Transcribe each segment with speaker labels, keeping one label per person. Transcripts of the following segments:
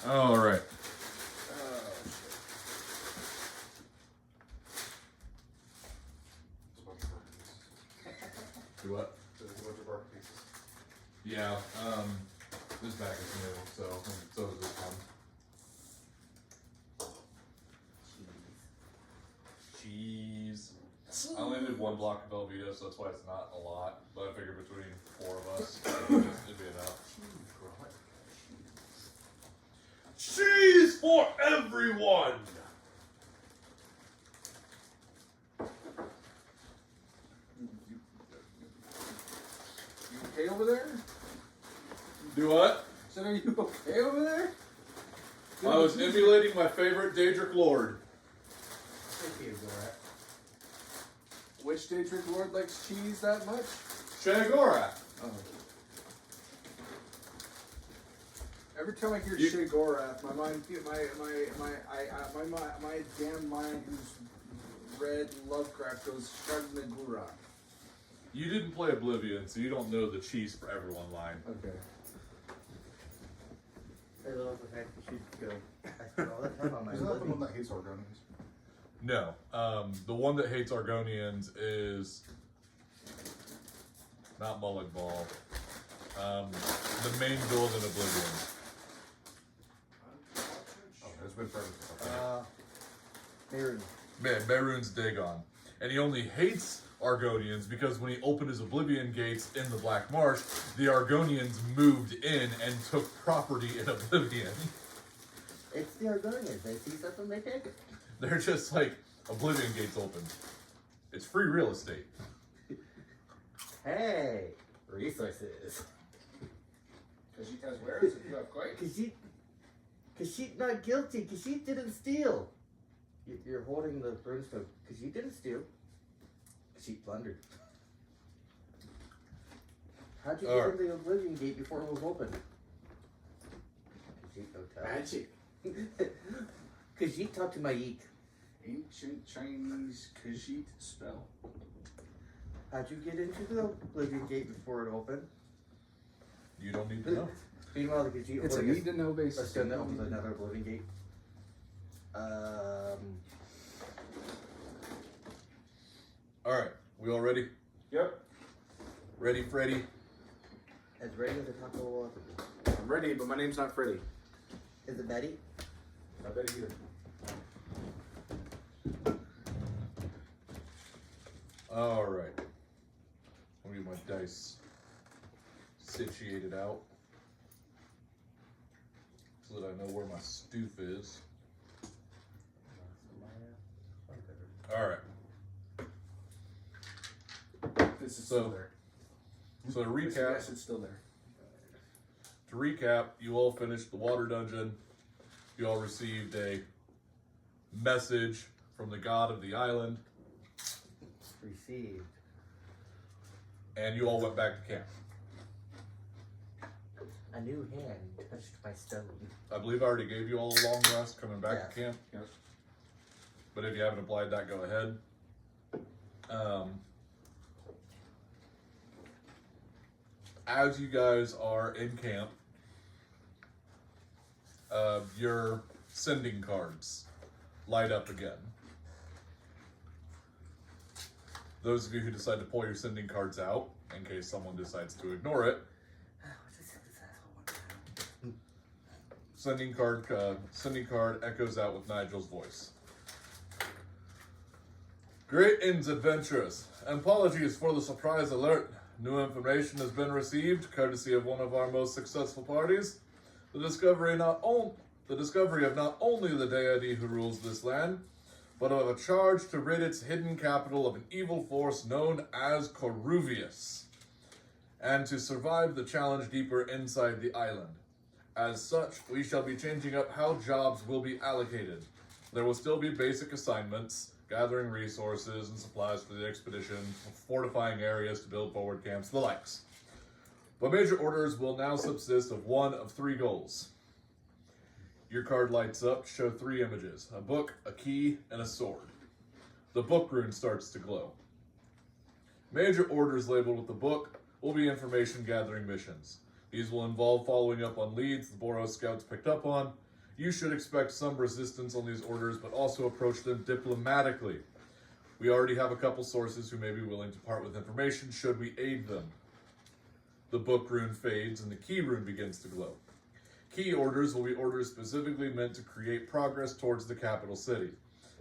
Speaker 1: All right. Do what?
Speaker 2: There's a bunch of bark pieces.
Speaker 1: Yeah, this bag is new, so is this one. Cheese. I only did one block of Velveeta, so that's why it's not a lot. But I figured between 4 of us, it'd be enough. Cheese for everyone!
Speaker 2: You okay over there?
Speaker 1: Do what?
Speaker 2: So are you okay over there?
Speaker 1: I was emulating my favorite Daedric Lord.
Speaker 2: Which Daedric Lord likes cheese that much?
Speaker 1: Shagora.
Speaker 2: Oh. Every time I hear
Speaker 1: You-
Speaker 2: Shegorath, my mind, my damn mind who's read Lovecraft goes Shagnagura.
Speaker 1: You didn't play Oblivion, so you don't know the cheese for everyone line.
Speaker 2: Okay.
Speaker 3: I love the fact that you go. I spend all the time on my
Speaker 4: Isn't that the
Speaker 3: living.
Speaker 4: one that hates Argonians?
Speaker 1: No. The one that hates Argonians is not Mullig Ball. The main villain in Oblivion.
Speaker 4: Oh, it's been forever.
Speaker 1: Mehrunes Dagon. And he only hates Argonians because when he opened his Oblivion gates in the Black Marsh, the Argonians moved in and took property in Oblivion.
Speaker 3: It's the Argonians. They see something, they take it.
Speaker 1: They're just like, Oblivion gates open. It's free real estate.
Speaker 3: Hey, resources.
Speaker 2: Khajiit has wares if you have quite.
Speaker 3: Khajiit not guilty. Khajiit didn't steal. You're holding the brimstone. Khajiit didn't steal. Khajiit plundered. How'd you get
Speaker 1: Alright.
Speaker 3: into the Oblivion gate before it was open? Khajiit don't tell.
Speaker 2: Magic.
Speaker 3: Khajiit talked to Maik.
Speaker 2: Ancient Chinese Khajiit spell.
Speaker 3: How'd you get into the Oblivion gate before it opened?
Speaker 1: You don't need to know.
Speaker 3: Meanwhile, the Khajiit
Speaker 2: It's a
Speaker 3: holding
Speaker 2: need to know basis.
Speaker 3: Let's go now with another Oblivion gate.
Speaker 1: Alright, we all ready?
Speaker 2: Yep.
Speaker 1: Ready, Freddy?
Speaker 3: As ready as a taco.
Speaker 2: I'm ready, but my name's not Freddy.
Speaker 3: Is it Betty?
Speaker 2: Not Betty either.
Speaker 1: Alright. Let me get my dice situated out so that I know where my stoof is. Alright.
Speaker 2: This is
Speaker 1: So-
Speaker 2: still there.
Speaker 1: So to
Speaker 2: Mr.
Speaker 1: recap,
Speaker 2: Yes, it's still there.
Speaker 1: you all finished the water dungeon. You all received a message from the god of the island,
Speaker 3: Received.
Speaker 1: and you all went back to camp.
Speaker 3: A new hand touched my stone.
Speaker 1: I believe I already gave you all a long rest coming back to camp.
Speaker 2: Yes.
Speaker 1: But if you haven't applied that, go ahead. As you guys are in camp, your sending cards light up again. Those of you who decide to pull your sending cards out, in case someone decides to ignore it, sending card echoes out with Nigel's voice. Greetings, adventurers. Apologies for the surprise alert. New information has been received, courtesy of one of our most successful parties. The discovery of not only the deity who rules this land, but of a charge to rid its hidden capital of an evil force known as Coruvius, and to survive the challenge deeper inside the island. As such, we shall be changing up how jobs will be allocated. There will still be basic assignments, gathering resources and supplies for the expedition, fortifying areas to build forward camps, the likes. But major orders will now subsist of one of 3 goals. Your card lights up to show 3 images: a book, a key, and a sword. The book rune starts to glow. Major orders labeled with the book will be information gathering missions. These will involve following up on leads the Boros scouts picked up on, You should expect some resistance on these orders, but also approach them diplomatically. We already have a couple sources who may be willing to part with information should we aid them. The book rune fades and the key rune begins to glow. Key orders will be orders specifically meant to create progress towards the capital city.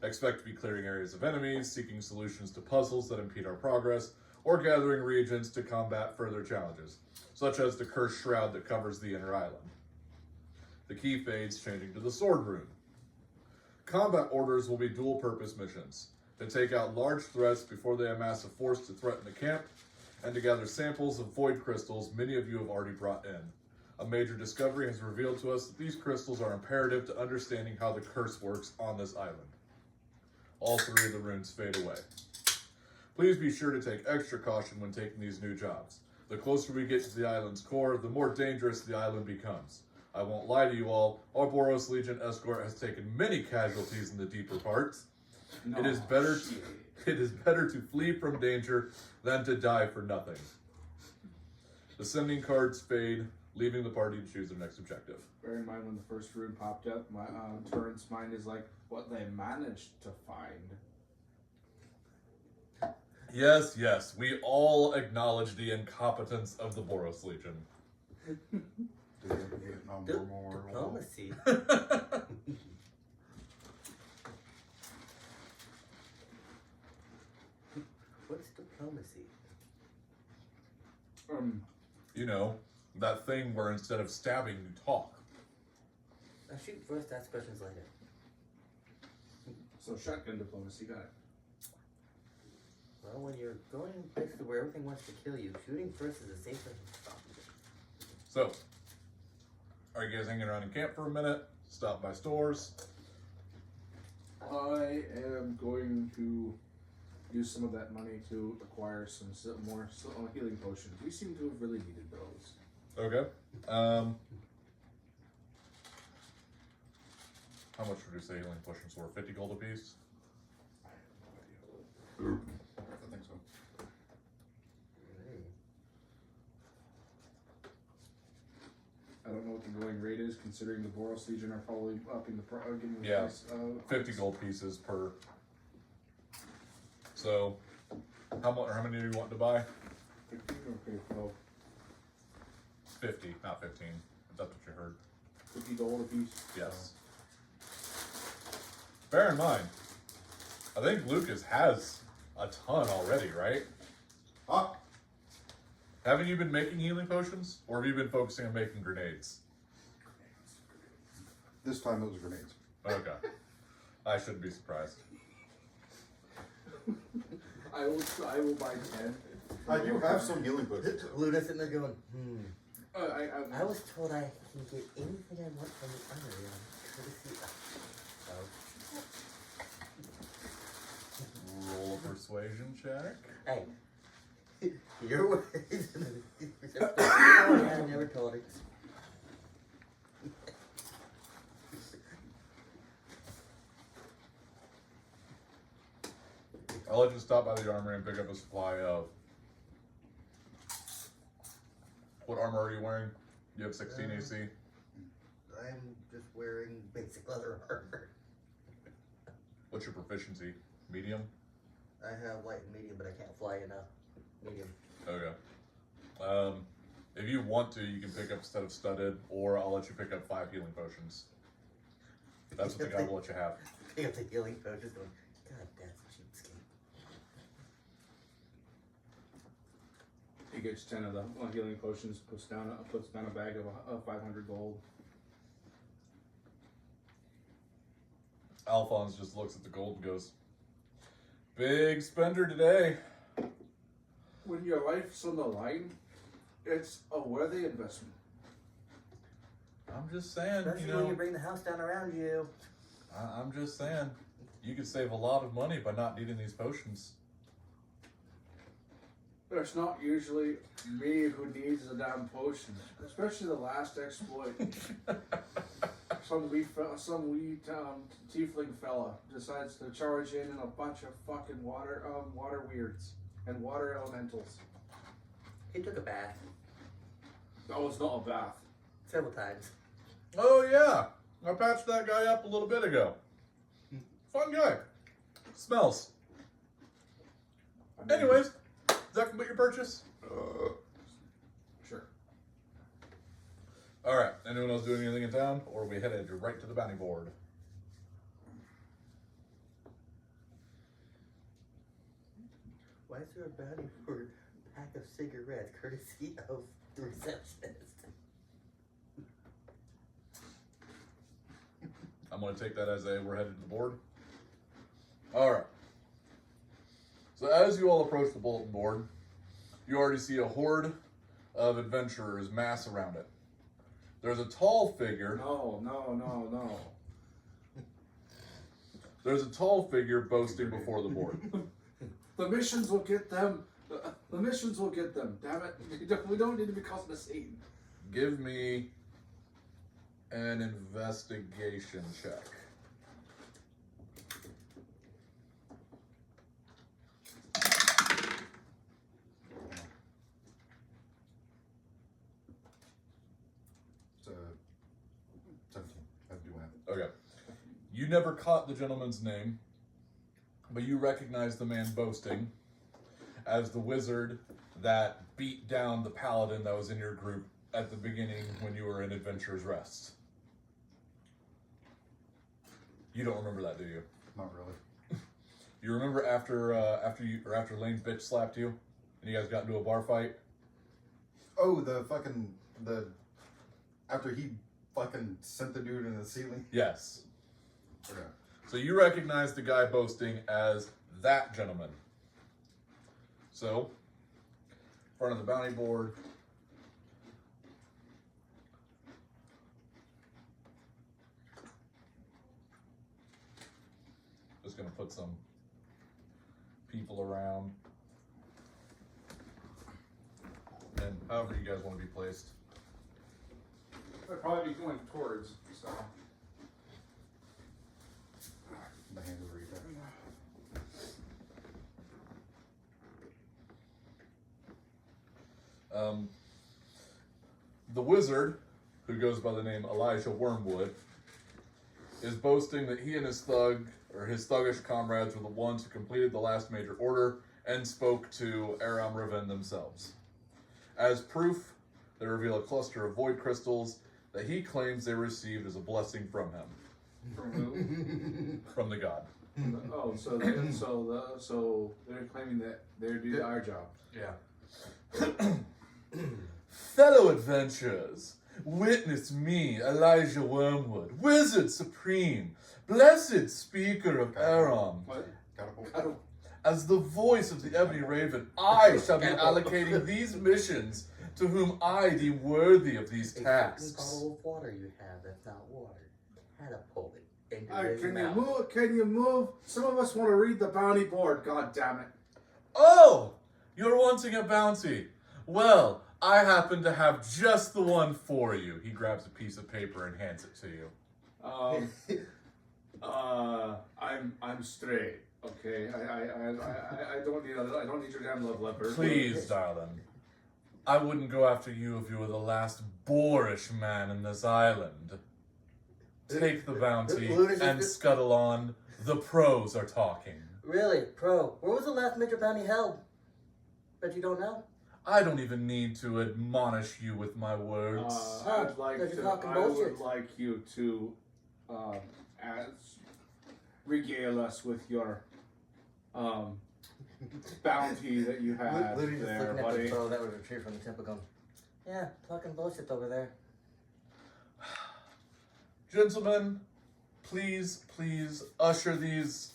Speaker 1: Expect to be clearing areas of enemies, seeking solutions to puzzles that impede our progress, or gathering regions to combat further challenges, such as the cursed shroud that covers the inner island. The key fades, changing to the sword rune. Combat orders will be dual-purpose missions, to take out large threats before they amass a force to threaten the camp, and to gather samples of void crystals many of you have already brought in. A major discovery has revealed to us that these crystals are imperative to understanding how the curse works on this island. All three of the runes fade away. Please be sure to take extra caution when taking these new jobs. The closer we get to the island's core, the more dangerous the island becomes. I won't lie to you all, our Boros Legion escort has taken many casualties in the deeper parts.
Speaker 2: No,
Speaker 1: It is better to flee from danger than to die for nothing. The sending cards fade, leaving the party to choose their next objective.
Speaker 2: Bear in mind when the first rune popped up, my Torrent's mind is like, what they managed to find.
Speaker 1: Yes, yes, we all acknowledge the incompetence of the Boros Legion.
Speaker 3: Diplomacy. What's diplomacy?
Speaker 1: You know, that thing where instead of stabbing, you talk.
Speaker 3: I'll shoot first, ask questions later.
Speaker 2: So shotgun diplomacy, got it.
Speaker 3: Well, when you're going places where everything wants to kill you, shooting first is a safer stop.
Speaker 1: So, are you guys hanging around in camp for a minute? Stop by stores?
Speaker 2: I am going to use some of that money to acquire some more healing potions. We seem to have really needed those.
Speaker 1: Okay. How much would you say healing potions were? 50 gold apiece?
Speaker 2: I have no idea.
Speaker 4: I think so.
Speaker 2: I don't know what the going rate is, considering the Boros Legion are probably upping the getting the
Speaker 1: Yeah,
Speaker 2: price.
Speaker 1: 50 gold pieces per. So, how many do you want to buy?
Speaker 2: 15? Okay, well,
Speaker 1: 50, not 15. If that's what you heard.
Speaker 2: 50 gold a piece.
Speaker 1: Yes. Bear in mind, I think Lucas has a ton already, right?
Speaker 4: Ah,
Speaker 1: Haven't you been making healing potions? Or have you been focusing on making grenades?
Speaker 4: this time it was grenades.
Speaker 1: Okay. I shouldn't be surprised.
Speaker 2: I will buy 10.
Speaker 4: I do have some healing potions.
Speaker 3: Luna's sitting there going, I
Speaker 2: I
Speaker 3: was told I can get anything I want from the armory on courtesy of...
Speaker 1: Roll a persuasion check.
Speaker 3: Hey, your words. I never told it.
Speaker 1: I'll let you stop by the armory and pick up a supply of. What armor are you wearing? You have 16 AC.
Speaker 3: I'm just wearing basic leather armor.
Speaker 1: What's your proficiency? Medium?
Speaker 3: I have light and medium, but I can't fly enough. Medium.
Speaker 1: Okay. If you want to, you can pick up a set of studded, or I'll let you pick up 5 healing potions. That's what the guy will let you have.
Speaker 3: Pick up the healing potions going, God, that's a cheapskate.
Speaker 2: He gets 10 of the healing potions, puts down a bag of 500 gold.
Speaker 1: Alphonse just looks at the gold and goes, "Big spender today."
Speaker 2: When your life's on the line, it's a worthy investment.
Speaker 1: I'm just saying,
Speaker 3: Especially when you bring the house down around you.
Speaker 1: I'm just saying, you could save a lot of money by not needing these potions.
Speaker 2: It's not usually me who needs a damn potion, especially the last exploit. Some wee tiefling fella decides to charge in a bunch of fucking water weirds and water elementals.
Speaker 3: He took a bath
Speaker 2: That was not a bath.
Speaker 3: several times.
Speaker 1: Oh yeah, I patched that guy up a little bit ago. Fun guy. Smells.
Speaker 2: I mean,
Speaker 1: Anyways, does that complete your purchase?
Speaker 2: Sure.
Speaker 1: Alright, anyone else doing anything in town? Or are we headed right to the bounty board?
Speaker 3: Why is there a bounty for a pack of cigarettes courtesy of the receptionist?
Speaker 1: I'm going to take that as we're headed to the board. Alright. So as you all approach the bulletin board, you already see a horde of adventurers mass around it. There's a tall figure.
Speaker 2: No.
Speaker 1: There's a tall figure boasting before the board.
Speaker 2: The missions will get them. The missions will get them. Damn it. We don't need to be causing a scene.
Speaker 1: Give me an investigation check.
Speaker 4: It's 17. I do have it.
Speaker 1: Okay. You never caught the gentleman's name, but you recognize the man boasting as the wizard that beat down the paladin that was in your group at the beginning when you were in Adventurer's Rest. You don't remember that, do you?
Speaker 4: Not really.
Speaker 1: You remember after Lane's bitch slapped you, and you guys got into a bar fight?
Speaker 4: Oh, after he fucking sent the dude in the ceiling.
Speaker 1: Yes.
Speaker 4: Okay.
Speaker 1: So you recognize the guy boasting as that gentleman. So, in front of the bounty board, just gonna put some people around, and however you guys want to be placed.
Speaker 2: I'd probably be going towards. So.
Speaker 4: The hand is right there.
Speaker 1: The wizard, who goes by the name Elijah Wormwood, is boasting that he and his thuggish comrades were the ones who completed the last major order and spoke to Aram Raven themselves. As proof, they reveal a cluster of void crystals that he claims they received as a blessing from him.
Speaker 2: From who?
Speaker 1: From the god.
Speaker 2: Oh, so they're claiming that they're doing our job.
Speaker 1: Yeah. Fellow adventurers, witness me, Elijah Wormwood, wizard supreme, blessed speaker of Aram.
Speaker 2: What?
Speaker 4: Catapult.
Speaker 1: As the voice of the Ebony Raven, I shall be allocating these missions to whom I deem worthy of these
Speaker 3: A
Speaker 1: tasks.
Speaker 3: bottle of water you have that's not water. Catapult it into
Speaker 2: Alright,
Speaker 3: his
Speaker 2: can you
Speaker 3: mouth.
Speaker 2: move? Can you move? Some of us want to read the bounty board. God damn it!
Speaker 1: Oh, you're wanting a bounty. Well, I happen to have just the one for you. He grabs a piece of paper and hands it to you.
Speaker 2: I'm straight. Okay, I don't need your damn love letter.
Speaker 1: Please, darling. I wouldn't go after you if you were the last boorish man in this island. Take the bounty and scuttle on. The pros are talking.
Speaker 3: Really, Pro, where was the last major bounty held? Bet you don't know?
Speaker 1: I don't even need to admonish you with my words.
Speaker 2: I'd like
Speaker 3: Because you're
Speaker 2: to.
Speaker 3: talking
Speaker 2: I
Speaker 3: bullshit.
Speaker 2: would like you to, regale us with your, bounty that you have
Speaker 3: Literally just
Speaker 2: there,
Speaker 3: looking at
Speaker 2: buddy.
Speaker 3: the Pro that was retrieved from the temple going, yeah, talking bullshit over there.
Speaker 1: Gentlemen, please usher these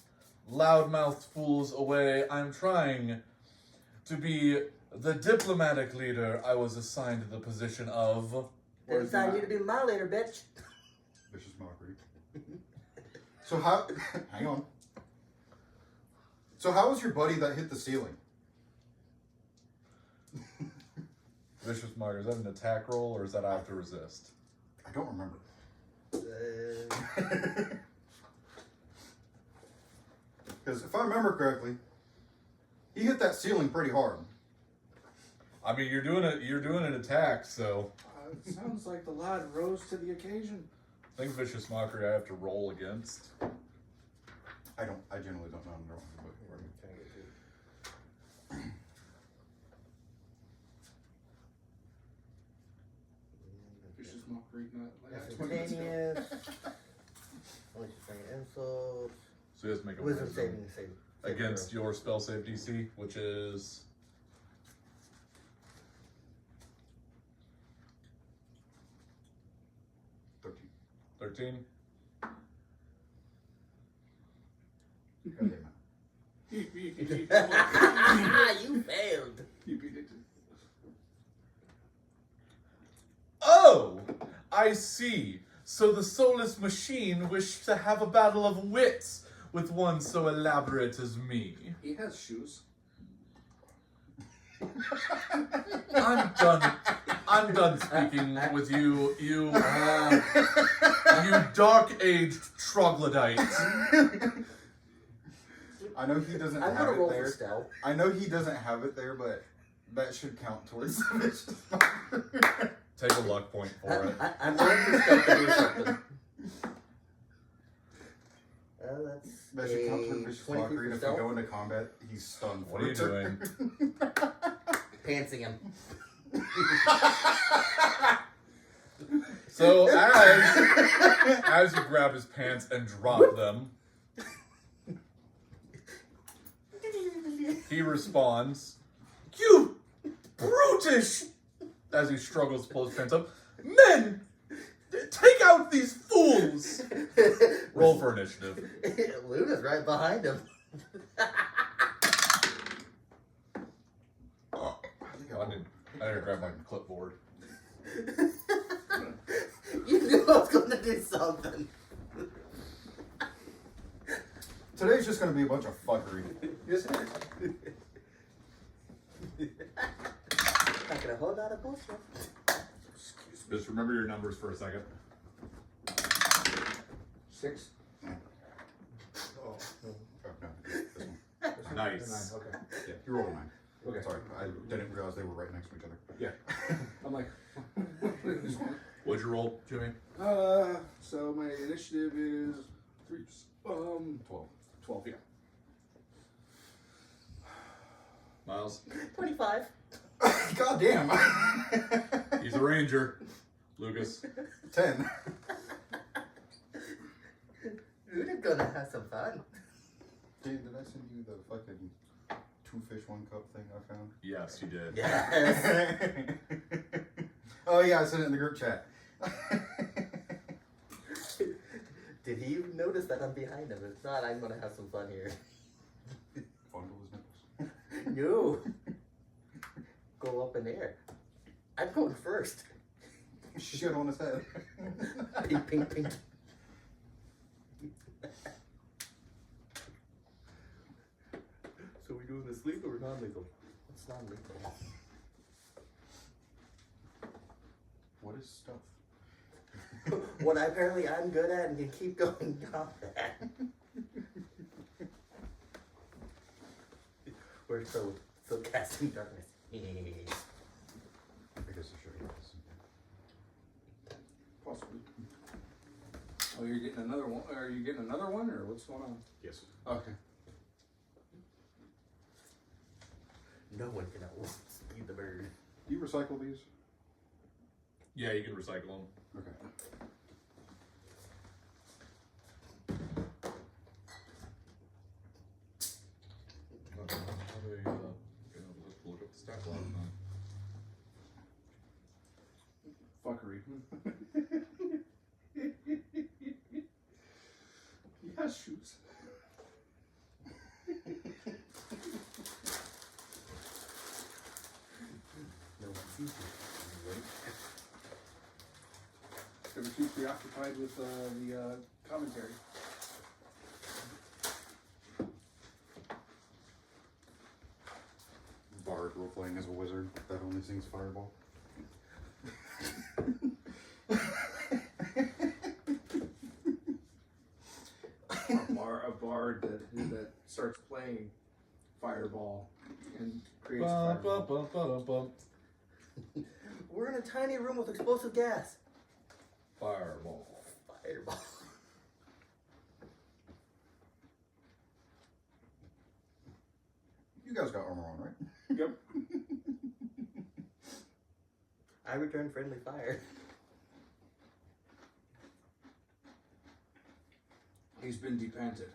Speaker 1: loudmouthed fools away. I'm trying to be the diplomatic leader I was assigned to the position of.
Speaker 3: Didn't
Speaker 2: Where's
Speaker 3: sign
Speaker 2: that?
Speaker 3: you to be my leader, bitch.
Speaker 4: Vicious mockery. So how? Hang on. So how was your buddy that hit the ceiling?
Speaker 1: Vicious Martyr, is that an attack roll or is that I have to resist?
Speaker 4: I don't remember. Because if I remember correctly, he hit that ceiling pretty hard.
Speaker 1: I mean, you're doing an attack, so
Speaker 2: It sounds like the lad rose to the occasion.
Speaker 1: I think vicious mockery I have to roll against.
Speaker 4: I generally don't know. I'm wrong, but
Speaker 2: Vicious mockery, not like
Speaker 3: Instantaneous. Only insults.
Speaker 1: So he has to make a
Speaker 3: Wisdom
Speaker 1: wisdom
Speaker 3: saving save.
Speaker 1: against your spell save DC, which is 13.
Speaker 4: God damn it.
Speaker 3: You failed.
Speaker 1: Oh, I see. So the soulless machine wished to have a battle of wits with one so elaborate as me.
Speaker 2: He has shoes.
Speaker 1: I'm done speaking with you, you dark-aged troglodyte.
Speaker 4: I know he doesn't
Speaker 3: I'm
Speaker 4: have
Speaker 3: gonna
Speaker 4: it
Speaker 3: roll
Speaker 4: there.
Speaker 3: for stealth.
Speaker 4: I know he doesn't have it there, but that should count towards the vicious mockery.
Speaker 1: Take a luck point for it.
Speaker 3: I'm rolling for stealth to do something.
Speaker 4: That should count towards
Speaker 3: That's
Speaker 4: vicious
Speaker 3: a
Speaker 4: mockery,
Speaker 3: 23
Speaker 4: and
Speaker 3: for
Speaker 4: if we
Speaker 3: stealth.
Speaker 4: go into combat, he's stunned.
Speaker 1: What are you doing?
Speaker 3: Pantsing him.
Speaker 1: So as you grab his pants and drop them, he responds, "You brutish!" As he struggles to pull his pants up. "Men! Take out these fools!" Roll for initiative.
Speaker 3: Luna's right behind him.
Speaker 1: I didn't grab my clipboard.
Speaker 3: You knew I was going to do something.
Speaker 4: Today's just going to be a bunch of fuckery.
Speaker 2: Yes, it is.
Speaker 3: Not gonna hold out a bullshit.
Speaker 1: Just remember your numbers for a second.
Speaker 2: 6.
Speaker 4: Oh, no, this one.
Speaker 1: Nice.
Speaker 2: 9. Okay.
Speaker 4: Yeah, you rolled a 9.
Speaker 2: Okay.
Speaker 4: Sorry, I didn't realize they were right next to each other.
Speaker 2: Yeah. I'm like,
Speaker 1: What'd you roll, Jimmy?
Speaker 2: so my initiative is 3.
Speaker 4: 12.
Speaker 2: 12. Yeah.
Speaker 1: Miles?
Speaker 3: 25.
Speaker 4: God damn.
Speaker 1: He's a ranger. Lucas?
Speaker 4: 10.
Speaker 3: Luna's gonna have some fun.
Speaker 4: Did I send you the fucking 2 fish 1 cup thing I found?
Speaker 1: Yes, you did.
Speaker 3: Yes.
Speaker 4: Oh yeah, I sent it in the group chat.
Speaker 3: Did he notice that I'm behind him? If not, I'm gonna have some fun here.
Speaker 4: Fondle his nipples.
Speaker 3: No. Go up in the air. I'm going first.
Speaker 4: Shit on his head.
Speaker 3: Pink, pink, pink. So we doing this legal or non-legal? It's non-legal.
Speaker 4: What is stuff?
Speaker 3: What apparently I'm good at and can keep going combat. We're so casting darkness.
Speaker 4: I guess I should have this.
Speaker 2: Possibly. Oh, you're getting another one? Are you getting another one, or what's going on?
Speaker 4: Yes.
Speaker 2: Okay.
Speaker 3: No one can outspeed the bird.
Speaker 4: Do you recycle these?
Speaker 1: Yeah, you can recycle them.
Speaker 4: Okay.
Speaker 1: Look up the stat block.
Speaker 2: Fuckery. He has shoes.
Speaker 3: No one sees
Speaker 2: They were too preoccupied with the commentary.
Speaker 4: Bard role-playing as a wizard that only sings Fireball.
Speaker 2: A bard that starts playing Fireball and creates
Speaker 1: Bum,
Speaker 2: Fireball.
Speaker 1: bum, bum, bum, bum.
Speaker 3: We're in a tiny room with explosive gas.
Speaker 1: Fireball.
Speaker 3: Fireball.
Speaker 4: You guys got armor on, right?
Speaker 2: Yep.
Speaker 3: I return friendly fire.
Speaker 2: He's been depanted.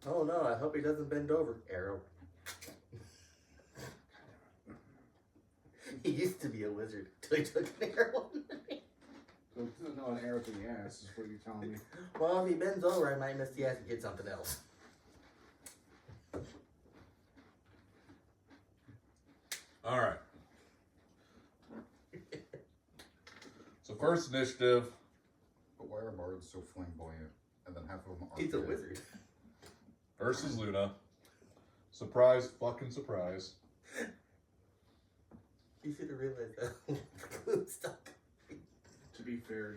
Speaker 3: Oh no, I hope he doesn't bend over. Arrow. He used to be a wizard till he took an arrow.
Speaker 2: So, no, an arrow to the ass is what you're telling me.
Speaker 3: Well, if he bends over, I might miss the ass and get something else.
Speaker 1: All right. So first initiative.
Speaker 4: But why are bards so flamboyant? And then half of them are
Speaker 3: He's a
Speaker 4: dead?
Speaker 3: wizard.
Speaker 1: Versus Luna. Surprise, fucking surprise.
Speaker 3: You should have realized that. Stuck.
Speaker 2: To be fair,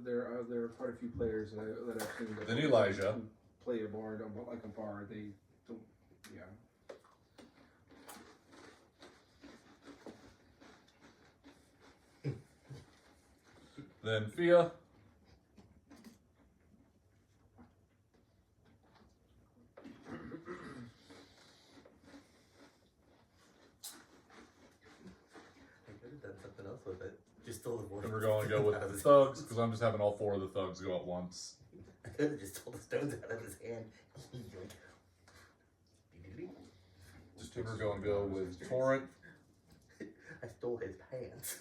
Speaker 2: there are quite a few players that I've seen that
Speaker 1: Then Elijah.
Speaker 2: play a bard like a bard. They don't, yeah.
Speaker 1: Then Fia.
Speaker 3: I could have done something else with it. Just stole the voice.
Speaker 1: Then we're going to go with
Speaker 3: out of
Speaker 1: the
Speaker 3: his
Speaker 1: thugs, because I'm just having all four of the thugs go at once.
Speaker 3: I could have just stole the stones out of his hand.
Speaker 4: Just
Speaker 1: Then
Speaker 4: takes
Speaker 1: we're going to go with
Speaker 4: experience.
Speaker 1: Torrent.
Speaker 3: I stole his pants.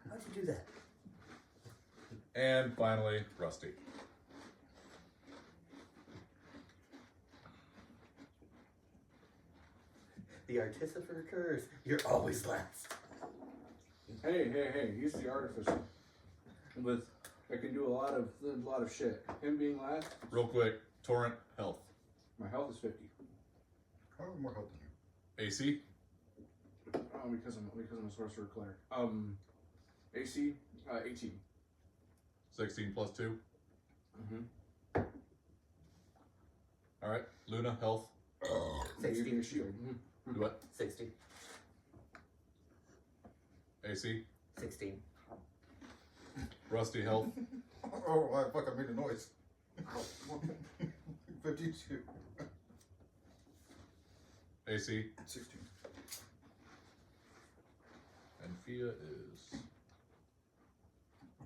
Speaker 3: How'd you do that?
Speaker 1: And finally, Rusty.
Speaker 3: The artificer curse. You're always last.
Speaker 2: Hey! He's the artificer. With I can do a lot of shit. Him being last,
Speaker 1: Real quick, Torrent, health.
Speaker 2: my health is 50.
Speaker 4: How are we more health than you?
Speaker 1: AC,
Speaker 2: Because I'm a sorcerer cleric. AC 18.
Speaker 1: 16 plus 2.
Speaker 2: Mm-hmm.
Speaker 1: All right, Luna, health.
Speaker 3: 60.
Speaker 2: Your shield.
Speaker 1: Do what?
Speaker 3: 60.
Speaker 1: AC,
Speaker 3: 16.
Speaker 1: Rusty, health.
Speaker 4: Oh, I fucking made a noise. 52.
Speaker 1: AC,
Speaker 4: 16.
Speaker 1: and Fia is.
Speaker 4: I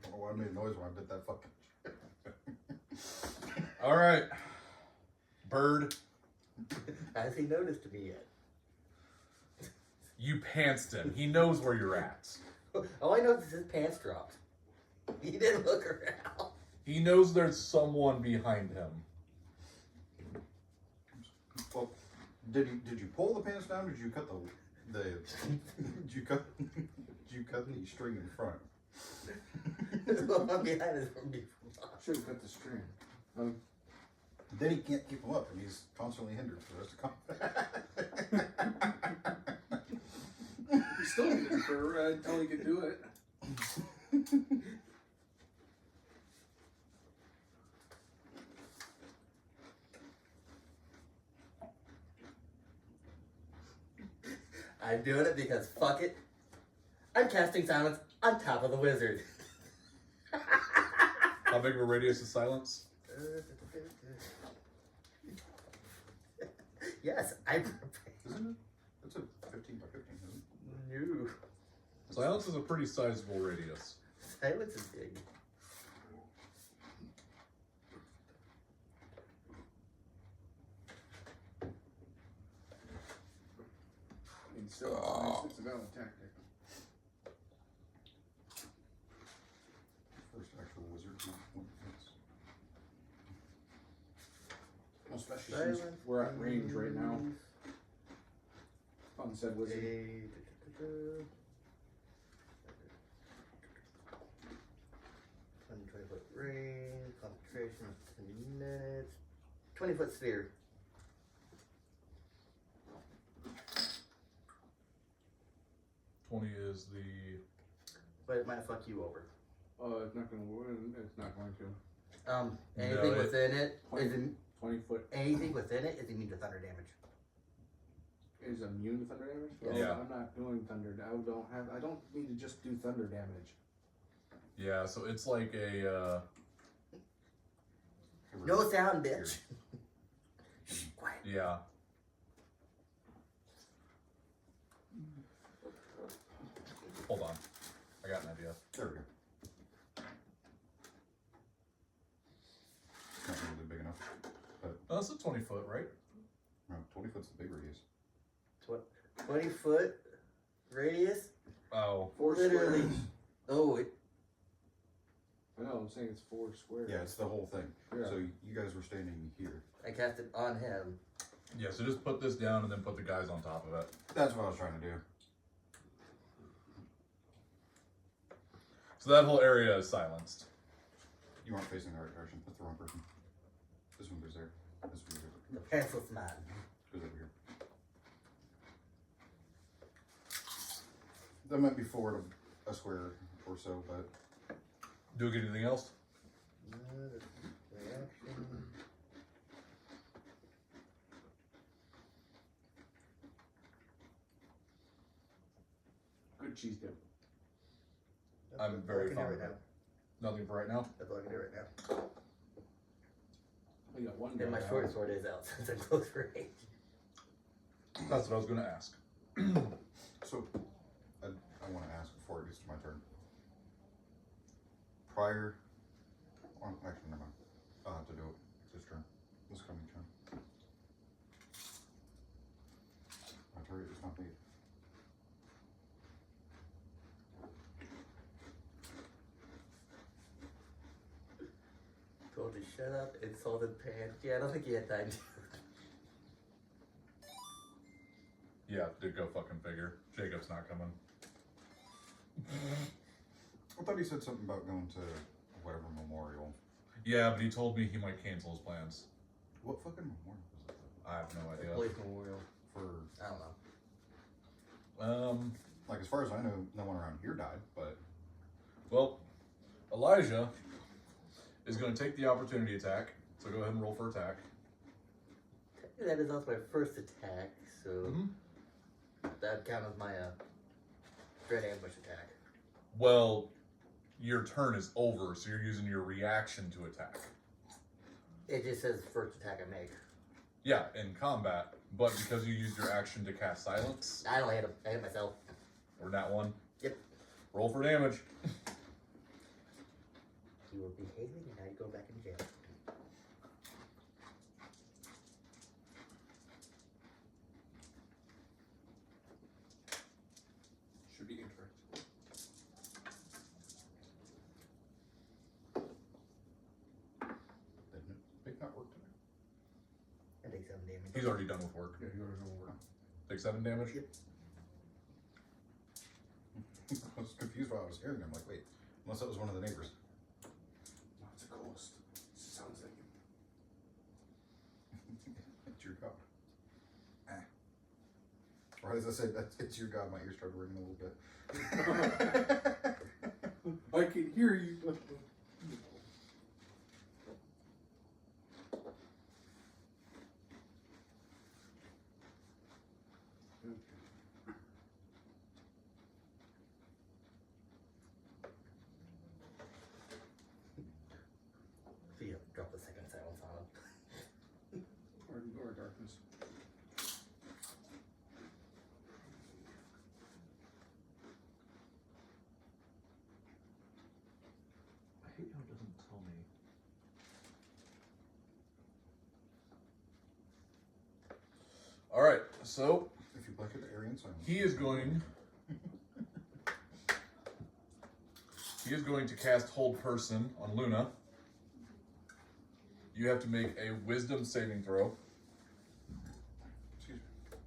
Speaker 4: don't know why I made a noise when I did that fucking.
Speaker 1: All right, Bird.
Speaker 3: Has he noticed me yet?
Speaker 1: You pantsed him. He knows where you're at.
Speaker 3: All I know is his pants dropped. He didn't look around.
Speaker 1: He knows there's someone behind him.
Speaker 4: Well, did you pull the pants down? Or did you cut the did you cut the string in front?
Speaker 3: The one behind is from before.
Speaker 2: Should have cut the string.
Speaker 4: Then he can't keep them up, and he's constantly hindered for the rest of combat.
Speaker 2: He still did it for until he could do it.
Speaker 3: I'm doing it because fuck it. I'm casting silence on top of the wizard.
Speaker 1: How big of a radius is silence?
Speaker 3: Yes, I'm
Speaker 4: Isn't it? That's a 15 by 15, isn't it?
Speaker 3: new.
Speaker 1: Silence is a pretty sizable radius.
Speaker 3: Silence is big.
Speaker 2: And still, it's a valid tactic.
Speaker 4: First actual wizard.
Speaker 2: Especially since
Speaker 3: Silence
Speaker 2: we're at range right now. On said wizard.
Speaker 3: 20 foot range, concentration of 10 minutes. 20-foot sphere.
Speaker 1: Is the
Speaker 3: But it might fuck you over.
Speaker 2: It's not gonna win. It's not going to.
Speaker 3: Anything
Speaker 1: No,
Speaker 3: within it is
Speaker 2: 20 foot
Speaker 3: anything within it is immune to thunder damage.
Speaker 2: is immune to thunder damage.
Speaker 3: Yes.
Speaker 1: Yeah.
Speaker 2: I'm not doing thunder. I don't need to just do thunder damage.
Speaker 1: Yeah, so it's like a,
Speaker 3: No sound, bitch. Shh, quiet.
Speaker 1: yeah. Hold on. I got an idea.
Speaker 4: There we go. Not really big enough.
Speaker 1: Oh, that's a 20 foot, right?
Speaker 4: No, 20 foot's the big radius.
Speaker 3: 20 foot radius?
Speaker 1: Oh.
Speaker 2: 4
Speaker 3: Literally.
Speaker 2: squares.
Speaker 3: Oh, it.
Speaker 2: I know, I'm saying it's 4 squares.
Speaker 4: Yeah, it's the whole thing.
Speaker 2: Yeah.
Speaker 4: So you guys were standing here.
Speaker 3: I cast it on him.
Speaker 1: Yeah, so just put this down and then put the guys on top of it.
Speaker 4: That's what I was trying to do.
Speaker 1: So that whole area is silenced.
Speaker 4: You aren't facing the right direction. That's the wrong person. This one goes there. This one goes
Speaker 3: The pantsless man.
Speaker 4: over here. That might be forward of a square or so, but
Speaker 1: Do we get anything else?
Speaker 3: Reaction.
Speaker 2: Good cheese dip.
Speaker 1: I'm
Speaker 3: That's
Speaker 1: very
Speaker 3: all I can do
Speaker 1: fond
Speaker 3: right
Speaker 1: of
Speaker 3: now.
Speaker 1: it. Nothing for right now?
Speaker 3: That's all I can do right now.
Speaker 2: We got one
Speaker 3: And my
Speaker 2: guy
Speaker 3: short
Speaker 2: out.
Speaker 3: sword is out since I'm close range.
Speaker 1: That's what I was going to ask.
Speaker 4: so I want to ask before it gets to my turn. Prior, actually, never mind. I'll have to do it this turn, this coming turn. My target is not me.
Speaker 3: Told you shut up, insulted pants. Yeah, I don't think he had time to.
Speaker 1: Yeah, did go fucking figure. Jacob's not coming.
Speaker 4: I thought he said something about going to whatever memorial.
Speaker 1: Yeah, but he told me he might cancel his plans.
Speaker 4: What fucking memorial was it?
Speaker 1: I have no idea.
Speaker 3: Police memorial.
Speaker 4: For,
Speaker 3: I don't know.
Speaker 4: like, as far as I know, no one around here died, but
Speaker 1: Well, Elijah is going to take the opportunity attack. So go ahead and roll for attack.
Speaker 3: That is also my first attack, so
Speaker 1: Mhm.
Speaker 3: that would count as my dread ambush attack.
Speaker 1: Well, your turn is over, so you're using your reaction to attack.
Speaker 3: It just says first attack I make.
Speaker 1: Yeah, in combat, but because you used your action to cast silence,
Speaker 3: I don't hit him. I hit myself.
Speaker 1: or that one.
Speaker 3: Yep.
Speaker 1: Roll for damage.
Speaker 3: You were behaving and now you go back in jail.
Speaker 2: Should be incorrect.
Speaker 4: didn't it make that work today?
Speaker 3: I take 7 damage.
Speaker 1: He's already done with work.
Speaker 2: Yeah, you gotta go over.
Speaker 1: Take 7 damage.
Speaker 3: Yep.
Speaker 4: I was confused while I was hearing him. Like, wait, unless that was one of the neighbors.
Speaker 2: No, it's a ghost. Sounds like him.
Speaker 4: It's your god. Or as I said, it's your god. My ears started ringing a little bit.
Speaker 2: I can hear you.
Speaker 3: So you drop the second silence on him.
Speaker 2: Or darkness.
Speaker 1: I hate how it doesn't tell me. Alright, so
Speaker 4: If you blanket the Aryan silence.
Speaker 1: he is going. He is going to cast Hold Person on Luna. You have to make a Wisdom saving throw.
Speaker 4: Excuse me.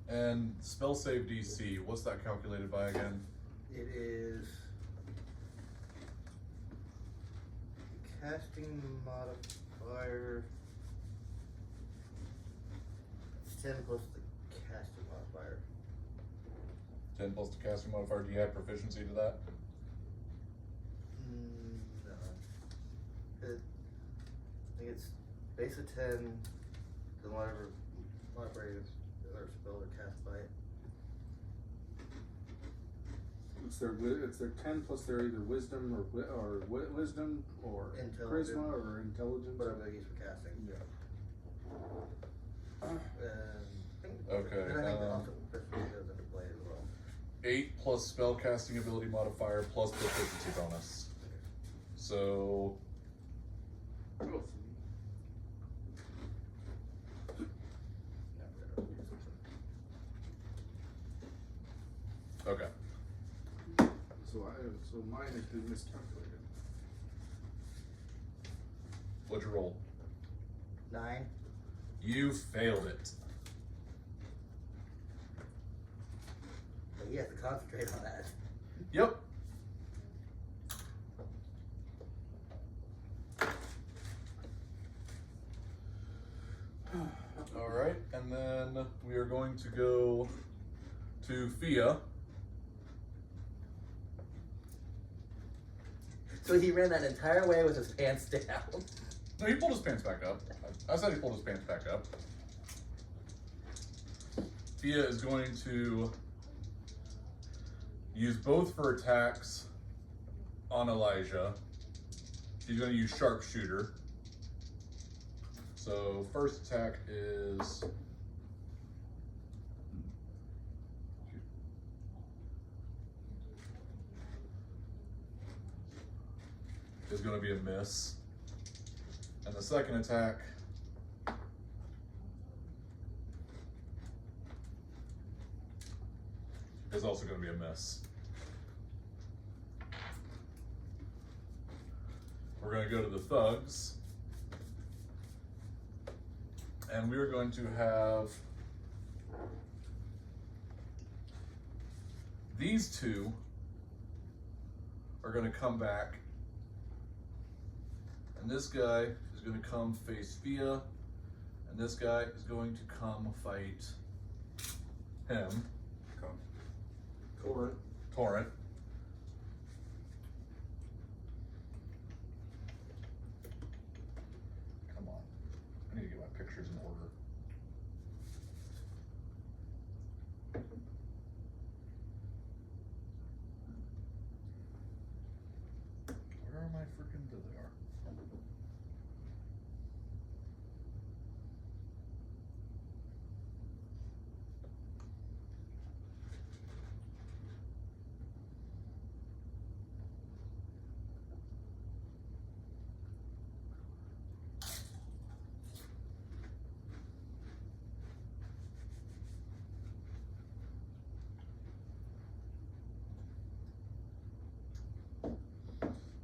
Speaker 1: And spell save DC. What's that calculated by again?
Speaker 3: It is casting modifier. It's 10 plus the casting modifier.
Speaker 1: 10 plus the casting modifier. Do you add proficiency to that?
Speaker 3: No. I think it's base of 10, then whatever modifier or spell or cast by it.
Speaker 2: It's their 10 plus their either wisdom or wisdom or
Speaker 3: Intelligence.
Speaker 2: charisma or intelligence.
Speaker 3: Whatever they use for casting.
Speaker 2: Yeah.
Speaker 1: Okay,
Speaker 3: And I think also Christmas goes into play as well.
Speaker 1: 8 plus spell casting ability modifier plus proficiency bonus. So
Speaker 2: Oh,
Speaker 1: okay.
Speaker 2: So mine has been miscalculated.
Speaker 1: What'd you roll?
Speaker 3: 9.
Speaker 1: You failed it.
Speaker 3: But he has to concentrate on that.
Speaker 1: Yep. All right, and then we are going to go to Fia.
Speaker 3: So he ran that entire way with his pants down.
Speaker 1: No, he pulled his pants back up. I said he pulled his pants back up. Fia is going to use both her attacks on Elijah. She's going to use Sharpshooter. So first attack is going to be a miss. And the second attack is also going to be a miss. We're going to go to the thugs. And we are going to have these two are going to come back. And this guy is going to come face Fia. And this guy is going to come fight him. Torrent. Come on. I need to get my pictures in order. Where are my freaking... There they are.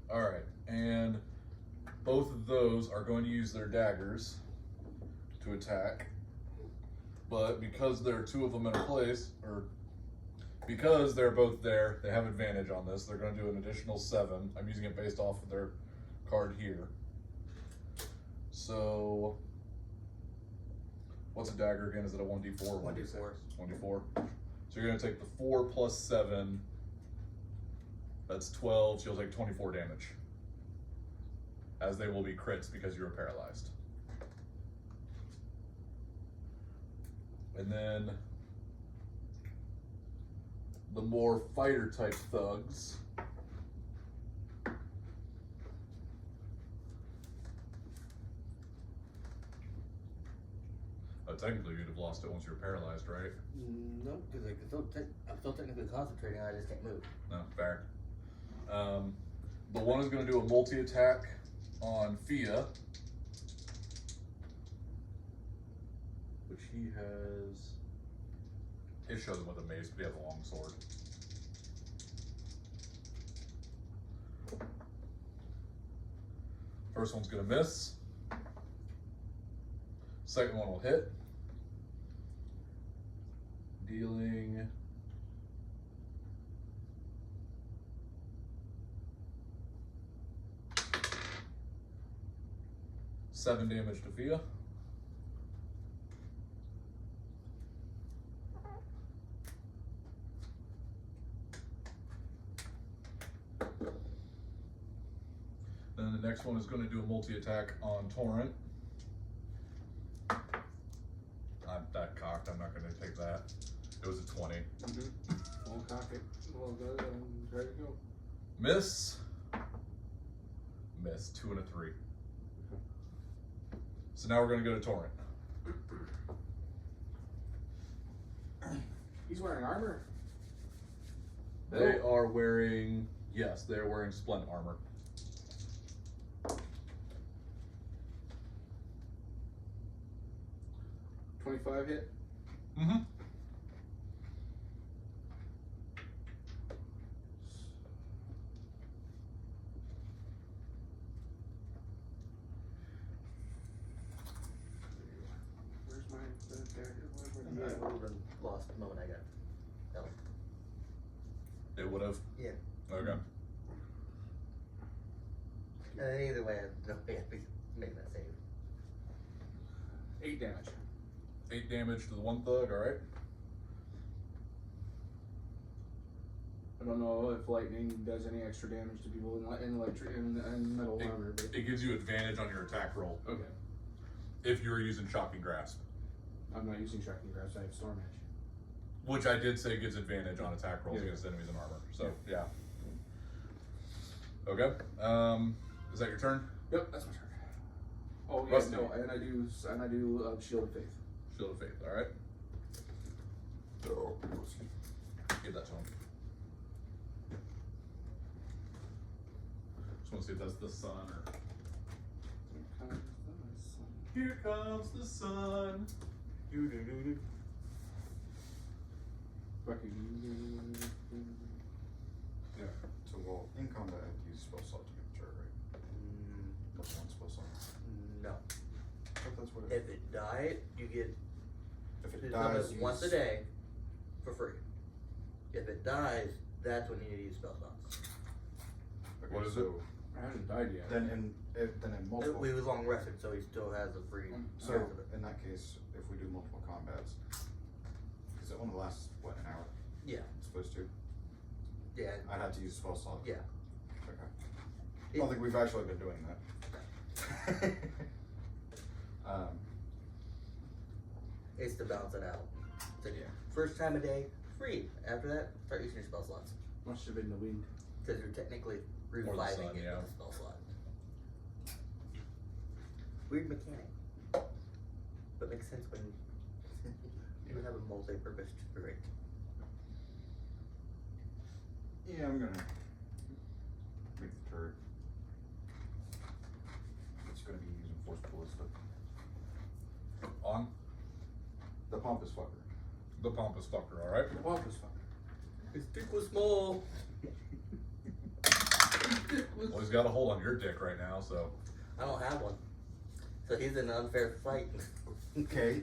Speaker 1: All right, and both of those are going to use their daggers to attack, but because there are two of them in a place, or because they're both there, they have advantage on this. They're going to do an additional 7. I'm using it based off of their card here. So, what's a dagger again? Is it a 1d4 or
Speaker 3: 1d4.
Speaker 1: 1d4. So you're going to take the 4 plus 7. That's 12, so you'll take 24 damage. As they will be crits because you were paralyzed. And then the more fighter type thugs. Technically you'd have lost it once you were paralyzed, right?
Speaker 3: No, because I'm still technically concentrating, I just can't move.
Speaker 1: No, fair. The one is going to do a multi-attack on Fia, which he has. It shows him with a mace, but he has a long sword. First one's going to miss. Second one will hit, dealing 7 damage to Fia. Then the next one is going to do a multi-attack on Torrent. I'm that cocked, I'm not going to take that. It was a 20.
Speaker 2: Won't cock it. Well, go ahead and try to go.
Speaker 1: Miss. Miss. 2 and a 3. So now we're going to go to Torrent.
Speaker 2: He's wearing armor.
Speaker 1: They are wearing, yes, they're wearing splendid armor.
Speaker 2: $25 hit.
Speaker 1: Mm-hmm.
Speaker 2: Where's my dagger?
Speaker 3: Yeah, I would have lost the moment I got. No.
Speaker 1: It would have?
Speaker 3: Yeah.
Speaker 1: Okay.
Speaker 3: Either way, I have no way I'd be making that save.
Speaker 2: 8 damage.
Speaker 1: 8 damage to the one thug, alright?
Speaker 2: I don't know if lightning does any extra damage to people in metal armor, but
Speaker 1: It gives you advantage on your attack roll
Speaker 2: okay.
Speaker 1: if you're using Shocking Grasp.
Speaker 2: I'm not using Shocking Grasp, I have Storm Edge.
Speaker 1: Which I did say gives advantage on attack rolls
Speaker 2: Yeah.
Speaker 1: against enemies in armor. So, yeah. Okay. Is that your turn?
Speaker 2: Yep, that's my turn. Oh yeah,
Speaker 1: Rusty.
Speaker 2: no, and I do Shield of Faith.
Speaker 1: Shield of Faith, alright?
Speaker 4: Oh,
Speaker 1: Give that to him. Just want to see if that's the sun or. Here comes the sun.
Speaker 3: Do-do-do-do.
Speaker 4: yeah. So, well, in combat, I have to use spell slot to make the turret, right? That's one spell slot.
Speaker 3: No.
Speaker 4: I thought that's what it
Speaker 3: If it died, you get
Speaker 4: If
Speaker 3: to
Speaker 4: it
Speaker 3: summon
Speaker 4: dies,
Speaker 3: it once a
Speaker 4: use-
Speaker 3: day for free. If it dies, that's when you need to use spell slots.
Speaker 4: Okay,
Speaker 1: What is
Speaker 4: so
Speaker 2: I haven't died yet.
Speaker 4: Then in multiple.
Speaker 3: We was long rested, so he still has a free.
Speaker 4: So
Speaker 3: chance of it.
Speaker 4: in that case, if we do multiple combats, because it only lasts what, an hour?
Speaker 3: Yeah,
Speaker 4: It's supposed to.
Speaker 3: yeah,
Speaker 4: I'd have to use spell slot.
Speaker 3: yeah.
Speaker 4: Okay. I don't think we've actually been doing that.
Speaker 3: It's to balance it out. So
Speaker 4: Yeah.
Speaker 3: first time a day, free. After that, start using your spell slots.
Speaker 2: Must have been the wind.
Speaker 3: Because you're technically
Speaker 1: the
Speaker 3: reviving
Speaker 1: sun,
Speaker 3: it
Speaker 1: yeah.
Speaker 3: with a spell slot. Weird mechanic. But makes sense when you have a multi-purpose turret.
Speaker 4: Yeah, I'm gonna make the turret. It's gonna be using force ballista.
Speaker 1: On
Speaker 4: The pompous fucker.
Speaker 1: the pompous fucker, alright?
Speaker 2: The Wampus fucker.
Speaker 3: His dick was small.
Speaker 1: Well, he's got a hold on your dick right now, so.
Speaker 3: I don't have one. So he's in an unfair fight.
Speaker 4: Okay,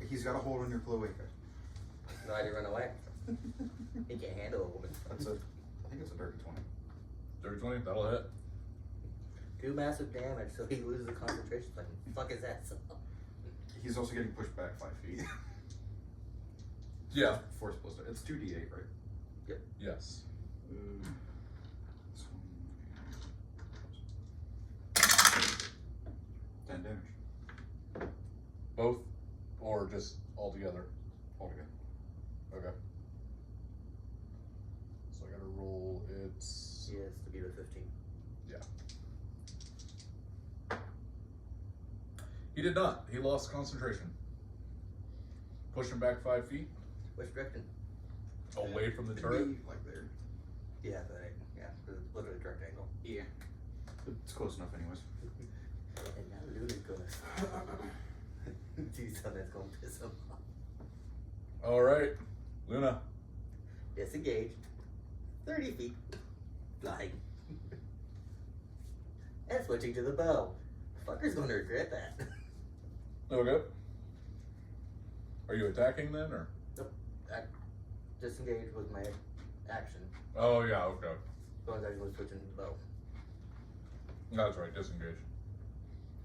Speaker 4: he's got a hold on your cloaca.
Speaker 3: No, I didn't run away. He can't handle a woman.
Speaker 4: I think it's a dirty 20.
Speaker 1: Dirty 20, that'll hit.
Speaker 3: 2 massive damage, so he loses the concentration. Like, fuck is that?
Speaker 4: He's also getting pushed back 5 feet.
Speaker 1: Yeah.
Speaker 4: Force ballista. It's 2d8, right?
Speaker 1: Yes.
Speaker 4: This one. 10 damage
Speaker 1: Both? Or just all together?
Speaker 4: altogether.
Speaker 1: Okay. So I gotta roll it's.
Speaker 3: Yes, to be the 15.
Speaker 1: He did not. He lost concentration. Push him back 5 feet
Speaker 3: Which direction?
Speaker 1: away from the
Speaker 4: It'd
Speaker 1: turret.
Speaker 4: be like there.
Speaker 3: Yeah, because it's literally a direct angle.
Speaker 2: Yeah.
Speaker 4: It's close enough, anyways.
Speaker 3: And now Luna's gonna do something that's gonna piss him off.
Speaker 1: Alright. Luna.
Speaker 3: Disengage. 30 feet. Flying. And switching to the bow. Fucker's gonna regret that.
Speaker 1: Okay. Are you attacking then, or?
Speaker 3: Nope. Disengage was my action.
Speaker 1: Oh, yeah, okay.
Speaker 3: So I was actually switching to the bow.
Speaker 1: That's right, disengage.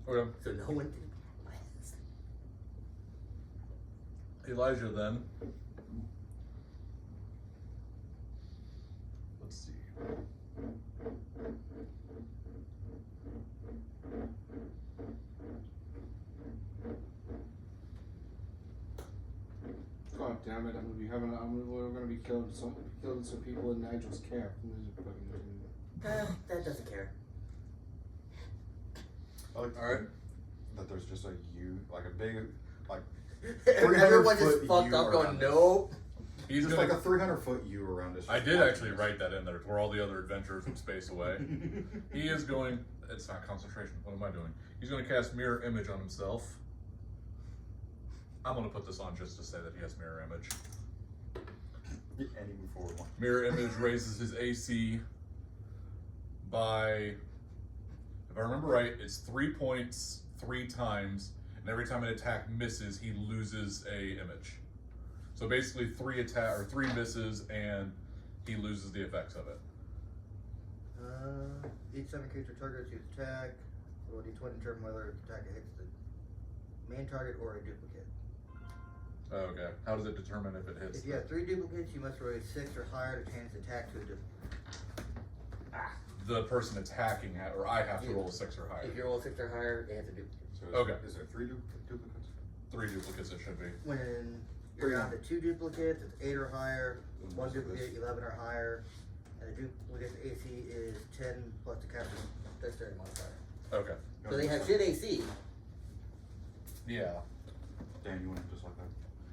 Speaker 1: Okay.
Speaker 3: So no one did my ass.
Speaker 1: Elijah then. Let's see.
Speaker 2: Oh, damn damn it! We're gonna be killing some people in Nigel's camp.
Speaker 3: That doesn't care.
Speaker 4: All
Speaker 1: right.
Speaker 4: That there's just a U, like a big, like
Speaker 3: Everyone just
Speaker 4: 300-foot
Speaker 3: fucked
Speaker 4: U
Speaker 3: up going,
Speaker 4: around
Speaker 3: nope.
Speaker 1: He's
Speaker 4: just
Speaker 1: gonna,
Speaker 4: like a 300-foot U around us.
Speaker 1: I did actually write that in there where all the other adventurers would space away. He is going. It's not concentration. What am I doing? He's going to cast mirror image on himself. I'm going to put this on just to say that he has mirror image.
Speaker 4: And he moved forward one.
Speaker 1: Mirror image raises his AC by, if I remember right, it's 3 points 3 times, and every time an attack misses, he loses a image. So basically 3 misses, and he loses the effects of it.
Speaker 3: Each time a creature targets you attack, roll d20 determine whether the attack hits the main target or a duplicate.
Speaker 1: Okay. How does it determine if it hits?
Speaker 3: If you have 3 duplicates, you must roll a 6 or higher to change the attack to a duplicate.
Speaker 1: The person attacking, or I have to roll a 6 or higher.
Speaker 3: If you roll a 6 or higher, it hits a duplicate.
Speaker 4: So
Speaker 1: Okay.
Speaker 4: Is there 3 duplicates?
Speaker 1: 3 duplicates it should be.
Speaker 3: When you're down to 2 duplicates, it's 8 or higher. 1 duplicate, 11 or higher. And the duplicate's AC is 10 plus the captain's dexterity modifier.
Speaker 1: Okay.
Speaker 3: So they have shit AC.
Speaker 1: Yeah.
Speaker 4: Dan, you want it just like that?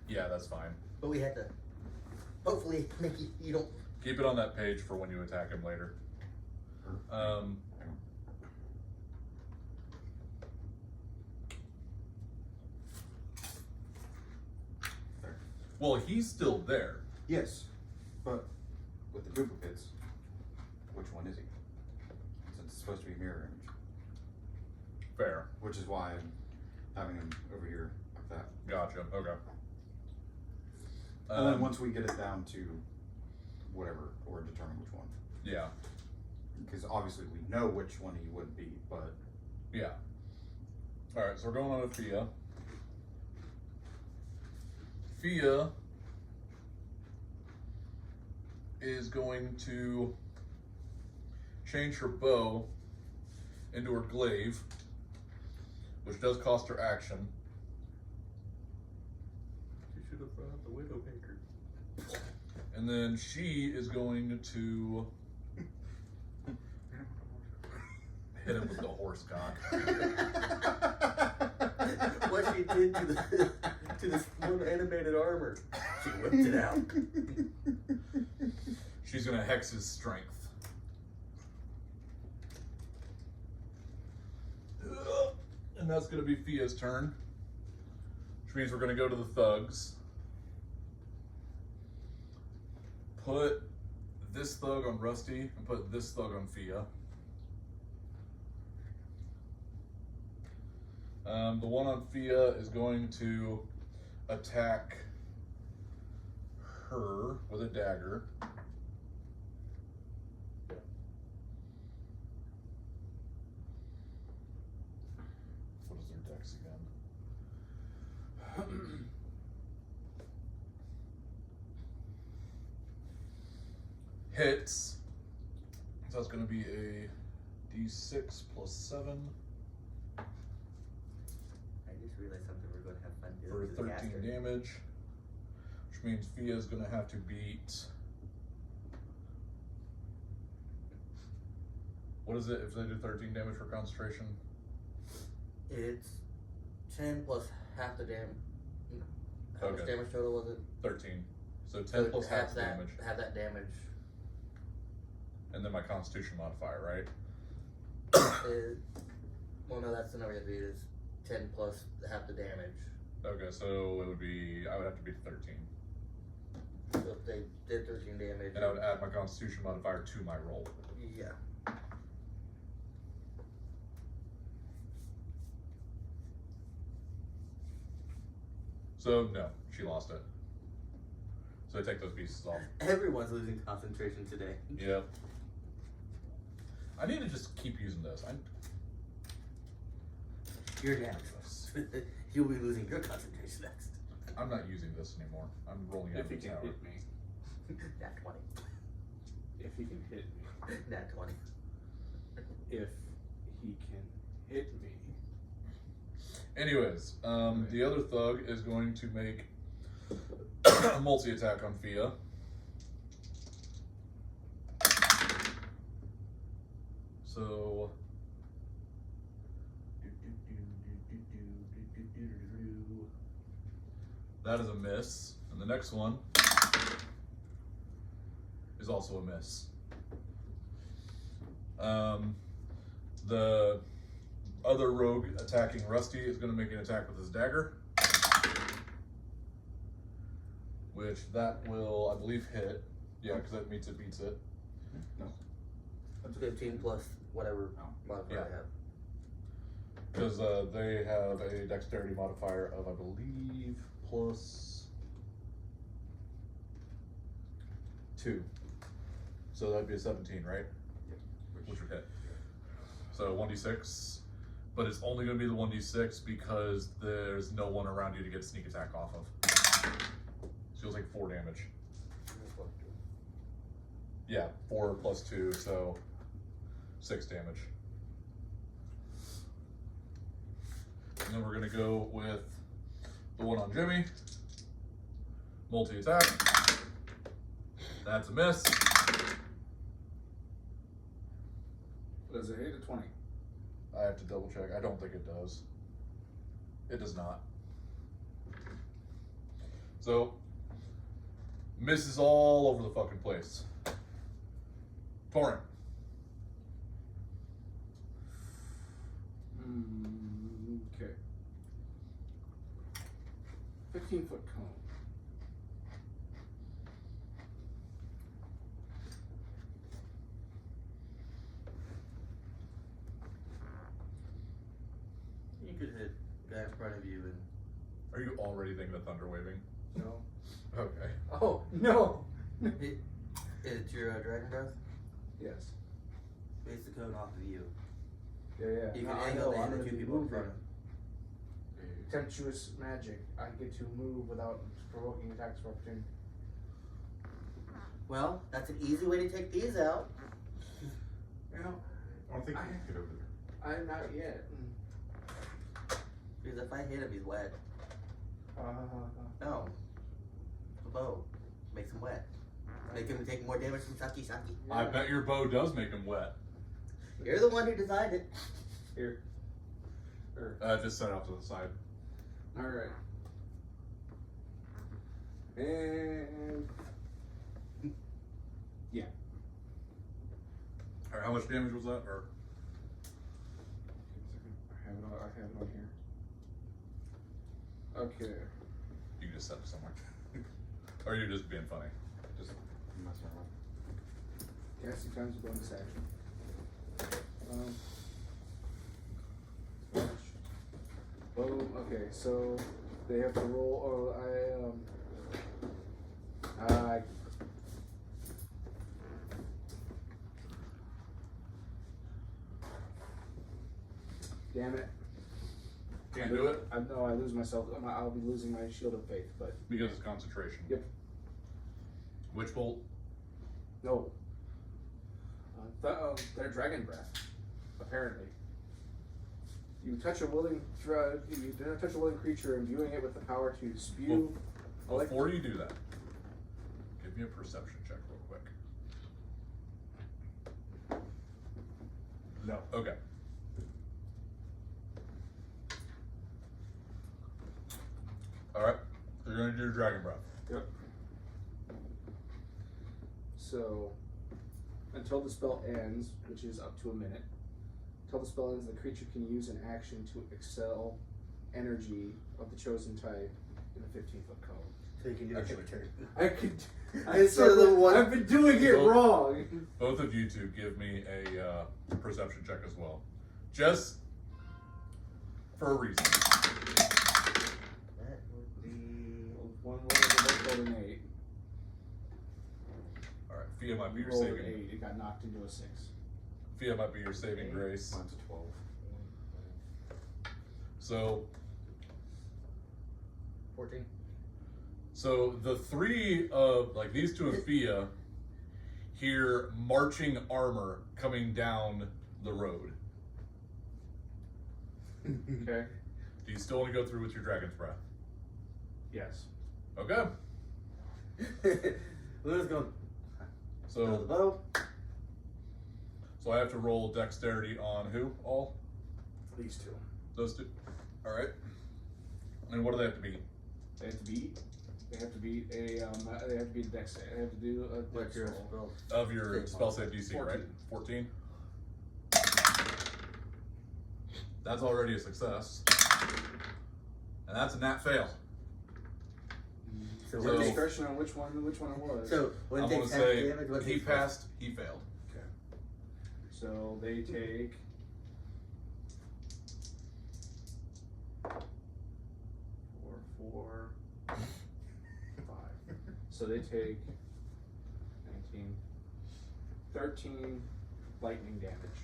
Speaker 1: Yeah, that's fine.
Speaker 3: But we had to hopefully make you don't.
Speaker 1: Keep it on that page for when you attack him later.
Speaker 4: There.
Speaker 1: Well, he's still there.
Speaker 4: Yes, but with the duplicates, which one is he? Since it's supposed to be mirror image,
Speaker 1: Fair.
Speaker 4: which is why I'm having him over here like that.
Speaker 1: Gotcha. Okay.
Speaker 4: And then once we get it down to whatever, or determine which one,
Speaker 1: Yeah.
Speaker 4: because obviously we know which one he would be, but
Speaker 1: Yeah. All right. So we're going on to Fia. Fia is going to change her bow into her glaive, which does cost her action. She should have brought the Widowmaker. And then she is going to hit him with the horse cock.
Speaker 3: What she did to this one animated armor. She whipped it out.
Speaker 1: She's gonna hex his strength. And that's gonna be Fia's turn. Which means we're gonna go to the thugs. Put this thug on Rusty and put this thug on Fia. The one on Fia is going to attack her with a dagger. What is their dex again? Hits. So that's going to be a d6 plus 7
Speaker 3: I just realized something we're going to have fun
Speaker 1: for
Speaker 3: doing.
Speaker 1: 13 damage. Which means Fia's going to have to beat. What is it if they do 13 damage for concentration?
Speaker 3: It's 10 plus half the damage. How much
Speaker 1: Okay.
Speaker 3: damage total was it?
Speaker 1: 13. So 10 plus half the damage.
Speaker 3: Have that damage.
Speaker 1: And then my constitution modifier, right?
Speaker 3: Well, no, that's the number you have to beat. Is 10 plus half the damage.
Speaker 1: Okay, so it would be, I would have to beat 13.
Speaker 3: So if they did 13 damage.
Speaker 1: And I would add my constitution modifier to my roll.
Speaker 3: Yeah.
Speaker 1: So, no, she lost it. So I take those pieces off.
Speaker 3: Everyone's losing concentration today.
Speaker 1: Yep. I need to just keep using this.
Speaker 3: You're next. You'll be losing your concentration next.
Speaker 1: I'm not using this anymore. I'm rolling out
Speaker 2: If he
Speaker 1: of the
Speaker 2: can
Speaker 1: tower.
Speaker 2: hit me.
Speaker 3: Nat 20.
Speaker 2: If he can hit me.
Speaker 3: Nat 20.
Speaker 2: If he can hit me.
Speaker 1: Anyways, the other thug is going to make multi-attack on Fia. So that is a miss, and the next one is also a miss. The other rogue attacking Rusty is going to make an attack with his dagger, which that will, I believe, hit. Yeah, because that beats it.
Speaker 4: No.
Speaker 3: That's 15 plus whatever modifier
Speaker 1: Yeah.
Speaker 3: I have.
Speaker 1: Because they have a dexterity modifier of, I believe, plus 2. So that'd be a 17, right? Which would hit. So 1d6, but it's only going to be the 1d6 because there's no one around you to get sneak attack off of. So you'll take 4 damage. Yeah, 4 plus 2, so 6 damage. And then we're going to go with the one on Jimmy. Multi-attack. That's a miss.
Speaker 2: Does it hit a 20?
Speaker 1: I have to double check. I don't think it does. It does not. So, misses all over the fucking place. Torrent.
Speaker 2: Okay. 15-foot cone.
Speaker 3: You could hit the guy in front of you and.
Speaker 1: Are you already thinking of thunder waving?
Speaker 2: No.
Speaker 1: Okay.
Speaker 2: Oh, no!
Speaker 3: It's your dragon breath?
Speaker 2: Yes.
Speaker 3: Face the cone off of you.
Speaker 2: Yeah.
Speaker 3: You
Speaker 2: No,
Speaker 3: can
Speaker 2: I
Speaker 3: angle
Speaker 2: know,
Speaker 3: the
Speaker 2: I'm
Speaker 3: other
Speaker 2: gonna
Speaker 3: 2
Speaker 2: be
Speaker 3: people in front of
Speaker 2: moving.
Speaker 3: him.
Speaker 2: Temptuous magic. I get to move without provoking attacks of opportunity.
Speaker 3: Well, that's an easy way to take these out.
Speaker 2: You know,
Speaker 4: I don't think you can get over there.
Speaker 2: I'm not yet.
Speaker 3: Because if I hit him, he's wet. No. A bow. Makes him wet. Make him take more damage from Saki Saki.
Speaker 1: I bet your bow does make him wet.
Speaker 3: You're the one who decided.
Speaker 2: Here.
Speaker 1: Just set it off to the side.
Speaker 2: Alright. And yeah.
Speaker 1: Alright, how much damage was that? Or
Speaker 2: I have it on here. Okay.
Speaker 1: you can just set it somewhere. Or you're just being funny.
Speaker 4: Just mess around.
Speaker 2: Casting times a bonus action. Boom. Okay, so they have to roll. Damn it!
Speaker 1: Can't do it
Speaker 2: I lose myself. I'll be losing my shield of faith, but
Speaker 1: because it's concentration.
Speaker 2: Yep.
Speaker 1: Which bolt?
Speaker 2: no. Their dragon breath. Apparently. You touch a willing creature, imbuing it with the power to spew.
Speaker 1: Before you do that, give me a perception check real quick. No. Okay. Alright. So you're gonna do dragon breath.
Speaker 2: Yep. So, until the spell ends, which is up to a minute, until the spell ends, the creature can use an action to excel energy of the chosen type in a 15-foot cone.
Speaker 3: So you can do a
Speaker 1: Actually,
Speaker 3: turn.
Speaker 2: I could.
Speaker 3: Instead of the one-
Speaker 2: I've been doing it
Speaker 1: Both-
Speaker 2: wrong.
Speaker 1: Both of you two give me a perception check as well. Just for a reason.
Speaker 3: That would be.
Speaker 2: One of them both rolled an 8.
Speaker 1: Alright, Fia might be your
Speaker 2: Rolled an
Speaker 1: saving.
Speaker 2: 8. It got knocked into a 6.
Speaker 1: Fia might be your saving grace.
Speaker 4: Mine's a 12.
Speaker 1: So
Speaker 3: 14.
Speaker 1: So the three of, like, these two of Fia hear marching armor coming down the road.
Speaker 2: Okay.
Speaker 1: Do you still want to go through with your dragon's breath?
Speaker 2: Yes.
Speaker 1: Okay.
Speaker 3: Luna's going. Throw the
Speaker 1: So,
Speaker 3: bow.
Speaker 1: so I have to roll dexterity on who? All?
Speaker 2: These two.
Speaker 1: Those two? Alright. And what do they have to be?
Speaker 2: They have to beat. They have to beat a. They have to beat a dex. They have to do a
Speaker 3: What's
Speaker 2: dex
Speaker 3: your
Speaker 2: roll.
Speaker 3: spell?
Speaker 1: Of your spell save DC,
Speaker 2: 14.
Speaker 1: right? 14? That's already a success. And that's a nat fail.
Speaker 3: So
Speaker 2: Is
Speaker 1: So-
Speaker 2: there discretion on which one it was?
Speaker 3: So when
Speaker 1: I'm
Speaker 3: it
Speaker 1: gonna
Speaker 3: takes half
Speaker 1: say
Speaker 3: damage, what
Speaker 1: he
Speaker 3: takes
Speaker 1: passed, he failed.
Speaker 2: Okay. So they take. 4, 5. So they take 19, 13 lightning damage.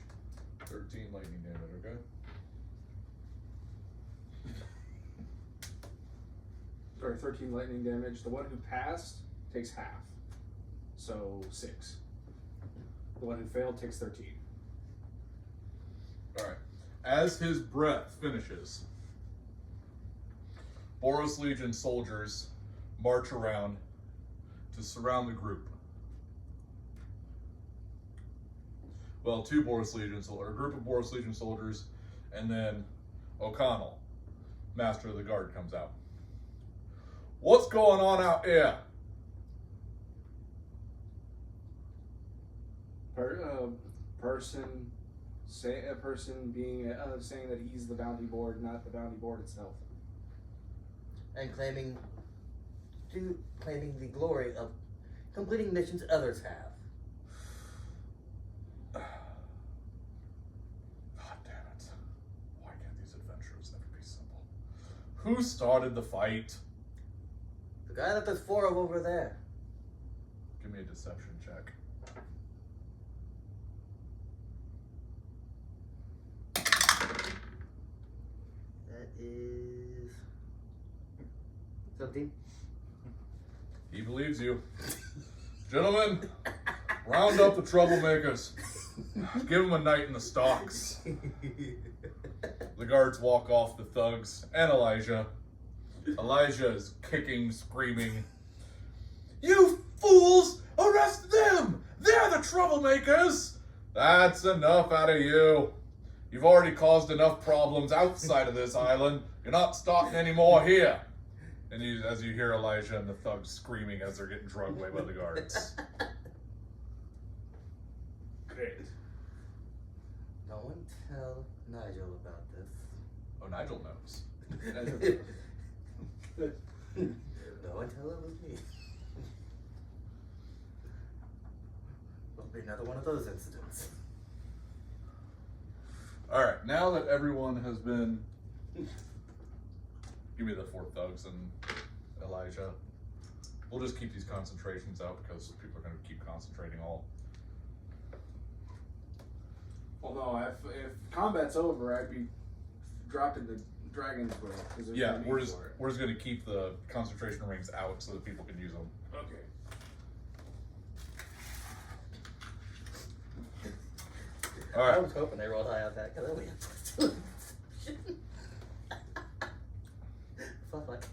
Speaker 1: 13 lightning damage, okay?
Speaker 2: Or 13 lightning damage. The one who passed takes half. So 6. The one who failed takes 13.
Speaker 1: Alright. As his breath finishes, Boros Legion soldiers march around to surround the group. Well, two Boros Legion soldiers, a group of Boros Legion soldiers, and then O'Connell, Master of the Guard, comes out. What's going on out here?
Speaker 2: Person being saying that he's the bounty board, not the bounty board itself.
Speaker 3: And claiming the glory of completing missions others have.
Speaker 1: God damn it. Why can't these adventures ever be simple? Who started the fight?
Speaker 3: The guy that there's 4 of over there.
Speaker 1: Give me a deception check.
Speaker 3: That is 17.
Speaker 1: He believes you. Gentlemen, round up the troublemakers. Give them a night in the stocks. The guards walk off the thugs and Elijah. Elijah is kicking, screaming. You fools! Arrest them! They're the troublemakers! That's enough out of you. You've already caused enough problems outside of this island. You're not starting any more here. And as you hear Elijah and the thugs screaming as they're getting dragged away by the guards.
Speaker 2: Great.
Speaker 3: No one tell Nigel about this.
Speaker 1: Oh, Nigel knows.
Speaker 3: No one tell it was me. Will be another one of those incidents.
Speaker 1: Alright, now that everyone has been... Give me the 4 thugs and Elijah. We'll just keep these concentrations out because people are going to keep concentrating all.
Speaker 2: Well, no, if combat's over, I'd be dropping the dragon's way.
Speaker 1: Yeah, we're just going to keep the concentration rings out so that people can use them.
Speaker 2: Okay.
Speaker 3: I
Speaker 1: Alright,
Speaker 3: was hoping they rolled high on that because then we have +2. Fuck.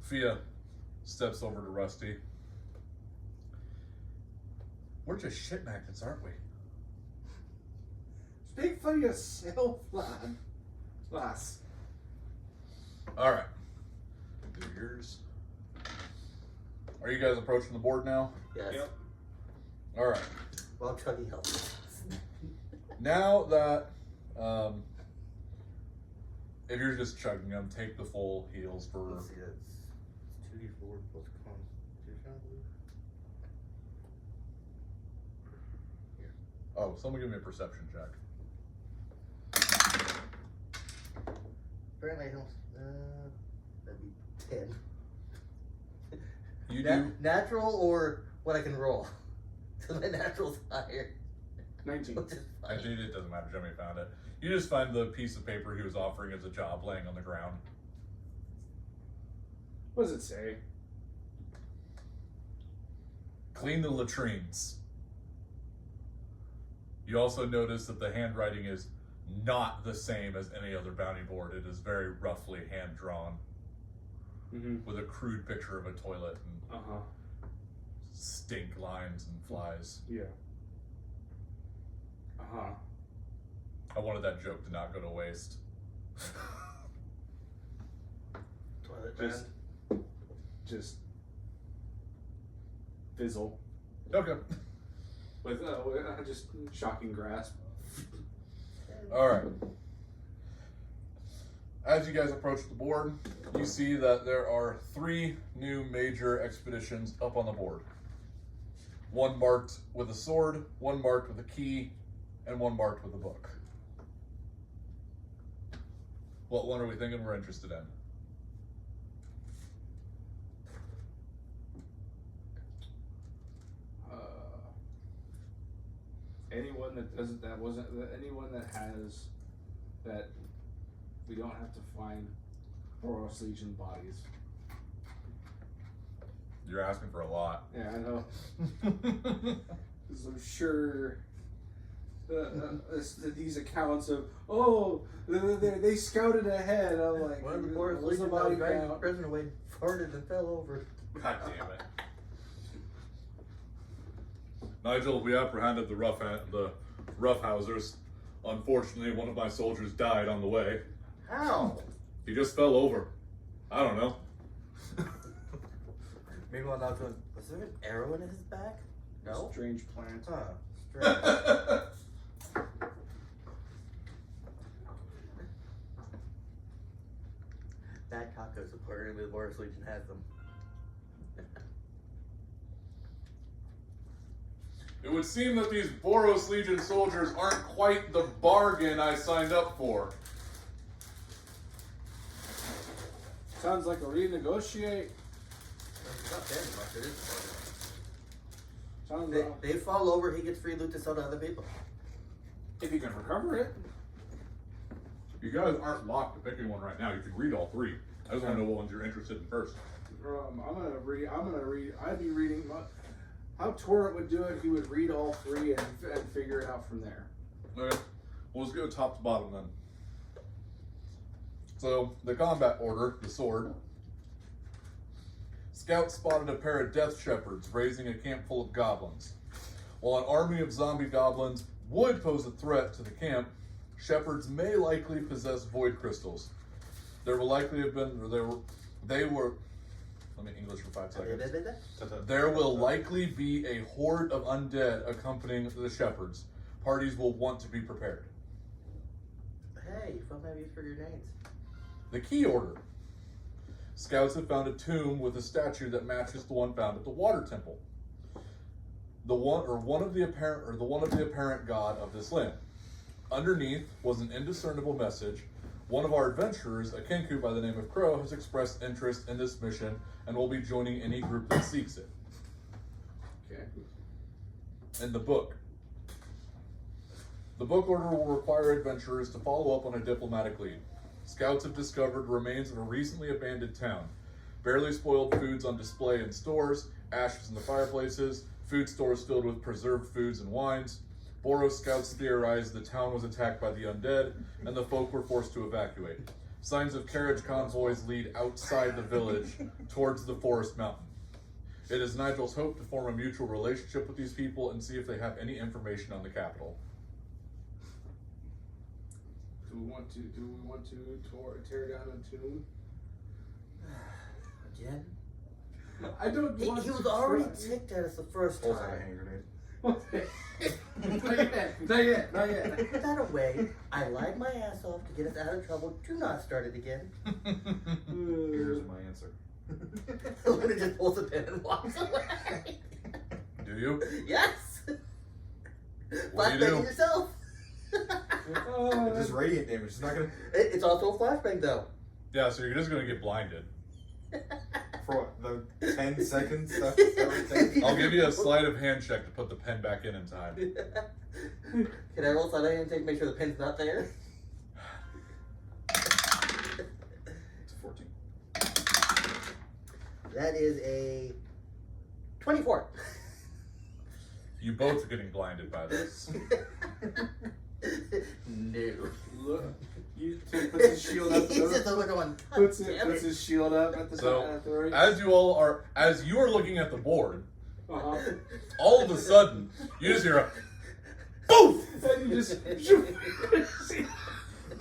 Speaker 1: Fia steps over to Rusty. We're just shit magnets, aren't we?
Speaker 2: Speak for yourself, lad. Lass.
Speaker 1: Alright. Do yours. Are you guys approaching the board now?
Speaker 3: Yes.
Speaker 2: Yep.
Speaker 1: Alright.
Speaker 3: Well, Chuggy helps.
Speaker 1: Now that, if you're just chugging them, take the full heals for...
Speaker 3: Let's see, it's 2d4 plus constitution, I believe.
Speaker 1: Oh, someone give me a perception check.
Speaker 3: Apparently I don't, that'd be 10.
Speaker 1: You do?
Speaker 3: Natural or what I can roll? Because my natural's higher.
Speaker 2: 19.
Speaker 3: Which is fine.
Speaker 1: Actually, it doesn't matter. Jimmy found it. You just find the piece of paper he was offering as a job laying on the ground.
Speaker 2: What does it say?
Speaker 1: Clean the latrines. You also notice that the handwriting is not the same as any other bounty board. It is very roughly hand drawn. with a crude picture of a toilet and
Speaker 2: Uh-huh.
Speaker 1: stink lines and flies.
Speaker 2: Yeah. Uh-huh.
Speaker 1: I wanted that joke to not go to waste.
Speaker 3: Toilet
Speaker 2: Just- Just fizzle
Speaker 1: Okay.
Speaker 2: with just shocking grasp.
Speaker 1: All right. As you guys approach the board, you see that there are 3 new major expeditions up on the board. One marked with a sword, one marked with a key, and one marked with a book. What one are we thinking we're interested in?
Speaker 2: Anyone that doesn't, anyone that has, that we don't have to find Boros Legion bodies.
Speaker 1: You're asking for a lot.
Speaker 2: Yeah, I know. 'Cause I'm sure these accounts of, they scouted ahead. I'm like,
Speaker 3: One of the Boros
Speaker 2: what's the
Speaker 3: Legion
Speaker 2: body
Speaker 3: was dragged
Speaker 2: count?
Speaker 3: prisoner away, farted and fell over.
Speaker 1: God damn it. Nigel, we apprehended the roughhousers. Unfortunately, one of my soldiers died on the way.
Speaker 3: How?
Speaker 1: He just fell over. I don't know.
Speaker 3: Meanwhile, now was there an arrow in his back? No.
Speaker 2: Strange plant.
Speaker 3: Huh. Strange. Bad tacos, apparently the Boros Legion has them.
Speaker 1: It would seem that these Boros Legion soldiers aren't quite the bargain I signed up for.
Speaker 2: Sounds like a renegotiate.
Speaker 3: It's not very much, it is.
Speaker 2: Sounds
Speaker 3: They fall over, he gets free loot to sell to other people.
Speaker 2: if you can recover it.
Speaker 1: You guys aren't locked to picking one right now. You can read all 3. I just want to know what ones you're interested in first.
Speaker 2: I'm gonna read. I'd be reading. How Torrent would do it, he would read all 3 and figure it out from there.
Speaker 1: Okay. Well, let's go top to bottom then. So, the combat order, the sword. Scouts spotted a pair of death shepherds raising a camp full of goblins. While an army of zombie goblins would pose a threat to the camp, shepherds may likely possess void crystals. There will likely have been, let me English for 5 seconds. There will likely be a horde of undead accompanying the shepherds. Parties will want to be prepared.
Speaker 3: Hey, fun have use for grenades.
Speaker 1: The key order. Scouts have found a tomb with a statue that matches the one found at the water temple. The one of the apparent god of this land. Underneath was an indiscernible message. One of our adventurers, a Kenku by the name of Crow, has expressed interest in this mission and will be joining any group that seeks it.
Speaker 2: Okay.
Speaker 1: And the book. The book order will require adventurers to follow up on a diplomatic lead. Scouts have discovered remains of a recently abandoned town. Barely spoiled foods on display in stores, ashes in the fireplaces, food stores filled with preserved foods and wines. Boros scouts theorized the town was attacked by the undead, and the folk were forced to evacuate. Signs of carriage convoys lead outside the village towards the forest mountain. It is Nigel's hope to form a mutual relationship with these people and see if they have any information on the capital.
Speaker 2: Do we want to tear down a tomb?
Speaker 3: Again?
Speaker 2: I don't want
Speaker 3: He
Speaker 2: to
Speaker 3: was already
Speaker 2: try.
Speaker 3: ticked at us the first
Speaker 4: Also a
Speaker 3: time.
Speaker 4: hand grenade.
Speaker 2: Not yet.
Speaker 3: Put that away. I lied my ass off to get us out of trouble. Do not start it again.
Speaker 4: Here's my answer.
Speaker 3: Luna just pulls a pin and walks away.
Speaker 1: Do you?
Speaker 3: Yes.
Speaker 1: What do you do?
Speaker 3: Flashbang yourself.
Speaker 4: It's just radiant damage. It's not gonna.
Speaker 3: It's also a flashbang though.
Speaker 1: Yeah, so you're just gonna get blinded.
Speaker 4: For what? The 10 seconds? That would take?
Speaker 1: I'll give you a sleight of hand check to put the pen back in time.
Speaker 3: Can I roll side and take make sure the pin's not there?
Speaker 4: It's 14.
Speaker 3: That is a 24.
Speaker 1: You both are getting blinded by this.
Speaker 3: No.
Speaker 2: puts his shield up.
Speaker 3: He's just over going,
Speaker 2: Puts
Speaker 3: damn it.
Speaker 2: his shield up at the
Speaker 1: So,
Speaker 2: top. At the right.
Speaker 1: as you are looking at the board,
Speaker 2: Uh-huh.
Speaker 1: all of a sudden, you just hear a BOOF!
Speaker 2: And you just.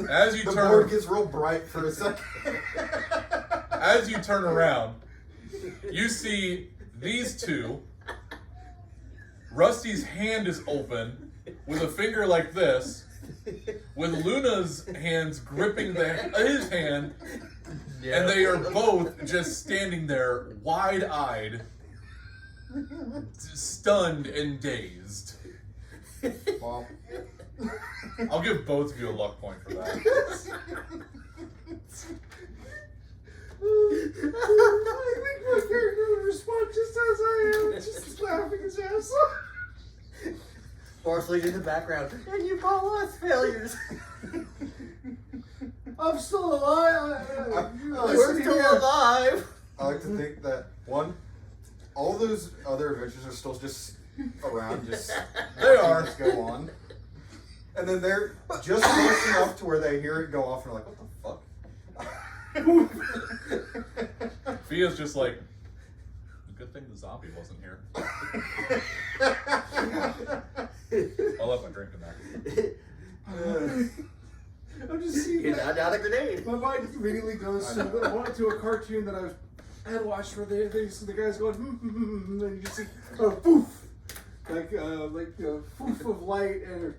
Speaker 1: As you
Speaker 4: The
Speaker 1: turn,
Speaker 4: board gets real bright for a second.
Speaker 1: as you turn around, you see these two. Rusty's hand is open with a finger like this, with Luna's hands gripping his hand, and they are both just standing there, wide-eyed, stunned and dazed.
Speaker 4: Well,
Speaker 1: I'll give both of you a luck point for that.
Speaker 2: I think my character would respond just as I am, just laughing his ass off.
Speaker 3: Force Legion in the background. And you call us failures.
Speaker 2: I'm still alive.
Speaker 3: We're still alive.
Speaker 4: I like to think that, one, all those other adventures are still just around, just
Speaker 1: They are.
Speaker 4: just go on. And then they're just close enough to where they hear it go off and are like, what the fuck?
Speaker 1: Fia's just like, good thing the zombie wasn't here. I'll let my drink in there.
Speaker 2: I'm just seeing
Speaker 3: You're
Speaker 2: that.
Speaker 3: now down a grenade.
Speaker 2: My mind immediately goes to a cartoon that I had watched where the guy's going, and you just see a poof, like a poof of light and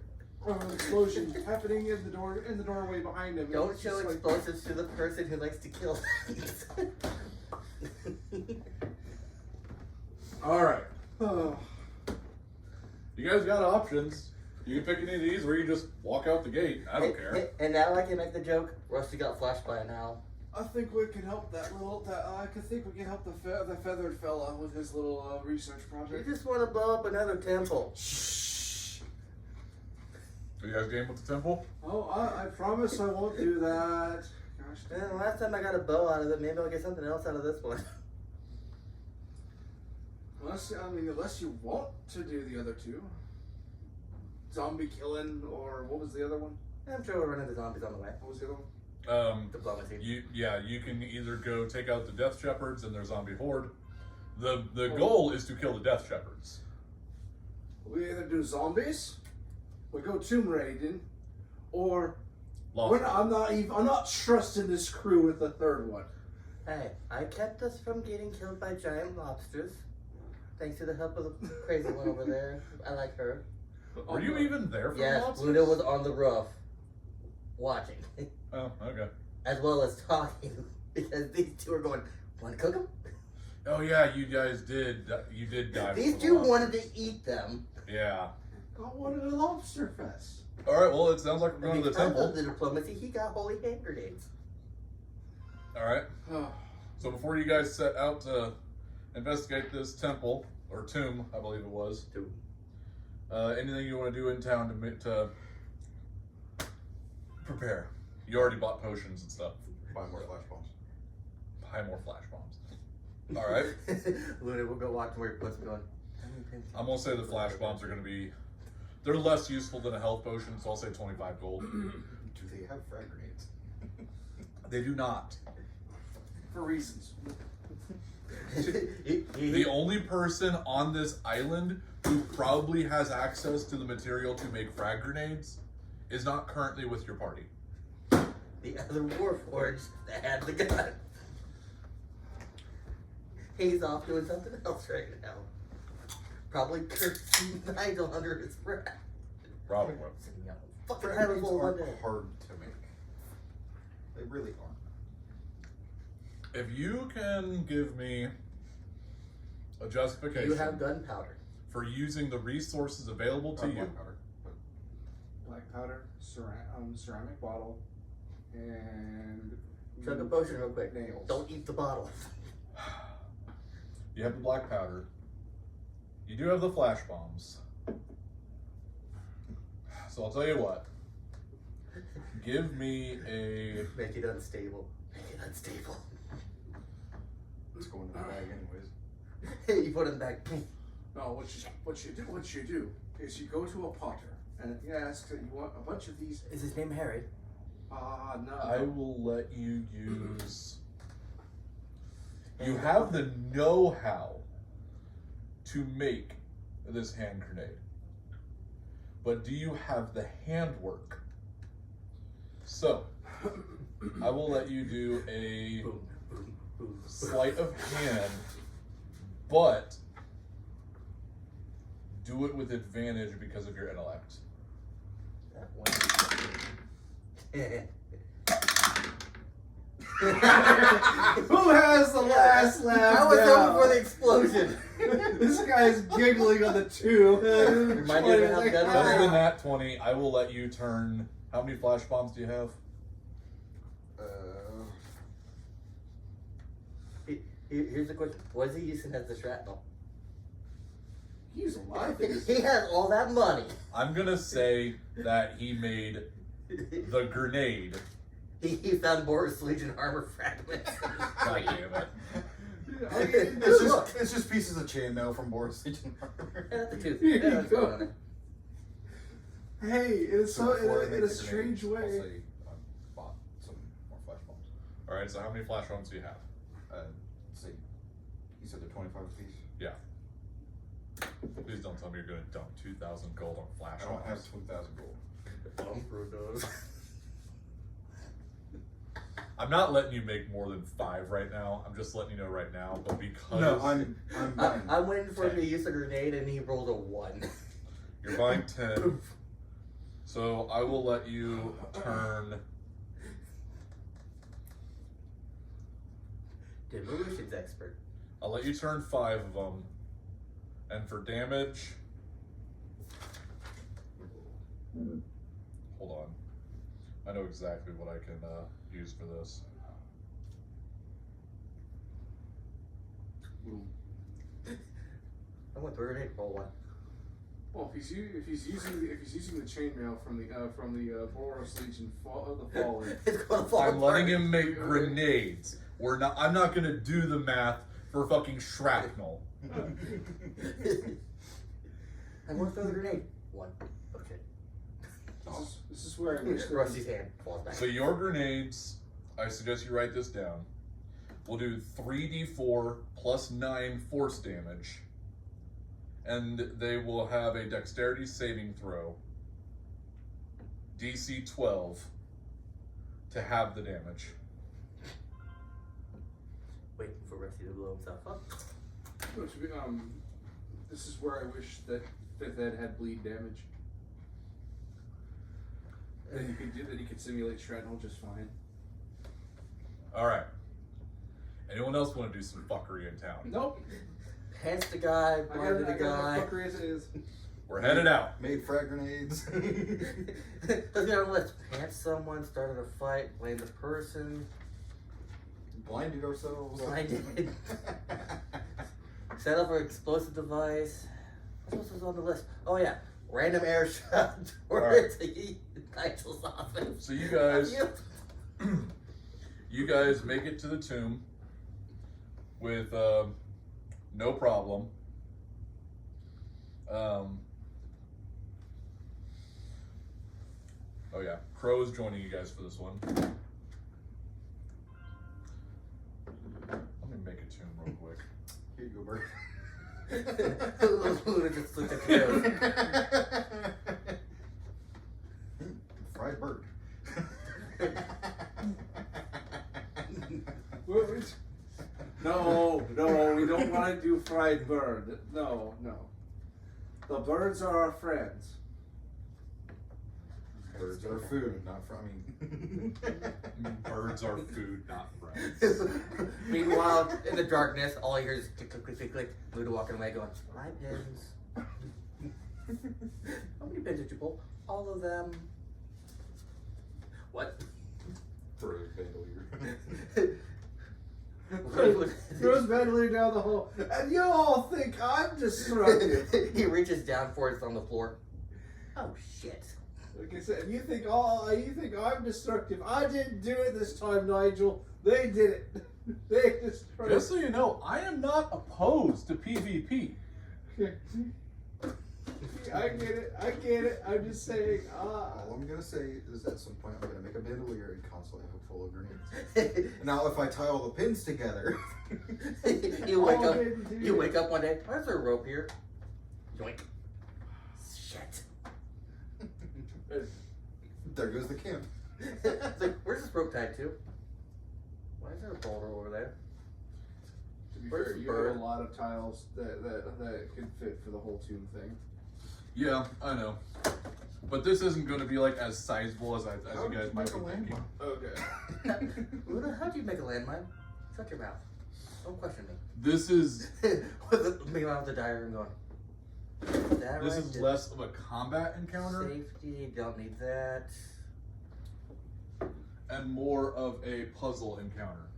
Speaker 2: an explosion happening in the doorway behind him.
Speaker 3: Don't
Speaker 2: It's
Speaker 3: show
Speaker 2: just like-
Speaker 3: explosives to the person who likes to kill things.
Speaker 1: All right.
Speaker 2: Oh.
Speaker 1: You guys got options. You can pick any of these, or you just walk out the gate. I don't care.
Speaker 3: And now I can make the joke. Rusty got flashed by an owl.
Speaker 2: I think we can help I think we can help the feathered fella with his little research
Speaker 3: You
Speaker 2: project.
Speaker 3: just want to blow up another temple.
Speaker 1: Are you guys game with the temple?
Speaker 2: Oh, I promise I won't do that. Gosh,
Speaker 3: Man, last time I got a bow out of it, maybe I'll get something else out of this one.
Speaker 2: unless you want to do the other two, zombie killing or what was the other one?
Speaker 3: I'm sure we'll run into zombies on the way.
Speaker 2: What was the other one?
Speaker 3: Diplomacy.
Speaker 1: You can either go take out the Death Shepherds and their zombie horde. The goal is to kill the Death Shepherds.
Speaker 2: We either do zombies, we go tomb raiding, or
Speaker 1: Lost.
Speaker 2: I'm not trusting this crew with the third one.
Speaker 3: Hey, I kept us from getting killed by giant lobsters. Thanks to the help of the crazy one over there. I like her.
Speaker 1: Were you even there for the
Speaker 3: Yes,
Speaker 1: lobsters?
Speaker 3: Luna was on the roof, watching,
Speaker 1: Oh, okay.
Speaker 3: as well as talking, because these two are going, want to cook them?
Speaker 1: Oh yeah, you guys did. You did die.
Speaker 3: These
Speaker 1: for the
Speaker 3: two
Speaker 1: lobsters.
Speaker 3: wanted to eat them.
Speaker 1: Yeah.
Speaker 2: Got one at a lobster fest.
Speaker 1: All right. Well, it sounds like we're going to the
Speaker 3: Because
Speaker 1: temple.
Speaker 3: of the diplomacy, he got holy hand grenades.
Speaker 1: All right. So before you guys set out to investigate this temple or tomb, I believe it was.
Speaker 3: Tomb.
Speaker 1: Anything you want to do in town to prepare? You already bought potions and stuff.
Speaker 4: Buy more flash bombs.
Speaker 1: Buy more flash bombs. All right.
Speaker 3: Luna will go watch where he puts going.
Speaker 1: I'm gonna say the flash bombs are gonna be. They're less useful than a health potion, so I'll say 25 gold.
Speaker 4: Do they have frag grenades?
Speaker 1: They do not.
Speaker 2: For reasons.
Speaker 1: The only person on this island who probably has access to the material to make frag grenades is not currently with your party.
Speaker 3: The other warforged that had the gun. He's off doing something else right now. Probably cursing Nigel under his breath.
Speaker 1: Probably.
Speaker 3: Fucking
Speaker 4: Frag
Speaker 3: having
Speaker 4: grenades
Speaker 3: full one
Speaker 4: aren't
Speaker 3: day.
Speaker 4: hard to make. They really aren't.
Speaker 1: If you can give me a
Speaker 3: You
Speaker 1: justification
Speaker 3: have gunpowder.
Speaker 1: for using the resources available to you,
Speaker 4: Black powder.
Speaker 2: Black powder, ceramic bottle, and
Speaker 3: Chug a potion real quick.
Speaker 2: Nails.
Speaker 3: Don't eat the bottle.
Speaker 1: you have the black powder. You do have the flash bombs. So I'll tell you what. Give me a.
Speaker 3: Make it unstable. Make it unstable.
Speaker 4: It's going in the bag anyways.
Speaker 3: You put it in the bag.
Speaker 2: No, what you do is you go to a potter, and if he asks that you want a bunch of these,
Speaker 3: Is his name Harry?
Speaker 2: No.
Speaker 1: I will let you use. You have the know-how to make this hand grenade, but do you have the handwork? So, I will let you do a sleight of hand, but do it with advantage because of your intellect.
Speaker 3: That one.
Speaker 2: Who has the last laugh?
Speaker 3: I was
Speaker 2: now?
Speaker 3: hoping for the explosion.
Speaker 2: This guy's giggling on the 2.
Speaker 3: Remind you of how good
Speaker 1: Because of the
Speaker 3: it
Speaker 1: nat 20, I will let you turn. How many flash bombs do you have?
Speaker 3: Here's the question. Was he using as the shrapnel?
Speaker 2: He's alive.
Speaker 3: He has all that money.
Speaker 1: I'm gonna say that he made the grenade.
Speaker 3: He found Boris Legion armor fragments.
Speaker 1: God damn it.
Speaker 4: It's just pieces of chainmail from Boris Legion.
Speaker 3: Yeah, that's a tooth.
Speaker 2: Here
Speaker 3: Yeah,
Speaker 2: you
Speaker 3: that's
Speaker 2: go.
Speaker 3: on it.
Speaker 2: Hey, it's so
Speaker 4: before I
Speaker 2: in
Speaker 4: make
Speaker 2: a
Speaker 4: the
Speaker 2: strange
Speaker 4: grenade,
Speaker 2: way.
Speaker 4: I'll say I bought some more flash bombs.
Speaker 1: Alright, so how many flash bombs do you have?
Speaker 4: Let's see. You said they're 25 apiece?
Speaker 1: Yeah. Please don't tell me you're gonna dump 2,000 gold on flash
Speaker 4: I don't have
Speaker 1: bombs.
Speaker 4: 2,000 gold.
Speaker 1: I'm not letting you make more than 5 right now. I'm just letting you know right now, but because
Speaker 4: No, I'm buying.
Speaker 3: I'm waiting for him to use a grenade and he rolled a 1.
Speaker 1: you're buying 10. So I will let you turn.
Speaker 3: Demolitions expert.
Speaker 1: I'll let you turn 5 of them. And for damage, hold on. I know exactly what I can use for this.
Speaker 3: I went through a grenade, roll 1.
Speaker 2: Well, if he's using the chainmail from the Boros Legion the Fallen.
Speaker 3: It's gonna fall
Speaker 1: I'm
Speaker 3: apart.
Speaker 1: letting him make grenades. I'm not gonna do the math for fucking shrapnel.
Speaker 3: I went through the grenade. 1. Okay.
Speaker 2: This is where I wish there was,
Speaker 3: Rusty's hand falls back.
Speaker 1: So your grenades, I suggest you write this down. We'll do 3d4 plus 9 force damage. And they will have a dexterity saving throw, DC 12, to have the damage.
Speaker 3: Waiting for Rusty to blow himself up.
Speaker 2: this is where I wish that had bleed damage. Then he could simulate shrapnel just fine.
Speaker 1: Alright. Anyone else want to do some fuckery in town?
Speaker 2: Nope.
Speaker 3: Pants the guy, blinded the
Speaker 2: I got
Speaker 3: guy.
Speaker 2: fuckery as it is.
Speaker 1: We're headed out.
Speaker 4: Made frag grenades.
Speaker 3: Let's be on the list. Pants someone, started a fight, blamed the person,
Speaker 4: Blinded ourselves.
Speaker 3: blinded, set up an explosive device. What else was on the list? Oh yeah, random air shot towards Nigel's office.
Speaker 1: So you guys, you guys make it to the tomb with no problem. Oh yeah, Crow is joining you guys for this one. Let me make a tomb real quick.
Speaker 4: Here you go, Bert.
Speaker 3: Luna just looked at you.
Speaker 4: Fried bird.
Speaker 2: No, we don't want to do fried bird. No. The birds are our friends.
Speaker 4: Birds are food, not from.
Speaker 1: Birds are food, not friends.
Speaker 3: Meanwhile, in the darkness, all you hear is click, click, click, click, click. Luda walking away going, my pins. How many pins did you pull? All of them. What?
Speaker 4: Throw a bandolier.
Speaker 2: Throws bandolier down the hole, and you all think I'm destructive.
Speaker 3: He reaches down for it, it's on the floor. Oh shit.
Speaker 2: Like I said, you think I'm destructive. I didn't do it this time, Nigel. They did it. They destroyed
Speaker 1: Just so you know, I am not opposed to PvP.
Speaker 2: I get it. I'm just saying.
Speaker 4: All I'm gonna say is at some point I'm gonna make a bandolier and constantly have it full of grenades. Now if I tie all the pins together,
Speaker 5: you wake up one day. Where's there a rope here? Yoink. Shit.
Speaker 4: there goes the camp.
Speaker 5: It's like, where's this rope tied to? Why is there a boulder over there?
Speaker 2: To be
Speaker 5: Where's
Speaker 2: fair,
Speaker 5: the
Speaker 2: you
Speaker 5: bird?
Speaker 2: have a lot of tiles that can fit for the whole tomb thing.
Speaker 1: Yeah, I know. But this isn't going to be like as sizable as
Speaker 4: How
Speaker 1: you
Speaker 4: did
Speaker 1: guys
Speaker 4: you
Speaker 1: might
Speaker 4: make
Speaker 1: be
Speaker 4: a
Speaker 1: thinking.
Speaker 2: Okay.
Speaker 5: Luna, how'd you make a landmine? Shut your mouth. Don't question me.
Speaker 1: This is
Speaker 5: Me around with the diary and going. That
Speaker 1: this
Speaker 5: right
Speaker 1: is
Speaker 5: there.
Speaker 1: less of a combat encounter
Speaker 5: Safety, don't need that.
Speaker 1: and more of a puzzle encounter.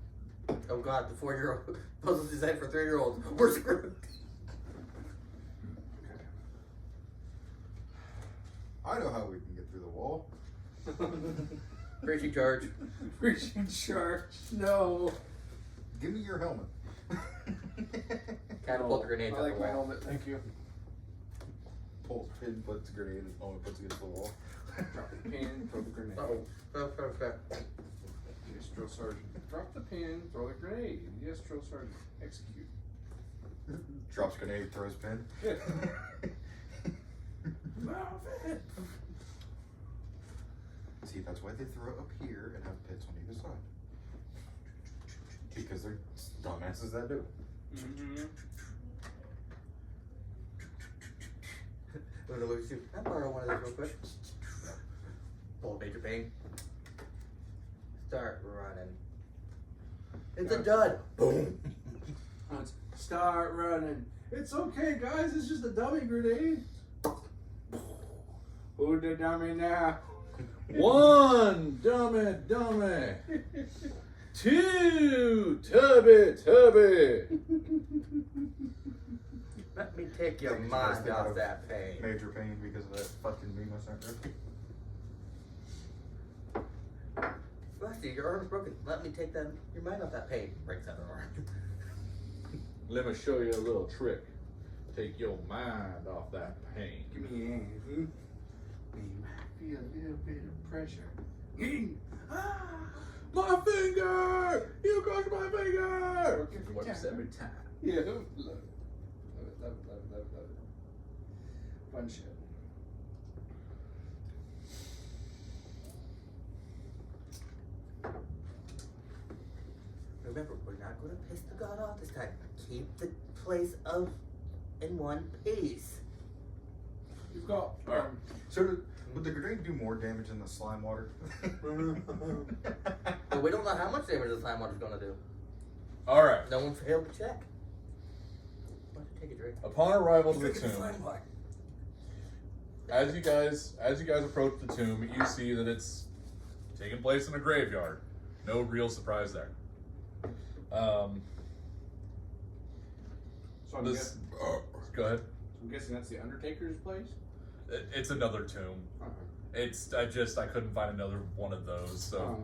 Speaker 5: Oh god, the 4-year-old puzzle designed for 3-year-olds. We're screwed.
Speaker 4: I know how we can get through the wall.
Speaker 5: Breaching charge.
Speaker 2: Breaching charge. No.
Speaker 4: Give me your helmet.
Speaker 5: Catapult the grenades
Speaker 2: I
Speaker 5: out
Speaker 2: like
Speaker 5: the
Speaker 2: my
Speaker 5: wall.
Speaker 2: helmet. Thank you.
Speaker 4: Pulls pin, puts a grenade, and only puts against the wall.
Speaker 2: Drop the pin, throw the grenade.
Speaker 5: Okay.
Speaker 2: Yes, drill sergeant. Drop the pin, throw the grenade. Yes, drill sergeant. Execute.
Speaker 4: Drops grenade, throws pin.
Speaker 2: Yeah. Move it.
Speaker 4: See, that's why they throw it up here and have pits on either side. Because they're dumbasses that do.
Speaker 2: Mm-hmm.
Speaker 5: Luna looks at you. Can I borrow one of those real quick? Pull Major Payne. Start running. It's a dud. Boom.
Speaker 2: Let's start running. It's okay, guys. It's just a dummy grenade. Who the dummy now?
Speaker 1: 1, dummy. 2, tubby.
Speaker 5: Let me take your
Speaker 4: Thank you,
Speaker 5: mind
Speaker 4: Justin.
Speaker 5: off that pain.
Speaker 4: Major pain because of that fucking beam I sent her.
Speaker 5: Rusty, your arm's broken. Let me take your mind off that pain. Breaks out her arm.
Speaker 1: Let me show you a little trick. Take your mind off that pain.
Speaker 2: Give me a hand. You might feel a little bit of pressure. Ah!
Speaker 1: My finger! You crushed my finger!
Speaker 2: Working for
Speaker 1: Works
Speaker 2: time.
Speaker 1: every time.
Speaker 2: Yeah, love it. Love it. Fun shit.
Speaker 5: Remember, we're not going to piss the god off this time. Keep the place in one piece.
Speaker 2: You've got
Speaker 4: So would the grenade do more damage than the slime water?
Speaker 5: But we don't know how much damage the slime water's going to do.
Speaker 1: Alright.
Speaker 5: No one failed to check. Why don't you take a drink?
Speaker 1: Upon arrival to the
Speaker 5: Drink the
Speaker 1: tomb,
Speaker 5: slime water.
Speaker 1: as you guys approach the tomb, you see that it's taking place in a graveyard. No real surprise there.
Speaker 2: So I'm,
Speaker 1: This,
Speaker 2: guessing,
Speaker 1: go ahead.
Speaker 2: I'm guessing that's the Undertaker's place?
Speaker 1: It's another tomb. I couldn't find another one of those. So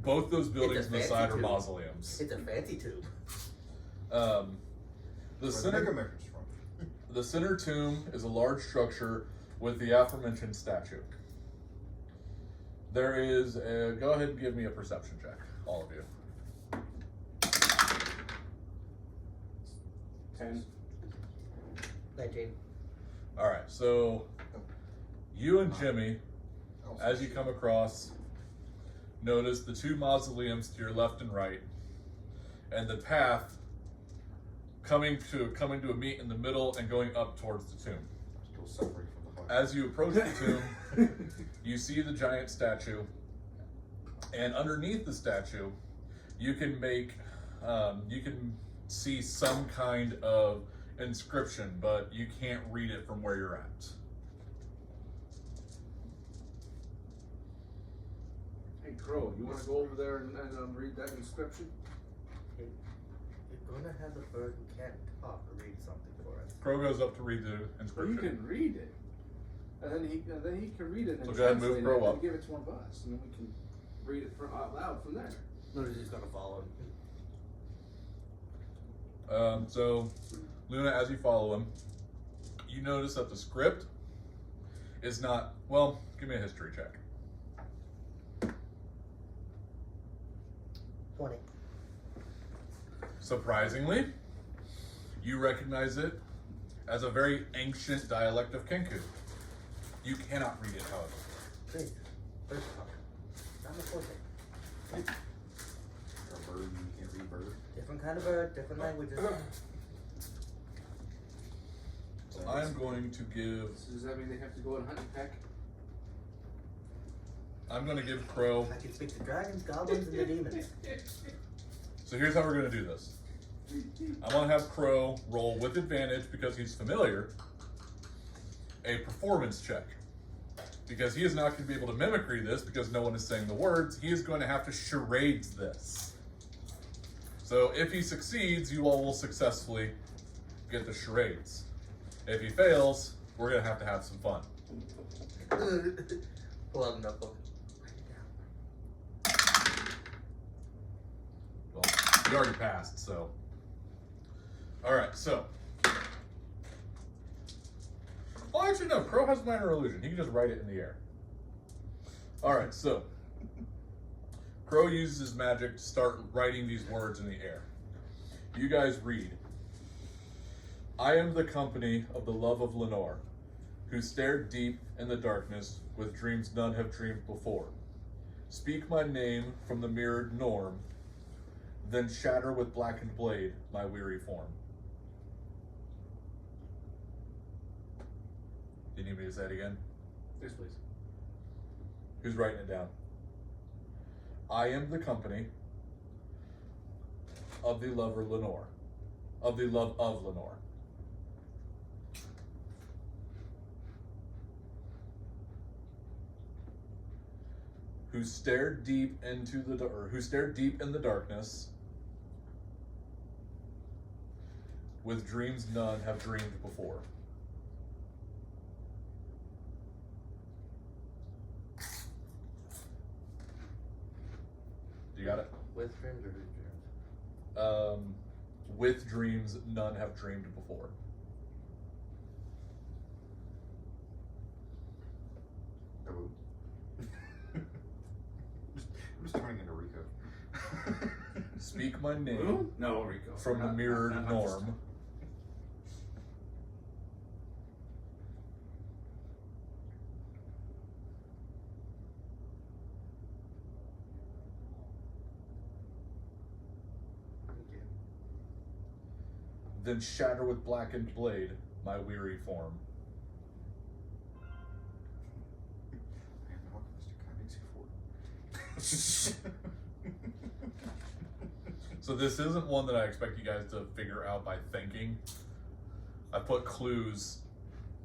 Speaker 1: both those buildings on the
Speaker 5: fancy
Speaker 1: side are
Speaker 5: tomb.
Speaker 1: mausoleums.
Speaker 5: It's a fancy tube.
Speaker 1: The
Speaker 4: Where the
Speaker 1: center
Speaker 4: Megameter's from.
Speaker 1: The center tomb is a large structure with the aforementioned statue. There is a, go ahead and give me a perception check, all of you.
Speaker 2: 10.
Speaker 5: 19.
Speaker 1: All right, so you and Jimmy, as you come across, notice the two mausoleums to your left and right, and the path coming to a meet in the middle and going up towards the tomb.
Speaker 4: Still suffering from the heart.
Speaker 1: As you approach the tomb, you see the giant statue, and underneath the statue, you can see some kind of inscription, but you can't read it from where you're at.
Speaker 2: Hey, Crow, you want to go over there and read that inscription?
Speaker 5: You're going to have the bird who can't talk read something for us.
Speaker 1: Crow goes up to read the
Speaker 2: Or you
Speaker 1: inscription.
Speaker 2: can read it. And then he can read it and
Speaker 1: So go ahead and move
Speaker 2: translate
Speaker 1: Crow
Speaker 2: it
Speaker 1: up.
Speaker 2: and give it to one of us. And then we can read it out loud from there.
Speaker 5: Luna's just going to follow him.
Speaker 1: So, Luna, as you follow him, you notice that the script is not, well, give me a history check.
Speaker 3: 20.
Speaker 1: Surprisingly, you recognize it as a very ancient dialect of Kenku. You cannot read it, however.
Speaker 3: Great. First off, not the fourth thing.
Speaker 4: A bird, you can't read bird.
Speaker 3: Different kind of bird, different languages.
Speaker 1: So I'm going to give,
Speaker 2: So does that mean they have to go and hunt and peck?
Speaker 1: I'm going to give Crow,
Speaker 3: I can speak to dragons, goblins, and the demons.
Speaker 1: so here's how we're going to do this. I want to have Crow roll with advantage because he's familiar, a performance check. Because he is not going to be able to mimicry this because no one is saying the words. He is going to have to charades this. So if he succeeds, you all will successfully get the charades. If he fails, we're going to have some fun.
Speaker 5: Pull out a notebook.
Speaker 1: Well, you already passed, so. Alright, so. Well, actually, no. Crow has minor illusion. He can just write it in the air. Alright, so. Crow uses his magic to start writing these words in the air. You guys read. I am the company of the love of Lenore, who stared deep in the darkness with dreams none have dreamed before. Speak my name from the mirrored norm, then shatter with blackened blade my weary form. Do you need me to say it again?
Speaker 2: Yes, please.
Speaker 1: Who's writing it down? I am the company of the lover Lenore, of the love of Lenore. Who stared deep into the who stared deep in the darkness with dreams none have dreamed before. You got it?
Speaker 5: With dreams or whose dreams?
Speaker 1: With dreams none have dreamed before.
Speaker 4: Oh. I'm just turning into Rico.
Speaker 1: Speak my name
Speaker 2: Who? No, Rico.
Speaker 1: from the mirrored
Speaker 2: not
Speaker 1: norm. Then shatter with blackened blade my weary form.
Speaker 4: I am not Mr. Can I
Speaker 1: So this isn't one that I expect you guys to figure out by thinking. I put clues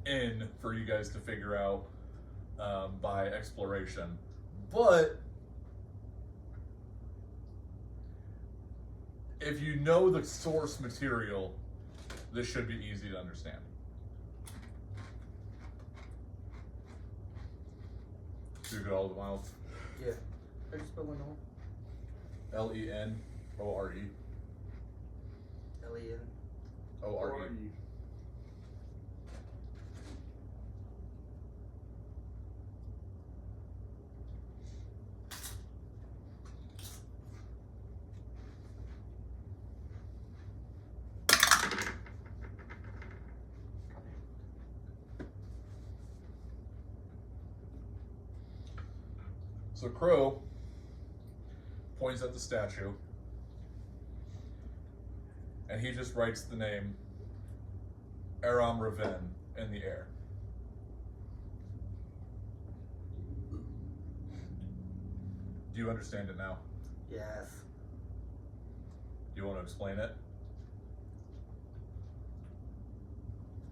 Speaker 1: in for you guys to figure out by exploration. But if you know the source material, this should be easy to understand. Do you get all the mouth?
Speaker 5: Yeah. How do you spell Lenore?
Speaker 1: Lenore.
Speaker 5: L-E-N.
Speaker 1: ORE. So Crow points at the statue, and he just writes the name Aram Raven in the air. Do you understand it now?
Speaker 3: Yes.
Speaker 1: Do you want to explain it?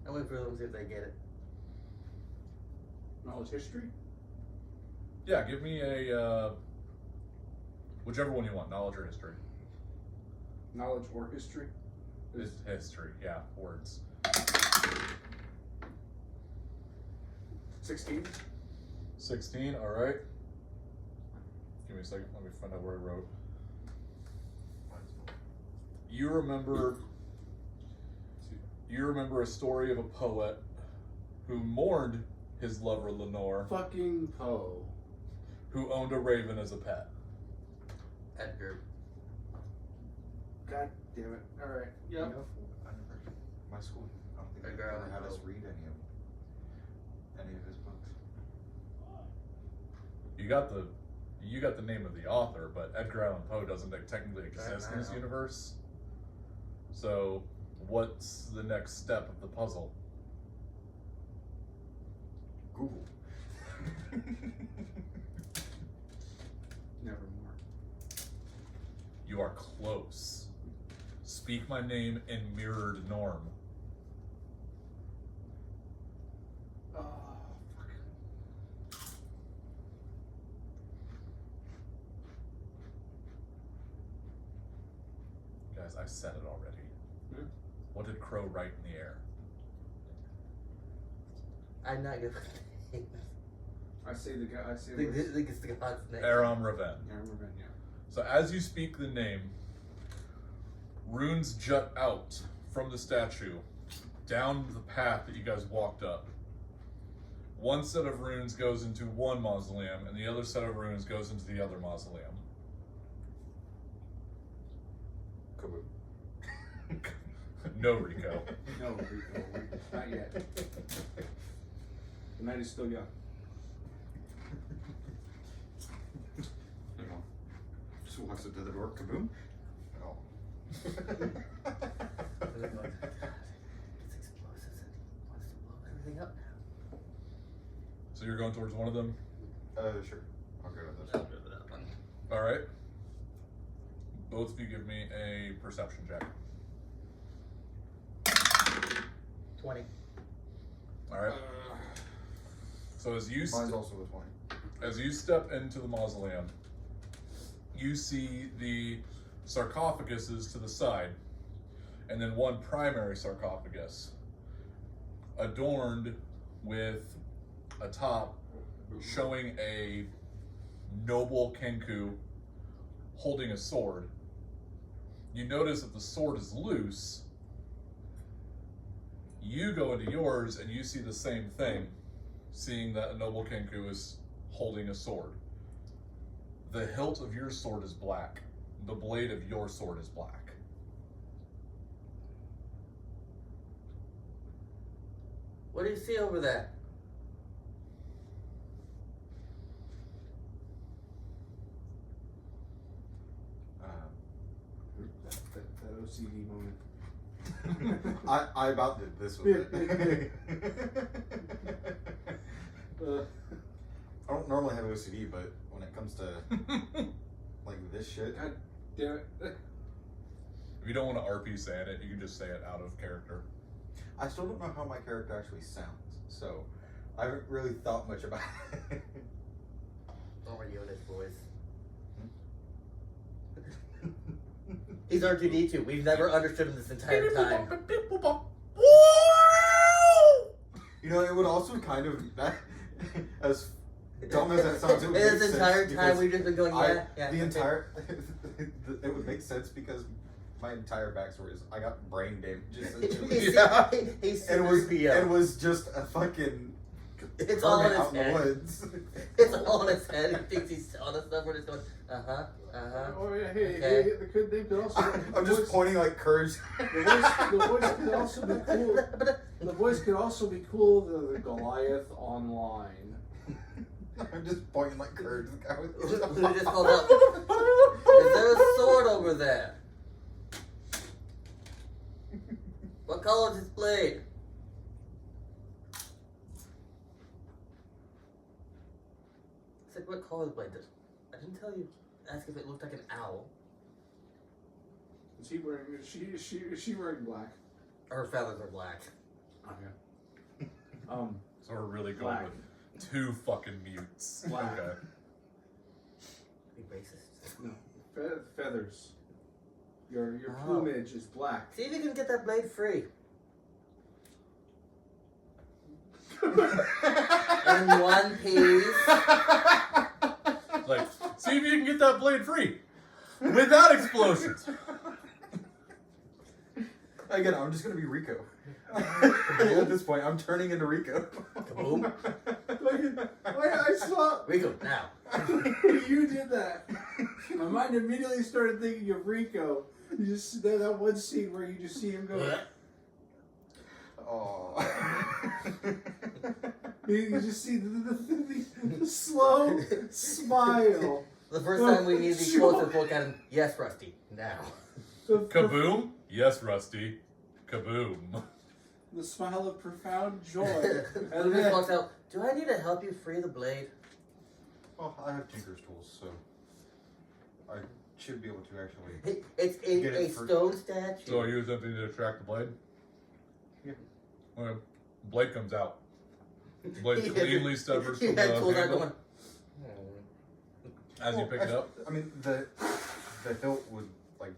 Speaker 3: I wait for them to see if they get it.
Speaker 2: Knowledge history?
Speaker 1: Yeah, give me a whichever one you want, knowledge or history.
Speaker 2: Knowledge or history?
Speaker 1: It's history, yeah, words.
Speaker 2: 16.
Speaker 1: 16, all right. Give me a second, let me find out where I wrote. You remember a story of a poet who mourned his lover Lenore,
Speaker 2: Fucking Poe.
Speaker 1: who owned a raven as a pet.
Speaker 5: Edgar.
Speaker 2: God damn it. Alright. Yep.
Speaker 4: My school, I don't think they
Speaker 5: Edgar
Speaker 4: ever
Speaker 5: Allan
Speaker 4: had us
Speaker 5: Poe.
Speaker 4: read any of his books.
Speaker 1: You got the name of the author, but Edgar Allan Poe doesn't technically exist in this
Speaker 5: know.
Speaker 1: universe. So, what's the next step of the puzzle?
Speaker 4: Google.
Speaker 2: Nevermore.
Speaker 1: You are close. Speak my name in mirrored norm.
Speaker 2: Oh, fuck.
Speaker 1: Guys, I said it already.
Speaker 2: Hmm?
Speaker 1: What did Crow write in the air?
Speaker 5: I'm not good with names.
Speaker 2: I say the guy. I say
Speaker 5: I think
Speaker 2: the
Speaker 5: it's the god's name.
Speaker 1: Aram Raven.
Speaker 2: Yeah, I remember. Yeah.
Speaker 1: So as you speak the name, runes jut out from the statue down the path that you guys walked up. One set of runes goes into one mausoleum, and the other set of runes goes into the other mausoleum.
Speaker 4: Kaboom.
Speaker 1: No, Rico.
Speaker 2: No, Rico, not yet. The night is still young.
Speaker 4: You know, just walks up to the door. Kaboom. Oh.
Speaker 5: It's explosives and he wants to blow everything up now.
Speaker 1: So you're going towards one of them?
Speaker 4: Sure. I'll go to this
Speaker 5: I'll
Speaker 4: one.
Speaker 5: go to that one.
Speaker 1: All right. Both of you give me a perception check.
Speaker 5: 20.
Speaker 1: All right. So as you
Speaker 4: Mine's also a 20.
Speaker 1: as you step into the mausoleum, you see the sarcophaguses to the side, and then one primary sarcophagus adorned with a top showing a noble Kenku holding a sword. You notice that the sword is loose. You go into yours and you see the same thing, seeing that a noble Kenku is holding a sword. The hilt of your sword is black. The blade of your sword is black.
Speaker 5: What do you see over there?
Speaker 2: That OCD moment.
Speaker 4: I about did this with it. I don't normally have OCD, but when it comes to like this shit,
Speaker 2: God damn it.
Speaker 1: If you don't want to RP saying it, you can just say it out of character.
Speaker 4: I still don't know how my character actually sounds, so I haven't really thought much about it.
Speaker 5: Don't worry, Yoda's voice. He's R2D2. We've never understood him this entire time.
Speaker 4: You know, it would also kind of that as dumb as that sounds. It would make
Speaker 5: This
Speaker 4: sense
Speaker 5: entire time
Speaker 4: because
Speaker 5: we've just been going, yeah.
Speaker 4: The entire it would make sense because my entire backstory is I got brain damage.
Speaker 5: He's
Speaker 4: It was
Speaker 5: PO.
Speaker 4: it was just a fucking.
Speaker 5: It's all in his
Speaker 4: out in the
Speaker 5: head.
Speaker 4: woods.
Speaker 5: It's all in his head. He thinks he's on the stuff. We're just going,
Speaker 2: Oh yeah, hey,
Speaker 5: Okay.
Speaker 2: they could also.
Speaker 4: I'm just pointing like courage.
Speaker 2: The voice could also be cool. The voice could also be cool. The Goliath online.
Speaker 4: I'm just pointing like courage. The guy
Speaker 5: We
Speaker 4: with
Speaker 5: just called up. Is there a sword over there? What color is this blade? I said, what color is the blade? I didn't tell you. Ask if it looked like an owl.
Speaker 2: Is he wearing? Is she wearing black?
Speaker 5: Her feathers are black.
Speaker 2: Okay.
Speaker 1: So we're really going
Speaker 2: Black.
Speaker 1: with two fucking mutes.
Speaker 2: Black.
Speaker 1: Okay.
Speaker 5: Be racist.
Speaker 2: No. Feathers. Your
Speaker 5: Oh.
Speaker 2: plumage is black.
Speaker 5: See if you can get that blade free. In one piece.
Speaker 1: Like, see if you can get that blade free without explosions.
Speaker 4: Again, I'm just gonna be Rico. At this point, I'm turning into Rico.
Speaker 5: Kaboom.
Speaker 2: I saw
Speaker 5: Rico, now.
Speaker 2: you did that. My mind immediately started thinking of Rico. You just that one scene where you just see him go.
Speaker 4: Oh.
Speaker 2: You just see the slow smile.
Speaker 5: The first time we need to be closer to look at him. Yes, Rusty. Now.
Speaker 1: Kaboom? Yes, Rusty. Kaboom.
Speaker 2: The smile of profound joy.
Speaker 5: And
Speaker 2: And
Speaker 5: then
Speaker 2: then,
Speaker 5: walks out. Do I need to help you free the blade?
Speaker 4: Well, I have Tinker's tools, so I should be able to actually.
Speaker 5: Hey, it's
Speaker 4: Get
Speaker 5: a
Speaker 4: it for-
Speaker 5: stone statue.
Speaker 1: So are you attempting to extract the blade?
Speaker 4: Yeah.
Speaker 1: Okay. Blade comes out. Blade
Speaker 5: He
Speaker 1: cleanly
Speaker 5: had-
Speaker 1: severs
Speaker 5: he
Speaker 1: from
Speaker 5: had
Speaker 1: the
Speaker 5: tools out
Speaker 1: handle
Speaker 5: going.
Speaker 1: as you pick it up.
Speaker 4: I mean, the hilt would like.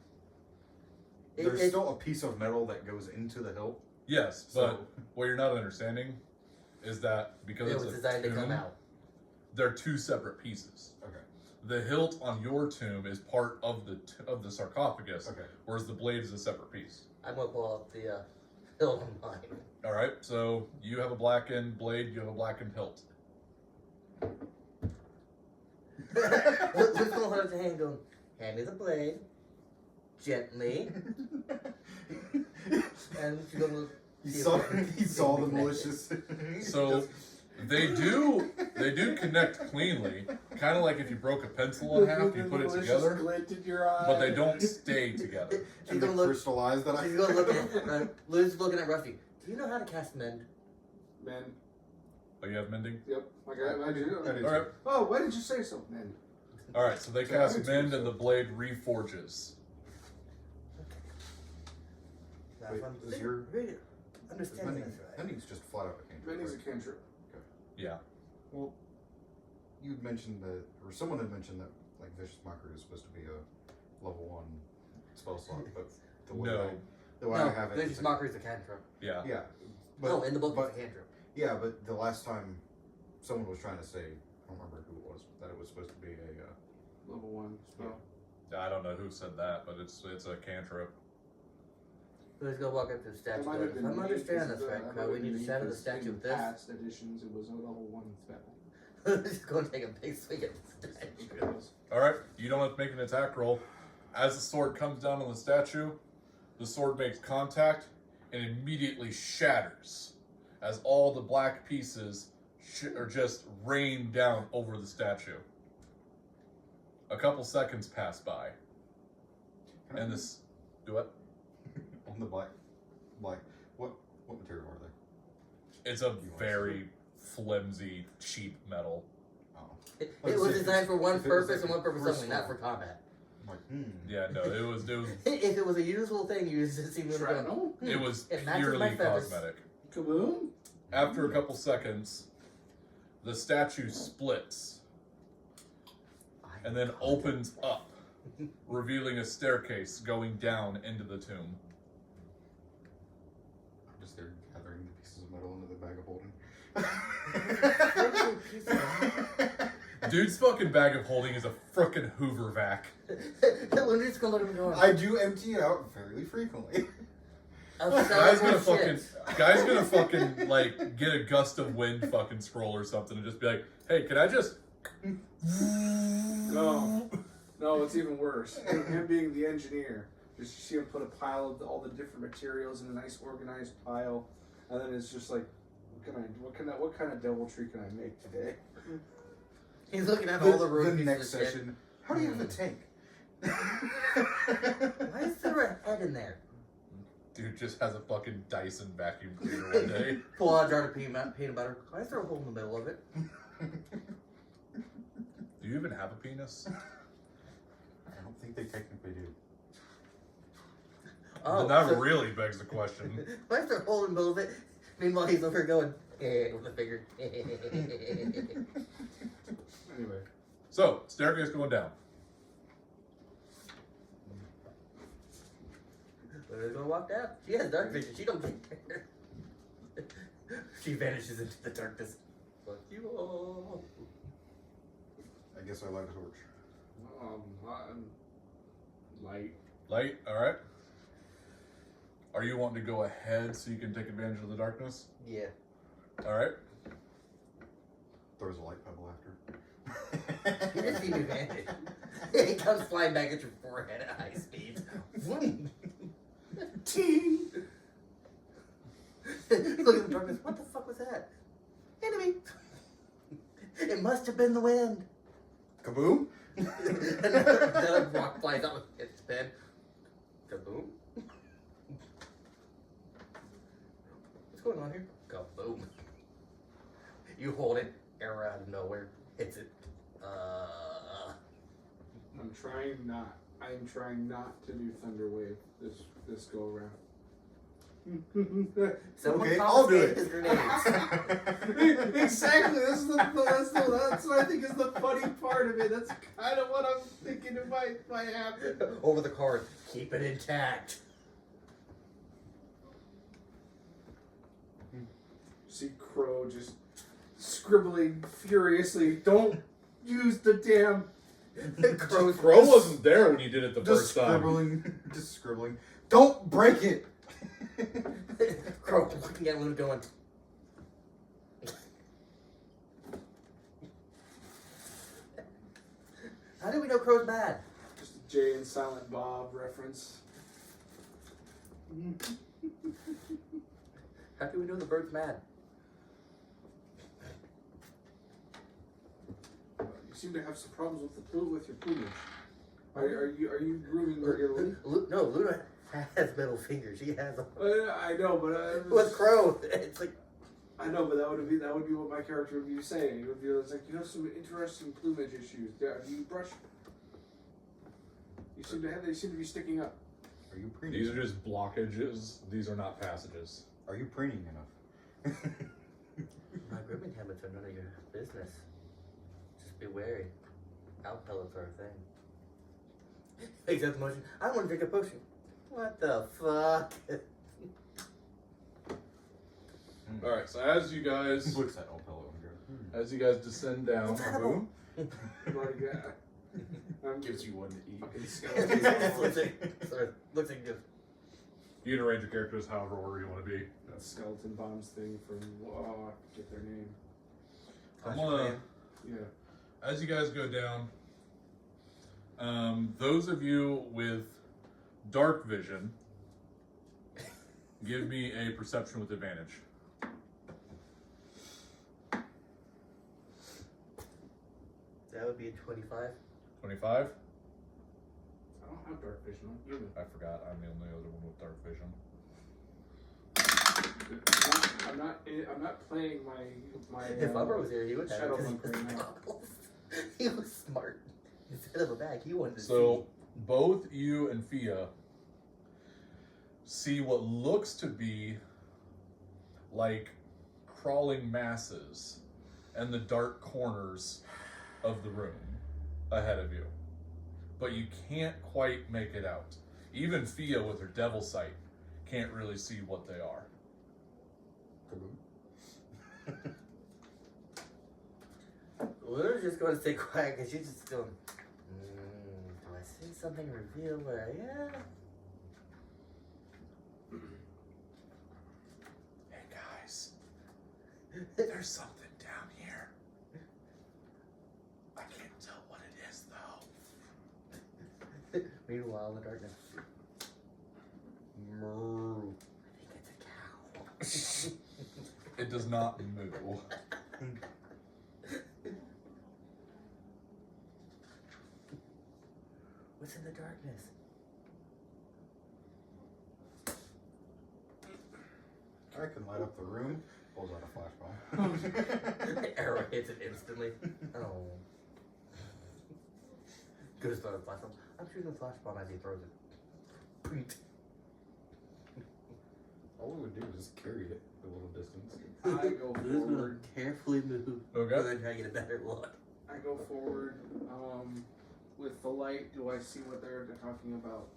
Speaker 5: It-
Speaker 4: There's
Speaker 5: it-
Speaker 4: still a piece of metal that goes into the hilt.
Speaker 1: Yes,
Speaker 4: So-
Speaker 1: but what you're not understanding is that because
Speaker 5: It
Speaker 1: it's
Speaker 5: was
Speaker 1: a
Speaker 5: designed to come
Speaker 1: tomb,
Speaker 5: out.
Speaker 1: they're two separate pieces.
Speaker 4: Okay.
Speaker 1: The hilt on your tomb is part of the sarcophagus,
Speaker 4: Okay.
Speaker 1: whereas the blade is a separate piece.
Speaker 5: I'm gonna pull out the hilt on mine.
Speaker 1: All right, so you have a blackened blade, you have a blackened hilt.
Speaker 5: Who's gonna hold up the hand going, hand me the blade, gently, and she's gonna look.
Speaker 4: He
Speaker 5: see if
Speaker 4: saw.
Speaker 5: we can-
Speaker 4: He saw the malicious.
Speaker 1: So they do connect cleanly, kind of like if you broke a pencil in half, you put it together,
Speaker 2: glint in your eye.
Speaker 1: but they don't stay together.
Speaker 5: She's
Speaker 4: And the
Speaker 5: gonna look.
Speaker 4: crystal eyes that I.
Speaker 5: She's gonna look at. Liz looking at Rusty. Do you know how to cast mend?
Speaker 2: Man,
Speaker 1: Oh, you have mending.
Speaker 2: yep. I do.
Speaker 4: I did
Speaker 1: All right,
Speaker 4: too.
Speaker 2: Oh, why did you say so, man?
Speaker 1: all right. So they
Speaker 4: So I
Speaker 1: cast
Speaker 4: would do
Speaker 1: mend,
Speaker 4: so.
Speaker 1: and the blade reforges.
Speaker 5: Now,
Speaker 4: Wait,
Speaker 5: if I'm
Speaker 4: is your-
Speaker 5: really understanding
Speaker 4: Mending,
Speaker 5: this right.
Speaker 4: mending's just flat out a cantrip.
Speaker 2: Mending's a
Speaker 4: right?
Speaker 2: cantrip.
Speaker 1: Yeah.
Speaker 4: Well, you'd mentioned that, or someone had mentioned that like vicious mockery is supposed to be a level 1 spell slot, but the way
Speaker 1: No.
Speaker 4: the way I
Speaker 5: No,
Speaker 4: have it,
Speaker 5: Vicious
Speaker 4: it's a-
Speaker 5: Mockery's a cantrip.
Speaker 1: Yeah.
Speaker 4: Yeah, but
Speaker 5: No, in the book
Speaker 4: but,
Speaker 5: it's a cantrip.
Speaker 4: yeah, but the last time someone was trying to say, I don't remember who it was, that it was supposed to be a.
Speaker 2: Level 1 spell.
Speaker 1: I don't know who said that, but it's a cantrip.
Speaker 5: Let's go walk up to the
Speaker 2: That
Speaker 5: statue.
Speaker 2: might have
Speaker 5: If
Speaker 2: been
Speaker 5: I'm
Speaker 2: me,
Speaker 5: understanding
Speaker 2: because
Speaker 5: this right,
Speaker 2: that
Speaker 5: Crow,
Speaker 2: might
Speaker 5: we
Speaker 2: have
Speaker 5: need
Speaker 2: been
Speaker 5: to
Speaker 2: me,
Speaker 5: shatter the
Speaker 2: because
Speaker 5: statue
Speaker 2: in
Speaker 5: with this.
Speaker 2: past editions, it was a level 1 spell.
Speaker 5: Just go and take a big swing at the statue.
Speaker 1: All right, you don't have to make an attack roll. As the sword comes down on the statue, the sword makes contact and immediately shatters as all the black pieces are just rained down over the statue. A couple seconds pass by, and this do what?
Speaker 4: On the black, what material are they?
Speaker 1: It's a very flimsy, cheap metal.
Speaker 4: Oh,
Speaker 5: It
Speaker 4: Let's
Speaker 5: was
Speaker 4: see,
Speaker 5: designed for one
Speaker 4: if it was
Speaker 5: purpose
Speaker 4: like
Speaker 5: and one purpose
Speaker 4: crystal.
Speaker 5: only, not for combat.
Speaker 4: I'm like,
Speaker 1: Yeah, no, it was
Speaker 5: If it was a useful thing, you just seem to go,
Speaker 2: Shrapnel?
Speaker 1: it was
Speaker 5: It matches my
Speaker 1: purely
Speaker 5: feathers.
Speaker 1: cosmetic.
Speaker 2: Kaboom?
Speaker 1: After a couple seconds, the statue splits and then opens up, revealing a staircase going down into the tomb.
Speaker 4: I'm just there gathering the pieces of metal into the bag of holding.
Speaker 1: Dude's fucking bag of holding is a frickin' Hoover vac.
Speaker 5: We're just gonna let him go.
Speaker 4: I do empty it out fairly frequently.
Speaker 1: Guy's gonna fucking like get a gust of wind fucking scroll or something and just be like, hey, can I just
Speaker 2: No, it's even worse. Him being the engineer, just see him put a pile of all the different materials in a nice organized pile, and then it's just like, what kind of deviltry can I make today?
Speaker 5: He's looking at all the
Speaker 4: The
Speaker 5: rooms.
Speaker 4: next session. How do you have a tank?
Speaker 5: Why is there a head in there?
Speaker 1: Dude just has a fucking Dyson vacuum cleaner one day.
Speaker 5: Pull out a jar of peanut butter. Why is there a hole in the middle of it?
Speaker 1: Do you even have a penis?
Speaker 4: I don't think they technically do.
Speaker 5: Oh,
Speaker 1: that
Speaker 5: so-
Speaker 1: really begs the question.
Speaker 5: Why is there a hole in the middle of it? Meanwhile, he's over going, with the finger.
Speaker 2: Anyway,
Speaker 1: So, staircase going down.
Speaker 5: We're gonna walk down. She has dark vision. She don't care. She vanishes into the darkness. Fuck you all.
Speaker 4: I guess I light a torch.
Speaker 2: light.
Speaker 1: Light, alright. Are you wanting to go ahead so you can take advantage of the darkness?
Speaker 5: Yeah.
Speaker 1: All right.
Speaker 4: Throws a light pebble after.
Speaker 5: He doesn't even vanish. He comes flying back at your forehead at high speed. Vroom. Ting! Look at the darkness. What the fuck was that? Enemy! It must have been the wind.
Speaker 4: Kaboom!
Speaker 5: Another rock flies out with its bed. Kaboom. What's going on here? Kaboom. You hold it, arrow out of nowhere, hits it.
Speaker 2: I'm trying not to do Thunder Wave this go around.
Speaker 5: Someone
Speaker 4: Okay, I'll do
Speaker 5: confiscate
Speaker 4: it.
Speaker 5: his grenades.
Speaker 2: Exactly. That's what I think is the funny part of it. That's kind of what I'm thinking it might happen.
Speaker 5: Over the card. Keep it intact.
Speaker 2: See Crow just scribbling furiously. Don't use the damn.
Speaker 5: Crow's
Speaker 1: Crow wasn't there when you did it the
Speaker 4: Just
Speaker 1: first time.
Speaker 4: scribbling. Just scribbling. Don't break it!
Speaker 5: Crow looking at Luna going. How do we know Crow's bad?
Speaker 2: Just a Jay and Silent Bob reference.
Speaker 5: How do we know the bird's mad?
Speaker 2: You seem to have some problems with your plumage. Are you grooming regularly?
Speaker 5: No, Luna has middle fingers. She has them.
Speaker 2: I know, but
Speaker 5: With Crow, it's like
Speaker 2: I know, but that would be what my character would be saying. It would be it's like you have some interesting plumage issues. Do you brush? They seem to be sticking up.
Speaker 4: Are you preening?
Speaker 1: These are just blockages. These are not passages.
Speaker 4: Are you preening enough?
Speaker 5: my grooming habits are none of your business. Just be wary. Out pellets are a thing. Except the motion. I want to drink a potion. What the fuck?
Speaker 1: All right. So as you guys
Speaker 4: Looks at Opello and goes,
Speaker 1: descend down,
Speaker 5: It's edible.
Speaker 1: boom.
Speaker 2: Like,
Speaker 4: gives you one to eat.
Speaker 2: fucking
Speaker 5: looks
Speaker 2: skeleton.
Speaker 5: like just
Speaker 1: You can arrange your characters however order you want to be.
Speaker 2: That skeleton bombs thing from get their name.
Speaker 1: I'm gonna,
Speaker 2: Yeah.
Speaker 1: as you guys go down, those of you with dark vision, give me a perception with advantage.
Speaker 5: that would be a 25.
Speaker 1: 25?
Speaker 2: I don't have dark vision. I'm human.
Speaker 1: I forgot. I'm the only other one with dark vision.
Speaker 2: I'm not playing my.
Speaker 5: If Umbra was here, he would have
Speaker 2: Shadow
Speaker 5: it 'cause
Speaker 2: Monk
Speaker 5: he was
Speaker 2: right now.
Speaker 5: goggles. He was smart. Instead of a bag, he wanted to
Speaker 1: So both you and Fia see what looks to be like crawling masses in the dark corners of the room ahead of you. But you can't quite make it out. Even Fia with her devil sight can't really see what they are.
Speaker 5: Luna's just going to stay quiet because she's just going, do I see something reveal where I am?
Speaker 1: Hey guys, there's something down here. I can't tell what it is though.
Speaker 5: Meanwhile, in the darkness. Moo. I think it's a cow.
Speaker 1: It does not move.
Speaker 5: What's in the darkness?
Speaker 4: I can light up the room. Pulls out a flashbang.
Speaker 5: The arrow hits it instantly. Oh. Good as a flash bomb. I'm shooting a flash bomb as he throws it. Preet.
Speaker 4: All we would do is just carry it a little distance.
Speaker 2: I go forward.
Speaker 5: Carefully move.
Speaker 1: Okay.
Speaker 5: And then try to get a better look.
Speaker 2: I go forward. With the light, do I see what they're talking about?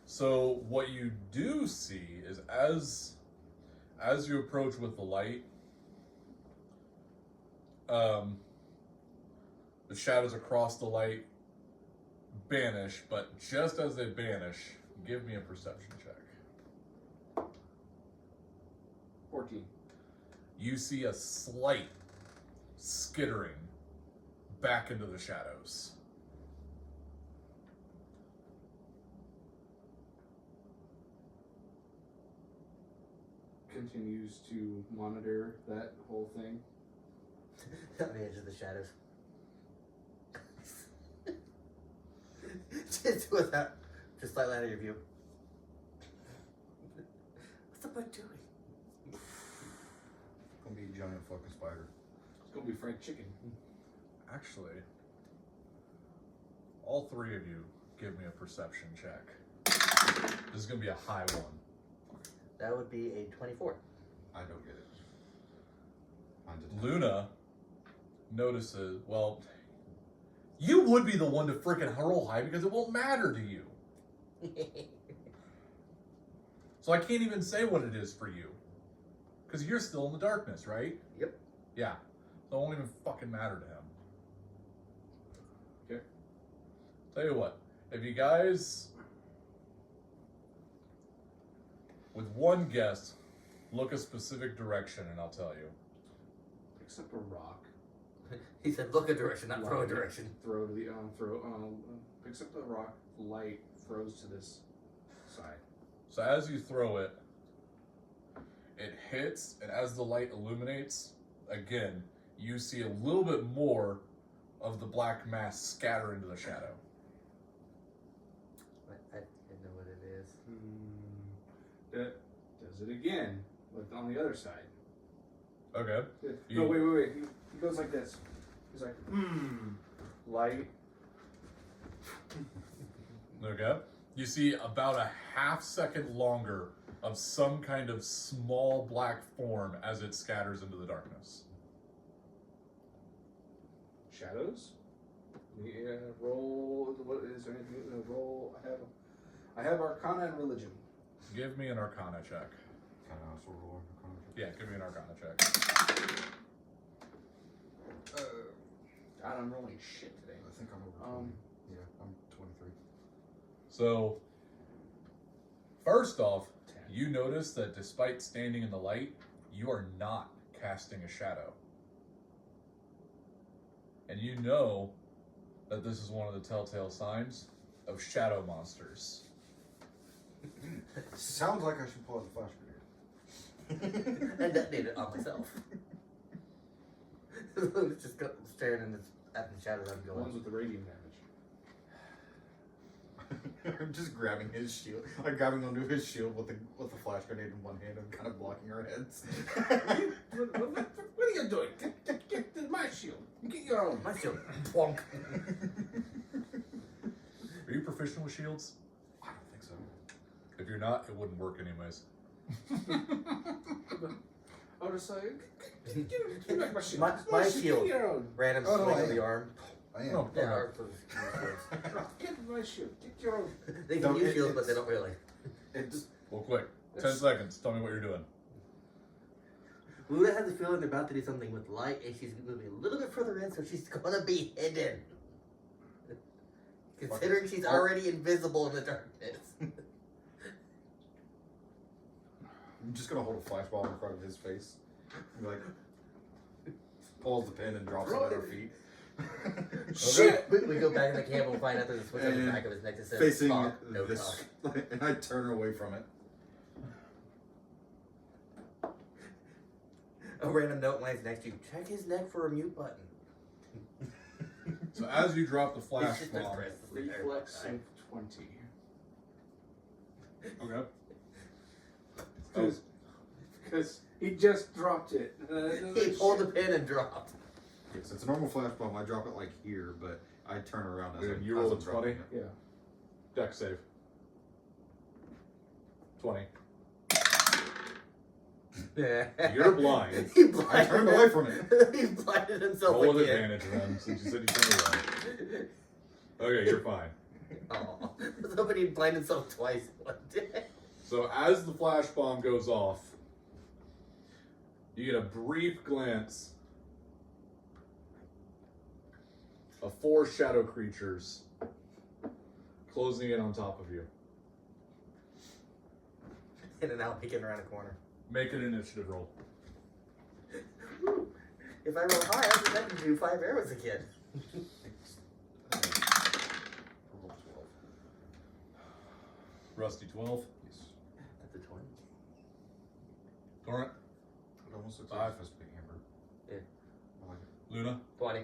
Speaker 1: So what you do see is as you approach with the light, the shadows across the light banish, but just as they banish, give me a perception check.
Speaker 2: 14.
Speaker 1: You see a slight skittering back into the shadows.
Speaker 2: Continues to monitor that whole thing.
Speaker 5: On the edge of the shadows. Just without, just slightly out of your view. What's the butt doing?
Speaker 4: Gonna be a giant fucking spider.
Speaker 2: It's gonna be fried chicken.
Speaker 1: Actually, all three of you give me a perception check. This is going to be a high one.
Speaker 5: That would be a 24.
Speaker 4: I don't get it. Mine's a 10.
Speaker 1: Luna notices, well, you would be the one to freaking roll high because it won't matter to you. So I can't even say what it is for you. Because you're still in the darkness, right?
Speaker 5: Yep.
Speaker 1: Yeah. So it won't even fucking matter to him.
Speaker 2: Okay.
Speaker 1: Tell you what, if you guys, with one guess, look a specific direction and I'll tell you.
Speaker 2: Picks up a rock.
Speaker 5: He said, look a direction, not throw a direction.
Speaker 2: Throw to the picks up the rock. Light throws to this side.
Speaker 1: So as you throw it, it hits, and as the light illuminates, again, you see a little bit more of the black mass scatter into the shadow.
Speaker 5: I didn't know what it is.
Speaker 2: That does it again, but on the other side.
Speaker 1: Okay.
Speaker 2: No, wait. He goes like this. He's like, light.
Speaker 1: Okay. You see about a half second longer of some kind of small black form as it scatters into the darkness.
Speaker 2: Shadows. Yeah, roll. What is there anything? Roll. I have Arcana and Religion.
Speaker 1: Give me an Arcana check.
Speaker 4: Can I also roll a contract?
Speaker 1: Yeah, give me an Arcana check.
Speaker 2: God, I'm rolling shit today.
Speaker 4: I think I'm over 20. Yeah, I'm 23.
Speaker 1: So, first off,
Speaker 2: 10.
Speaker 1: you notice that despite standing in the light, you are not casting a shadow. And you know that this is one of the telltale signs of shadow monsters.
Speaker 4: Sounds like I should pull out the flash grenade.
Speaker 5: And detonate it on myself. It's just staring at the shadows I'm
Speaker 2: The ones
Speaker 5: going.
Speaker 2: with the radiant damage.
Speaker 4: I'm just grabbing his shield, like grabbing onto his shield with the flash grenade in one hand and kind of blocking our heads.
Speaker 2: What are you doing? Get my shield. Get your own.
Speaker 5: My shield. Plonk.
Speaker 1: Are you proficient with shields?
Speaker 4: I don't think so.
Speaker 1: If you're not, it wouldn't work anyways.
Speaker 2: I'll just say, give back my shield.
Speaker 5: My
Speaker 2: Get
Speaker 5: shield.
Speaker 2: your own.
Speaker 5: Random
Speaker 4: Oh, no,
Speaker 5: swing
Speaker 4: I
Speaker 5: of the
Speaker 4: am.
Speaker 5: arm.
Speaker 4: I am.
Speaker 1: Oh,
Speaker 5: Yeah,
Speaker 1: okay.
Speaker 5: arm for
Speaker 2: Get my shield. Get your own.
Speaker 5: They can
Speaker 4: No,
Speaker 5: use
Speaker 4: it-
Speaker 5: shields, but
Speaker 4: it's-
Speaker 5: they don't really.
Speaker 4: It's
Speaker 1: Well, quick. 10
Speaker 2: It's-
Speaker 1: seconds. Tell me what you're doing.
Speaker 5: Luna has a feeling they're about to do something with light, and she's moving a little bit further in, so she's gonna be hidden. Considering she's already invisible in the darkness.
Speaker 4: I'm just gonna hold a flash ball in front of his face. And like pulls the pin and drops it at our feet.
Speaker 2: Shit!
Speaker 5: We go back in the camp and find out there's a switch on the
Speaker 4: And
Speaker 5: back of his neck that says
Speaker 4: Facing
Speaker 5: talk, no
Speaker 4: this,
Speaker 5: talk.
Speaker 4: and I turn away from it.
Speaker 5: A random note lands next to you. Check his neck for a mute button.
Speaker 1: So as you drop the
Speaker 5: It's
Speaker 1: flash
Speaker 5: just
Speaker 1: bomb,
Speaker 5: press the entire
Speaker 2: Reflex
Speaker 5: time.
Speaker 2: of 20.
Speaker 1: okay.
Speaker 2: Because he just dropped it.
Speaker 5: He pulled the pin and dropped.
Speaker 4: Yes, it's a normal flash bomb. I drop it like here, but I turn around as
Speaker 1: And you
Speaker 4: as
Speaker 1: rolled
Speaker 4: I'm
Speaker 1: a
Speaker 4: dropping
Speaker 1: 20?
Speaker 4: it.
Speaker 2: Yeah.
Speaker 1: Dex save. 20. You're blind.
Speaker 5: He blinded
Speaker 4: I turned away from it.
Speaker 5: He blinded himself
Speaker 1: Roll with
Speaker 5: again.
Speaker 1: advantage then, since you said you turned away. Okay, you're fine.
Speaker 5: Oh, somebody blinded himself twice one day.
Speaker 1: So as the flash bomb goes off, you get a brief glance of 4 shadow creatures closing in on top of you.
Speaker 5: In and out, peeking around a corner.
Speaker 1: Make an initiative roll.
Speaker 5: If I roll high, I think I can do 5 arrows again.
Speaker 4: Roll 12.
Speaker 1: Rusty 12.
Speaker 4: Yes.
Speaker 5: That's a 20.
Speaker 1: Torrent.
Speaker 4: It almost looks
Speaker 1: 5.
Speaker 4: like a fist big hammer.
Speaker 5: Yeah.
Speaker 4: I like it.
Speaker 1: Luna.
Speaker 5: 20.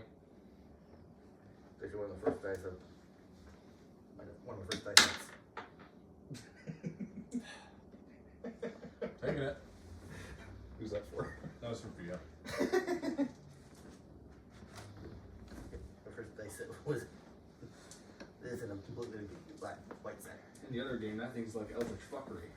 Speaker 5: Because you're one of the first dice of. One of the first dice.
Speaker 1: Taking it.
Speaker 4: Who's that for?
Speaker 1: That was for Pia.
Speaker 5: The first dice that was. This in a completely black, white center.
Speaker 2: In the other game, that thing's like eldritch fuckery.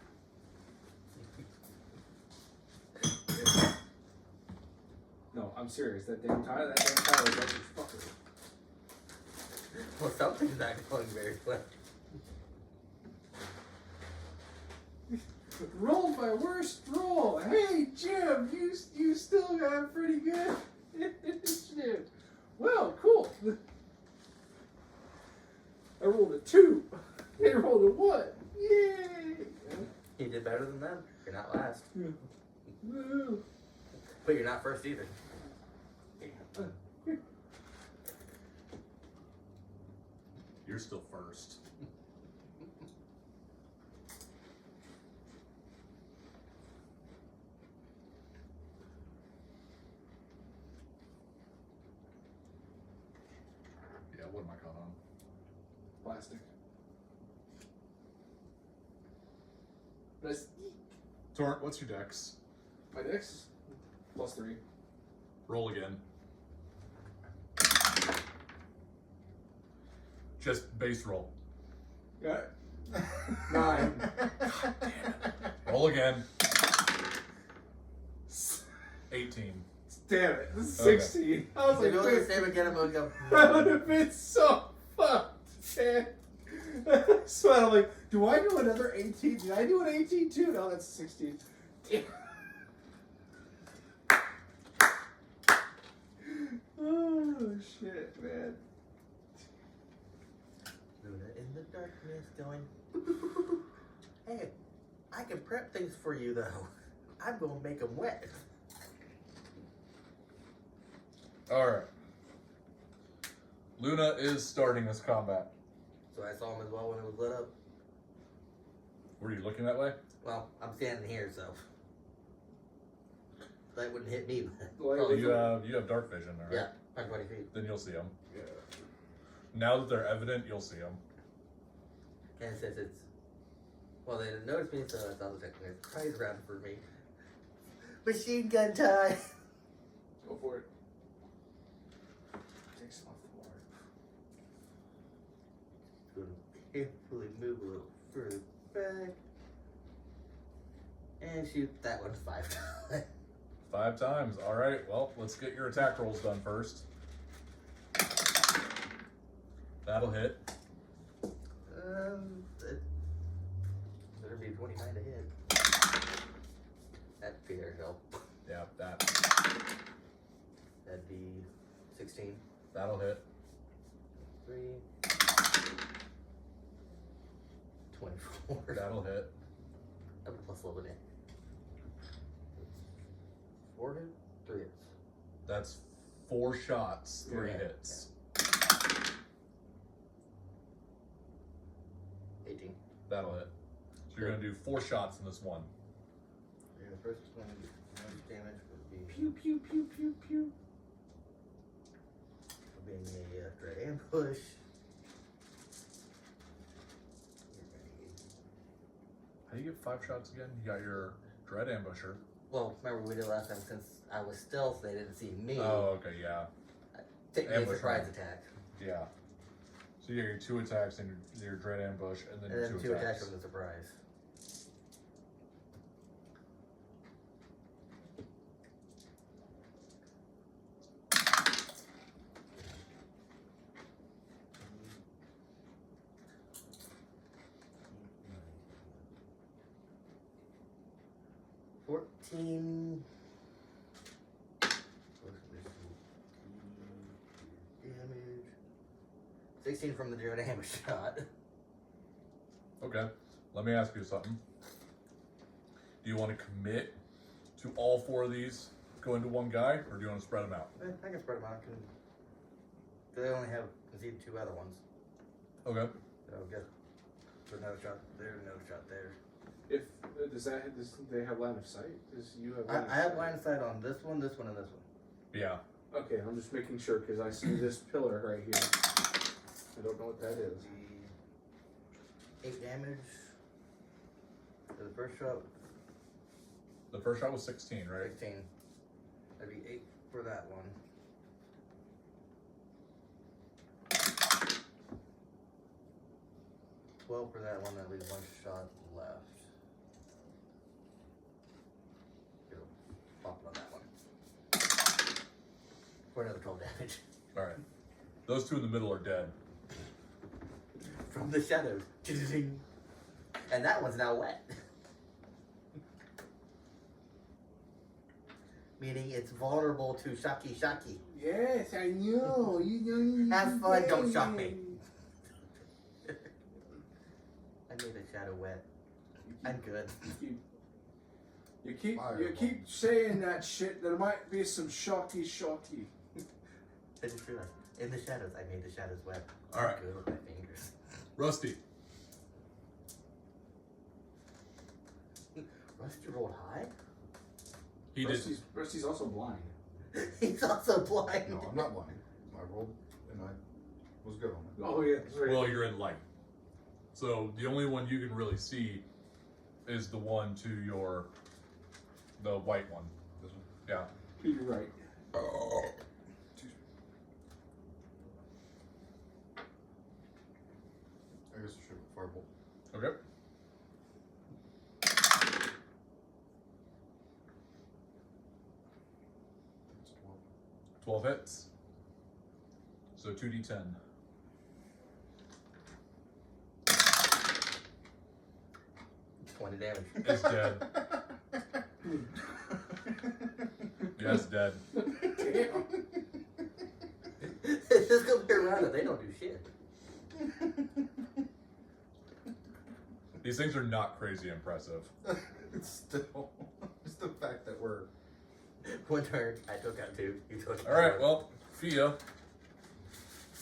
Speaker 2: No, I'm serious. That damn tile is eldritch fuckery.
Speaker 5: Well, something's not going very well.
Speaker 2: Rolled my worst roll. Hey, Jim, you still got pretty good initiative. Well, cool. I rolled a 2. They rolled a 1. Yay!
Speaker 5: You did better than them. You're not last.
Speaker 2: Woo.
Speaker 5: But you're not first either.
Speaker 1: You're still first. Yeah, what am I caught on?
Speaker 2: Plastic. Nice.
Speaker 1: Torrent, what's your dex?
Speaker 2: My dex +3.
Speaker 1: Roll again. Just base roll.
Speaker 2: Got it. 9.
Speaker 1: Roll again. 18.
Speaker 2: Damn it. This is
Speaker 1: Okay.
Speaker 2: 16. I was
Speaker 5: If
Speaker 2: like,
Speaker 5: you go to
Speaker 2: wait,
Speaker 5: the same again, I'm going to
Speaker 2: that would
Speaker 5: go.
Speaker 2: have been so fucked, man. So I'm like, do I do another 18? Did I do an 18 too? No, that's 16. Damn. Oh, shit, man.
Speaker 5: Luna in the darkness going. Hey, I can prep things for you though. I'm going to make them wet.
Speaker 1: Alright. Luna is starting this combat.
Speaker 5: So I saw him as well when it was lit up.
Speaker 1: Were you looking that way?
Speaker 5: Well, I'm standing here, so that wouldn't hit me.
Speaker 2: Well,
Speaker 5: Oh,
Speaker 1: You have dark vision, alright?
Speaker 5: yeah, I'm 20 feet.
Speaker 1: Then you'll see them.
Speaker 2: Yeah.
Speaker 1: Now that they're evident, you'll see them.
Speaker 5: And since it's well, they didn't notice me, so I thought it was actually a surprise round for me. Machine gun time.
Speaker 2: Go for it. Take some off the water.
Speaker 5: Carefully move a little further back. And shoot that one 5 times.
Speaker 1: 5 times. Alright, well, let's get your attack rolls done first. That'll hit.
Speaker 5: It better be 29 to hit. That'd be their help.
Speaker 1: Yeah,
Speaker 5: That'd be 16.
Speaker 1: that'll hit.
Speaker 5: 3. 24.
Speaker 1: That'll hit.
Speaker 5: That'd be plus 11 in. 4 hit? 3 hits.
Speaker 1: That's 4 shots, 3
Speaker 2: Yeah.
Speaker 1: hits.
Speaker 5: 18.
Speaker 1: That'll hit. So you're gonna do 4 shots in this one.
Speaker 5: Yeah, the first one damage would be
Speaker 2: Pew, pew, pew, pew, pew.
Speaker 5: being a dread ambush.
Speaker 1: How do you get 5 shots again? You got your dread ambusher.
Speaker 5: Well, remember we did last time since I was stealth, they didn't see me.
Speaker 1: Oh, okay, yeah.
Speaker 5: Take me a
Speaker 1: ambush
Speaker 5: surprise
Speaker 1: round.
Speaker 5: attack.
Speaker 1: Yeah. So you get your 2 attacks and your dread ambush, and then
Speaker 5: And
Speaker 1: your
Speaker 5: then
Speaker 1: 2
Speaker 5: 2
Speaker 1: attacks.
Speaker 5: attacks from the surprise. Damage. 16 from the dread ambush shot.
Speaker 1: Okay. Let me ask you something. Do you want to commit to all 4 of these go into one guy, or do you want to spread them out?
Speaker 5: I can spread them out. They only have conceded 2 other ones.
Speaker 1: Okay.
Speaker 5: So get another shot there, another shot there.
Speaker 2: If does they have line of sight? Does you have?
Speaker 5: I have line of sight on this one, and this one.
Speaker 1: Yeah.
Speaker 2: Okay, I'm just making sure because I see this pillar right here. I don't know what that is.
Speaker 5: 8 damage for the first shot.
Speaker 1: The first shot was 16, right?
Speaker 5: 16. That'd be 8 for that one. $12 for that one. That leaves 1 shot left. It'll pop it on that one for another 12 damage
Speaker 1: All right. Those 2 in the middle are dead.
Speaker 5: from the shadows. And that one's now wet. Meaning it's vulnerable to shocky.
Speaker 2: Yes, I know. You
Speaker 5: Have fun, don't shock me. I made a shadow wet. I'm good.
Speaker 2: You keep
Speaker 4: Fireball.
Speaker 2: saying that shit. There might be some shocky.
Speaker 5: I just realized, in the shadows, I made the shadows wet.
Speaker 1: All right.
Speaker 5: I'm good with my fingers.
Speaker 1: Rusty.
Speaker 5: Rusty rolled high?
Speaker 1: He did.
Speaker 2: Rusty's also blind.
Speaker 5: He's also blind.
Speaker 4: No, I'm not blind. I rolled and I was good on it.
Speaker 2: Oh yeah, that's right.
Speaker 1: Well, you're in light. So the only one you can really see is the one to the white one.
Speaker 4: This one.
Speaker 1: Yeah.
Speaker 2: You're right.
Speaker 4: Excuse me. I guess I should have fireball.
Speaker 1: Okay.
Speaker 4: It's 12.
Speaker 1: 12 hits. So 2d10.
Speaker 5: $20 damage.
Speaker 1: It's dead. Yeah, it's dead.
Speaker 2: Damn.
Speaker 5: It's just gonna be around it. They don't do shit.
Speaker 1: These things are not crazy impressive.
Speaker 4: It's still just the fact that we're
Speaker 5: 1 turn, I took out 2. You took out
Speaker 1: All right,
Speaker 5: 1.
Speaker 1: well, Fia.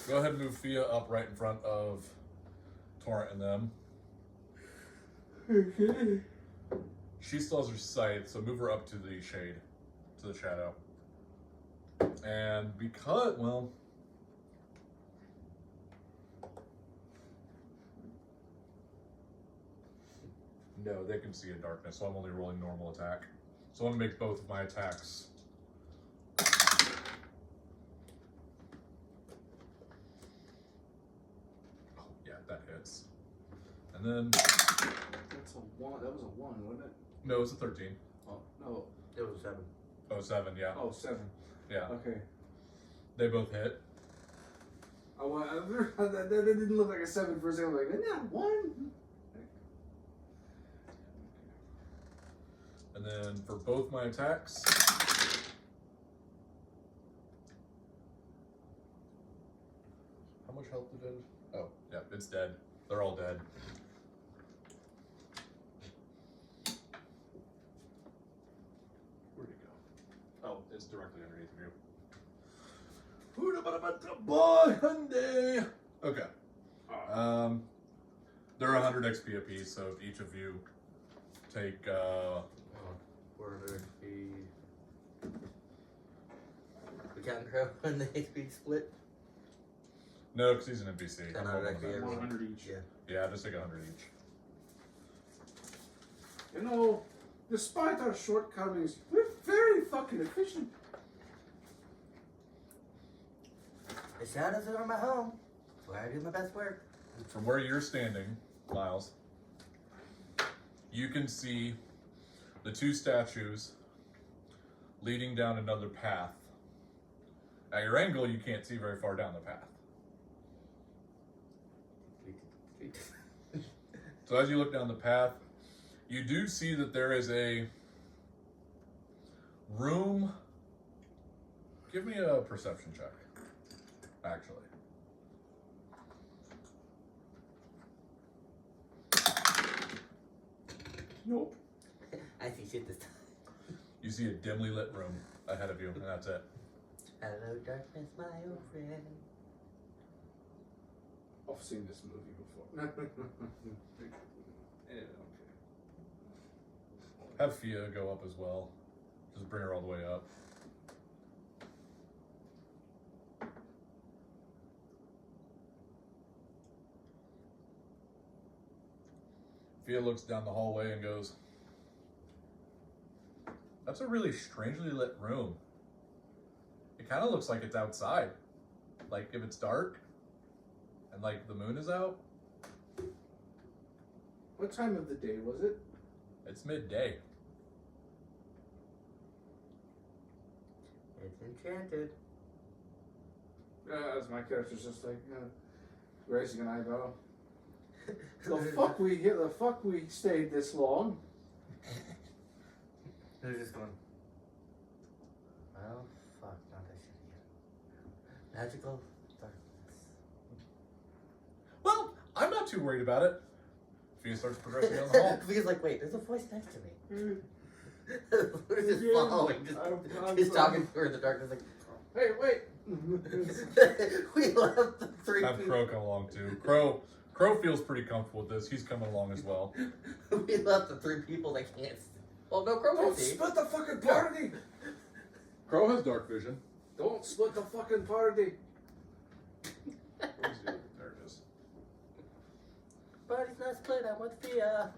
Speaker 1: Go ahead and move Fia up right in front of Torrent and them.
Speaker 2: Okay.
Speaker 1: She still has her scythe, so move her up to the shade, to the shadow. And because, well... No, they can see in darkness, so I'm only rolling normal attack. So I'm going to make both of my attacks. Oh, yeah, that hits. And then,
Speaker 2: That's a 1. That was a 1, wasn't it?
Speaker 1: no, it's a 13.
Speaker 2: Oh no.
Speaker 5: It was a 7.
Speaker 1: Oh, 7, yeah.
Speaker 2: Oh, 7.
Speaker 1: Yeah,
Speaker 2: Okay.
Speaker 1: they both hit.
Speaker 2: That didn't look like a 7 for a second. I'm like, isn't that 1?
Speaker 1: And then for both my attacks, how much health did it? Oh, yeah, it's dead. They're all dead. Where'd it go? Oh, it's directly underneath you. Boy, Hyundai. Okay. They're 100 XP apiece, so if each of you take,
Speaker 5: Word XP. We can't grab when the XP split.
Speaker 1: no, because he's an NPC.
Speaker 5: 100 XP every
Speaker 2: 100 each.
Speaker 5: Yeah.
Speaker 1: Yeah, just take 100 each.
Speaker 2: You know, despite our shortcomings, we're very fucking efficient.
Speaker 5: The shadows are my home. That's where I do my best work.
Speaker 1: From where you're standing, Miles, you can see the 2 statues leading down another path. At your angle, you can't see very far down the path. So as you look down the path, you do see that there is a room. Give me a perception check, actually.
Speaker 2: Nope.
Speaker 5: I see shit this time.
Speaker 1: You see a dimly lit room ahead of you, and that's it.
Speaker 5: Hello, darkness, my old friend.
Speaker 2: I've seen this movie before. Yeah, okay.
Speaker 1: Have Fia go up as well. Just bring her all the way up. Fia looks down the hallway and goes, "That's a really strangely lit room. It kind of looks like it's outside. Like if it's dark and like the moon is out,
Speaker 2: What time of the day was it?
Speaker 1: it's midday."
Speaker 5: It's enchanted.
Speaker 2: As my character's just like raising an eyebrow. The fuck we stayed this long.
Speaker 5: They're just going, well, fuck, not that shit again. Magical darkness.
Speaker 1: Well, I'm not too worried about it. Fia starts progressing down the hall.
Speaker 5: Because like, wait, there's a voice next to me. We're just
Speaker 2: Yeah,
Speaker 5: following,
Speaker 2: I'm
Speaker 5: just
Speaker 2: sorry.
Speaker 5: talking to her in the darkness like,
Speaker 2: Hey, wait.
Speaker 5: we left the three
Speaker 1: Have Crow come along too. Crow feels pretty comfortable with this. He's coming along as well.
Speaker 5: we left the three people that can't see. Well, no, Crow can
Speaker 2: Don't
Speaker 5: see.
Speaker 2: split the fucking party.
Speaker 1: Crow has dark vision.
Speaker 2: Don't split the fucking party.
Speaker 1: There it is.
Speaker 5: Party's not split, I'm with Fia.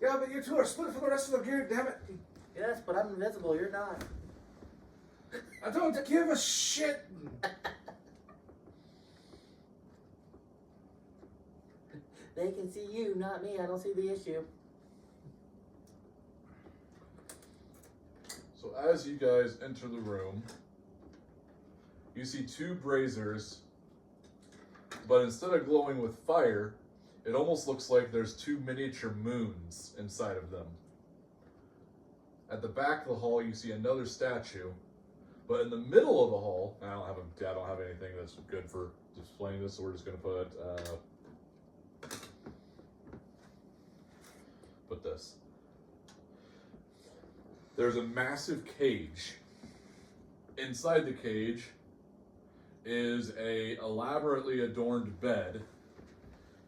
Speaker 2: Yeah, but you two are split from the rest of the gear, damn it.
Speaker 5: Yes, but I'm invisible, you're not.
Speaker 2: I don't give a shit.
Speaker 5: They can see you, not me. I don't see the issue.
Speaker 1: So as you guys enter the room, you see two braziers, but instead of glowing with fire, it almost looks like there's two miniature moons inside of them. At the back of the hall, you see another statue, but in the middle of the hall, I don't have anything that's good for displaying this, so we're just gonna put this. There's a massive cage. Inside the cage is a elaborately adorned bed,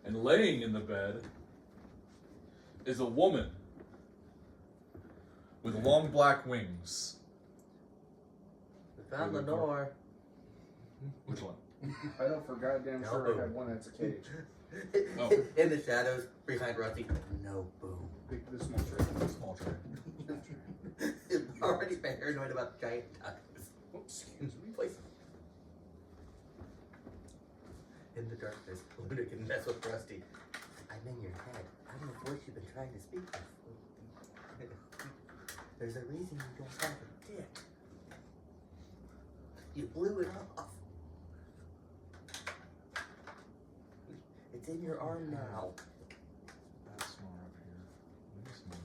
Speaker 1: and laying in the bed is a woman with long black wings.
Speaker 5: We found Lenore.
Speaker 1: Which one?
Speaker 2: I know for goddamn
Speaker 5: No
Speaker 2: sure
Speaker 5: boom.
Speaker 2: I had one that's a cage.
Speaker 1: Oh.
Speaker 5: In the shadows, behind Rusty. No boom.
Speaker 2: The small tray.
Speaker 1: Small tray.
Speaker 5: Already paranoid about giant ducks.
Speaker 2: Oops, excuse me.
Speaker 5: Place. In the darkness, Luna can mess with Rusty. I'm in your head. I'm the voice you've been trying to speak with. There's a reason you don't have a dick. You blew it off. It's in your arm now.
Speaker 1: That's more up here. Where's that?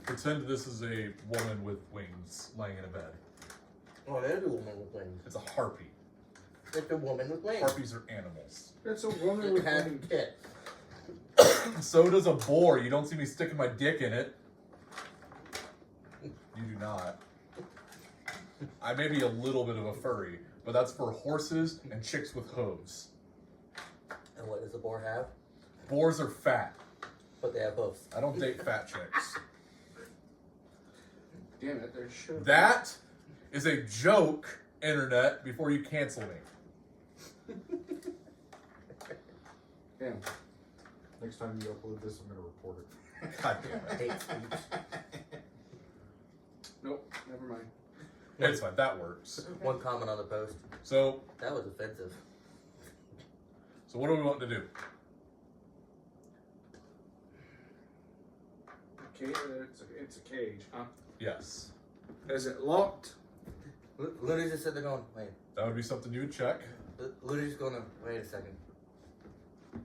Speaker 1: Pretend this is a woman with wings laying in a bed.
Speaker 5: Oh, there's a woman with wings.
Speaker 1: It's a harpy.
Speaker 5: It's a woman with wings.
Speaker 1: Harpies are animals.
Speaker 2: It's a woman
Speaker 5: It
Speaker 2: with
Speaker 5: has
Speaker 2: wings.
Speaker 5: tits.
Speaker 1: So does a boar. You don't see me sticking my dick in it. You do not. I may be a little bit of a furry, but that's for horses and chicks with hooves.
Speaker 5: And what does the boar have?
Speaker 1: Boars are fat.
Speaker 5: But they have hoofs.
Speaker 1: I don't date fat chicks.
Speaker 2: Damn it, there's sure.
Speaker 1: That is a joke, internet, before you cancel me.
Speaker 2: Damn.
Speaker 4: Next time you upload this, I'm gonna report it.
Speaker 1: God damn it.
Speaker 5: Hate speech.
Speaker 2: Nope, never mind.
Speaker 1: It's fine, that works.
Speaker 5: One comment on the post.
Speaker 1: So
Speaker 5: That was offensive.
Speaker 1: what do we want to do?
Speaker 2: It's a cage, huh?
Speaker 1: Yes.
Speaker 2: Is it locked?
Speaker 5: Luna's just sitting there going, wait.
Speaker 1: That would be something you would check.
Speaker 5: Luna's just going, wait a second.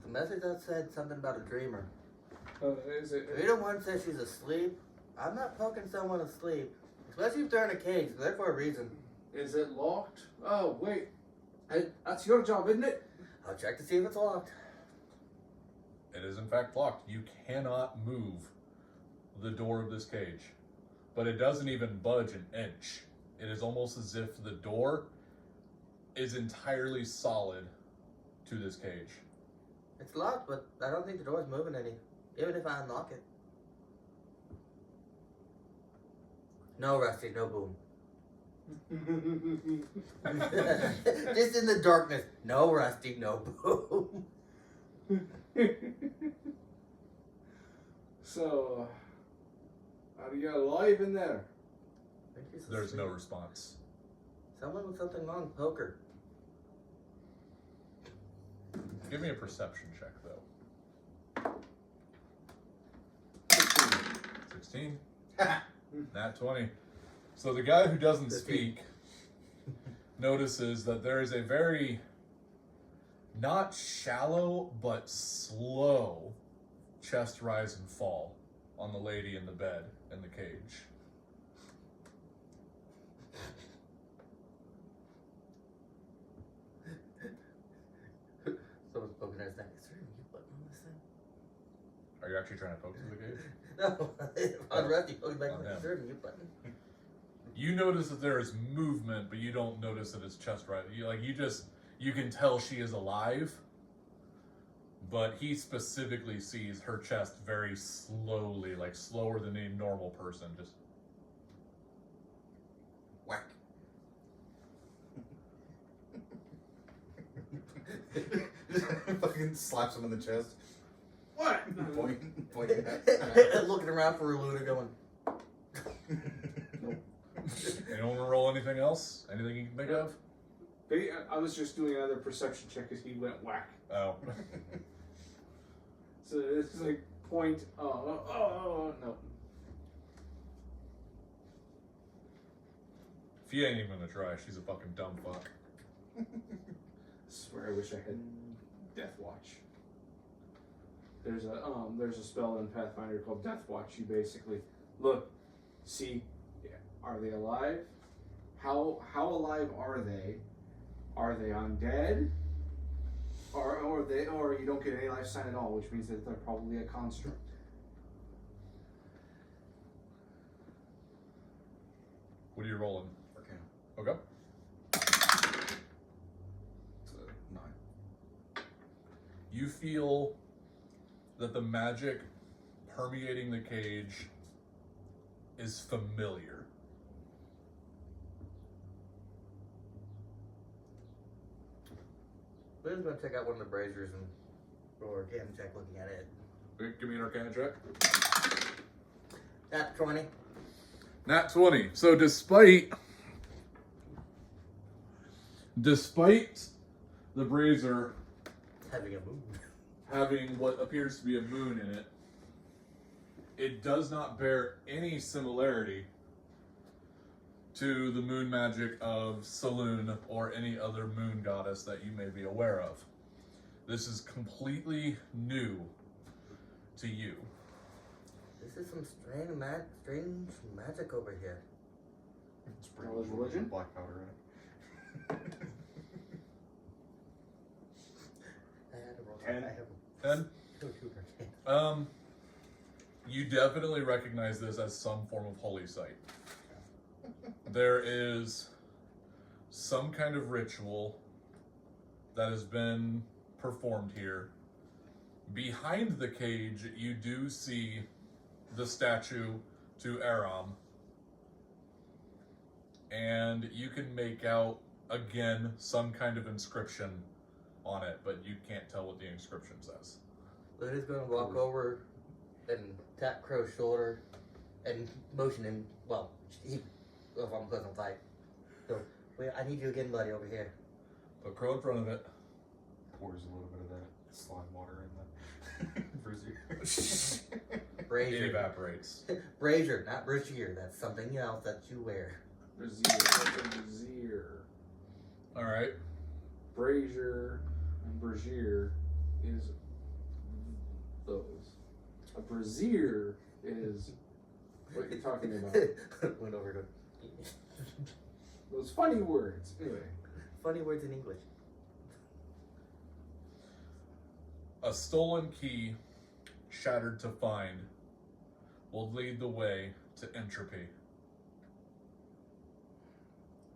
Speaker 5: The message that said something about a dreamer.
Speaker 2: Is it?
Speaker 5: Rita one says she's asleep. I'm not poking someone asleep. Especially if they're in a cage. They're there for a reason.
Speaker 2: Is it locked? Oh, wait. That's your job, isn't it?
Speaker 5: I'll check to see if it's locked.
Speaker 1: It is in fact locked. You cannot move the door of this cage, but it doesn't even budge an inch. It is almost as if the door is entirely solid to this cage.
Speaker 5: It's locked, but I don't think the door's moving any. Even if I unlock it. No, Rusty, no boom. Just in the darkness. No, Rusty, no boom.
Speaker 2: So, are you alive in there?
Speaker 5: I think he's
Speaker 1: There's no
Speaker 5: asleep.
Speaker 1: response.
Speaker 5: Someone with something wrong. Poker.
Speaker 1: Give me a perception check, though. 16. Nat 20. So the guy who doesn't
Speaker 5: 15.
Speaker 1: speak notices that there is a very not shallow but slow chest rise and fall on the lady in the bed in the cage.
Speaker 5: Someone's poking at his neck. Is there a mute button on this thing?
Speaker 1: Are you actually trying to poke through the cage?
Speaker 5: No. On Rusty poking back.
Speaker 1: Oh,
Speaker 5: Is
Speaker 1: damn.
Speaker 5: there a mute button?
Speaker 1: You notice that there is movement, but you don't notice that it's chest rise. You can tell she is alive, but he specifically sees her chest very slowly, like slower than a normal person. Just
Speaker 4: Whack. Fucking slaps him in the chest.
Speaker 2: What?
Speaker 4: Pointing at.
Speaker 5: Looking around for Luna going.
Speaker 1: anyone want to roll anything else? Anything you can think of?
Speaker 2: I was just doing another perception check as he went whack.
Speaker 1: Oh,
Speaker 2: So it's like point. Oh, no.
Speaker 1: if you ain't even gonna try, she's a fucking dumb fuck.
Speaker 2: I swear I wish I had Death Watch. There's a spell in Pathfinder called Death Watch. You basically look, see, are they alive? How alive are they? Are they undead? Or you don't get any life sign at all, which means that they're probably a construct.
Speaker 1: What are you rolling?
Speaker 4: Arcana.
Speaker 1: Okay.
Speaker 4: It's a 9.
Speaker 1: You feel that the magic permeating the cage is familiar.
Speaker 5: We're just gonna check out one of the braziers and or Arcana check looking at it.
Speaker 1: Give me an Arcana check.
Speaker 5: At 20.
Speaker 1: Nat 20. So despite the brazier
Speaker 5: Having a moon.
Speaker 1: having what appears to be a moon in it, it does not bear any similarity to the moon magic of Saloon or any other moon goddess that you may be aware of. This is completely new to you.
Speaker 5: This is some strange magic over here.
Speaker 4: It's pretty
Speaker 2: Knowledge religion?
Speaker 4: black powder in it.
Speaker 5: I had to roll.
Speaker 2: 10.
Speaker 5: I have
Speaker 1: 10?
Speaker 5: two Arcana.
Speaker 1: You definitely recognize this as some form of holy site. There is some kind of ritual that has been performed here. Behind the cage, you do see the statue to Aram. And you can make out, again, some kind of inscription on it, but you can't tell what the inscription says.
Speaker 5: Luna's gonna walk over and tap Crow's shoulder and motion him. Well, if I'm close on tight. So, wait, I need you again, buddy, over here.
Speaker 1: Put Crow in front of it.
Speaker 4: Pours a little bit of that slime water in the bruiser.
Speaker 1: It
Speaker 5: Brazier.
Speaker 1: evaporates.
Speaker 5: Brazier, not brazier. That's something else that you wear.
Speaker 2: Brazier.
Speaker 1: Alright.
Speaker 2: Brazier and brazier is those. A brazier is what you're talking about.
Speaker 5: Went over to.
Speaker 2: Those funny words. Anyway.
Speaker 5: Funny words in English.
Speaker 1: A stolen key, shattered to find, will lead the way to entropy.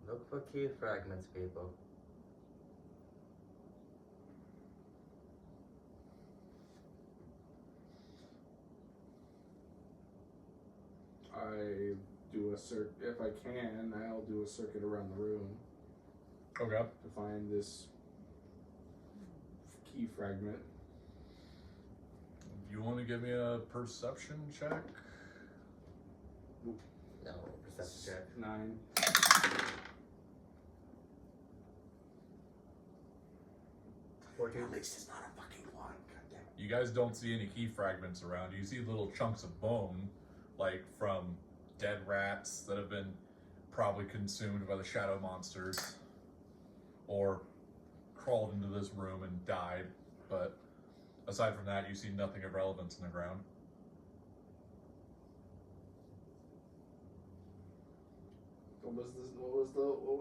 Speaker 5: Look for key fragments, people.
Speaker 2: I do a if I can, I'll do a circuit around the room
Speaker 1: Okay.
Speaker 2: to find this key fragment.
Speaker 1: You want to give me a perception check?
Speaker 5: No, perception check.
Speaker 2: 9.
Speaker 3: At
Speaker 2: least it's not a fucking 1. God damn it.
Speaker 1: You guys don't see any key fragments around. You see little chunks of bone, like from dead rats that have been probably consumed by the shadow monsters, or crawled into this room and died. But aside from that, you see nothing of relevance in the ground.
Speaker 2: What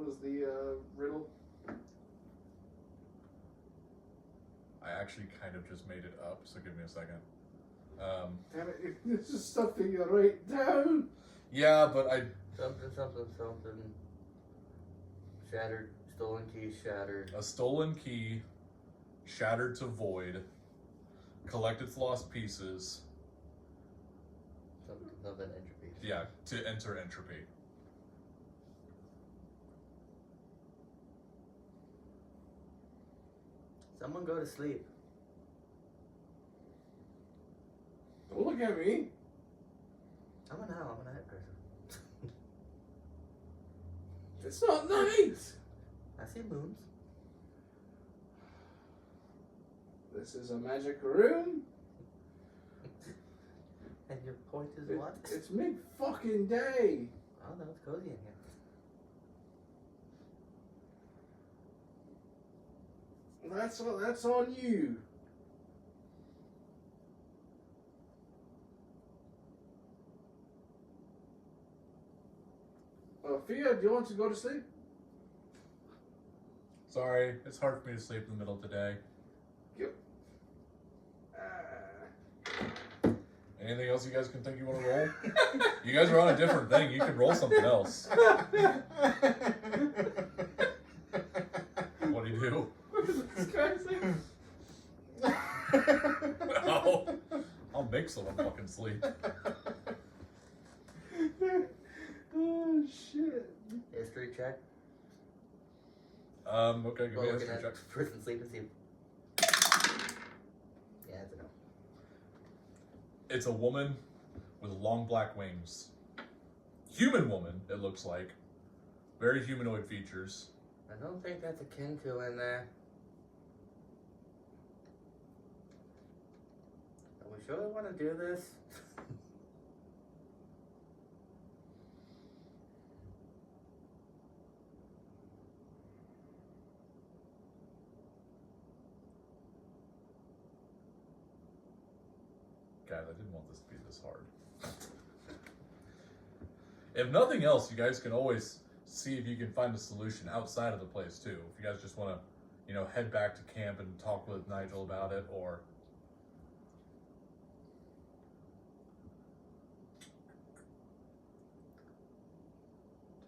Speaker 2: was the riddle?
Speaker 1: I actually kind of just made it up, so give me a second.
Speaker 2: Damn it, this is something you write down.
Speaker 1: Yeah, but I
Speaker 5: Something. Shattered. Stolen key shattered.
Speaker 1: a stolen key, shattered to void, collect its lost pieces.
Speaker 5: Something entropy.
Speaker 1: Yeah, to enter entropy.
Speaker 5: Someone go to sleep.
Speaker 2: Don't look at me.
Speaker 5: I'm a night person.
Speaker 2: It's not night.
Speaker 5: I see moons.
Speaker 2: This is a magic room.
Speaker 5: And your point is what?
Speaker 2: It's mid fucking day.
Speaker 5: Oh no, it's cozy in here.
Speaker 2: That's on you. Fia, do you want to go to sleep?
Speaker 1: Sorry, it's hard for me to sleep in the middle of the day.
Speaker 2: Yep.
Speaker 1: Anything else you guys can think you want to roll? You guys are on a different thing. You can roll something else. What do you do?
Speaker 2: What is this guy saying?
Speaker 1: I'll make someone fucking sleep.
Speaker 2: Oh shit.
Speaker 5: History check.
Speaker 1: Okay, give me a
Speaker 5: Looking
Speaker 1: history
Speaker 5: at
Speaker 1: check.
Speaker 5: person sleep and see. Yeah, I don't know.
Speaker 1: It's a woman with long black wings. Human woman, it looks like. Very humanoid features.
Speaker 5: I don't think that's akin to in there. Are we sure we want to do this?
Speaker 1: God, I didn't want this to be this hard. If nothing else, you guys can always see if you can find a solution outside of the place too. If you guys just want to, head back to camp and talk with Nigel about it, or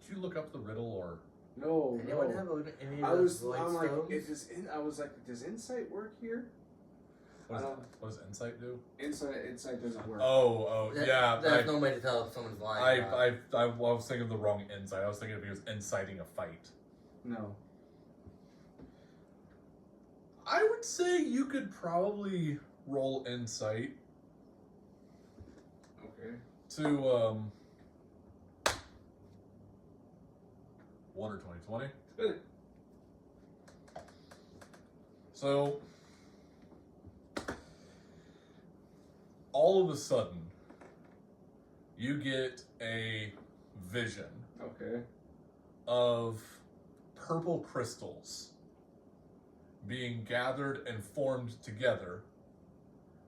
Speaker 1: did you look up the riddle, or
Speaker 2: No,
Speaker 5: Anyone
Speaker 2: no.
Speaker 5: have any
Speaker 2: I
Speaker 5: of
Speaker 2: was,
Speaker 5: those void
Speaker 2: I'm like,
Speaker 5: stones?
Speaker 2: I was like, does insight work here?
Speaker 1: what does insight do?
Speaker 2: Insight doesn't work.
Speaker 1: Oh, yeah.
Speaker 5: There's no way to tell if someone's lying.
Speaker 1: I was thinking of the wrong insight. I was thinking if he was inciting a fight.
Speaker 2: No.
Speaker 1: I would say you could probably roll insight
Speaker 2: Okay.
Speaker 1: to 1 or 20.
Speaker 2: Good.
Speaker 1: So all of a sudden you get a vision
Speaker 2: Okay.
Speaker 1: of purple crystals being gathered and formed together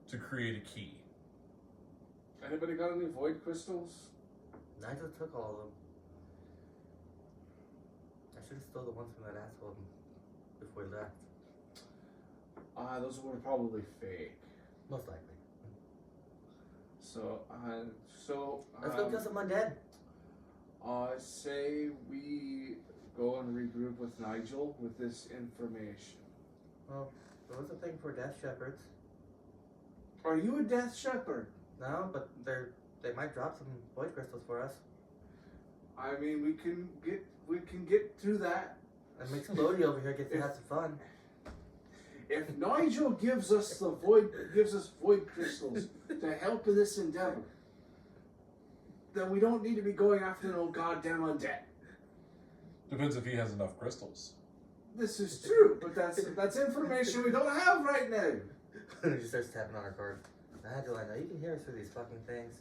Speaker 1: to create a key.
Speaker 2: Anybody got any void crystals?
Speaker 5: Nigel took all of them. should have stole the ones from that asshole before we left.
Speaker 2: Those were probably fake.
Speaker 5: Most likely.
Speaker 2: So,
Speaker 5: Let's go kill some undead.
Speaker 2: Say we go and regroup with Nigel with this information.
Speaker 5: Well, there was a thing for death shepherds.
Speaker 2: Are you a death shepherd?
Speaker 5: No, but they might drop some void crystals for us.
Speaker 2: I mean, we can get to that.
Speaker 5: And Mixplody over here gets to have some fun.
Speaker 2: If Nigel gives us void crystals to help in this endeavor, then we don't need to be going after no goddamn undead.
Speaker 1: Depends if he has enough crystals.
Speaker 2: This is true, but that's information we don't have right now.
Speaker 5: He just starts tapping on our card. Nigel, I know you can hear us through these fucking things.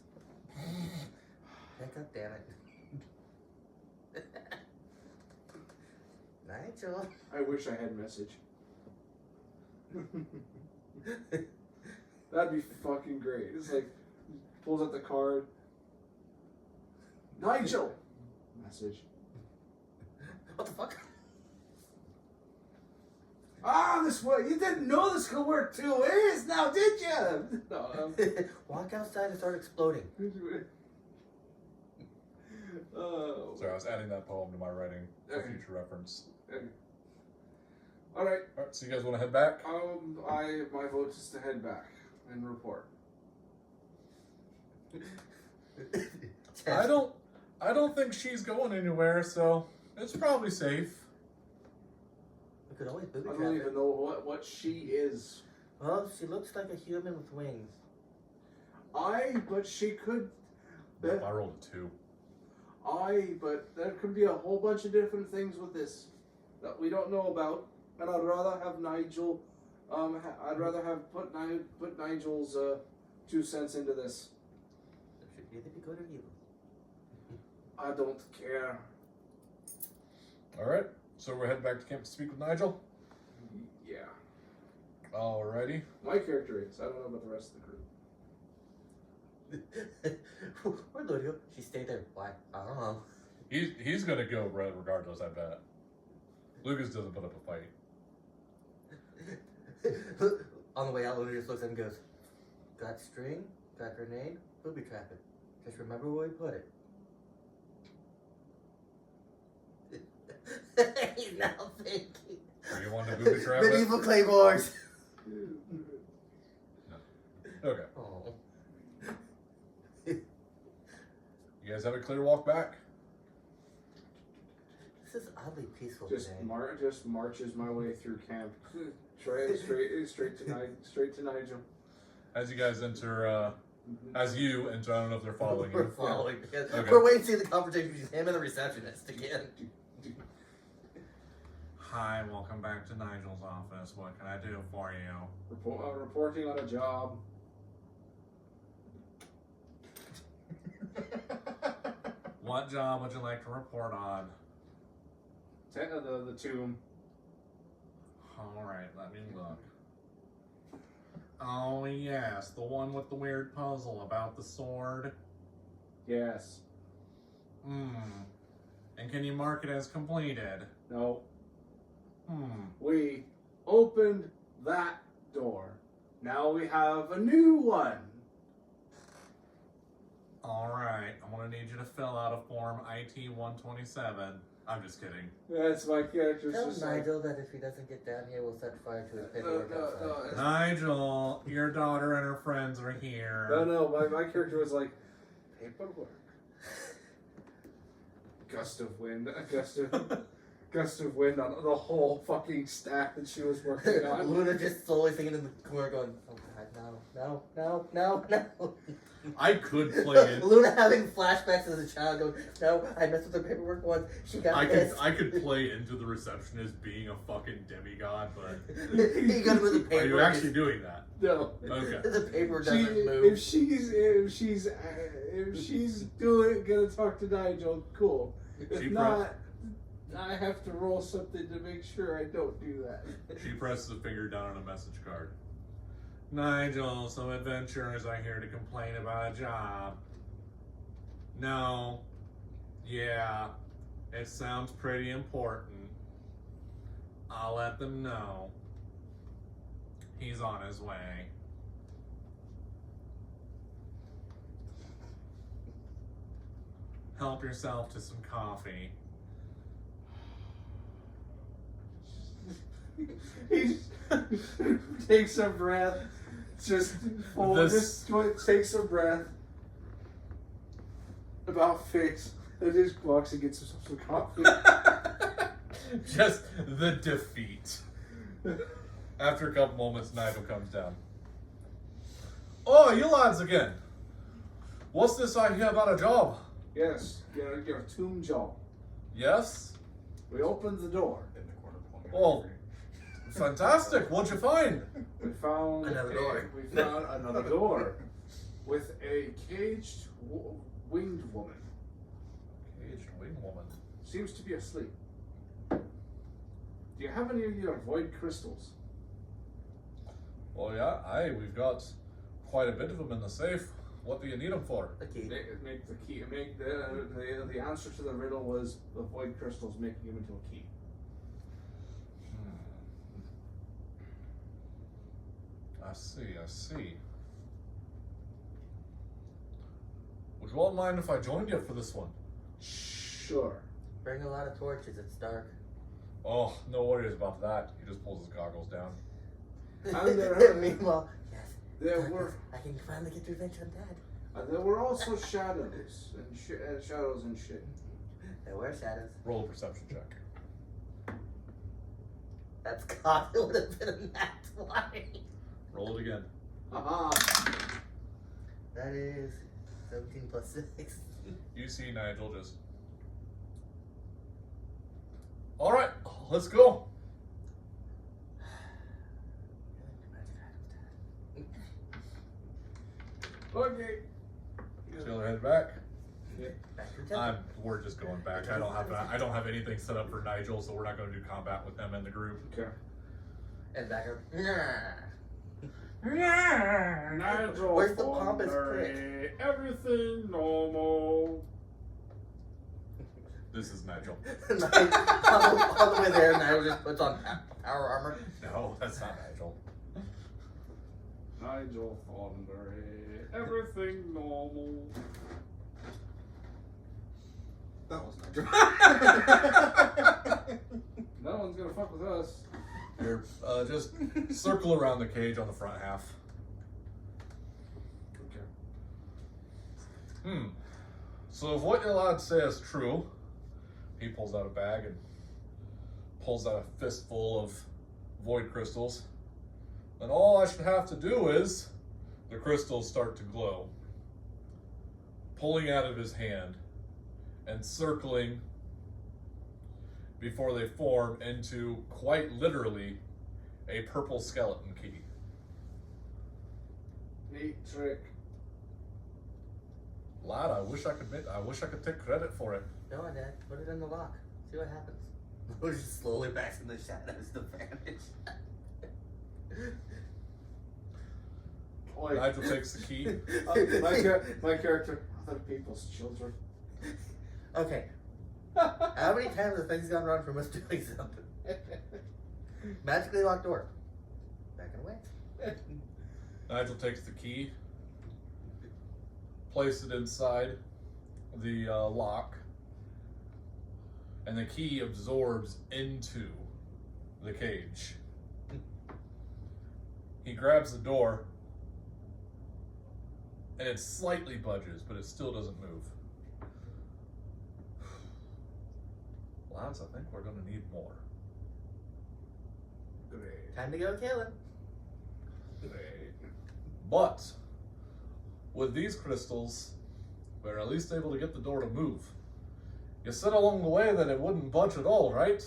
Speaker 5: God damn it. Nigel.
Speaker 2: I wish I had message. That'd be fucking great. It's like pulls out the card. Nigel. Message.
Speaker 5: What the fuck?
Speaker 2: This way. You didn't know this could work 2 ways now, did you? No.
Speaker 5: Walk outside and start exploding.
Speaker 1: Sorry, I was adding that poem to my writing for
Speaker 2: Okay.
Speaker 1: future reference.
Speaker 2: All right.
Speaker 1: Alright, so you guys want to head back?
Speaker 2: My vote is to head back and report.
Speaker 1: I don't think she's going anywhere, so it's probably safe.
Speaker 5: We could always booby
Speaker 2: I
Speaker 5: trap
Speaker 2: don't
Speaker 5: it.
Speaker 2: even know what she is.
Speaker 5: Well, she looks like a human with wings.
Speaker 2: But she could.
Speaker 1: I rolled a 2.
Speaker 2: But there could be a whole bunch of different things with this that we don't know about, and I'd rather have Nigel. I'd rather have put Nigel's 2 cents into this.
Speaker 5: It should either be good or evil.
Speaker 2: I don't care.
Speaker 1: Alright, so we're heading back to camp to speak with Nigel.
Speaker 2: Yeah,
Speaker 1: Alrighty.
Speaker 2: my character is. I don't know about the rest of the group.
Speaker 5: Where'd Ludio? She stayed there. Why? I don't know.
Speaker 1: He's gonna go regardless, I bet. Lucas doesn't put up a fight.
Speaker 5: On the way out, Ludio just looks at him and goes, got string, got grenade, booby trap it. Just remember where we put it. He's now thinking.
Speaker 1: Are you wanting to booby trap it?
Speaker 5: Medieval claymores.
Speaker 1: Okay.
Speaker 5: Oh.
Speaker 1: You guys have a clear walk back?
Speaker 5: This is oddly peaceful
Speaker 2: Just
Speaker 5: today.
Speaker 2: just marches my way through camp. Straight to Nigel.
Speaker 1: As you guys enter, as you enter, I don't know if they're following
Speaker 5: We're
Speaker 1: you.
Speaker 5: following. Because
Speaker 1: Okay.
Speaker 5: We're waiting to see the conversation between him and the receptionist again.
Speaker 6: Hi, welcome back to Nigel's office. What can I do for you?
Speaker 2: Reporting on a job.
Speaker 6: What job would you like to report on?
Speaker 2: The tomb.
Speaker 6: Alright, let me look. Oh, yes, the one with the weird puzzle about the sword.
Speaker 2: Yes.
Speaker 6: And can you mark it as completed?
Speaker 2: No.
Speaker 6: Hmm.
Speaker 2: We opened that door. Now we have a new one.
Speaker 6: Alright, I'm gonna need you to fill out a form IT 127. I'm just kidding.
Speaker 2: That's my character's
Speaker 5: Tell
Speaker 2: just like,
Speaker 5: Nigel that if he doesn't get down here, we'll set fire to his paperwork outside.
Speaker 6: Nigel, your daughter and her friends are here.
Speaker 2: No, my character was like, paperwork. Gust of wind on the whole fucking stack that she was working on.
Speaker 5: Luna just slowly thinking in the corner going, oh god, no.
Speaker 1: I could play it.
Speaker 5: Luna having flashbacks as a child going, no, I messed with the paperwork once, she got pissed.
Speaker 1: I could play into the receptionist being a fucking demigod, but
Speaker 5: He got with the paperwork.
Speaker 1: are you actually doing that?
Speaker 2: No.
Speaker 1: Okay.
Speaker 5: The paperwork doesn't move.
Speaker 2: If she's gonna talk to Nigel, cool. If
Speaker 1: She
Speaker 2: not, I have to roll something to make sure I don't do that.
Speaker 1: She presses a finger down on a message card.
Speaker 6: Nigel, some adventurers are here to complain about a job. No. Yeah. It sounds pretty important. I'll let them know. He's on his way. Help yourself to some coffee.
Speaker 2: He takes a breath, just takes a breath, about face, and just walks and gets himself some coffee.
Speaker 1: Just the defeat. After a couple moments, Nigel comes down. Oh, you lads again. What's this I hear about a job?
Speaker 2: Yes, your tomb job.
Speaker 1: Yes?
Speaker 2: We opened the door.
Speaker 4: In the corner pulling out
Speaker 1: Oh.
Speaker 4: every-
Speaker 1: Fantastic. What'd you find?
Speaker 2: We found
Speaker 5: Another door.
Speaker 2: We found another door with a caged winged woman.
Speaker 1: Caged wing woman.
Speaker 2: Seems to be asleep. Do you have any of your void crystals?
Speaker 1: Oh yeah, we've got quite a bit of them in the safe. What do you need them for?
Speaker 5: Okay.
Speaker 2: Make the key. Make the answer to the riddle was the void crystals making him into a key.
Speaker 1: I see. Would you all mind if I joined you for this one?
Speaker 2: Sure.
Speaker 5: Bring a lot of torches, it's dark.
Speaker 1: Oh, no worries about that. He just pulls his goggles down.
Speaker 2: And there,
Speaker 5: Meanwhile, yes.
Speaker 2: there were
Speaker 5: I can finally get revenge on Dad.
Speaker 2: there were also shadows and shadows and shit.
Speaker 5: There were shadows.
Speaker 1: Roll a perception check.
Speaker 5: That's cock. It would have been a nat 20.
Speaker 1: Roll it again.
Speaker 2: Haha.
Speaker 5: That is 17 plus 6.
Speaker 1: You see Nigel just. Alright, let's go.
Speaker 2: Okay.
Speaker 1: She'll head back.
Speaker 5: Back to the temple.
Speaker 1: We're just going back. I don't have anything set up for Nigel, so we're not going to do combat with them in the group.
Speaker 2: Okay.
Speaker 5: And back up.
Speaker 2: Nigel,
Speaker 5: Where's the pompous
Speaker 2: Thornberry, everything normal.
Speaker 1: This is Nigel.
Speaker 5: on the way there, Nigel just puts on power armor.
Speaker 1: No, that's not Nigel.
Speaker 2: Nigel Thornberry, everything normal.
Speaker 4: That was Nigel.
Speaker 2: No one's gonna fuck with us.
Speaker 1: Here, just circle around the cage on the front half.
Speaker 2: Okay.
Speaker 1: So if what your lad say is true, he pulls out a bag and pulls out a fistful of void crystals. Then all I should have to do is the crystals start to glow, pulling out of his hand and circling before they form into, quite literally, a purple skeleton key.
Speaker 2: Neat trick.
Speaker 1: Lad, I wish I could take credit for it.
Speaker 5: Go on, Dad. Put it in the lock. See what happens. We're just slowly back in the shadows to vanish.
Speaker 2: Oi.
Speaker 1: Nigel takes the key.
Speaker 2: My character, other people's children.
Speaker 5: Okay. How many times have things gone wrong from us doing something? Magically locked door. Backing away.
Speaker 1: Nigel takes the key, places it inside the lock, and the key absorbs into the cage. He grabs the door, and it slightly budges, but it still doesn't move. Lads, I think we're going to need more.
Speaker 2: Great.
Speaker 5: Time to go kill him.
Speaker 2: Great.
Speaker 1: But with these crystals, we're at least able to get the door to move. You said along the way that it wouldn't budge at all, right?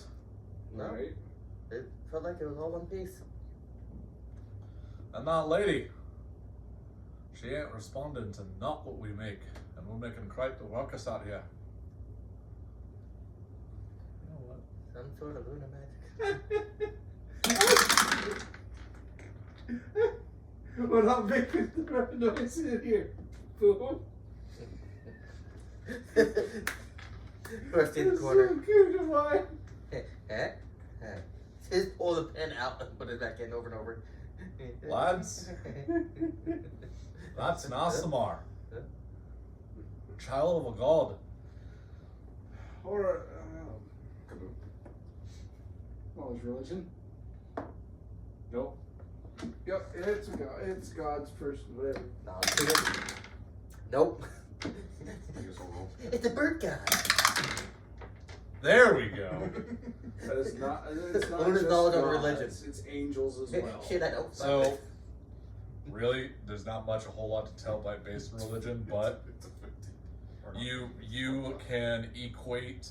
Speaker 5: No.
Speaker 2: Right.
Speaker 5: It felt like it was all one piece.
Speaker 1: And that lady, she ain't responding to not what we make, and we're making quite the ruckus out here. You know what?
Speaker 5: Some sort of Luna magic.
Speaker 2: We're not making the right noise in here. Boom.
Speaker 5: First in the
Speaker 2: It's
Speaker 5: corner.
Speaker 2: so cute, goodbye.
Speaker 5: Just pull the pen out and put it back in over and over.
Speaker 1: Lads, that's Nasamar, child of a god.
Speaker 2: Or
Speaker 4: Kaboom.
Speaker 2: knowledge religion. Nope. Yep, it's God's person, whatever.
Speaker 5: Nope.
Speaker 4: I guess I'll roll.
Speaker 5: It's a bird guy.
Speaker 1: There we go.
Speaker 2: That is not. It's not
Speaker 5: Luna's
Speaker 2: just
Speaker 5: knowledge of
Speaker 2: gods,
Speaker 5: religion.
Speaker 2: It's angels as well.
Speaker 5: Shit, I know.
Speaker 1: So, really, there's not much, a whole lot to tell by base religion, but
Speaker 4: It's a 15. Or not.
Speaker 1: you can equate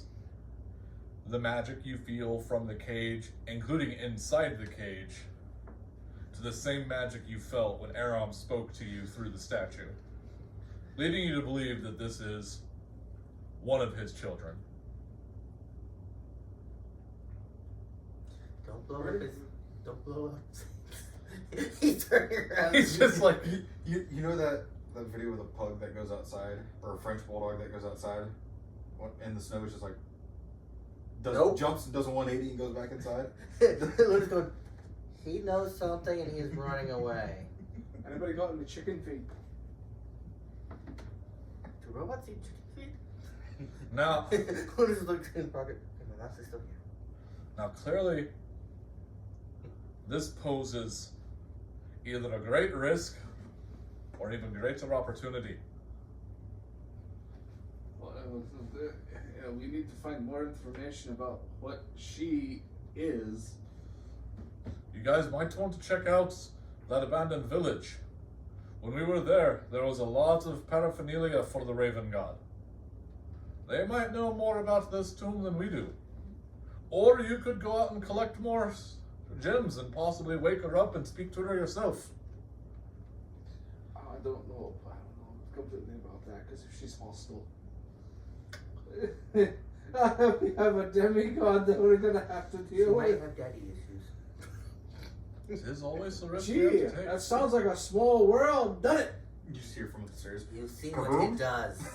Speaker 1: the magic you feel from the cage, including inside the cage, to the same magic you felt when Aram spoke to you through the statue, leading you to believe that this is one of his children.
Speaker 5: Don't blow up his. Don't blow up. He's turning around.
Speaker 1: He's just like,
Speaker 4: You know that video with a pug that goes outside, or a French bulldog that goes outside, in the snow is just like
Speaker 5: Nope.
Speaker 4: jumps and does a 180 and goes back inside.
Speaker 5: Luna's going, he knows something and he's running away.
Speaker 2: Anybody got any chicken feet?
Speaker 5: Do robots eat chicken
Speaker 1: now,
Speaker 5: feet? Luna's looking in his pocket. Okay, my mouse is still here.
Speaker 1: now clearly, this poses either a great risk or even greater opportunity.
Speaker 2: Well, we need to find more information about what she is.
Speaker 1: You guys might want to check out that abandoned village. When we were there was a lot of paraphernalia for the Raven God. They might know more about this tomb than we do. Or you could go out and collect more gems and possibly wake her up and speak to her yourself.
Speaker 2: I don't know completely about that, because if she's hostile. We have a demigod that we're gonna have to
Speaker 5: She
Speaker 2: deal
Speaker 5: might
Speaker 2: with.
Speaker 5: have daddy issues.
Speaker 1: It is always the risk you have
Speaker 2: Gee,
Speaker 1: to take.
Speaker 2: that sounds like a small world, doesn't it?
Speaker 4: You just hear from upstairs.
Speaker 5: You've seen
Speaker 4: Kaboom.
Speaker 5: what it does.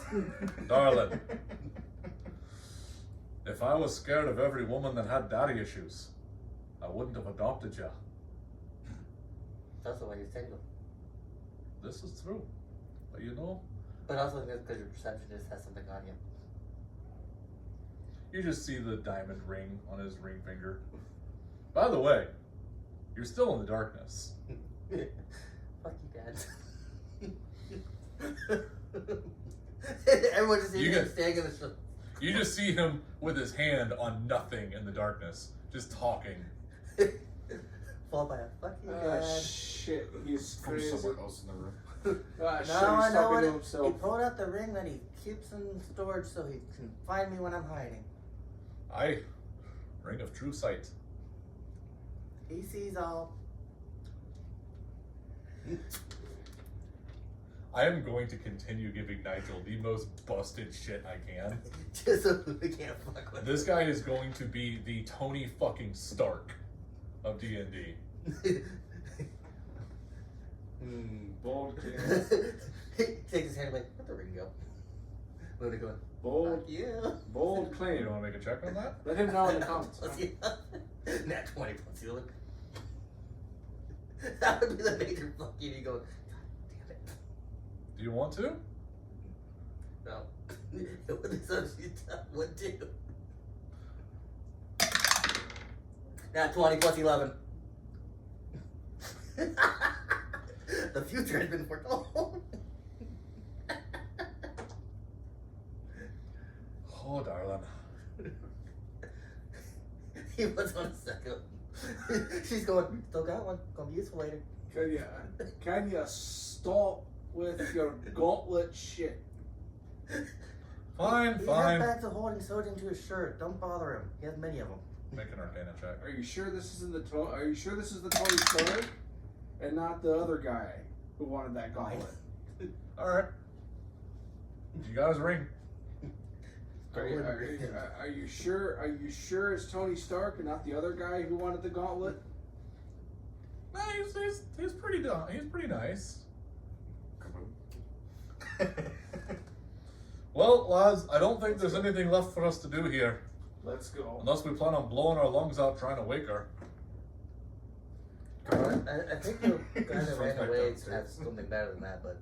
Speaker 1: Darling, if I was scared of every woman that had daddy issues, I wouldn't have adopted you.
Speaker 5: That's why you're single.
Speaker 1: This is true. But you know,
Speaker 5: But also because your receptionist has something on you.
Speaker 1: you just see the diamond ring on his ring finger. By the way, you're still in the darkness.
Speaker 5: Fuck you, Dad. Everyone just sees
Speaker 1: You
Speaker 5: him
Speaker 1: get-
Speaker 5: standing in the show.
Speaker 1: You just see him with his hand on nothing in the darkness, just talking.
Speaker 5: Followed by a fuck you,
Speaker 2: Ah,
Speaker 5: Dad.
Speaker 2: shit, he's
Speaker 4: From
Speaker 2: crazy.
Speaker 4: somewhere else in the room.
Speaker 2: Ah, shit,
Speaker 5: No,
Speaker 2: he's
Speaker 5: I know
Speaker 2: talking
Speaker 5: what
Speaker 2: to
Speaker 5: he
Speaker 2: himself.
Speaker 5: pulled out the ring that he keeps in storage so he can find me when I'm hiding.
Speaker 1: Aye, ring of true sight.
Speaker 5: He sees all.
Speaker 1: I am going to continue giving Nigel the most busted shit I can.
Speaker 5: Just so we can't fuck with
Speaker 1: This guy is going to be the Tony fucking Stark of D&D.
Speaker 2: Bold claim.
Speaker 5: He takes his hand away. Where'd the ring go? Luna going,
Speaker 2: Bold,
Speaker 5: fuck you.
Speaker 2: bold
Speaker 1: You
Speaker 2: claim.
Speaker 1: want to make a check on that?
Speaker 2: Let him know in the comments.
Speaker 5: Nat 20 plus you look. That would be the major fuck you. You go, God damn it.
Speaker 1: Do you want to?
Speaker 5: No. It would be so she's done. Would do. Nat 20 plus 11. The future has been foretold.
Speaker 1: Oh, darling.
Speaker 5: He was on a second. She's going, still got one. Gonna be useful later.
Speaker 2: Can you stop with your gauntlet shit?
Speaker 1: Fine,
Speaker 5: He
Speaker 1: fine.
Speaker 5: has bags of holding soda into his shirt. Don't bother him. He has many of them.
Speaker 1: Make an Arcana check.
Speaker 2: Are you sure this isn't the Are you sure this is the Tony Stark, and not the other guy who wanted that gauntlet?
Speaker 1: Alright. You got his ring.
Speaker 2: Are you sure? Are you sure it's Tony Stark and not the other guy who wanted the gauntlet?
Speaker 1: No, he's pretty dumb. He's pretty nice.
Speaker 4: Kaboom.
Speaker 1: Well, lads, I don't think there's anything left for us to do here.
Speaker 2: Let's go.
Speaker 1: Unless we plan on blowing our lungs out trying to wake her.
Speaker 5: I think the guy that ran away has something better than that, but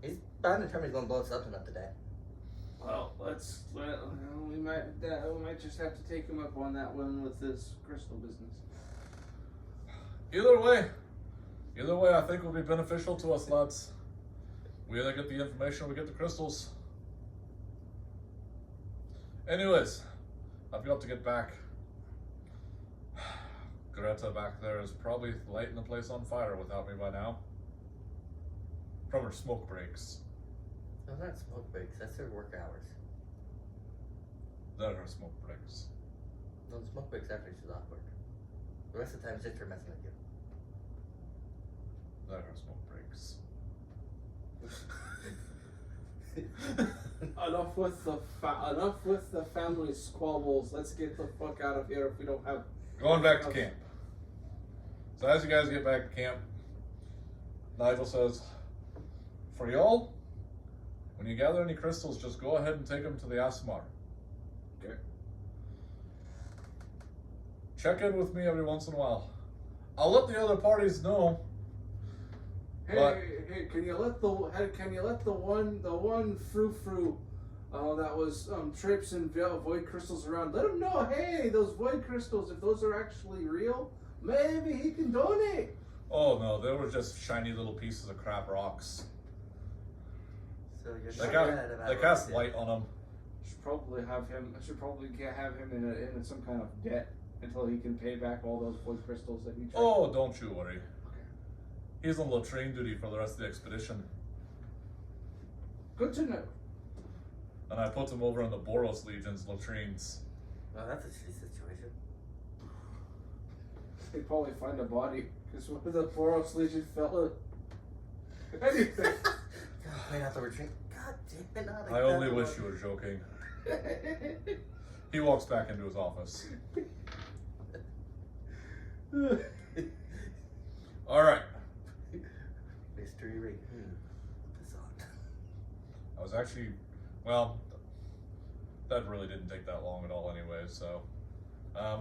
Speaker 5: he's bound to determined he's going to blow something up today.
Speaker 2: Well, we might just have to take him up on that one with this crystal business.
Speaker 1: Either way, I think it will be beneficial to us, lads. We either get the information or we get the crystals. Anyways, I've got to get back. Greta back there is probably lighting the place on fire without me by now. From her smoke breaks.
Speaker 5: No, not smoke breaks. That's their work hours.
Speaker 1: That are her smoke breaks.
Speaker 5: No, the smoke breaks after she's off work. The rest of the time, it's just her messing with you.
Speaker 1: That are her smoke breaks.
Speaker 2: Enough with the family squabbles. Let's get the fuck out of here if we don't have.
Speaker 1: Going back to camp. So as you guys get back to camp, Nigel says, for y'all, when you gather any crystals, just go ahead and take them to the Asmar.
Speaker 2: Okay.
Speaker 1: Check in with me every once in a while. I'll let the other parties know.
Speaker 2: Hey, can you let the one frou that was traipsing void crystals around? Let him know. Hey, those void crystals, if those are actually real, maybe he can donate.
Speaker 1: Oh no, they were just shiny little pieces of crap rocks.
Speaker 5: So you're
Speaker 1: They
Speaker 5: not bad about
Speaker 1: they
Speaker 5: what
Speaker 1: cast
Speaker 5: you did.
Speaker 1: light on them.
Speaker 2: I should probably have him in some kind of debt until he can pay back all those void crystals that he tried.
Speaker 1: Oh, don't you worry. He's on latrine duty for the rest of the expedition.
Speaker 2: Good to know.
Speaker 1: And I put him over in the Boros Legion's latrines.
Speaker 5: Well, that's a shitty situation.
Speaker 2: They'd probably find a body because one of the Boros Legion fella. Anything.
Speaker 5: Right out the retreat. God damn it! not
Speaker 1: I only
Speaker 5: that
Speaker 1: wish
Speaker 5: one.
Speaker 1: you were joking. He walks back into his office. Alright.
Speaker 5: Mystery ring. Bizarre.
Speaker 1: I was actually, well, that really didn't take that long at all anyway, so.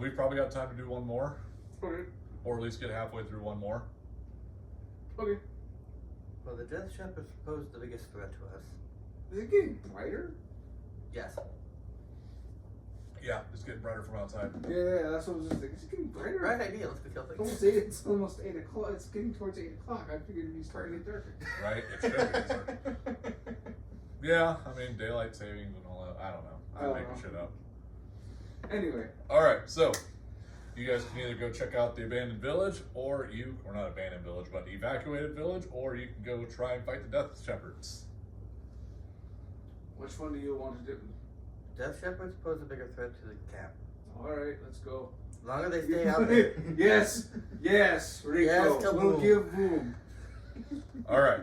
Speaker 1: We've probably got time to do one more,
Speaker 2: Okay.
Speaker 1: or at least get halfway through one more.
Speaker 2: Okay.
Speaker 5: Well, the death ship is posed the biggest threat to us.
Speaker 2: Is it getting brighter?
Speaker 5: Yes.
Speaker 1: Yeah, it's getting brighter from outside.
Speaker 2: Yeah, that's what I was just thinking. Is it getting brighter?
Speaker 5: Right idea. Let's go kill
Speaker 2: It's
Speaker 5: things.
Speaker 2: almost 8. It's almost 8 o'clock. It's getting towards 8 o'clock. I figured it'd be starting to get darker.
Speaker 1: Right? It should be. Yeah, I mean, daylight savings and all that. I don't know. I'm
Speaker 2: I don't
Speaker 1: making
Speaker 2: know.
Speaker 1: shit up.
Speaker 2: Anyway,
Speaker 1: Alright, so you guys can either go check out the abandoned village, or not abandoned village, but evacuated village, or you can go try and fight the Death Shepherds.
Speaker 2: which one do you want to do?
Speaker 5: Death shepherds pose a bigger threat to the camp.
Speaker 2: All right, let's go.
Speaker 5: As long as they stay out there.
Speaker 2: Yes, Rico.
Speaker 5: Yes,
Speaker 2: we'll
Speaker 5: kaboom.
Speaker 2: give boom.
Speaker 1: Alright.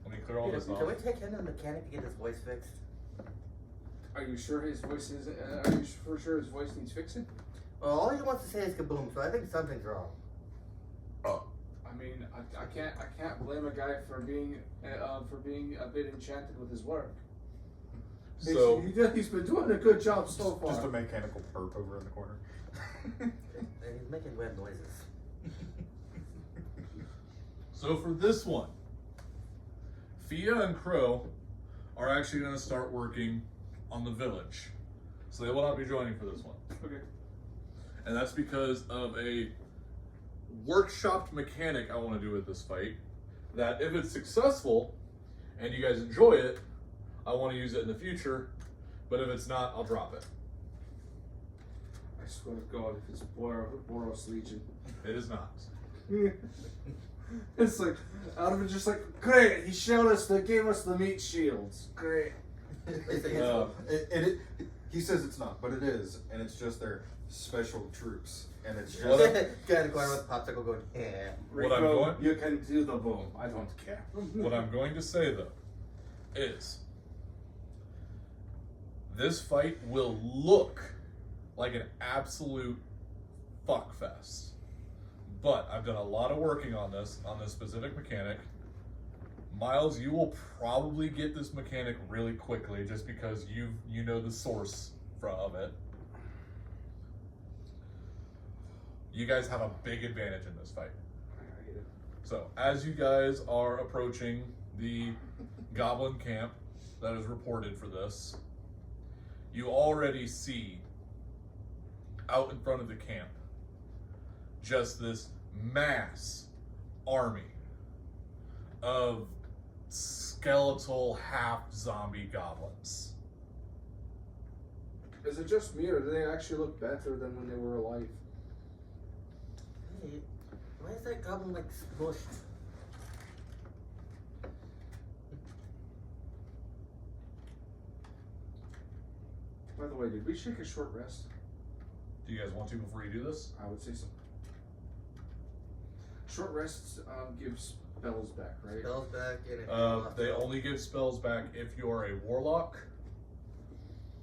Speaker 1: Let me clear all
Speaker 5: Hey,
Speaker 1: this off.
Speaker 5: can we take him to the mechanic to get his voice fixed?
Speaker 2: Are you sure his voice is? Are you for sure his voice needs fixing?
Speaker 5: Well, all he wants to say is kaboom, so I think something's wrong.
Speaker 2: I mean, I can't blame a guy for being a bit enchanted with his work.
Speaker 1: So,
Speaker 2: he's been doing a good job so far.
Speaker 4: Just a mechanical burp over in the corner.
Speaker 5: And he's making weird noises.
Speaker 1: so for this one, Fia and Crow are actually going to start working on the village. So they will not be joining for this one.
Speaker 2: Okay.
Speaker 1: And that's because of a workshopped mechanic I want to do with this fight. That if it's successful and you guys enjoy it, I want to use it in the future. But if it's not, I'll drop it.
Speaker 2: I swear to God, if it's Boros Legion.
Speaker 1: It is not.
Speaker 2: It's like, out of it, just like, great, gave us the meat shields. Great.
Speaker 4: He says it's not, but it is, and it's just their special troops, and it's just.
Speaker 1: What
Speaker 5: Guy in the corner with a popsicle going, yeah.
Speaker 1: What I'm
Speaker 2: Rico,
Speaker 1: going-
Speaker 2: you can do the boom. I don't care.
Speaker 1: What I'm going to say though is this fight will look like an absolute fuckfest. But I've done a lot of working on this specific mechanic. Miles, you will probably get this mechanic really quickly just because you know the source of it. You guys have a big advantage in this fight. So, as you guys are approaching the goblin camp that is reported for this, you already see out in front of the camp just this mass army of skeletal half zombie goblins.
Speaker 2: Is it just me, or do they actually look better than when they were alive?
Speaker 5: Hey, why is that goblin like smushed?
Speaker 2: By the way, did we take a short rest?
Speaker 1: Do you guys want to before you do this?
Speaker 2: I would say so. Short rests give spells back, right?
Speaker 5: Spells back and if
Speaker 1: They only give spells back if you're a warlock.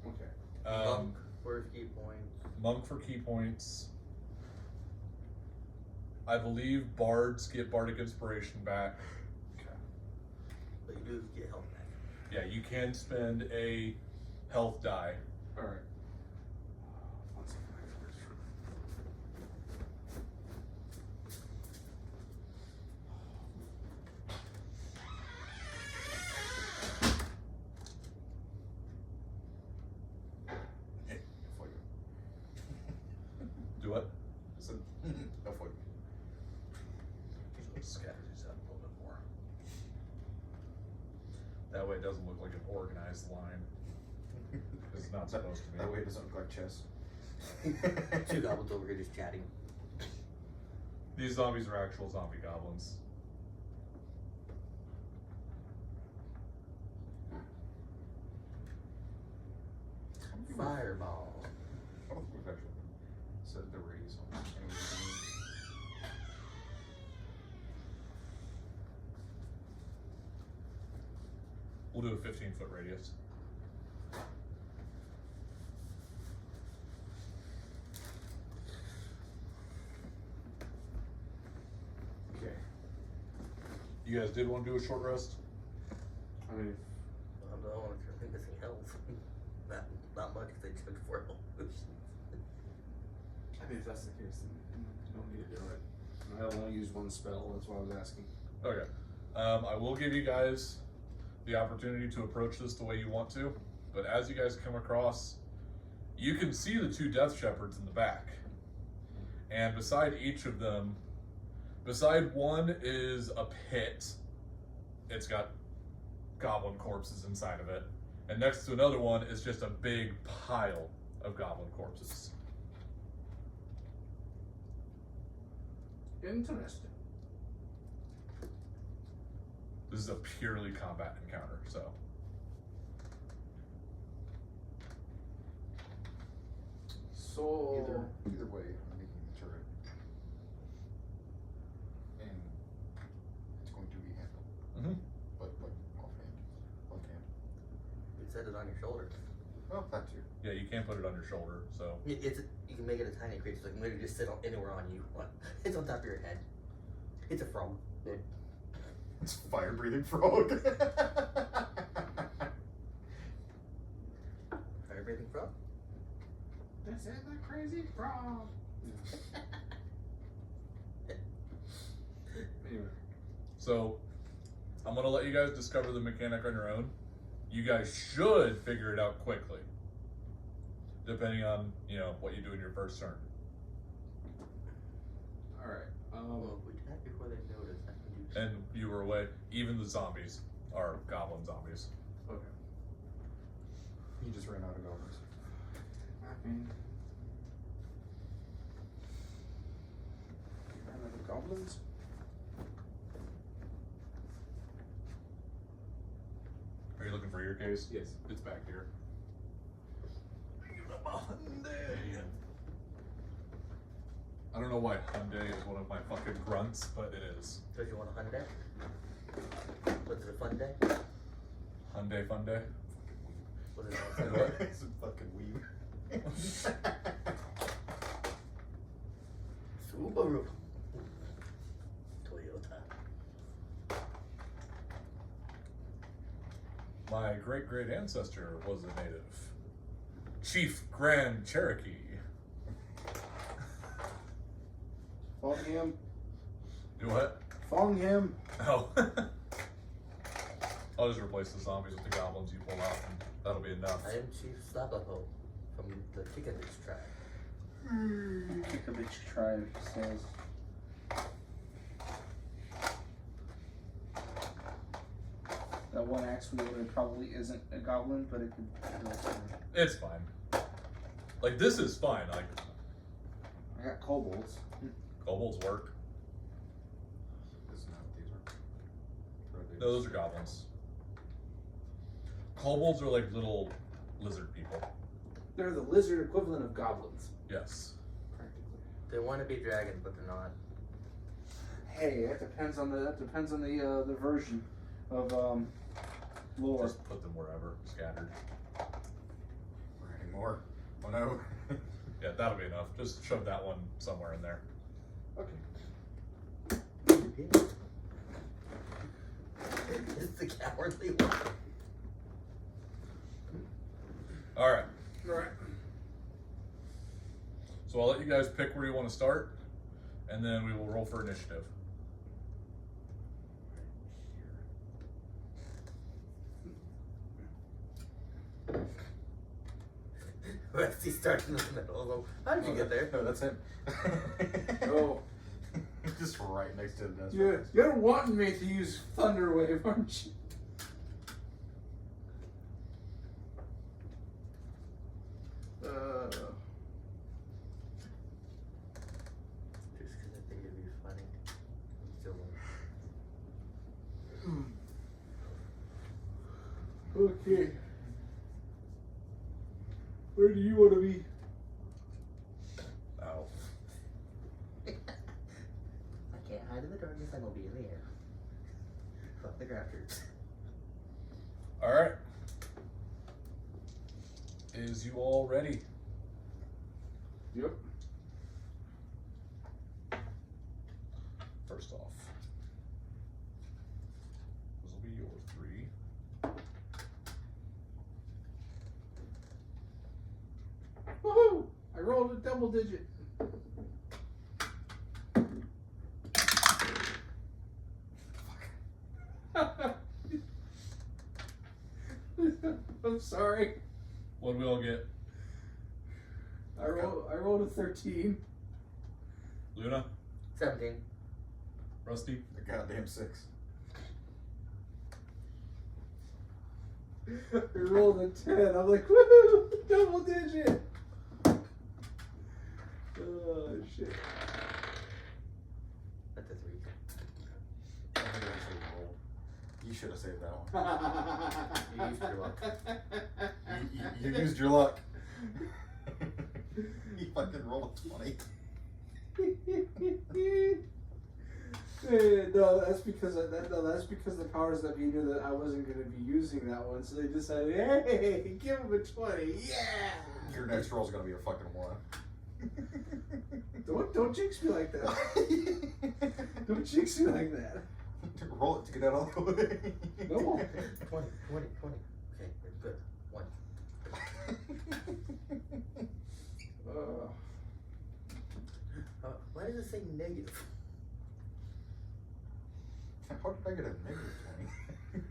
Speaker 2: Okay.
Speaker 5: monk for key points.
Speaker 1: Monk for key points. I believe bards get bardic inspiration back.
Speaker 5: But you do get health back.
Speaker 1: Yeah, you can spend a health die.
Speaker 2: All right. One second.
Speaker 1: Do what?
Speaker 4: I said, no fuck.
Speaker 1: Scatter these out a little bit more. That way it doesn't look like an organized line. It's not supposed to be.
Speaker 4: That way it doesn't look like chess.
Speaker 5: Two goblins over here just chatting.
Speaker 1: These zombies are actual zombie goblins.
Speaker 5: Fireball.
Speaker 4: I don't think we've actually said the radius on any of these.
Speaker 1: We'll do a 15-foot radius.
Speaker 2: Okay.
Speaker 1: You guys did want to do a short rest?
Speaker 2: I mean,
Speaker 5: I don't know if you're missing health. not much because they took 4 health.
Speaker 2: I mean, if that's the case, then you don't need to do it. I only use one spell. That's why I was asking.
Speaker 1: Okay. I will give you guys the opportunity to approach this the way you want to, but as you guys come across, you can see the 2 death shepherds in the back. And beside each of them, beside one is a pit. It's got goblin corpses inside of it. And next to another one is just a big pile of goblin corpses.
Speaker 2: Interesting.
Speaker 1: This is a purely combat encounter, so.
Speaker 2: So
Speaker 4: Either way, I'm making the turret. And it's going to be handled.
Speaker 1: Mm-hmm.
Speaker 4: But like offhand. Left hand.
Speaker 5: You set it on your shoulder.
Speaker 4: Well, that too.
Speaker 1: Yeah, you can't put it on your shoulder, so.
Speaker 5: It's you can make it a tiny creature. Like literally just sit on anywhere on you. It's on top of your head. It's a frog.
Speaker 4: It's fire breathing frog.
Speaker 5: Fire breathing frog.
Speaker 2: this is the crazy frog. Anyway,
Speaker 1: So, I'm gonna let you guys discover the mechanic on your own. You guys should figure it out quickly, depending on what you do in your first turn.
Speaker 2: all right.
Speaker 5: Well, if we attack before they notice, I can do.
Speaker 1: And you were away. Even the zombies are goblin zombies.
Speaker 2: Okay.
Speaker 4: He just ran out of goblins.
Speaker 2: I mean, the goblins.
Speaker 1: Are you looking for your case?
Speaker 2: Yes.
Speaker 1: It's back here. I don't know why Hyundai is one of my fucking grunts, but it is.
Speaker 5: Does you want a fun day? Was it a fun day?
Speaker 1: Hyundai Fun Day.
Speaker 5: Was it a fun day?
Speaker 4: It's a fucking weed.
Speaker 5: Subaru. Toyota.
Speaker 1: My great ancestor was a native. Chief Grand Cherokee.
Speaker 2: Foggy him.
Speaker 1: Do what?
Speaker 2: Fong him.
Speaker 6: Oh. I'll just replace the zombies with the goblins you pull out, and that'll be enough.
Speaker 5: I am Chief Slapaho from the Kikavich tribe.
Speaker 2: Kikavich tribe says. That one axe wielder probably isn't a goblin, but it could.
Speaker 6: It's fine. Like, this is fine. Like,
Speaker 2: I got kobolds.
Speaker 6: kobolds work.
Speaker 4: Isn't that what these are? Or are they
Speaker 6: No, those are goblins. Kobolds are like little lizard people.
Speaker 2: They're the lizard equivalent of goblins,
Speaker 6: Yes.
Speaker 2: practically.
Speaker 5: They want to be dragons, but they're not.
Speaker 2: Hey, that depends on the version of lore.
Speaker 6: Just put them wherever, scattered.
Speaker 4: Or any more? Oh no.
Speaker 6: Yeah, that'll be enough. Just shove that one somewhere in there.
Speaker 2: Okay.
Speaker 5: It's the cowardly one.
Speaker 6: All right.
Speaker 2: All right.
Speaker 6: So I'll let you guys pick where you want to start, and then we will roll for initiative.
Speaker 5: Rusty starts in the middle. How did you get there?
Speaker 4: No, that's him.
Speaker 2: Oh.
Speaker 4: Just right next to the desk.
Speaker 2: You're wanting me to use Thunder Wave, aren't you?
Speaker 5: Just because I think it'd be funny. I'm still
Speaker 2: Okay. Where do you want to be?
Speaker 6: Oh.
Speaker 5: I can't hide in the darkness. I'm gonna be in the air. Fuck the grafters.
Speaker 6: All right. Is you all ready?
Speaker 2: Yep.
Speaker 6: First off, this will be your 3.
Speaker 2: Woohoo! I rolled a double digit. I'm sorry.
Speaker 6: What did we all get?
Speaker 2: I rolled a 13.
Speaker 6: Luna?
Speaker 5: 17.
Speaker 6: Rusty?
Speaker 4: The goddamn 6.
Speaker 2: I rolled a 10. I'm like, woohoo! Double digit. Oh shit.
Speaker 5: That's a 3.
Speaker 4: I think I saved the roll. You should have saved that one.
Speaker 5: You used your luck.
Speaker 4: You used your luck. You fucking rolled 20.
Speaker 2: No, that's because that's because the powers that be knew that I wasn't going to be using that one, so they decided, hey, give him a 20, yeah.
Speaker 4: Your next roll's gonna be a fucking 1.
Speaker 2: Don't jinx me like that. Don't jinx me like that.
Speaker 4: Roll it to get out of the way.
Speaker 2: No.
Speaker 5: 20. Okay, good. 1. Why does it say negative?
Speaker 4: How did I get a negative 20?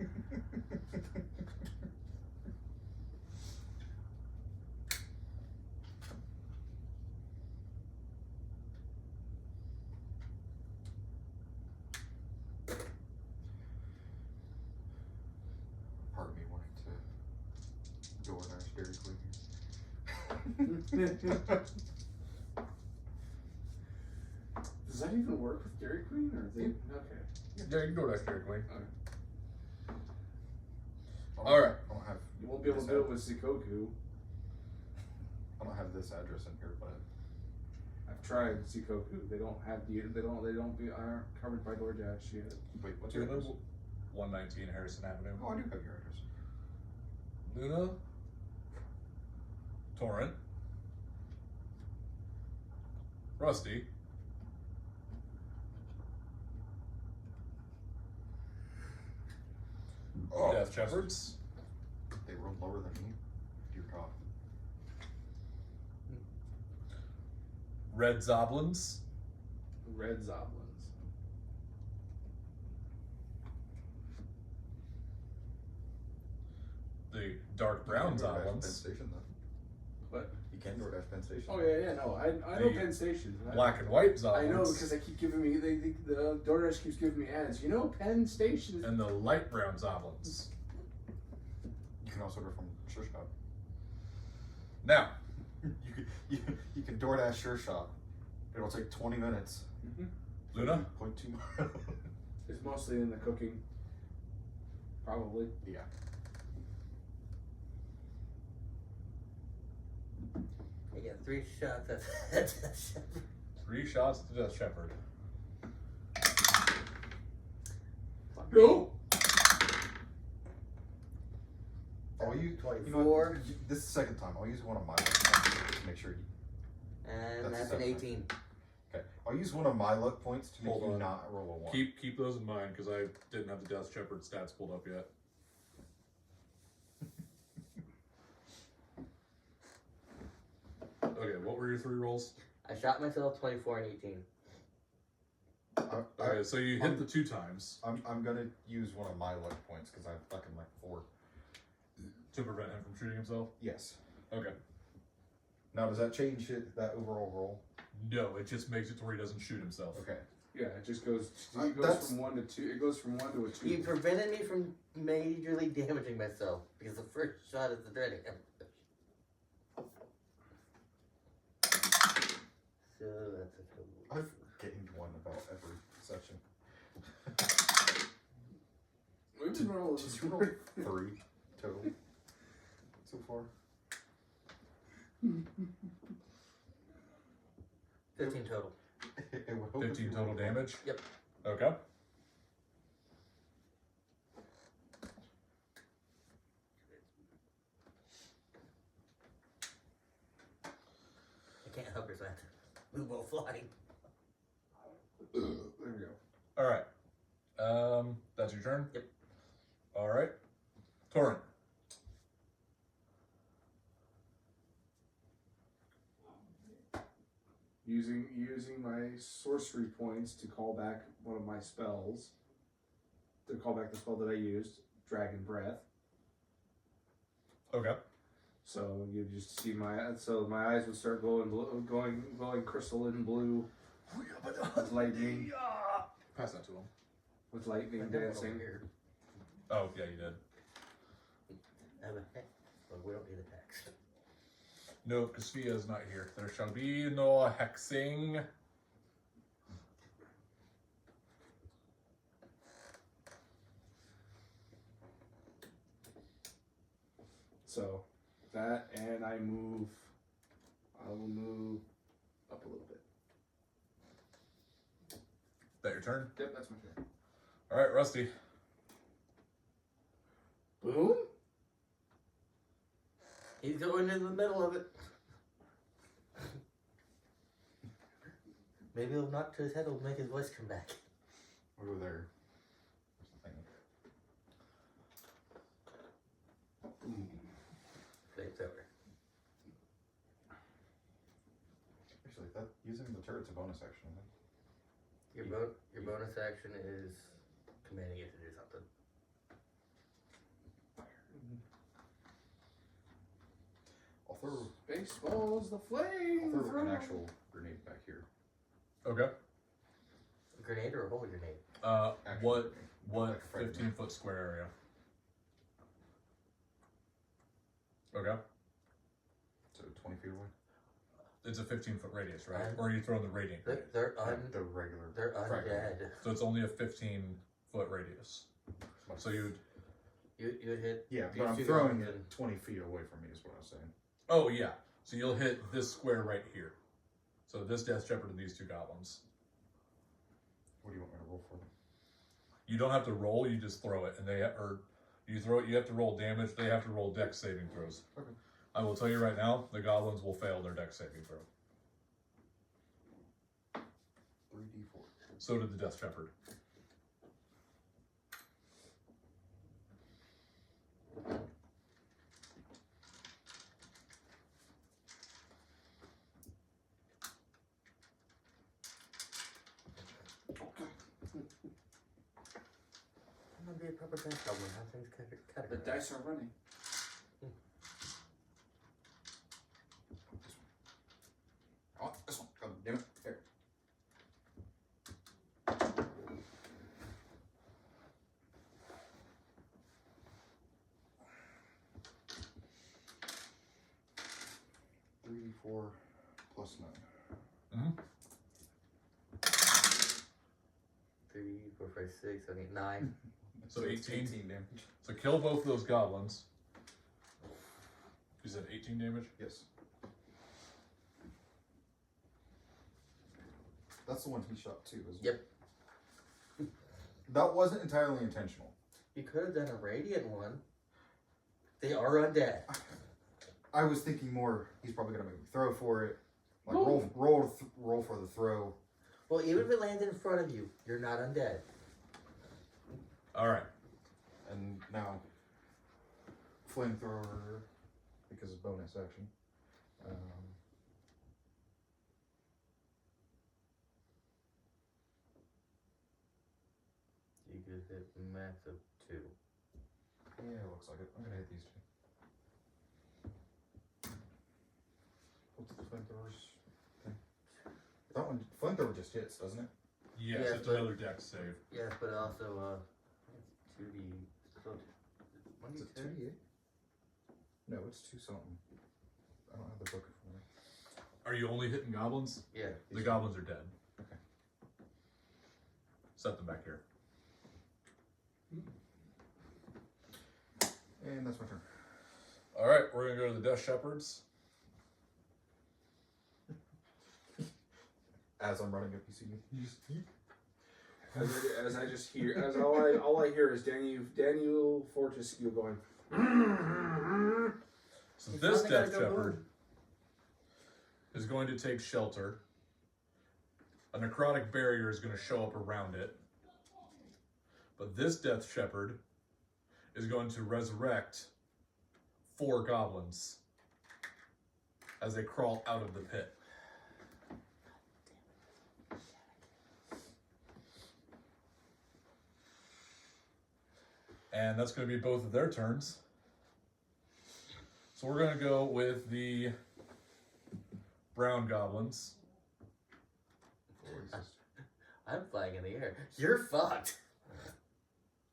Speaker 4: Part of me wanting to go in our Dairy Queen.
Speaker 2: Does that even work with Dairy Queen, or they? Okay.
Speaker 6: Yeah, you can go next Dairy Queen.
Speaker 4: I
Speaker 6: All right.
Speaker 4: don't have.
Speaker 2: You won't be able to do it with Sikoku.
Speaker 4: I don't have this address in here, but
Speaker 2: I've tried Sikoku. They don't have aren't covered by DoorDash yet.
Speaker 4: wait, what's your
Speaker 6: Luna,
Speaker 4: address?
Speaker 6: 119 Harrison Avenue.
Speaker 4: Oh, I do have your address.
Speaker 6: Luna? Torrent? Rusty?
Speaker 4: Oh,
Speaker 6: Death Shepherds?
Speaker 4: They rolled lower than me. Dear God.
Speaker 6: Red Zoblins?
Speaker 2: Red Zoblins.
Speaker 1: the dark brown
Speaker 4: DoorDash Penn
Speaker 1: goblins,
Speaker 4: Station though.
Speaker 2: What?
Speaker 4: You can DoorDash Penn Station.
Speaker 2: Oh yeah, no, I know
Speaker 1: The
Speaker 2: Penn Station.
Speaker 1: black and white
Speaker 2: I know
Speaker 1: goblins,
Speaker 2: because they keep giving me the DoorDash keeps giving me ads. You know, Penn Station is.
Speaker 1: and the light brown goblins.
Speaker 4: You can also order from Sure Shop.
Speaker 1: Now,
Speaker 4: You can DoorDash Sure Shop. It'll take 20 minutes.
Speaker 1: Luna,
Speaker 4: 0.2 miles.
Speaker 2: It's mostly in the cooking. Probably.
Speaker 4: Yeah.
Speaker 5: I got 3 shots at
Speaker 1: 3 shots to Death Shepherd.
Speaker 2: No.
Speaker 4: I'll use
Speaker 5: 24.
Speaker 4: This is the second time. I'll use one of my luck points to make sure.
Speaker 5: And
Speaker 4: That's
Speaker 5: that's an
Speaker 4: seven.
Speaker 5: 18.
Speaker 4: Okay. I'll use one of my luck points to make
Speaker 1: Hold
Speaker 4: you
Speaker 1: on.
Speaker 4: not roll a 1.
Speaker 1: Keep those in mind because I didn't have the Death Shepherd stats pulled up yet. Okay, what were your 3 rolls?
Speaker 5: I shot myself 24 and 18.
Speaker 1: Okay, so you hit the 2 times
Speaker 4: I'm gonna use one of my luck points because I fucking like 4.
Speaker 1: to prevent him from shooting himself.
Speaker 4: Yes.
Speaker 1: Okay.
Speaker 4: Now does that change that overall roll?
Speaker 1: No, it just makes it to where he doesn't shoot himself.
Speaker 4: Okay.
Speaker 2: Yeah, it just goes.
Speaker 4: That's-
Speaker 2: It goes from 1 to 2. It goes from 1 to a 2.
Speaker 5: You prevented me from majorly damaging myself because the first shot is the dreading. So that's a total.
Speaker 4: I've gained 1 about every section.
Speaker 2: We've been rolling
Speaker 4: Did
Speaker 2: this
Speaker 4: you roll 3 total so far?
Speaker 5: 15 total.
Speaker 4: It would hope
Speaker 1: 15
Speaker 4: if you
Speaker 1: total
Speaker 4: rolled
Speaker 1: damage?
Speaker 5: Yep.
Speaker 1: Okay.
Speaker 5: I can't help yourself. We will fly.
Speaker 2: There we go.
Speaker 1: Alright. That's your turn?
Speaker 5: Yep.
Speaker 1: Alright. Torrent.
Speaker 2: Using my sorcery points to call back one of my spells. To call back the spell that I used, Dragon Breath.
Speaker 1: Okay.
Speaker 2: So you just see my eyes would start glowing crystalline blue with lightning
Speaker 1: Pass that to him.
Speaker 2: with lightning
Speaker 5: Over
Speaker 2: dancing.
Speaker 5: here.
Speaker 1: Oh, yeah, you did.
Speaker 5: Well, we don't need a text.
Speaker 1: No, because Fia is not here. There shall be no hexing.
Speaker 2: So that, and I will move up a little bit.
Speaker 1: That your turn?
Speaker 2: Yep, that's my turn.
Speaker 1: Alright, Rusty.
Speaker 2: Boom.
Speaker 5: He's going in the middle of it. Maybe it'll knock to his head, it'll make his voice come back.
Speaker 4: Over there.
Speaker 5: Flames over.
Speaker 4: Actually, that using the turret's a bonus action. I think.
Speaker 5: Your bonus action is commanding it to do something.
Speaker 4: I'll throw
Speaker 2: Baseball's the flame.
Speaker 4: an actual grenade back here.
Speaker 1: Okay.
Speaker 5: A grenade or a holy grenade?
Speaker 4: Actual
Speaker 1: What
Speaker 4: grenade.
Speaker 1: what
Speaker 4: Like a frag
Speaker 1: 15-foot square area? Okay.
Speaker 4: So 20 feet away.
Speaker 1: It's a 15-foot radius, right?
Speaker 5: And-
Speaker 1: Or are you throwing the radiant grenade?
Speaker 5: They're
Speaker 4: The regular.
Speaker 5: they're
Speaker 4: frag grenade.
Speaker 5: undead.
Speaker 1: So it's only a 15-foot radius. So you'd...
Speaker 5: You hit.
Speaker 4: Yeah,
Speaker 5: these
Speaker 4: but I'm
Speaker 5: two
Speaker 4: throwing
Speaker 5: guns
Speaker 4: it
Speaker 5: and-
Speaker 4: 20 feet away from me is what I was saying.
Speaker 1: Oh, yeah. So you'll hit this square right here. So this Death Shepherd and these 2 goblins.
Speaker 4: What do you want me to roll for?
Speaker 1: You don't have to roll, you just throw it. And you throw it, you have to roll damage, they have to roll dex saving throws.
Speaker 4: Okay.
Speaker 1: I will tell you right now, the goblins will fail their dex saving throw.
Speaker 4: 3d4.
Speaker 1: So did the Death Shepherd.
Speaker 5: I'm gonna be a proper dice goblin. How things
Speaker 2: The
Speaker 5: categorize.
Speaker 2: dice are running.
Speaker 4: Oh, this one. God damn it. Here. Three, 4, plus 9.
Speaker 5: 3, 4, 5, 6, 7, 8, 9.
Speaker 1: So 18?
Speaker 4: 18 damage.
Speaker 1: So kill both of those goblins. You said 18 damage?
Speaker 4: Yes. That's the one he shot too, isn't
Speaker 5: Yep.
Speaker 4: it? That wasn't entirely intentional.
Speaker 5: You could have done a radiant one. They are undead.
Speaker 4: I was thinking more, he's probably going to make me throw for it. Like,
Speaker 2: No.
Speaker 4: roll for the throw.
Speaker 5: Well, even if it landed in front of you, you're not undead.
Speaker 1: Alright.
Speaker 4: And now, flamethrower, because of bonus action.
Speaker 5: You could hit max of 2.
Speaker 4: Yeah, it looks like it. I'm going to hit these two. What's the flamethrower's thing? That one, flamethrower just hits, doesn't it?
Speaker 1: Yes,
Speaker 5: Yeah,
Speaker 1: it's
Speaker 5: but-
Speaker 1: another dex save.
Speaker 5: Yes, but also, it's 2D. So,
Speaker 4: Is it 2d8? No, it's 2 something. I don't have the book in front of me.
Speaker 1: Are you only hitting goblins?
Speaker 5: Yeah.
Speaker 1: The goblins are dead.
Speaker 4: Okay.
Speaker 1: Set them back here.
Speaker 4: And that's my turn.
Speaker 1: Alright, we're gonna go to the Death Shepherds.
Speaker 4: As I'm running a PC, you just
Speaker 2: As I just hear, as all I hear is Daniel Fortescue going.
Speaker 1: So
Speaker 5: He's
Speaker 1: this
Speaker 5: finally gotta
Speaker 1: Death
Speaker 5: go
Speaker 1: Shepherd
Speaker 5: boom.
Speaker 1: is going to take shelter. A necrotic barrier is going to show up around it. But this Death Shepherd is going to resurrect 4 goblins as they crawl out of the pit. And that's going to be both of their turns. So we're going to go with the brown goblins.
Speaker 5: I'm flying in the air. You're fucked.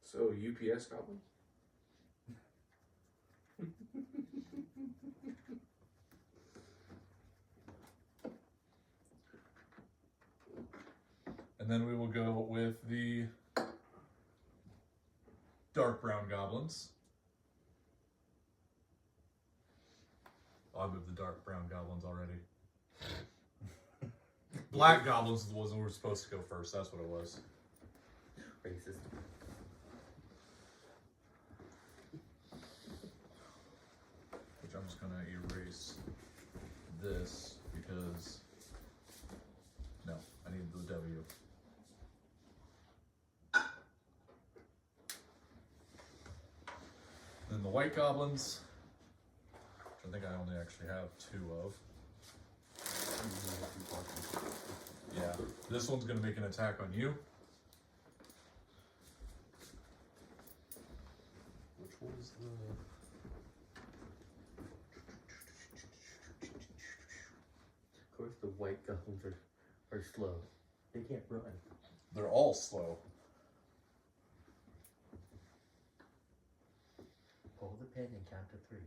Speaker 2: So UPS goblin.
Speaker 1: And then we will go with the dark brown goblins. I moved the dark brown goblins already. Black goblins was the ones who were supposed to go first. That's what it was.
Speaker 5: Racist.
Speaker 1: Which I'm just gonna erase this because no, I need the W. Then the white goblins, which I think I only actually have 2 of. Yeah, this one's gonna make an attack on you. Which was the...
Speaker 5: Of course, the white goblins are slow. They can't run.
Speaker 1: They're all slow.
Speaker 5: Hold the pin and count to 3.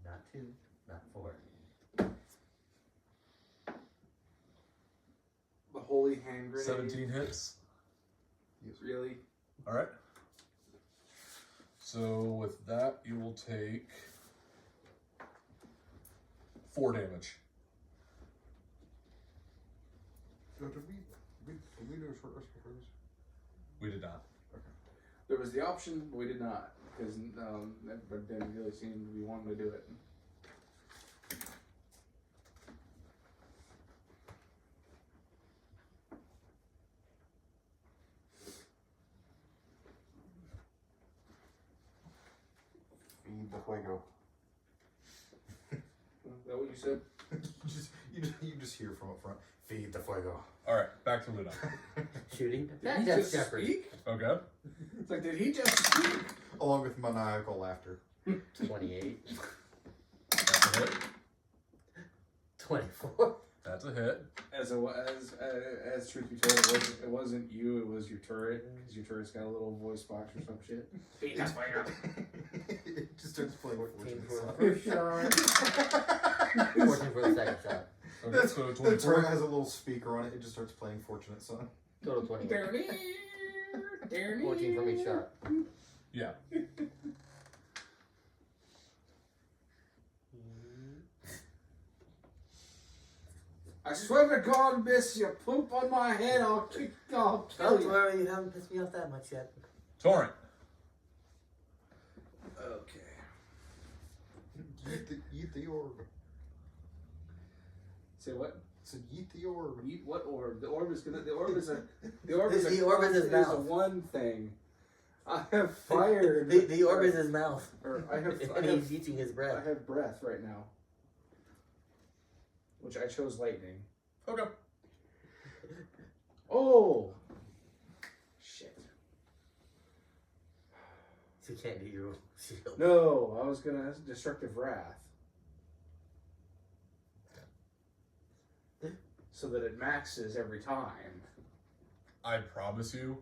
Speaker 5: Not 2, not 4.
Speaker 2: The holy hand grenade.
Speaker 1: 17 hits.
Speaker 2: Really?
Speaker 1: Alright. So with that, you will take 4 damage.
Speaker 4: So did we do a short rest before this?
Speaker 1: We did not.
Speaker 2: There was the option, but we did not because everybody didn't really seem to be wanting to do it.
Speaker 4: Feed the fuego.
Speaker 2: Is that what you said?
Speaker 4: you just hear from up front. Feed the fuego.
Speaker 1: Alright, back to Luna.
Speaker 5: Shooting.
Speaker 2: Did
Speaker 5: That
Speaker 2: he
Speaker 5: Death
Speaker 2: just
Speaker 5: Shepherd.
Speaker 2: speak?
Speaker 1: Okay.
Speaker 2: It's like, did he just speak?
Speaker 4: Along with maniacal laughter.
Speaker 5: 28.
Speaker 1: a hit.
Speaker 5: 24.
Speaker 1: That's a hit.
Speaker 2: As truth be told, it wasn't you. It was your turret, because your turret's got a little voice box or some shit.
Speaker 4: It just starts playing
Speaker 5: 14
Speaker 4: Fortunate
Speaker 5: for the
Speaker 4: Son.
Speaker 5: first shot. 14 for the second shot.
Speaker 1: Okay, so
Speaker 4: The
Speaker 1: 24.
Speaker 4: turret has a little speaker on it. It just starts playing Fortunate Son.
Speaker 5: Total 21. 14 from each shot.
Speaker 1: Yeah.
Speaker 2: I swear to God, miss, you poop on my head, I'll kill
Speaker 5: Don't
Speaker 2: you.
Speaker 5: worry, you haven't pissed me off that much yet.
Speaker 1: Torrent.
Speaker 2: Okay.
Speaker 4: Eat the orb.
Speaker 2: Say what?
Speaker 4: So eat the orb.
Speaker 2: Eat what orb? The orb is the orb is a
Speaker 5: his mouth.
Speaker 2: one thing. I have fire.
Speaker 5: The orb is his mouth.
Speaker 2: Or I
Speaker 5: And he's eating his breath.
Speaker 2: I have breath right now. Which I chose lightning.
Speaker 1: Okay.
Speaker 2: Oh! Shit.
Speaker 5: So you can't do your shield.
Speaker 2: No, I was gonna destructive wrath. So that it maxes every time.
Speaker 1: I promise you,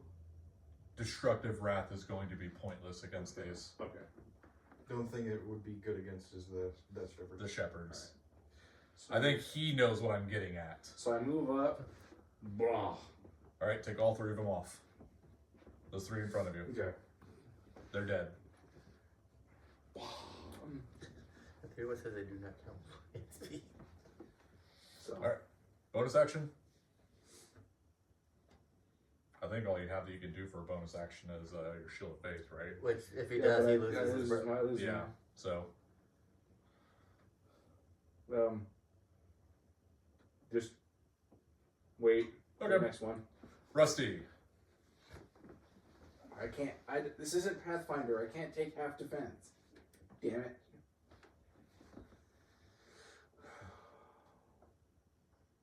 Speaker 1: Destructive Wrath is going to be pointless against these.
Speaker 2: Okay.
Speaker 4: The only thing it would be good against is the Death Shepherd.
Speaker 1: The Shepherds.
Speaker 2: So,
Speaker 1: I think he knows what I'm getting at.
Speaker 2: so. I move up. Blah.
Speaker 1: Alright, take all three of them off. Those three in front of you.
Speaker 2: Okay.
Speaker 1: They're dead.
Speaker 5: The three of us says they do not count.
Speaker 2: So.
Speaker 1: Alright. Bonus action. I think all you have that you can do for a bonus action is your Shield of Faith, right?
Speaker 5: Which, if he
Speaker 2: Yeah,
Speaker 5: does,
Speaker 2: but
Speaker 5: he
Speaker 2: I
Speaker 5: loses his breath.
Speaker 2: I lose
Speaker 1: Yeah. So,
Speaker 2: just wait for the
Speaker 1: Okay.
Speaker 2: next one.
Speaker 1: Rusty.
Speaker 2: I can't. This isn't Pathfinder. I can't take half defense. Damn it.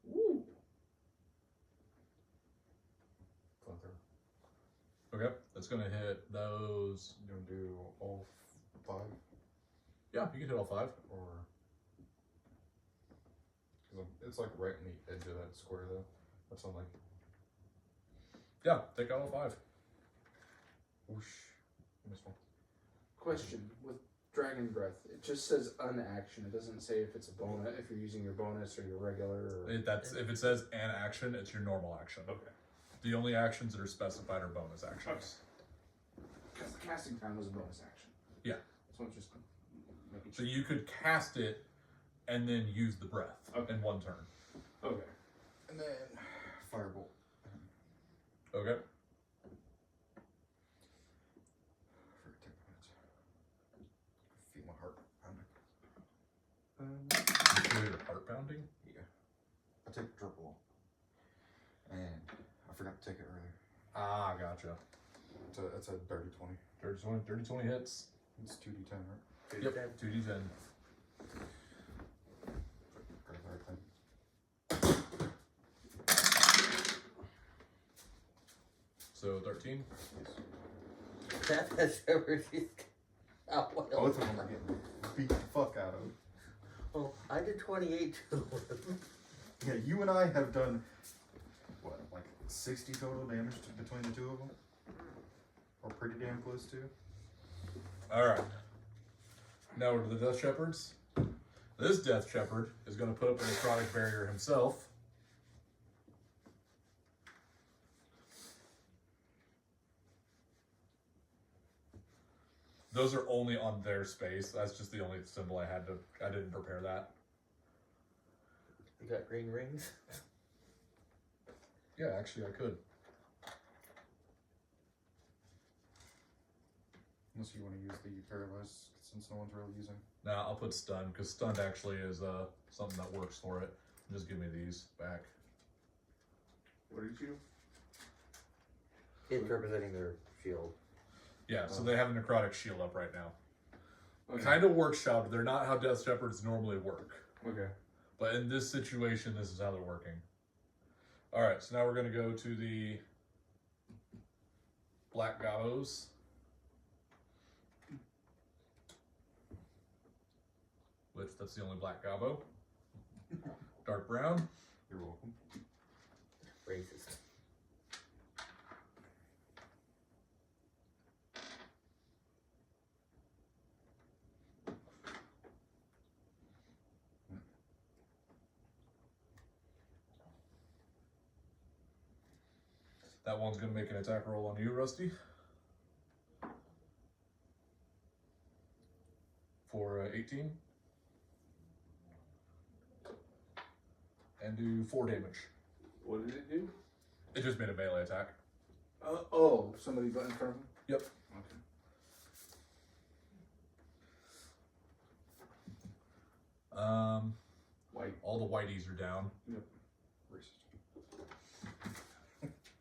Speaker 2: Woo.
Speaker 1: Okay, that's gonna hit those.
Speaker 4: You gonna do all 5
Speaker 1: Yeah, you can hit all 5.
Speaker 4: or? Cause it's like right on the edge of that square though. That's not like
Speaker 1: Yeah, take out all 5.
Speaker 4: whoosh. Missed one.
Speaker 2: Question with Dragon Breath. It just says unaction. It doesn't say if it's a bonus, if you're using your bonus or your regular. Or...
Speaker 1: That's if it says an action, it's your normal action.
Speaker 2: Okay.
Speaker 1: The only actions that are specified are bonus actions.
Speaker 2: Because the casting time was a bonus action.
Speaker 1: Yeah.
Speaker 2: So I'm just making
Speaker 1: So
Speaker 2: sure.
Speaker 1: you could cast it and then use the breath
Speaker 2: Okay.
Speaker 1: in one turn.
Speaker 2: Okay.
Speaker 4: And then Firebolt.
Speaker 1: Okay.
Speaker 4: For 10 minutes. Feel my heart pounding.
Speaker 1: You feel your heart pounding?
Speaker 4: Yeah. I take the triple. And I forgot to take it earlier.
Speaker 1: Ah, gotcha.
Speaker 4: It's a dirty 20.
Speaker 1: 30 20 hits.
Speaker 4: It's 2d10, right?
Speaker 1: Yep, 2d10.
Speaker 4: Grab the right thing.
Speaker 1: So 13.
Speaker 4: Yes.
Speaker 5: That's ever oh, what else?
Speaker 4: Both of them are getting beat the fuck out of.
Speaker 5: Oh, I did 28 too.
Speaker 4: Yeah, you and I have done, what, like 60 total damage between the two of them? Or pretty damn close to.
Speaker 1: Alright. Now we're to the Death Shepherds. This Death Shepherd is going to put up a necrotic barrier himself. Those are only on their space. That's just the only symbol I didn't prepare that.
Speaker 5: You got green rings?
Speaker 1: Yeah, actually I could.
Speaker 4: Unless you want to use the paralyzed, since no one's really using.
Speaker 1: Now I'll put stun, because stunned actually is something that works for it. Just give me these back.
Speaker 2: What did you?
Speaker 5: It's representing their shield.
Speaker 1: Yeah, so they have a necrotic shield up right now.
Speaker 2: Okay.
Speaker 1: Kind of workshop. They're not how Death Shepherds normally work.
Speaker 2: Okay.
Speaker 1: But in this situation, this is how they're working. Alright, so now we're going to go to the Black Gallows. Which that's the only black gobbo. Dark brown.
Speaker 4: You're welcome.
Speaker 5: Racist.
Speaker 1: That one's gonna make an attack roll on you, Rusty. For 18. And do 4 damage.
Speaker 2: What did it do?
Speaker 1: It just made a melee attack.
Speaker 2: Oh, somebody got in front of him?
Speaker 1: Yep.
Speaker 2: Okay. White.
Speaker 1: All the whiteys are down.
Speaker 2: Yep.
Speaker 4: Racist.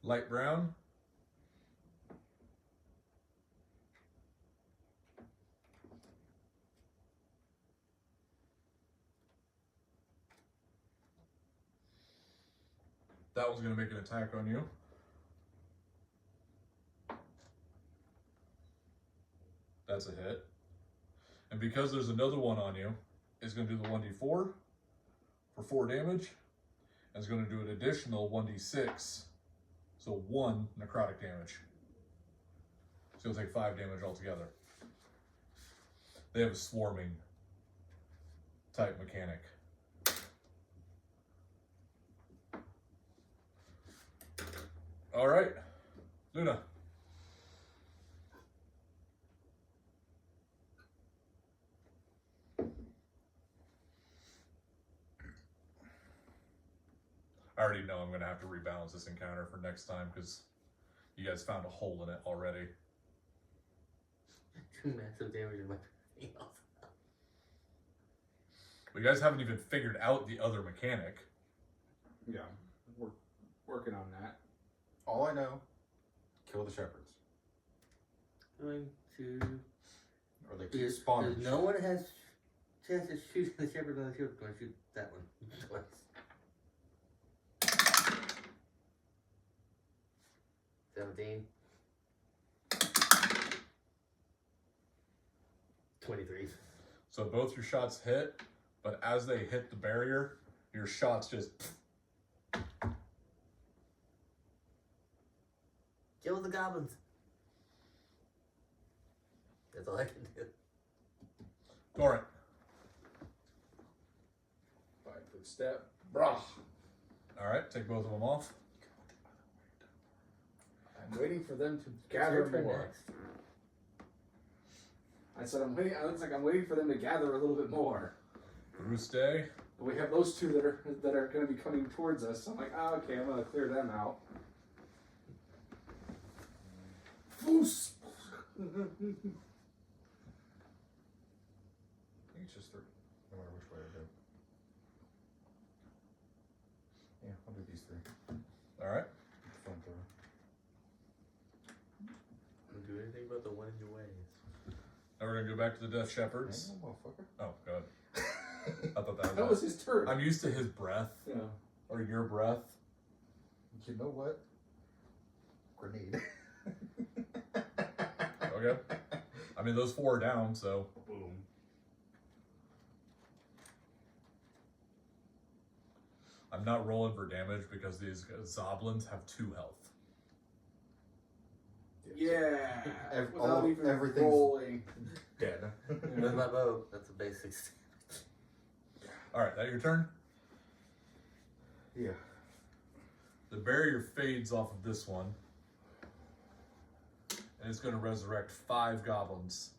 Speaker 1: Light brown. That one's going to make an attack on you. That's a hit. And because there's another one on you, it's going to do the 1d4 for 4 damage. And it's going to do an additional 1d6. So 1 necrotic damage. So you'll take 5 damage altogether. They have a swarming type mechanic. All right, Luna. I already know I'm gonna have to rebalance this encounter for next time because you guys found a hole in it already.
Speaker 5: 2 massive damage in my health.
Speaker 1: But you guys haven't even figured out the other mechanic.
Speaker 2: Yeah, we're working on that.
Speaker 4: All I know, kill the shepherds.
Speaker 5: Going to.
Speaker 4: Or they keep spawning.
Speaker 5: No one has chance to shoot the shepherd on the shield. Going to shoot that one twice. 17. 23.
Speaker 1: So both your shots hit, but as they hit the barrier, your shots just...
Speaker 5: Kill the goblins. That's all I can do.
Speaker 1: Torrent.
Speaker 2: 5-foot step. Brah.
Speaker 1: All right, take both of them off.
Speaker 2: I'm waiting for them to
Speaker 5: It's your
Speaker 2: gather
Speaker 5: turn
Speaker 2: more.
Speaker 5: next.
Speaker 2: I said I'm waiting. It looks like I'm waiting for them to gather a little bit more.
Speaker 1: Bruce Day.
Speaker 2: But we have those two that are going to be coming towards us. So I'm like, oh, okay, I'm going to clear them out. Foos.
Speaker 4: I think it's just 3. No matter which way I go. Yeah, I'll do these 3.
Speaker 1: All right.
Speaker 4: Flamethrower.
Speaker 5: Don't do anything but the one in your way.
Speaker 1: Now we're gonna go back to the Death Shepherds.
Speaker 4: Hang on, motherfucker.
Speaker 1: Oh god. I thought that was.
Speaker 2: That was his turn.
Speaker 1: I'm used to his breath
Speaker 2: Yeah.
Speaker 1: or your breath.
Speaker 4: You know what? Grenade.
Speaker 1: Okay. I mean, those 4 are down, so.
Speaker 2: Boom.
Speaker 1: I'm not rolling for damage because these Zoblins have 2 health.
Speaker 2: Yeah. Without even
Speaker 4: everything's
Speaker 2: rolling.
Speaker 4: dead.
Speaker 5: With my bow, that's a basics.
Speaker 1: All right, that your turn?
Speaker 4: Yeah.
Speaker 1: The barrier fades off of this one. And it's going to resurrect 5 goblins.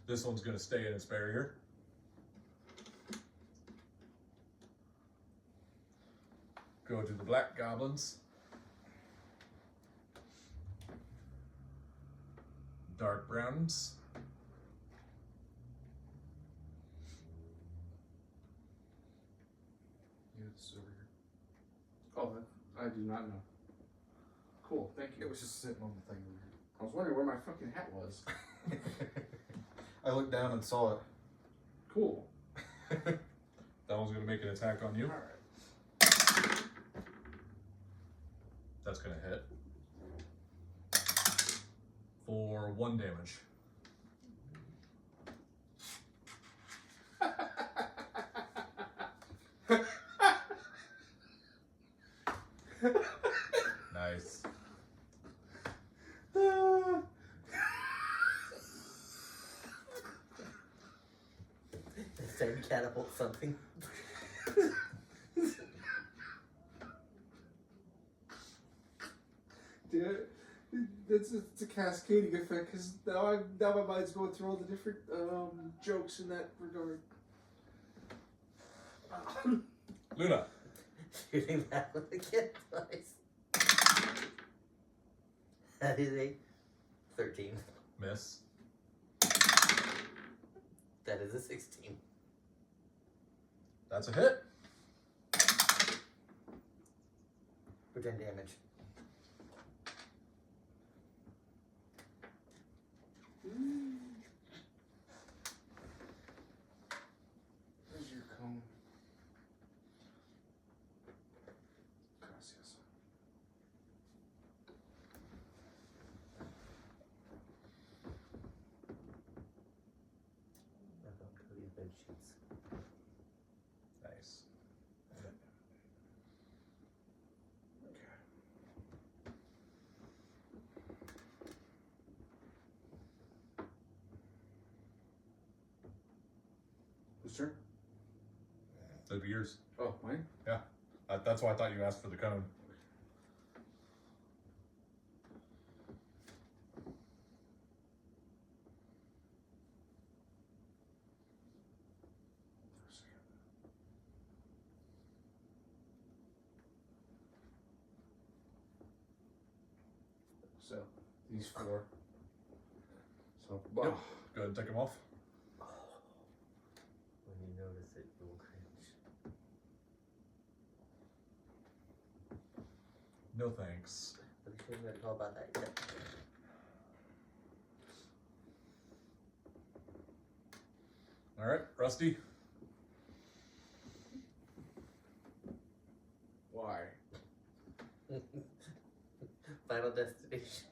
Speaker 1: This one's going to stay in its barrier. Go to the black goblins. Dark browns.
Speaker 4: Yeah, it's over here.
Speaker 2: Oh, I do not know. Cool, thank you.
Speaker 4: It was just sitting on the thing over
Speaker 2: I was wondering where my fucking hat was.
Speaker 4: here. I looked down and saw it.
Speaker 2: Cool.
Speaker 1: That one's going to make an attack on you.
Speaker 2: Alright.
Speaker 1: That's going to hit. for 1 damage. Nice.
Speaker 5: Send catapult something.
Speaker 2: Dude, it's a cascading effect because now my mind's going through all the different jokes in that regard.
Speaker 1: Luna.
Speaker 5: Shooting that one again twice. That is a 13.
Speaker 1: Miss.
Speaker 5: That is a 16.
Speaker 1: That's a hit.
Speaker 5: For 10 damage.
Speaker 2: Where's your cone? Gracias.
Speaker 5: I don't go to bed sheets.
Speaker 1: Nice.
Speaker 2: Whose turn?
Speaker 1: That'd be yours.
Speaker 2: Oh, mine?
Speaker 1: That's why I thought you asked for the cone.
Speaker 2: So, these 4. So,
Speaker 1: Yep. Go ahead and take them off.
Speaker 5: When you notice it, you will cringe.
Speaker 1: No thanks.
Speaker 5: But you shouldn't have told about that yet.
Speaker 1: All right, Rusty.
Speaker 2: why?
Speaker 5: Final destination.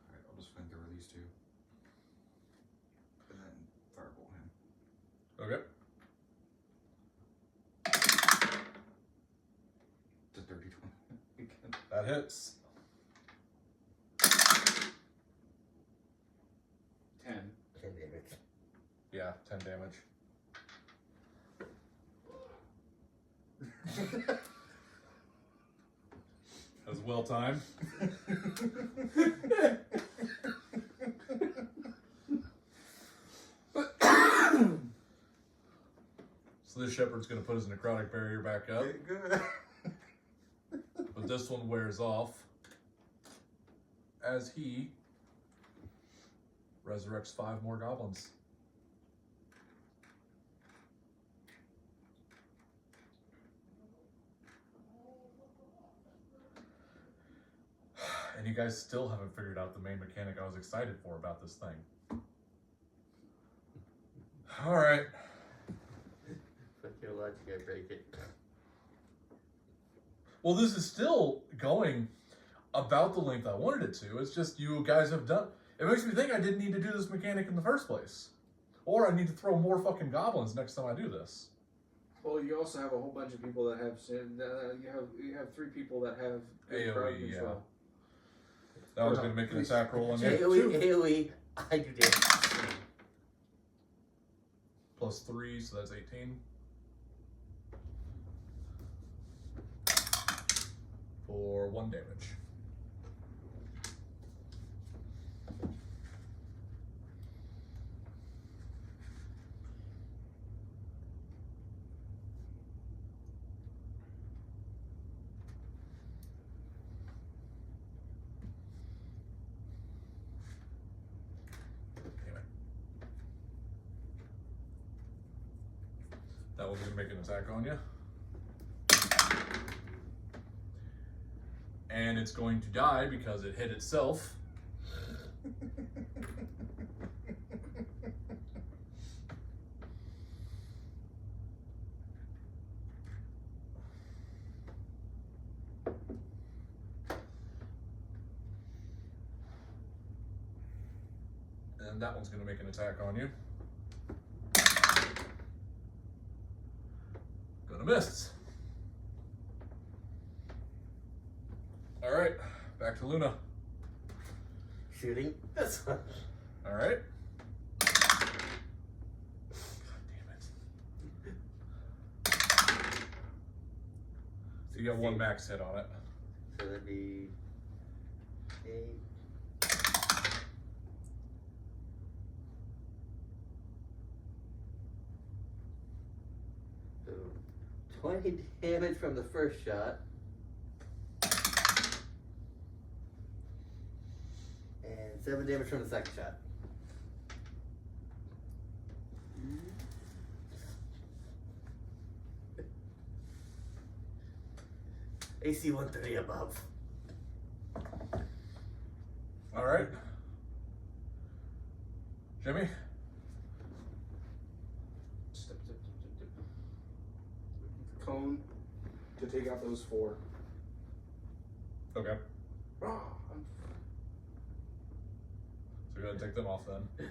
Speaker 4: Alright, I'll just flamethrower these two. And then fireball him.
Speaker 1: Okay.
Speaker 4: To 30 20.
Speaker 1: That hits.
Speaker 2: 10.
Speaker 5: 10 damage.
Speaker 1: Yeah, 10 damage. That was well timed. So this shepherd's going to put his necrotic barrier back up,
Speaker 4: Good.
Speaker 1: but this one wears off as he resurrects 5 more goblins. And you guys still haven't figured out the main mechanic I was excited for about this thing. Alright.
Speaker 5: Fuck your logic, I break it.
Speaker 1: Well, this is still going about the length I wanted it to. It's just you guys have done... It makes me think I didn't need to do this mechanic in the first place. Or I need to throw more fucking goblins next time I do this.
Speaker 2: Well, you also have a whole bunch of people that have you have 3 people that have good crowd
Speaker 1: AoE, yeah.
Speaker 2: control.
Speaker 1: That was going to make an attack roll on you.
Speaker 5: AoE, I do damage.
Speaker 1: Plus 3, so that's 18. For 1 damage. Damn it. That one's gonna make an attack on you. And it's going to die because it hit itself And that one's going to make an attack on you. Gonna miss. Alright, back to Luna.
Speaker 5: Shooting. That's fine.
Speaker 1: Alright. God damn it. So you got one max hit on it.
Speaker 5: So that'd be 8. So 20 damage from the first shot. And 7 damage from the second shot. AC 130 above.
Speaker 1: Alright. Jimmy?
Speaker 2: Step. Cone to take out those 4.
Speaker 1: Okay.
Speaker 2: Ah,
Speaker 1: So go ahead and take them off then.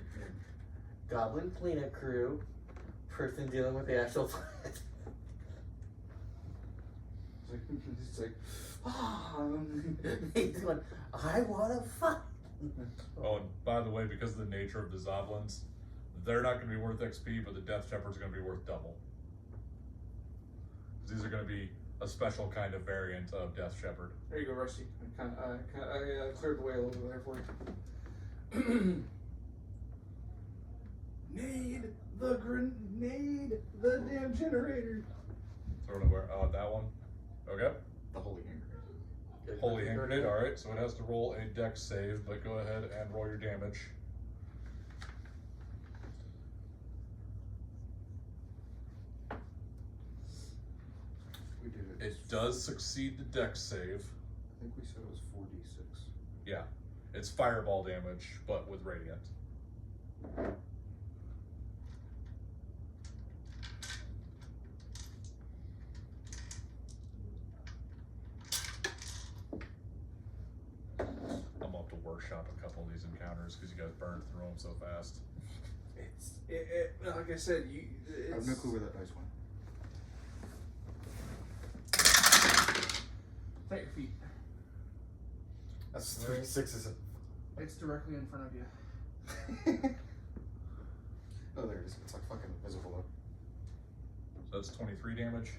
Speaker 5: Goblin cleanup crew. Person dealing with the actual
Speaker 2: it's like,
Speaker 5: He's going, I wanna fight.
Speaker 1: Oh, and by the way, because of the nature of the Zoblins, they're not going to be worth XP, but the Death Shepherd's going to be worth double. These are going to be a special kind of variant of Death Shepherd.
Speaker 2: there you go, Rusty. I cleared the way a little bit there for you. Nade the grenade, the damn generator.
Speaker 1: Throw it where? Oh, that one. Okay.
Speaker 4: The holy hand grenade.
Speaker 1: Holy Hand Grenade. All right, so it has to roll a Dex save, but go ahead and roll your damage.
Speaker 4: We did it.
Speaker 1: It does succeed the Dex save.
Speaker 4: I think we said it was 4d6.
Speaker 1: Yeah, it's fireball damage, but with radiant. I'm up to workshop a couple of these encounters because you guys burned through them so fast.
Speaker 2: Like I said,
Speaker 4: I have no clue where that dice went.
Speaker 2: Plant your feet.
Speaker 4: That's 3 6s.
Speaker 2: It's directly in front of you.
Speaker 4: Oh, there it is. It's like fucking invisible though.
Speaker 1: So that's 23 damage.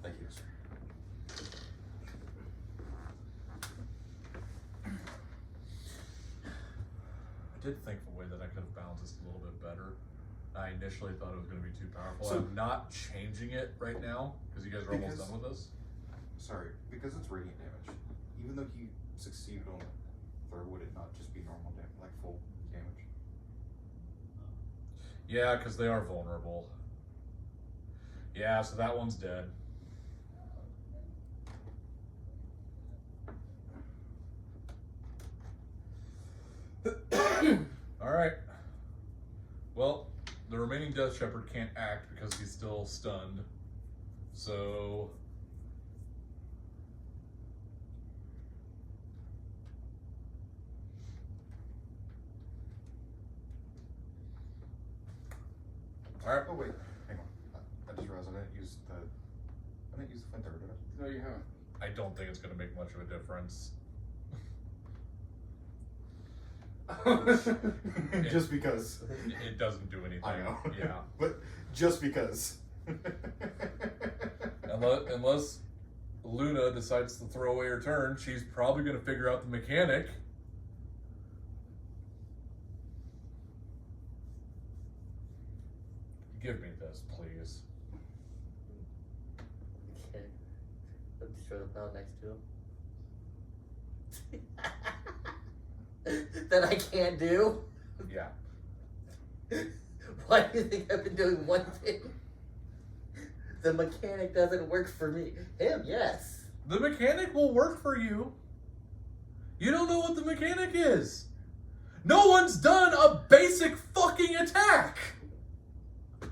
Speaker 4: Thank you, sir.
Speaker 1: I did think of a way that I could have balanced this a little bit better. I initially thought it was going to be too powerful.
Speaker 4: So-
Speaker 1: I'm not changing it right now because you guys are almost
Speaker 4: Because-
Speaker 1: done with this.
Speaker 4: Sorry, because it's radiant damage. Even though he succeeded on the third, would it not just be normal damage, like full damage?
Speaker 1: Yeah, because they are vulnerable. Yeah, so that one's dead. Alright. Well, the remaining Death Shepherd can't act because he's still stunned. So... Alright.
Speaker 4: Oh wait, hang on. I just realized I didn't use the flint arrow, did I?
Speaker 2: No, you haven't.
Speaker 1: I don't think it's going to make much of a difference.
Speaker 4: Just because.
Speaker 1: It doesn't do anything.
Speaker 4: I know.
Speaker 1: Yeah.
Speaker 4: But just because.
Speaker 1: Unless Luna decides to throw away her turn, she's probably going to figure out the mechanic. Give me this, please.
Speaker 5: Okay. I'll destroy the pile next to him. That I can't do?
Speaker 1: Yeah.
Speaker 5: Why do you think I've been doing one thing? The mechanic doesn't work for me. Him, yes.
Speaker 1: The mechanic will work for you. You don't know what the mechanic is. No one's done a basic fucking attack.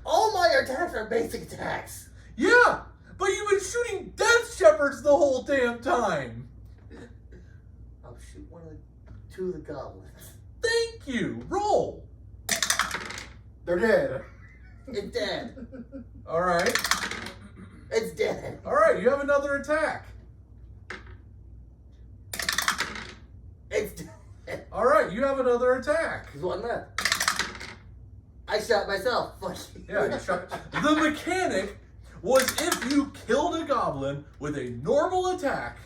Speaker 5: All my attacks are basic attacks.
Speaker 1: Yeah, but you've been shooting Death Shepherds the whole damn time.
Speaker 5: I'll shoot one of to the goblins.
Speaker 6: Thank you. Roll.
Speaker 4: They're dead.
Speaker 5: It's dead.
Speaker 6: All right.
Speaker 5: It's dead.
Speaker 6: All right. You have another attack.
Speaker 5: It's dead.
Speaker 6: All right. You have another attack.
Speaker 5: There's one left. I shot myself. Fuck you.
Speaker 6: Yeah. You shot. The mechanic was if you killed a goblin with a normal attack,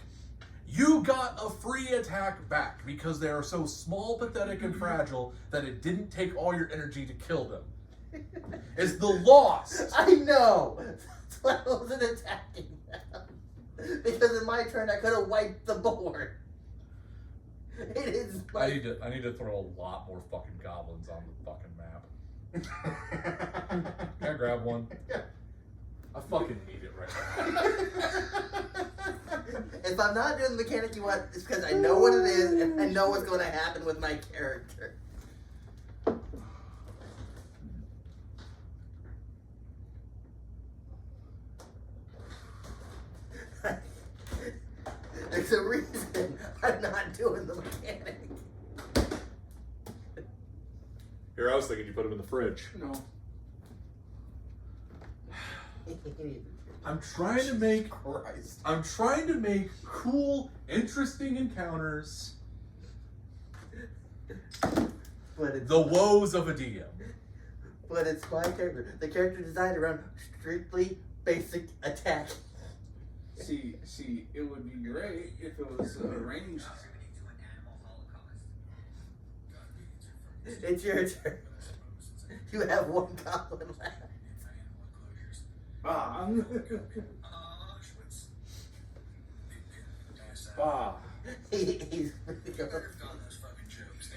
Speaker 6: you got a free attack back because they are so small, pathetic, and fragile that it didn't take all your energy to kill them. It's the lost.
Speaker 5: I know. That's why I wasn't attacking them. Because in my turn, I could have wiped the board. It is.
Speaker 6: I need to throw a lot more fucking goblins on the fucking map. Can I grab one? I fucking need it right now.
Speaker 5: If I'm not doing the mechanic you want, it's because I know what it is and I know what's going to happen with my character. There's a reason I'm not doing the mechanic.
Speaker 6: Here, I was thinking you put them in the fridge.
Speaker 2: No.
Speaker 6: I'm trying to make
Speaker 4: Christ.
Speaker 6: cool, interesting encounters.
Speaker 5: But it's,
Speaker 6: The woes of a DM.
Speaker 5: but it's my character. The character designed around strictly basic attack.
Speaker 2: See, it would be great if it was ranged.
Speaker 5: It's your turn. You have one goblin left.
Speaker 2: Ah. Ah.
Speaker 5: He's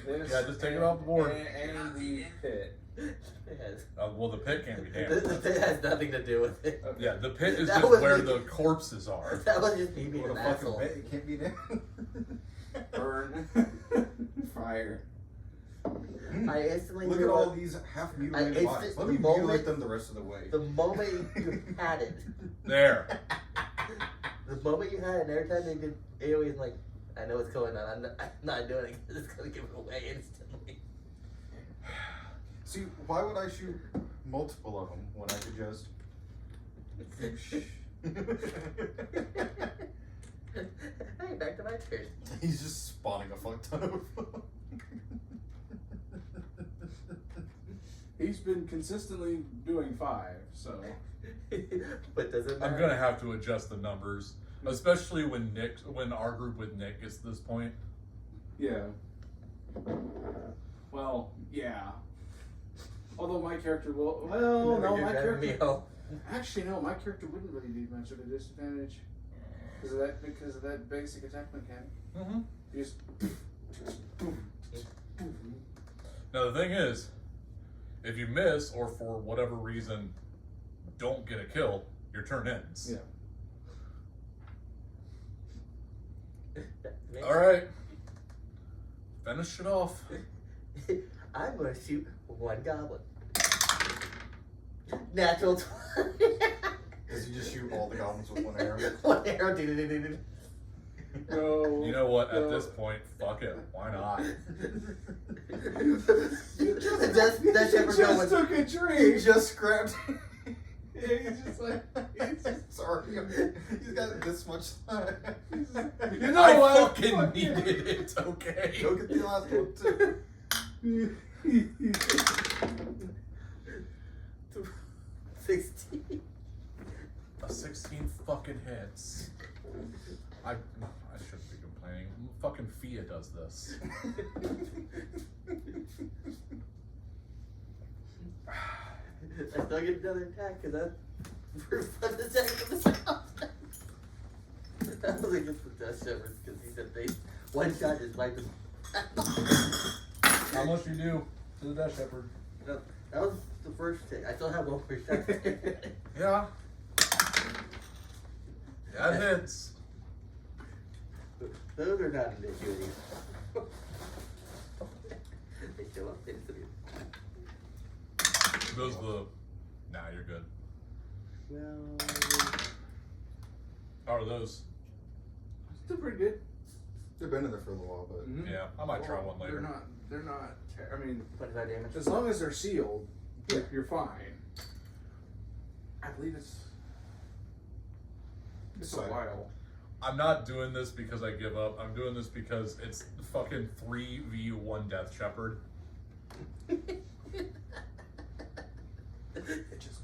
Speaker 6: Yeah, just take it off the board.
Speaker 2: And the pit.
Speaker 5: Yes.
Speaker 6: Well, the pit can't be
Speaker 5: The
Speaker 6: damaged.
Speaker 5: pit has nothing to do with it.
Speaker 6: Yeah, the pit is
Speaker 5: That
Speaker 6: just
Speaker 5: was
Speaker 6: where
Speaker 5: me.
Speaker 6: the corpses are.
Speaker 5: That was just me being
Speaker 4: What a
Speaker 5: an
Speaker 4: fucking
Speaker 5: asshole.
Speaker 4: bet. It can't be down.
Speaker 2: Burn. Fire.
Speaker 5: I instantly
Speaker 4: Look
Speaker 5: knew
Speaker 4: at all
Speaker 5: what-
Speaker 4: these half
Speaker 5: I
Speaker 4: mutilated
Speaker 5: instant-
Speaker 4: bodies. Let
Speaker 5: the
Speaker 4: me
Speaker 5: moment-
Speaker 4: mutilate them the rest of the way.
Speaker 5: the moment you had it.
Speaker 6: There.
Speaker 5: The moment you had it, and every time they did AoE, like, I know what's going on. I'm not doing it because it's going to give it away instantly.
Speaker 4: See, why would I shoot multiple of them when I could just...
Speaker 5: Hey, back to my turn.
Speaker 4: He's just spawning a fuck ton of them.
Speaker 2: He's been consistently doing 5, so.
Speaker 5: But does it matter?
Speaker 6: I'm gonna have to adjust the numbers, especially when our group with Nick gets to this point.
Speaker 2: Yeah. Well, yeah. Although my character will. Well,
Speaker 5: Remember
Speaker 2: no,
Speaker 5: you're
Speaker 2: my
Speaker 5: driving me
Speaker 2: character.
Speaker 5: home.
Speaker 2: Actually, no, my character wouldn't really need much of a disadvantage because of that basic attack mechanic.
Speaker 6: Mm-hmm.
Speaker 2: You just.
Speaker 6: Now the thing is, if you miss or for whatever reason don't get a kill, your turn ends.
Speaker 2: Yeah.
Speaker 6: All right. Finish it off.
Speaker 5: I'm going to shoot one goblin. Natural 20.
Speaker 4: Does he just shoot all the goblins with one arrow?
Speaker 5: One arrow. Do-do-do-do-do.
Speaker 2: No.
Speaker 6: You know what? At
Speaker 2: no.
Speaker 6: this point, fuck it. Why not?
Speaker 5: That shepherd
Speaker 2: He
Speaker 5: going.
Speaker 2: just took a tree.
Speaker 4: He just grabbed...
Speaker 2: Yeah, he's just like. He's just,
Speaker 4: Sorry, he's got this much time.
Speaker 2: you know
Speaker 6: I
Speaker 2: what?
Speaker 6: fucking needed it. Okay.
Speaker 4: Go get the last one too.
Speaker 5: 16.
Speaker 6: A 16 fucking hits. I shouldn't be complaining. Fucking Fia does this.
Speaker 5: I still get another attack because that's for fun attack from the south. That was against the Death Shepherds because he said they one shot just wiped him.
Speaker 6: How much you do to the Death Shepherd?
Speaker 5: That was the first hit. I still have one more shot.
Speaker 6: Yeah. That hits.
Speaker 5: Those are not an issue anymore. They show up instantly.
Speaker 6: Goes the. Nah, you're good.
Speaker 5: Well,
Speaker 6: How are those?
Speaker 2: Still pretty good.
Speaker 4: They've been in there for a little while, but
Speaker 2: Mhm.
Speaker 6: Yeah, I might try one later.
Speaker 2: They're not. I mean,
Speaker 5: 25 damage.
Speaker 2: as long as they're sealed, you're fine. I believe it's a
Speaker 4: So-
Speaker 2: while.
Speaker 6: I'm not doing this because I give up. I'm doing this because it's fucking 3v1 Death Shepherd.
Speaker 2: It just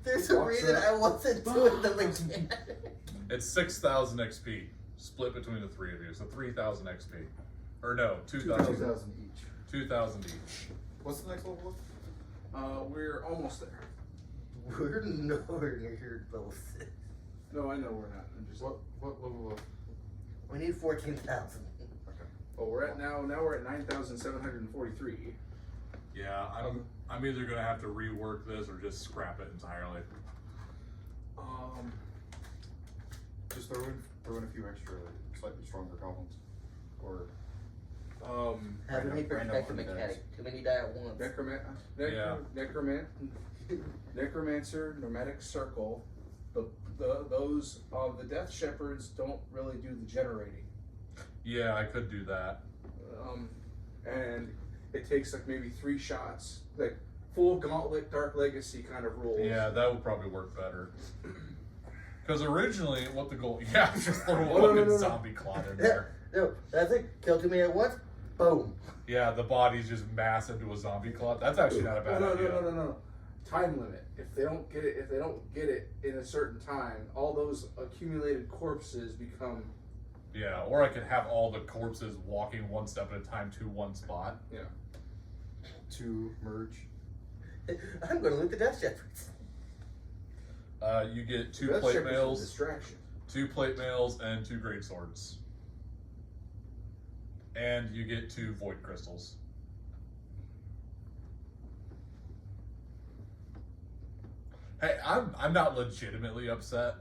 Speaker 5: There's a
Speaker 2: Walks
Speaker 5: reason
Speaker 2: up.
Speaker 5: I wasn't doing the mechanic.
Speaker 6: It's 6,000 XP split between the three of you, so 3,000 XP. Or no, 2,000.
Speaker 4: 2,000 each.
Speaker 6: 2,000 each.
Speaker 4: What's the next level?
Speaker 2: we're almost there.
Speaker 5: We're nowhere near level 6.
Speaker 2: No, I know we're not. I'm just.
Speaker 4: What level of?
Speaker 5: We need 14,000.
Speaker 4: Okay.
Speaker 2: Oh, we're at now we're at 9,743.
Speaker 6: Yeah, I'm either gonna have to rework this or just scrap it entirely.
Speaker 4: Just throw in a few extra, slightly stronger goblins, or
Speaker 5: Have
Speaker 4: Random-
Speaker 5: me protect the
Speaker 4: random
Speaker 5: mechanic.
Speaker 4: undeads.
Speaker 5: Too many die at once.
Speaker 2: Necromancer, Nomadic Circle. Those the Death Shepherds don't really do the generating.
Speaker 6: Yeah, I could do that.
Speaker 2: And it takes like maybe 3 shots, like full Gauntlet Dark Legacy kind of rules.
Speaker 6: Yeah, that would probably work better. Because originally, what the goal? Yeah, just throw a
Speaker 2: Oh, no,
Speaker 6: fucking
Speaker 2: no.
Speaker 6: zombie clot in
Speaker 5: Yeah,
Speaker 6: there.
Speaker 5: no, that's it. Kill too many at once. Boom.
Speaker 6: Yeah, the bodies just mass into a zombie clot. That's actually not a bad idea.
Speaker 2: No. Time limit. If they don't get it in a certain time, all those accumulated corpses become.
Speaker 6: Yeah, or I could have all the corpses walking one step at a time to one spot.
Speaker 4: to merge.
Speaker 5: I'm going to loot the Death Shepherds.
Speaker 6: You get 2
Speaker 2: Death
Speaker 6: plate
Speaker 2: Shepherds is a
Speaker 6: mails,
Speaker 2: distraction.
Speaker 6: 2 plate mails, and 2 great swords. And you get 2 void crystals. Hey, I'm not legitimately upset.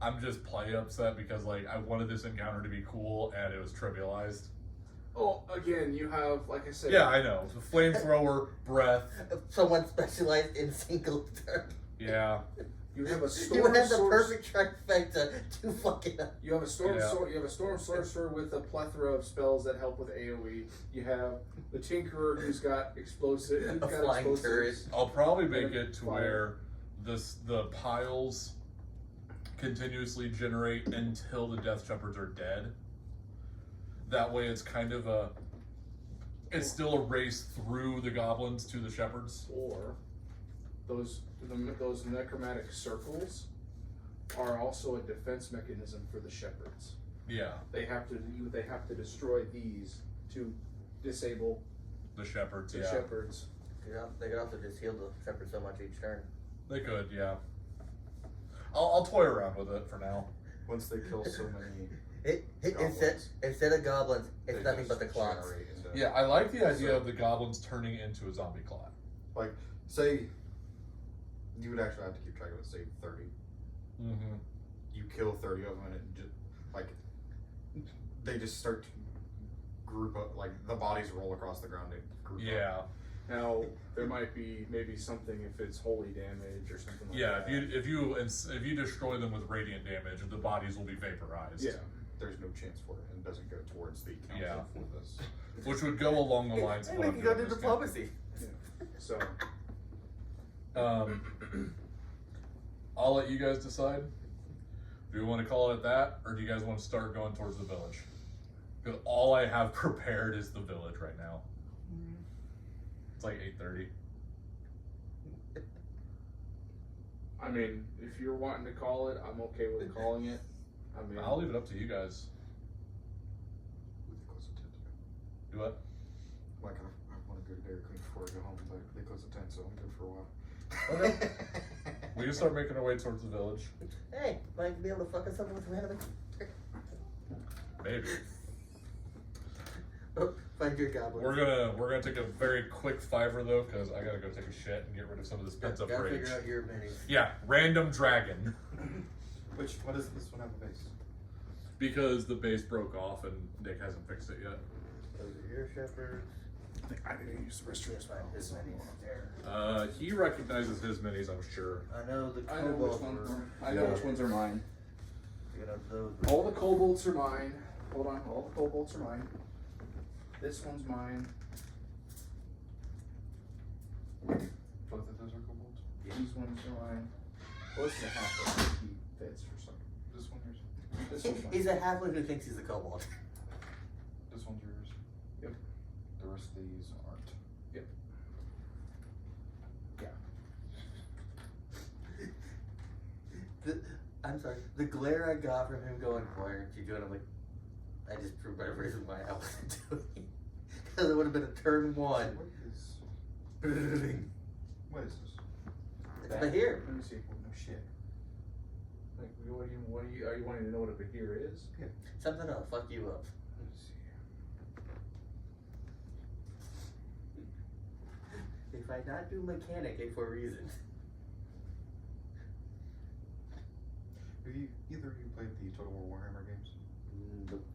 Speaker 6: I'm just play upset because like I wanted this encounter to be cool and it was trivialized.
Speaker 2: Oh, again, you have, like I said.
Speaker 6: Yeah, I know. The flamethrower, breath.
Speaker 5: Someone specialized in single turn.
Speaker 6: Yeah.
Speaker 2: You have a
Speaker 5: You
Speaker 2: storm
Speaker 5: have the
Speaker 2: source.
Speaker 5: perfect trifecta to fucking up.
Speaker 2: You have a storm.
Speaker 6: Yeah.
Speaker 2: You have a storm sorcerer with a plethora of spells that help with AOE. You have the tinkerer who's got explosive.
Speaker 5: A flying turret.
Speaker 6: I'll probably make it to
Speaker 2: Fire.
Speaker 6: where the piles continuously generate until the Death Shepherds are dead. That way it's kind of it's still a race through the goblins to the shepherds.
Speaker 2: Or those necromantic circles are also a defense mechanism for the shepherds.
Speaker 6: Yeah,
Speaker 2: They have to destroy these to disable
Speaker 6: the shepherds,
Speaker 2: the
Speaker 6: yeah.
Speaker 2: shepherds.
Speaker 5: They could also just heal the Shepherd so much each turn.
Speaker 6: They could, yeah. I'll toy around with it for now.
Speaker 4: Once they kill so many,
Speaker 5: Instead of goblins, it's
Speaker 4: they
Speaker 5: nothing
Speaker 4: just
Speaker 5: but the clots.
Speaker 4: generate into-
Speaker 6: Yeah, I like the idea
Speaker 4: So-
Speaker 6: of the goblins turning into a zombie clot.
Speaker 4: Like, say, you would actually have to keep track of it. Say 30.
Speaker 6: Mm-hmm.
Speaker 4: You kill 30 of them, and it just like they just start to group up. Like the bodies roll across the ground. They group up.
Speaker 6: Yeah.
Speaker 2: Now there might be maybe something if it's holy damage or something like
Speaker 6: Yeah,
Speaker 2: that.
Speaker 6: if you destroy them with radiant damage, the bodies will be vaporized.
Speaker 2: Yeah.
Speaker 4: There's no chance for it, and it doesn't go towards the council
Speaker 6: Yeah.
Speaker 4: for this.
Speaker 6: Which would go along the lines of
Speaker 5: Hey,
Speaker 6: what
Speaker 5: we
Speaker 6: I'm
Speaker 5: can go
Speaker 6: doing
Speaker 5: to
Speaker 6: this
Speaker 5: diplomacy.
Speaker 2: So
Speaker 6: game. I'll let you guys decide. Do you want to call it that, or do you guys want to start going towards the village? Because all I have prepared is the village right now. It's like 8:30.
Speaker 2: I mean, if you're wanting to call it, I'm okay with calling it. I mean,
Speaker 6: I'll leave it up to you guys.
Speaker 4: We think close at 10 to go.
Speaker 6: Do what?
Speaker 4: Like I want to go to Dairy Queen before I go home, but they close at 10, so I'm good for a while.
Speaker 6: Okay. We can start making our way towards the village.
Speaker 5: Hey, might be able to fuck us up with random.
Speaker 6: Maybe.
Speaker 5: Oh, find your goblin.
Speaker 6: We're gonna take a very quick $5 though, because I gotta go take a shit and get rid of some of this pent up
Speaker 5: Gotta
Speaker 6: rage.
Speaker 5: figure out your minis.
Speaker 6: Yeah, random dragon.
Speaker 4: What does this one have a base?
Speaker 6: Because the base broke off and Nick hasn't fixed it yet.
Speaker 5: Those are your shepherds.
Speaker 2: I didn't use the restroom.
Speaker 5: Find his minis.
Speaker 6: He recognizes his minis, I'm sure.
Speaker 5: I know the
Speaker 2: I know which
Speaker 5: kobolds
Speaker 2: ones.
Speaker 5: were.
Speaker 2: I know which ones are mine.
Speaker 5: get up those.
Speaker 2: All the kobolds are mine. Hold on, all the kobolds are mine. This one's mine.
Speaker 4: Both of those are kobolds.
Speaker 2: These ones are mine. Well, this is a half. He fits for some.
Speaker 4: This one yours.
Speaker 2: This one's mine.
Speaker 5: He's a halfling who thinks he's a kobold.
Speaker 4: This one's yours.
Speaker 2: Yep.
Speaker 4: The rest of these aren't.
Speaker 2: Yep. Yeah.
Speaker 5: I'm sorry. The glare I got from him going, "Why aren't you doing?" I'm like, I just proved by reason why I wasn't doing. Because it would have been a turn one.
Speaker 4: What is?
Speaker 5: It's
Speaker 4: What is this?
Speaker 5: Bahir.
Speaker 2: Let me see.
Speaker 4: No shit.
Speaker 2: Like, are you wanting to know what a Bahir is?
Speaker 5: Something that'll fuck you up.
Speaker 4: Let's see.
Speaker 5: If I not do mechanic, it's for a reason.
Speaker 4: Have you either of you played the Total War Warhammer games?
Speaker 5: Nope.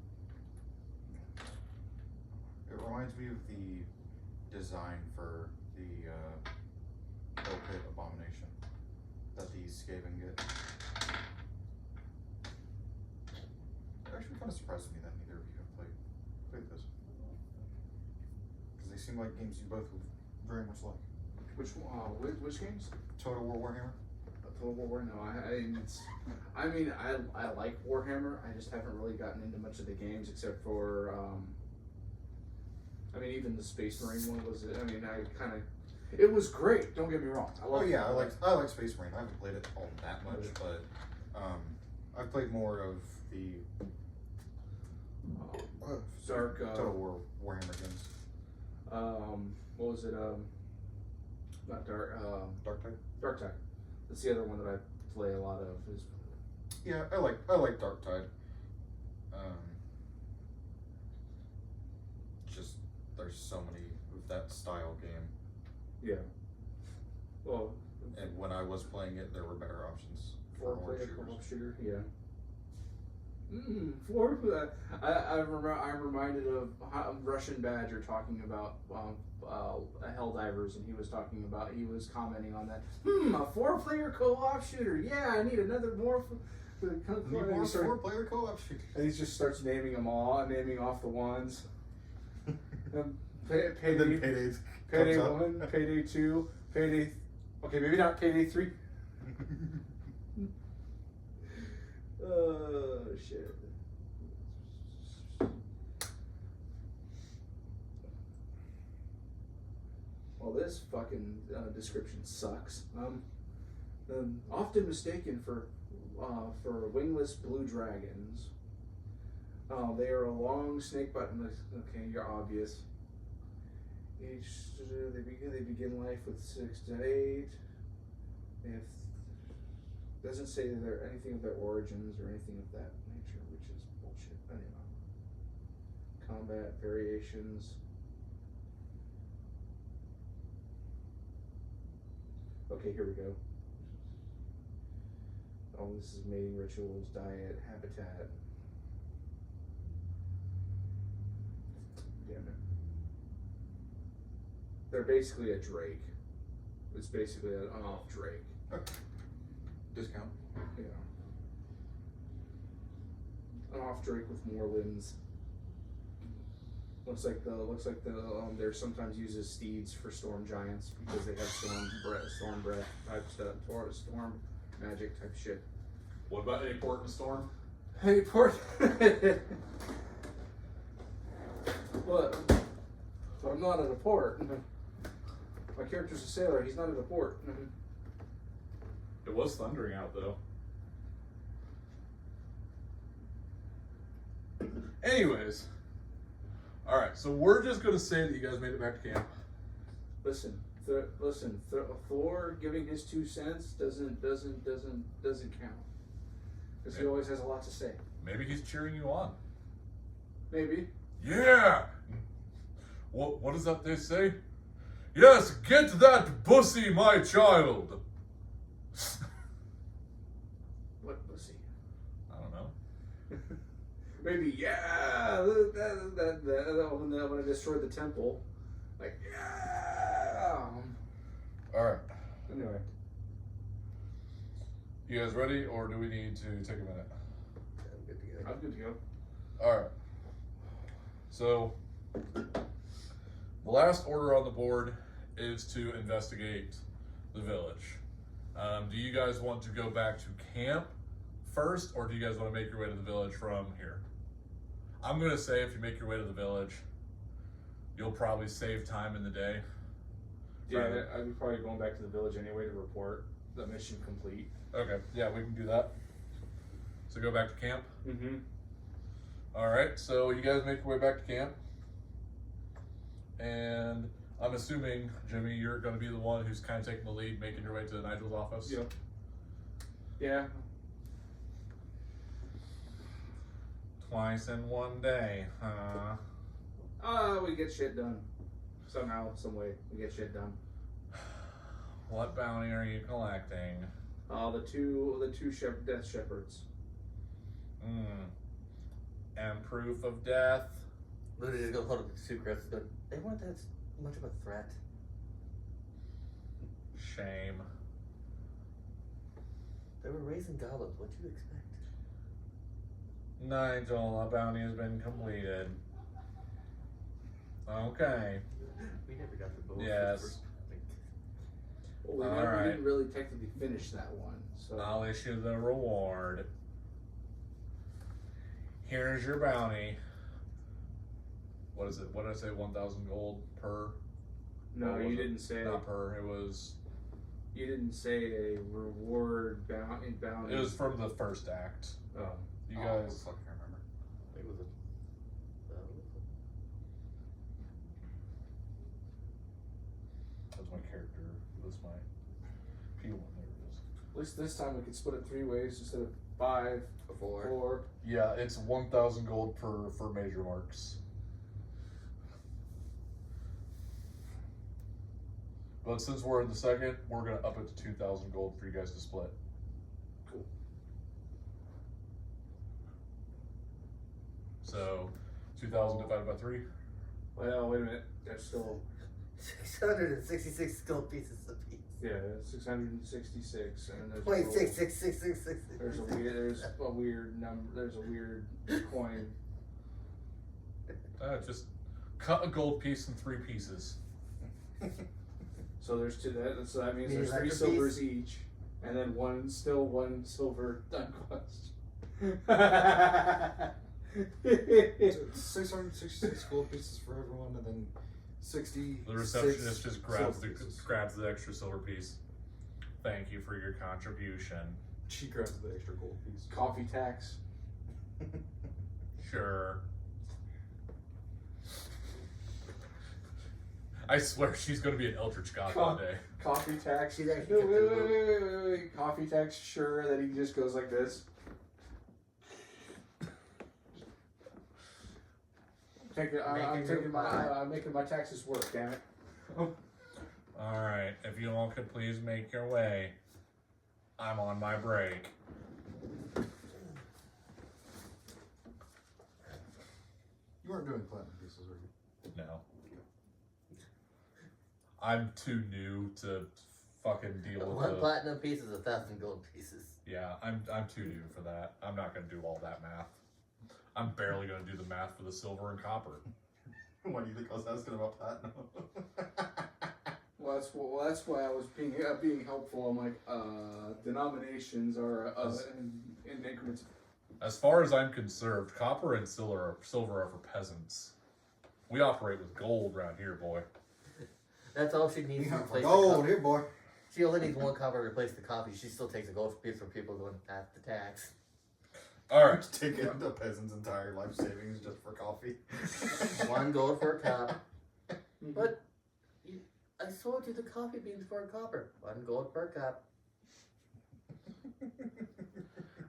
Speaker 4: It reminds me of the design for the Hell Pit Abomination that the Skaven get. It actually kind of surprised me that neither of you have played this. Because they seem like games you both would very much like.
Speaker 2: Which games?
Speaker 4: Total War Warhammer?
Speaker 2: Total War. No, I like Warhammer. I just haven't really gotten into much of the games except for. Even the Space Marine one was. It was great. Don't get me wrong.
Speaker 4: I like Space Marine. I haven't played it all that much, but I've played more of the
Speaker 2: Dark.
Speaker 4: Total War Warhammer games.
Speaker 2: What was it? Not Dark.
Speaker 4: Dark Tide.
Speaker 2: Dark Tide. That's the other one that I play a lot of. Is
Speaker 4: Yeah, I like Dark Tide. Just there's so many of that style game,
Speaker 2: yeah. Well,
Speaker 4: and when I was playing it, there were better options for more
Speaker 2: four-player
Speaker 4: shooters.
Speaker 2: co-op shooter. Yeah. I'm reminded of Russian Badger talking about Helldivers, and he was commenting on that. A 4-player co-op shooter. Yeah, I need another more.
Speaker 4: Four-player co-op shooters.
Speaker 2: And he just starts naming them all, naming off the ones.
Speaker 4: And then Payday
Speaker 2: Payday
Speaker 4: comes up.
Speaker 2: 1, Payday 2, Payday. Okay, maybe not Payday 3. Oh shit. Well, this fucking description sucks. Often mistaken for wingless blue dragons. They are a long snake button. Okay, you're obvious. They begin life with 6 to 8. They have. Doesn't say anything of their origins or anything of that nature, which is bullshit. Anyway. Combat variations. Okay, here we go. Oh, this is mating rituals, diet, habitat. Damn it. They're basically a drake. It's basically an off drake.
Speaker 4: Discount.
Speaker 2: Yeah. An off drake with more limbs. Looks like they're sometimes used as steeds for storm giants because they have storm breath type stuff, storm magic type shit.
Speaker 6: What about a port and storm?
Speaker 2: Hey, port. What? But I'm not at a port. My character's a sailor. He's not at a port.
Speaker 6: It was thundering out though. Anyways, all right. So we're just gonna say that you guys made it back to camp.
Speaker 2: Listen. Thor giving his 2 cents doesn't count because he always has a lot to say.
Speaker 6: Maybe he's cheering you on.
Speaker 2: Maybe.
Speaker 6: Yeah. What does that they say? Yes, get that pussy, my child.
Speaker 2: What pussy?
Speaker 6: I don't know.
Speaker 2: Maybe, yeah, that when I destroyed the temple. Like, yeah.
Speaker 6: All right.
Speaker 2: Anyway.
Speaker 6: You guys ready, or do we need to take a minute?
Speaker 2: I'm good to go.
Speaker 1: Alright. So, the last order on the board is to investigate the village. Do you guys want to go back to camp first, or do you guys want to make your way to the village from here? I'm going to say if you make your way to the village, you'll probably save time in the day.
Speaker 2: Yeah, I'd be probably going back to the village anyway to report the mission complete.
Speaker 1: Okay, yeah, we can do that. So go back to camp.
Speaker 2: Mm-hmm.
Speaker 1: Alright, so you guys make your way back to camp. And I'm assuming, Jimmy, you're going to be the one who's kind of taking the lead, making your way to Nigel's office?
Speaker 2: Yep. Yeah.
Speaker 1: Twice in one day, huh?
Speaker 2: We get shit done. Somehow, some way, we get shit done.
Speaker 1: What bounty are you collecting?
Speaker 2: The two death shepherds.
Speaker 1: And proof of death?
Speaker 5: Literally just go hold up the two crests, but they weren't that much of a threat.
Speaker 1: Shame.
Speaker 5: They were raising goblins. What'd you expect?
Speaker 1: Nigel, a bounty has been completed. Okay.
Speaker 5: We never got the bow.
Speaker 1: Yes.
Speaker 2: Well, we
Speaker 1: Alright.
Speaker 2: didn't really technically finish that one, so.
Speaker 1: I'll issue the reward. Here's your bounty. What is it? What did I say? 1,000 gold per?
Speaker 2: No,
Speaker 1: Or was
Speaker 2: you
Speaker 1: it?
Speaker 2: didn't say.
Speaker 1: Not per. It was.
Speaker 2: You didn't say a reward bounty.
Speaker 1: It was from the first act.
Speaker 2: Oh.
Speaker 1: You
Speaker 4: Oh,
Speaker 1: guys.
Speaker 4: fuck, I can't remember.
Speaker 5: It was a.
Speaker 1: That's my character. That's my P1. There it is.
Speaker 2: At least this time we could split it 3 ways instead of 5,
Speaker 5: Before.
Speaker 2: 4.
Speaker 1: Yeah, it's 1,000 gold for major marks. But since we're in the second, we're gonna up it to 2,000 gold for you guys to split.
Speaker 2: Cool.
Speaker 1: So, 2,000 divided by 3.
Speaker 2: Well, wait a minute. There's still
Speaker 3: 666 gold pieces apiece.
Speaker 2: 666, and there's
Speaker 3: Wait,
Speaker 2: a
Speaker 3: 66666.
Speaker 2: There's a weird number. There's a weird coin.
Speaker 1: Just cut a gold piece in 3 pieces.
Speaker 2: So there's two. So that means
Speaker 3: Meaning
Speaker 2: there's 3
Speaker 3: like a
Speaker 2: silvers each, and then one silver unquest.
Speaker 4: It's 666 gold pieces for everyone, and then 60.
Speaker 1: The receptionist just grabs
Speaker 4: silver pieces.
Speaker 1: grabs the extra silver piece. Thank you for your contribution.
Speaker 4: She grabs the extra gold piece.
Speaker 2: Coffee tax.
Speaker 1: Sure. I swear she's gonna be an Eldritch God one day.
Speaker 2: Coffee tax.
Speaker 3: She's actually
Speaker 2: Wait. Coffee tax. Sure. That he just goes like this. I'm making my taxes work. Damn it.
Speaker 1: Alright, if you all could please make your way. I'm on my break.
Speaker 4: You weren't doing platinum pieces, were you?
Speaker 1: No. I'm too new to fucking deal with
Speaker 5: One
Speaker 1: the...
Speaker 5: platinum piece is 1,000 gold pieces.
Speaker 1: Yeah, I'm too new for that. I'm not gonna do all that math. I'm barely gonna do the math for the silver and copper.
Speaker 4: Why do you think I was asking about platinum?
Speaker 2: Well, that's why I was being helpful. I'm like, denominations are in increments.
Speaker 1: As far as I'm concerned, copper and silver are for peasants. We operate with gold around here, boy.
Speaker 5: That's all she needs to
Speaker 3: Yeah,
Speaker 5: replace
Speaker 3: gold
Speaker 5: the coffee.
Speaker 3: here, boy.
Speaker 5: She only needs 1 copper to replace the coffee. She still takes a gold piece from people going at the tax.
Speaker 1: Alright.
Speaker 4: Taking the peasant's entire life savings just for coffee.
Speaker 5: 1 gold for a cup. But I sold you the coffee beans for a copper. 1 gold per cup.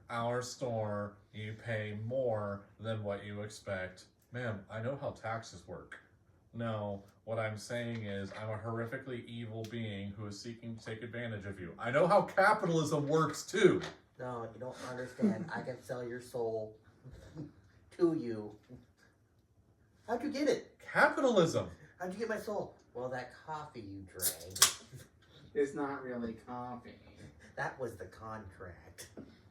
Speaker 1: Our store, you pay more than what you expect. Ma'am, I know how taxes work. No, what I'm saying is I'm a horrifically evil being who is seeking to take advantage of you. I know how capitalism works too.
Speaker 5: No, you don't understand. I can sell your soul to you. How'd you get it?
Speaker 1: Capitalism.
Speaker 5: How'd you get my soul? Well, that coffee you drank.
Speaker 2: It's not really coffee.
Speaker 5: That was the contract.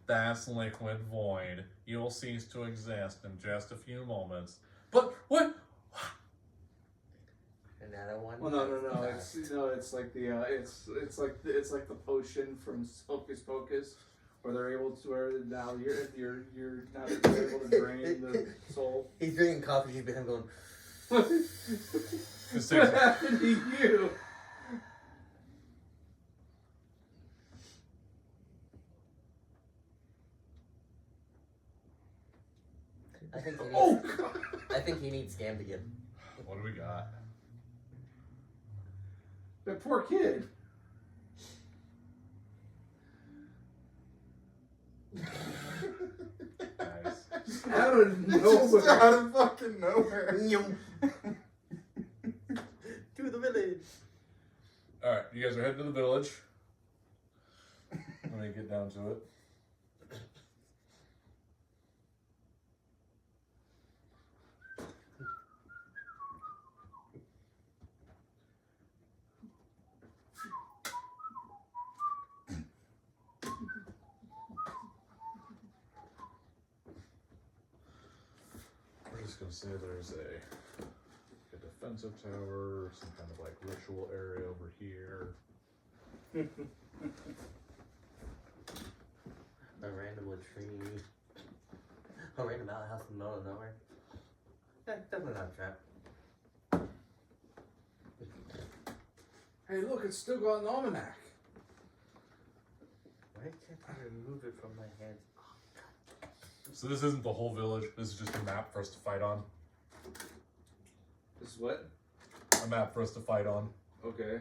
Speaker 1: That's liquid void. You will cease to exist in just a few moments. But what?
Speaker 5: Another one.
Speaker 2: Well, no. It's like the it's like the potion from Hocus Pocus, where they're able to where now you're not able to drain the soul.
Speaker 5: He's drinking coffee. He's behind going.
Speaker 2: What happened to you?
Speaker 5: I think he needs,
Speaker 2: Oh God!
Speaker 5: I think he needs scammed again.
Speaker 1: What do we got?
Speaker 2: That poor kid.
Speaker 1: Nice.
Speaker 2: Out of
Speaker 4: Just
Speaker 2: nowhere.
Speaker 4: out of fucking nowhere.
Speaker 5: To the village.
Speaker 1: Alright, you guys are heading to the village. Let me get down to it. We're just gonna say there's a defensive tower, some kind of like ritual area over here.
Speaker 5: A random latrine. A random outhouse in the middle of nowhere. Yeah, definitely not a trap.
Speaker 2: Hey, look, it's still got an almanac.
Speaker 5: Why can't I remove it from my hands?
Speaker 1: So this isn't the whole village, this is just a map for us to fight on.
Speaker 2: This is what?
Speaker 1: A map for us to fight on.
Speaker 2: Okay.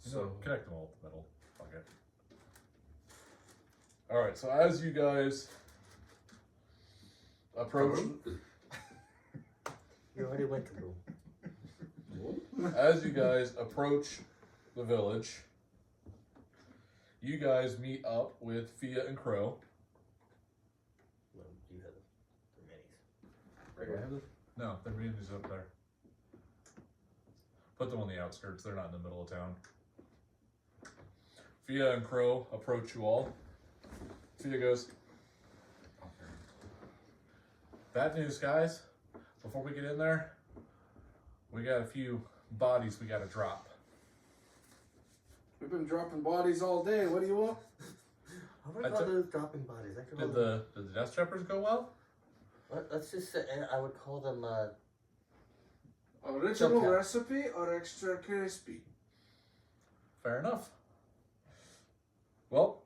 Speaker 1: So connect them all to the middle. Fuck it. Alright, so as you guys approach
Speaker 5: You already went to room.
Speaker 1: as you guys approach the village, you guys meet up with Fia and Crow.
Speaker 5: Well, you have the minis.
Speaker 1: Do I have this? No, the community's up there. Put them on the outskirts, they're not in the middle of town. Fia and Crow approach you all. Fia goes, bad news, guys. Before we get in there, we got a few bodies we gotta drop.
Speaker 2: We've been dropping bodies all day. What do you want?
Speaker 5: I would call those dropping bodies. I could call
Speaker 1: Did
Speaker 5: them,
Speaker 1: the Death Trappers go well?
Speaker 5: let's just say, I would call them,
Speaker 2: Original
Speaker 5: Okay.
Speaker 2: recipe or extra crispy?
Speaker 1: Fair enough. Well,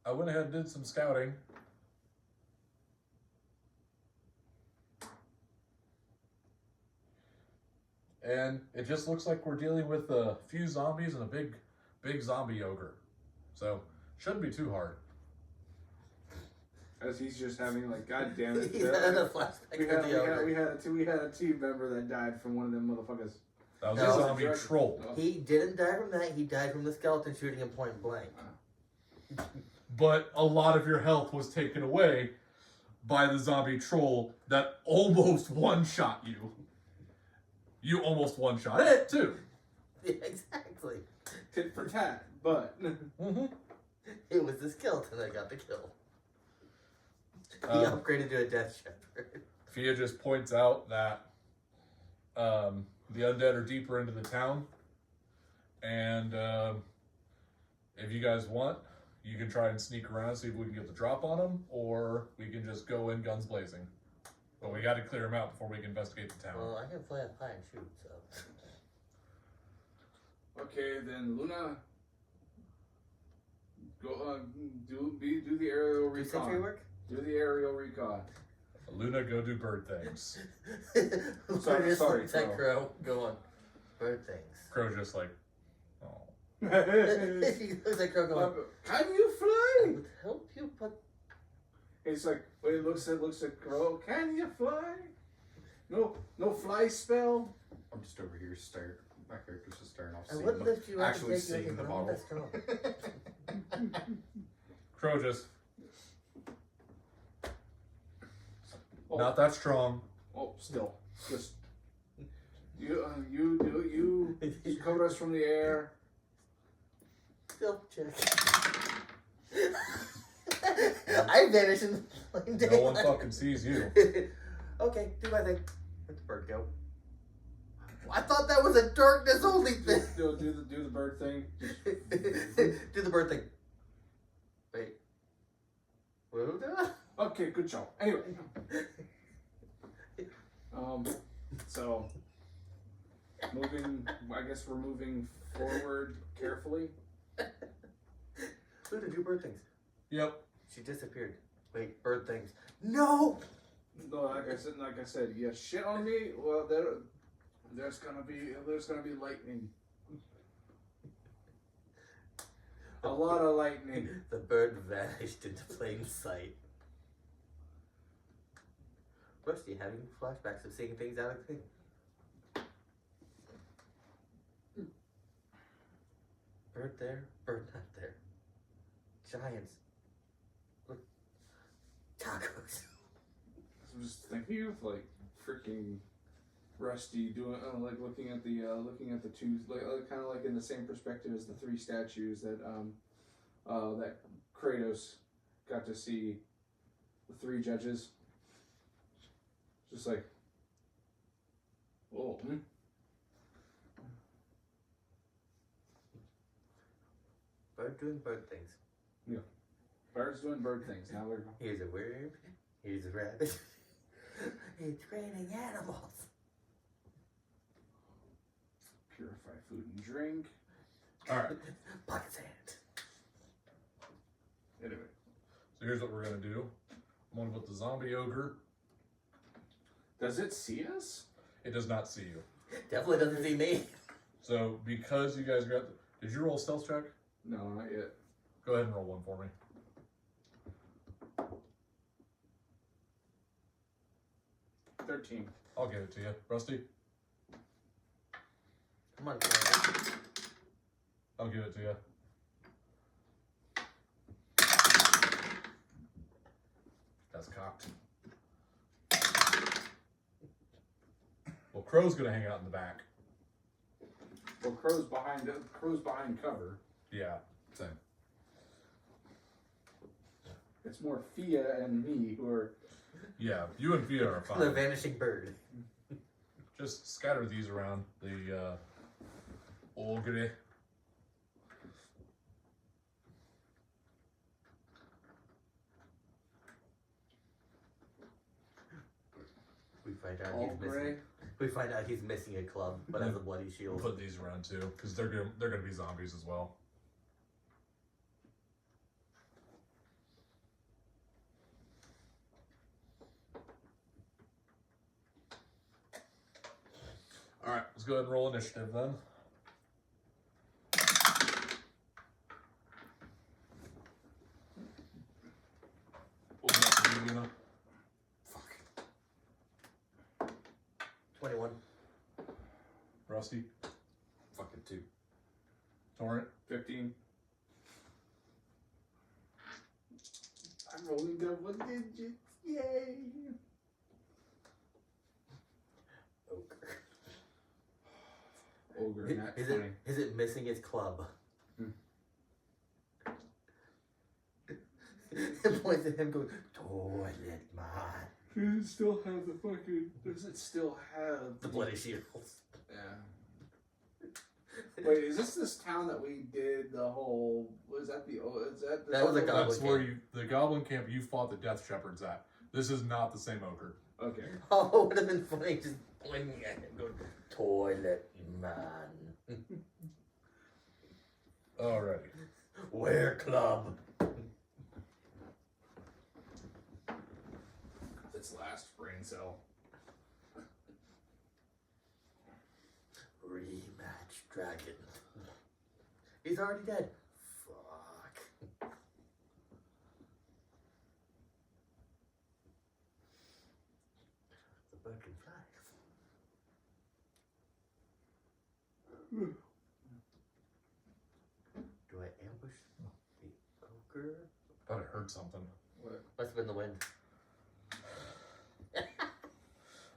Speaker 1: I went ahead and did some scouting. And it just looks like we're dealing with a few zombies and a big zombie ogre. So, shouldn't be too hard.
Speaker 2: As he's just having like, God damn it!
Speaker 5: he's had a flashback
Speaker 2: we
Speaker 5: of
Speaker 2: had
Speaker 5: the ogre.
Speaker 2: we had a team member that died from one of them motherfuckers.
Speaker 1: That was
Speaker 5: No.
Speaker 1: a zombie troll.
Speaker 2: Oh.
Speaker 5: He didn't die from that. He died from the skeleton shooting him point blank.
Speaker 1: But a lot of your health was taken away by the zombie troll that almost one-shot you. You almost one-shot it, too.
Speaker 5: Yeah, exactly.
Speaker 2: Tit for tat, but
Speaker 1: Mm-hmm.
Speaker 5: It was the skeleton that got the kill. He
Speaker 1: Um,
Speaker 5: upgraded to a death shepherd.
Speaker 1: Fia just points out that the undead are deeper into the town, and if you guys want, you can try and sneak around, see if we can get the drop on them, or we can just go in guns blazing. But we got to clear them out before we can investigate the town.
Speaker 5: Well, I can fly up high and shoot, so.
Speaker 2: okay, then Luna, go do the aerial
Speaker 5: Do sentry
Speaker 2: recon.
Speaker 5: work?
Speaker 2: Do the aerial recon.
Speaker 1: Luna, go do bird things.
Speaker 2: Sorry,
Speaker 5: That
Speaker 2: Crow.
Speaker 5: crow. Go on. Bird things.
Speaker 1: Crow just like, oh.
Speaker 5: He looks like crow going,
Speaker 2: Can you
Speaker 5: I
Speaker 2: fly?
Speaker 5: would help you, but
Speaker 2: It's like when he looks at Crow. Can you fly? No fly spell.
Speaker 4: I'm just over here staring. My character's just staring off.
Speaker 5: I
Speaker 4: seeing
Speaker 5: wouldn't
Speaker 4: the-
Speaker 5: lift you up and
Speaker 4: actually
Speaker 5: take you
Speaker 4: seeing
Speaker 5: in,
Speaker 4: the
Speaker 5: but I'm not
Speaker 4: bottle.
Speaker 5: that strong.
Speaker 1: Crow just,
Speaker 2: Oh,
Speaker 1: not that strong.
Speaker 2: oh, still, just you cover us from the air.
Speaker 5: Stealth check. I vanish in the plain
Speaker 1: No one
Speaker 5: daylight.
Speaker 1: fucking sees you.
Speaker 5: Okay, do my thing. Let the bird go. I thought that was a darkness only thing.
Speaker 2: Do the bird thing.
Speaker 5: Do the bird thing. Wait. What was that?
Speaker 2: Okay, good job. Anyway. So moving. I guess we're moving forward carefully.
Speaker 5: Who to do bird things?
Speaker 1: Yep.
Speaker 5: She disappeared. Wait, bird things. No.
Speaker 2: No, like I said, you shit on me. Well, there's gonna be lightning. A lot of lightning.
Speaker 5: The bird vanished into plain sight. Rusty having flashbacks of seeing things out of thing. Bird there, bird not there. Giants. Look. Tacos.
Speaker 2: I'm just thinking of like freaking Rusty doing like looking at the two kind of like in the same perspective as the three statues that that Kratos got to see the three judges. Just like, whoa.
Speaker 5: Bird doing bird things.
Speaker 2: Yeah. Birds doing bird things. Now they're
Speaker 5: Here's a worm. Here's a rabbit. It's raining animals.
Speaker 2: purify food and drink.
Speaker 1: Alright,
Speaker 5: Pocket sand.
Speaker 2: Anyway.
Speaker 1: so here's what we're gonna do. I'm gonna put the zombie ogre.
Speaker 2: Does it see us?
Speaker 1: It does not see you.
Speaker 5: Definitely doesn't see me.
Speaker 1: So because you guys got, did you roll a stealth check?
Speaker 2: No, not yet.
Speaker 1: Go ahead and roll one for me.
Speaker 2: 13.
Speaker 1: I'll give it to you, Rusty.
Speaker 5: Come on, Connor.
Speaker 1: I'll give it to you. That's cocked. Well, Crow's gonna hang out in the back.
Speaker 2: Well, Crow's behind cover.
Speaker 1: Yeah, same.
Speaker 2: It's more Fia and me who are.
Speaker 1: Yeah, you and Fia are
Speaker 5: The
Speaker 1: fine.
Speaker 5: vanishing bird.
Speaker 1: Just scatter these around the ogre.
Speaker 5: We find out
Speaker 2: All
Speaker 5: he's
Speaker 2: gray.
Speaker 5: missing. We find out he's missing a club, but has a bloody
Speaker 1: We'll
Speaker 5: shield.
Speaker 1: put these around too, because they're gonna be zombies as well. All right, let's go ahead and roll initiative then. What was that for you, Lena?
Speaker 5: 21.
Speaker 1: Rusty,
Speaker 4: Fucking 2.
Speaker 1: Torrent,
Speaker 2: 15. I'm rolling double digits. Yay! Ogre, not 20.
Speaker 5: Is it missing his club? It points at him going, toilet man.
Speaker 2: Does it still have the fucking. Does it still have.
Speaker 5: The bloody shields.
Speaker 2: Yeah. Wait, is this town that we did the whole. Was that the. Is that the.
Speaker 5: That was a goblin
Speaker 1: that's where
Speaker 5: camp.
Speaker 1: the goblin camp you fought the Death Shepherds at. This is not the same ogre.
Speaker 2: Okay.
Speaker 5: Oh, it would have been funny just pointing at him going, toilet man.
Speaker 1: Alrighty.
Speaker 5: Where club?
Speaker 2: This last brain cell.
Speaker 5: Rematch dragon. He's already dead. Fuck. The bird can fly. Do I ambush the ogre?
Speaker 1: Thought I heard something.
Speaker 2: What?
Speaker 5: Must have been the wind.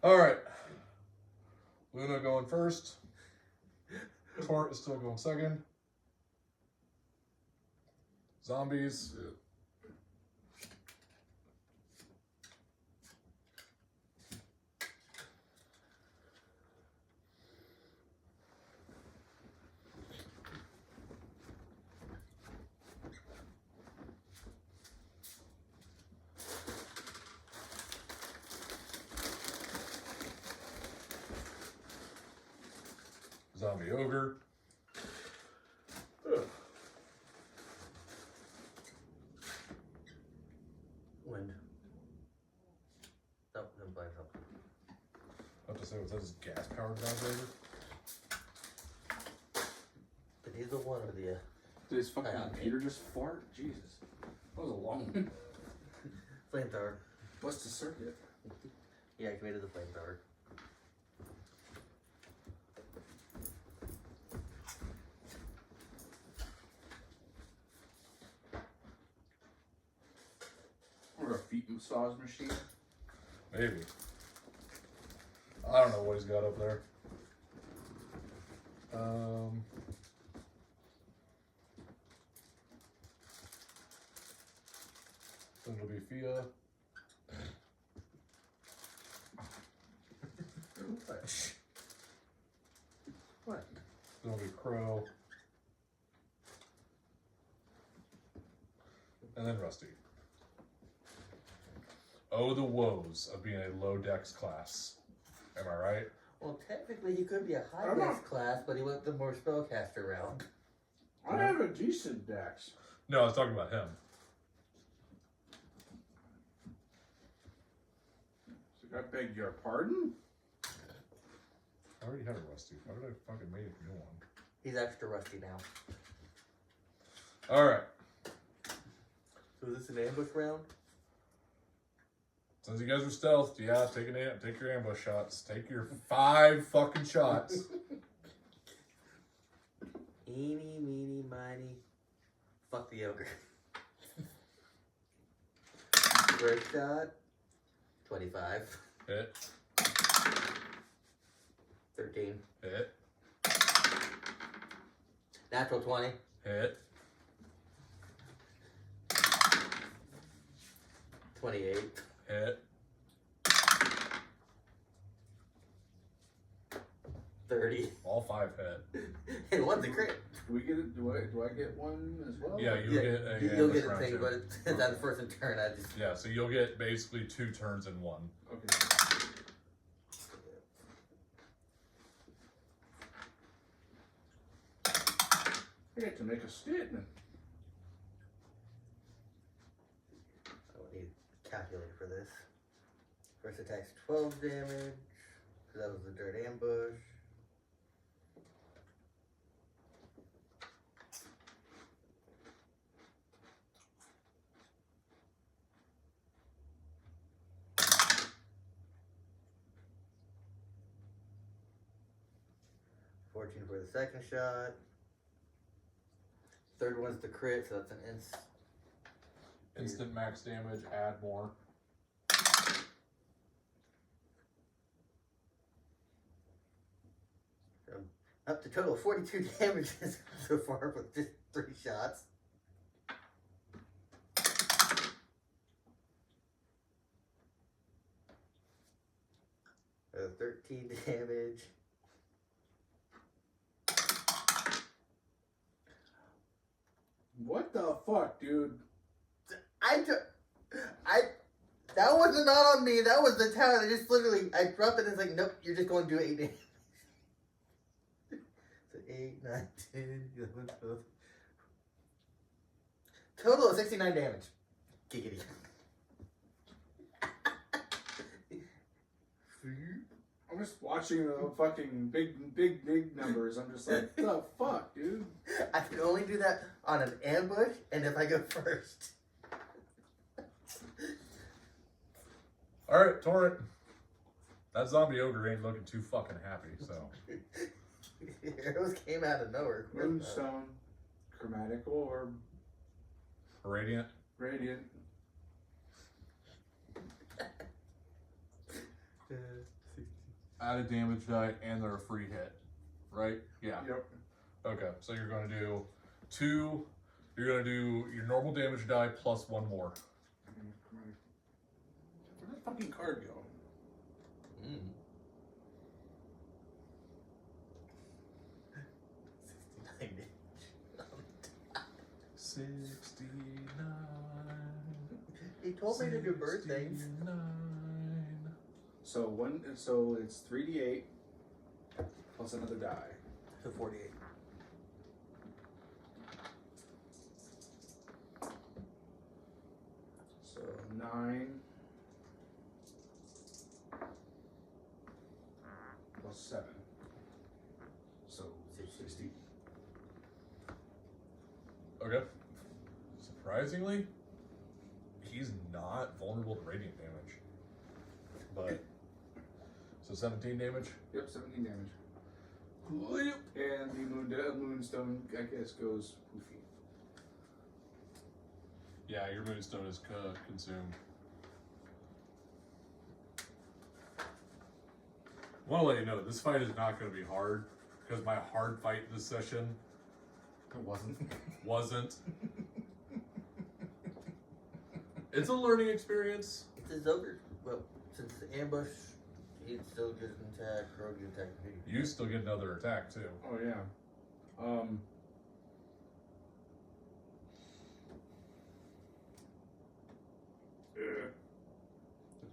Speaker 1: Alright. Luna going first. Torrent is still going second. Zombies. Zombie ogre.
Speaker 5: Wind. Oh, then blind help.
Speaker 1: I have to say, was that just gas powered zombie ogre?
Speaker 5: But either one or the.
Speaker 2: Did his fucking
Speaker 5: Yeah.
Speaker 2: computer just fart? Jesus. That was a long one.
Speaker 5: Flamethrower.
Speaker 2: Bust a circuit.
Speaker 5: He activated the flamethrower.
Speaker 2: Or a feet massage machine.
Speaker 1: Maybe. I don't know what he's got up there. Then it'll be Fia.
Speaker 2: What?
Speaker 1: Then it'll be Crow. And then Rusty. Oh, the woes of being a low dex class. Am I right?
Speaker 5: Well, technically, he could be a high
Speaker 2: I'm
Speaker 5: dex
Speaker 2: not-
Speaker 5: class, but he went the more spellcaster route.
Speaker 2: I have a decent dex.
Speaker 1: No, I was talking about him.
Speaker 2: So I beg your pardon?
Speaker 1: I already had a Rusty. Why did I fucking make a new one?
Speaker 5: He's extra rusty now.
Speaker 1: Alright.
Speaker 5: So is this an ambush round?
Speaker 1: Since you guys are stealthed, yeah, take your ambush shots. Take your 5 fucking shots.
Speaker 5: Eeny, meeny, miny. Fuck the ogre. First shot. 25.
Speaker 1: Hit.
Speaker 5: 13.
Speaker 1: Hit.
Speaker 5: Natural 20.
Speaker 1: Hit.
Speaker 5: 28.
Speaker 1: Hit.
Speaker 5: 30.
Speaker 1: All 5 hit.
Speaker 5: And one's a crit.
Speaker 2: Do we get it? Do I get one as well?
Speaker 1: Yeah, you get a
Speaker 5: you'll
Speaker 1: ambush
Speaker 5: get a
Speaker 1: round
Speaker 5: thing,
Speaker 1: too.
Speaker 5: but it's that first in turn. I just.
Speaker 1: Yeah, so you'll get basically 2 turns in one.
Speaker 2: Okay. I get to make a statement.
Speaker 5: I don't need a calculator for this. First attack's 12 damage. Because that was the dirt ambush. $14 for the second shot. Third one's the crit, so that's an
Speaker 1: Instant max damage, add more.
Speaker 5: up to total of 42 damages so far with just 3 shots. Uh, 13 damage.
Speaker 2: What the fuck, dude?
Speaker 5: That wasn't not on me. That was the tower. I just literally, I dropped it and it's like, nope, you're just going to do 8 damage. So 8, 9, 10, 11, 12. Total of 69 damage. Giggity.
Speaker 2: I'm just watching the fucking big numbers. I'm just like, the fuck, dude?
Speaker 5: I can only do that on an ambush and if I go first.
Speaker 1: Alright, Torrent. That zombie ogre ain't looking too fucking happy, so.
Speaker 5: Arrows came out of nowhere.
Speaker 2: Moonstone, chromatic orb,
Speaker 1: Radiant.
Speaker 2: radiant.
Speaker 1: Add a damage die, and they're a free hit. Right? Yeah.
Speaker 2: Yep.
Speaker 1: Okay, so you're going to do 2. You're gonna do your normal damage die plus one more.
Speaker 2: Where'd that fucking card go?
Speaker 5: Mm. 69 damage.
Speaker 1: 69.
Speaker 5: He told me to do bird things.
Speaker 1: 69.
Speaker 2: So it's 3d8 plus another die.
Speaker 5: So 48.
Speaker 2: So 9 plus 7. So 60.
Speaker 1: Okay. Surprisingly, he's not vulnerable to radiant damage. But so 17 damage.
Speaker 2: Yep, 17 damage.
Speaker 1: Yep.
Speaker 2: And the moonstone, I guess, goes poofy.
Speaker 1: Yeah, your moonstone is consumed. I want to let you know this fight is not going to be hard because my hard fight this session
Speaker 4: It wasn't.
Speaker 1: wasn't. It's a learning experience.
Speaker 5: It's a ogre. Well, since the ambush, he still gets an attack, rogue attack.
Speaker 1: You still get another attack too.
Speaker 2: Oh yeah.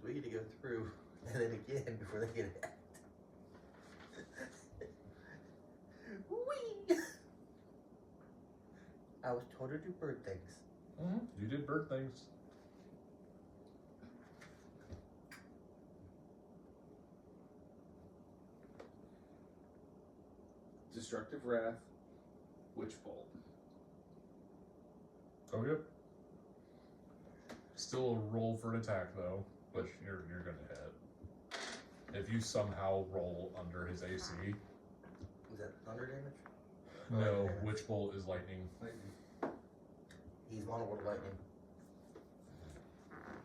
Speaker 5: We get to go through, and then again before they get attacked. Whee! I was told to do bird things.
Speaker 1: Mm-hmm. You did bird things.
Speaker 2: Destructive Wrath, Witch Bolt.
Speaker 1: Oh yep. Still a roll for an attack though, but you're gonna hit. If you somehow roll under his AC.
Speaker 5: Was that thunder damage?
Speaker 1: No,
Speaker 5: Lightning damage.
Speaker 1: Witch Bolt is lightning.
Speaker 5: He's vulnerable to lightning.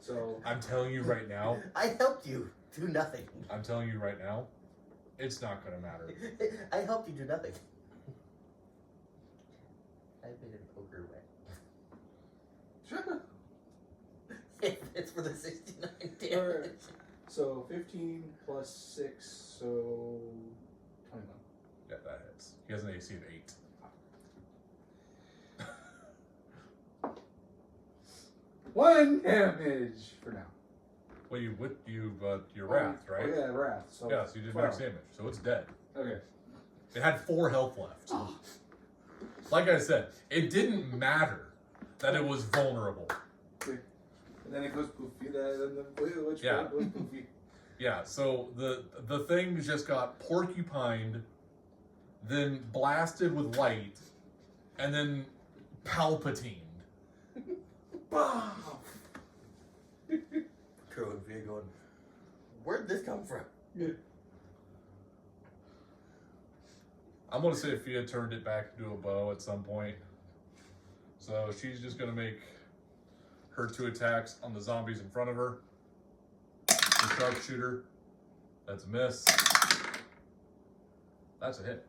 Speaker 2: So
Speaker 1: I'm telling you right now.
Speaker 5: I helped you do nothing.
Speaker 1: I'm telling you right now. It's not gonna matter.
Speaker 5: I helped you do nothing. I made an ogre way.
Speaker 2: shut up.
Speaker 5: It's for the 69 damage.
Speaker 2: Alright. So 15 plus 6, so 21.
Speaker 1: Yeah, that hits. He has an AC of 8.
Speaker 2: 1 damage for now.
Speaker 1: Well, your wrath, right?
Speaker 2: Oh yeah, wrath. So
Speaker 1: Yeah, so you did
Speaker 2: 12.
Speaker 1: max damage, so it's dead.
Speaker 2: Okay.
Speaker 1: It had 4 health left. Like I said, it didn't matter that it was vulnerable.
Speaker 2: And then it goes poofy. Then the witch
Speaker 1: Yeah.
Speaker 2: bolt goes poofy.
Speaker 1: Yeah, so the thing just got porcupined, then blasted with light, and then palpatined.
Speaker 2: Bah!
Speaker 5: Crow and Fia going, where'd this come from?
Speaker 1: I'm gonna say Fia turned it back into a bow at some point. So she's just gonna make her 2 attacks on the zombies in front of her. The sharpshooter. That's a miss. That's a hit.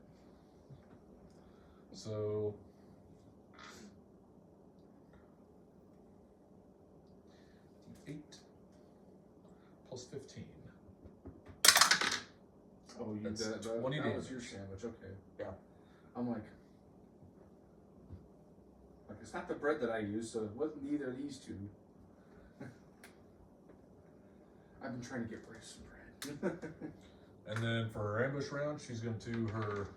Speaker 1: So 8 plus 15.
Speaker 2: Oh, you
Speaker 1: That's
Speaker 2: did
Speaker 1: 20
Speaker 2: that was
Speaker 1: damage.
Speaker 2: your sandwich. Okay.
Speaker 5: Yeah.
Speaker 2: I'm like it's not the bread that I use, so it wasn't either of these two. I've been trying to get rid of some bread.
Speaker 1: And then for her ambush round, she's going to do her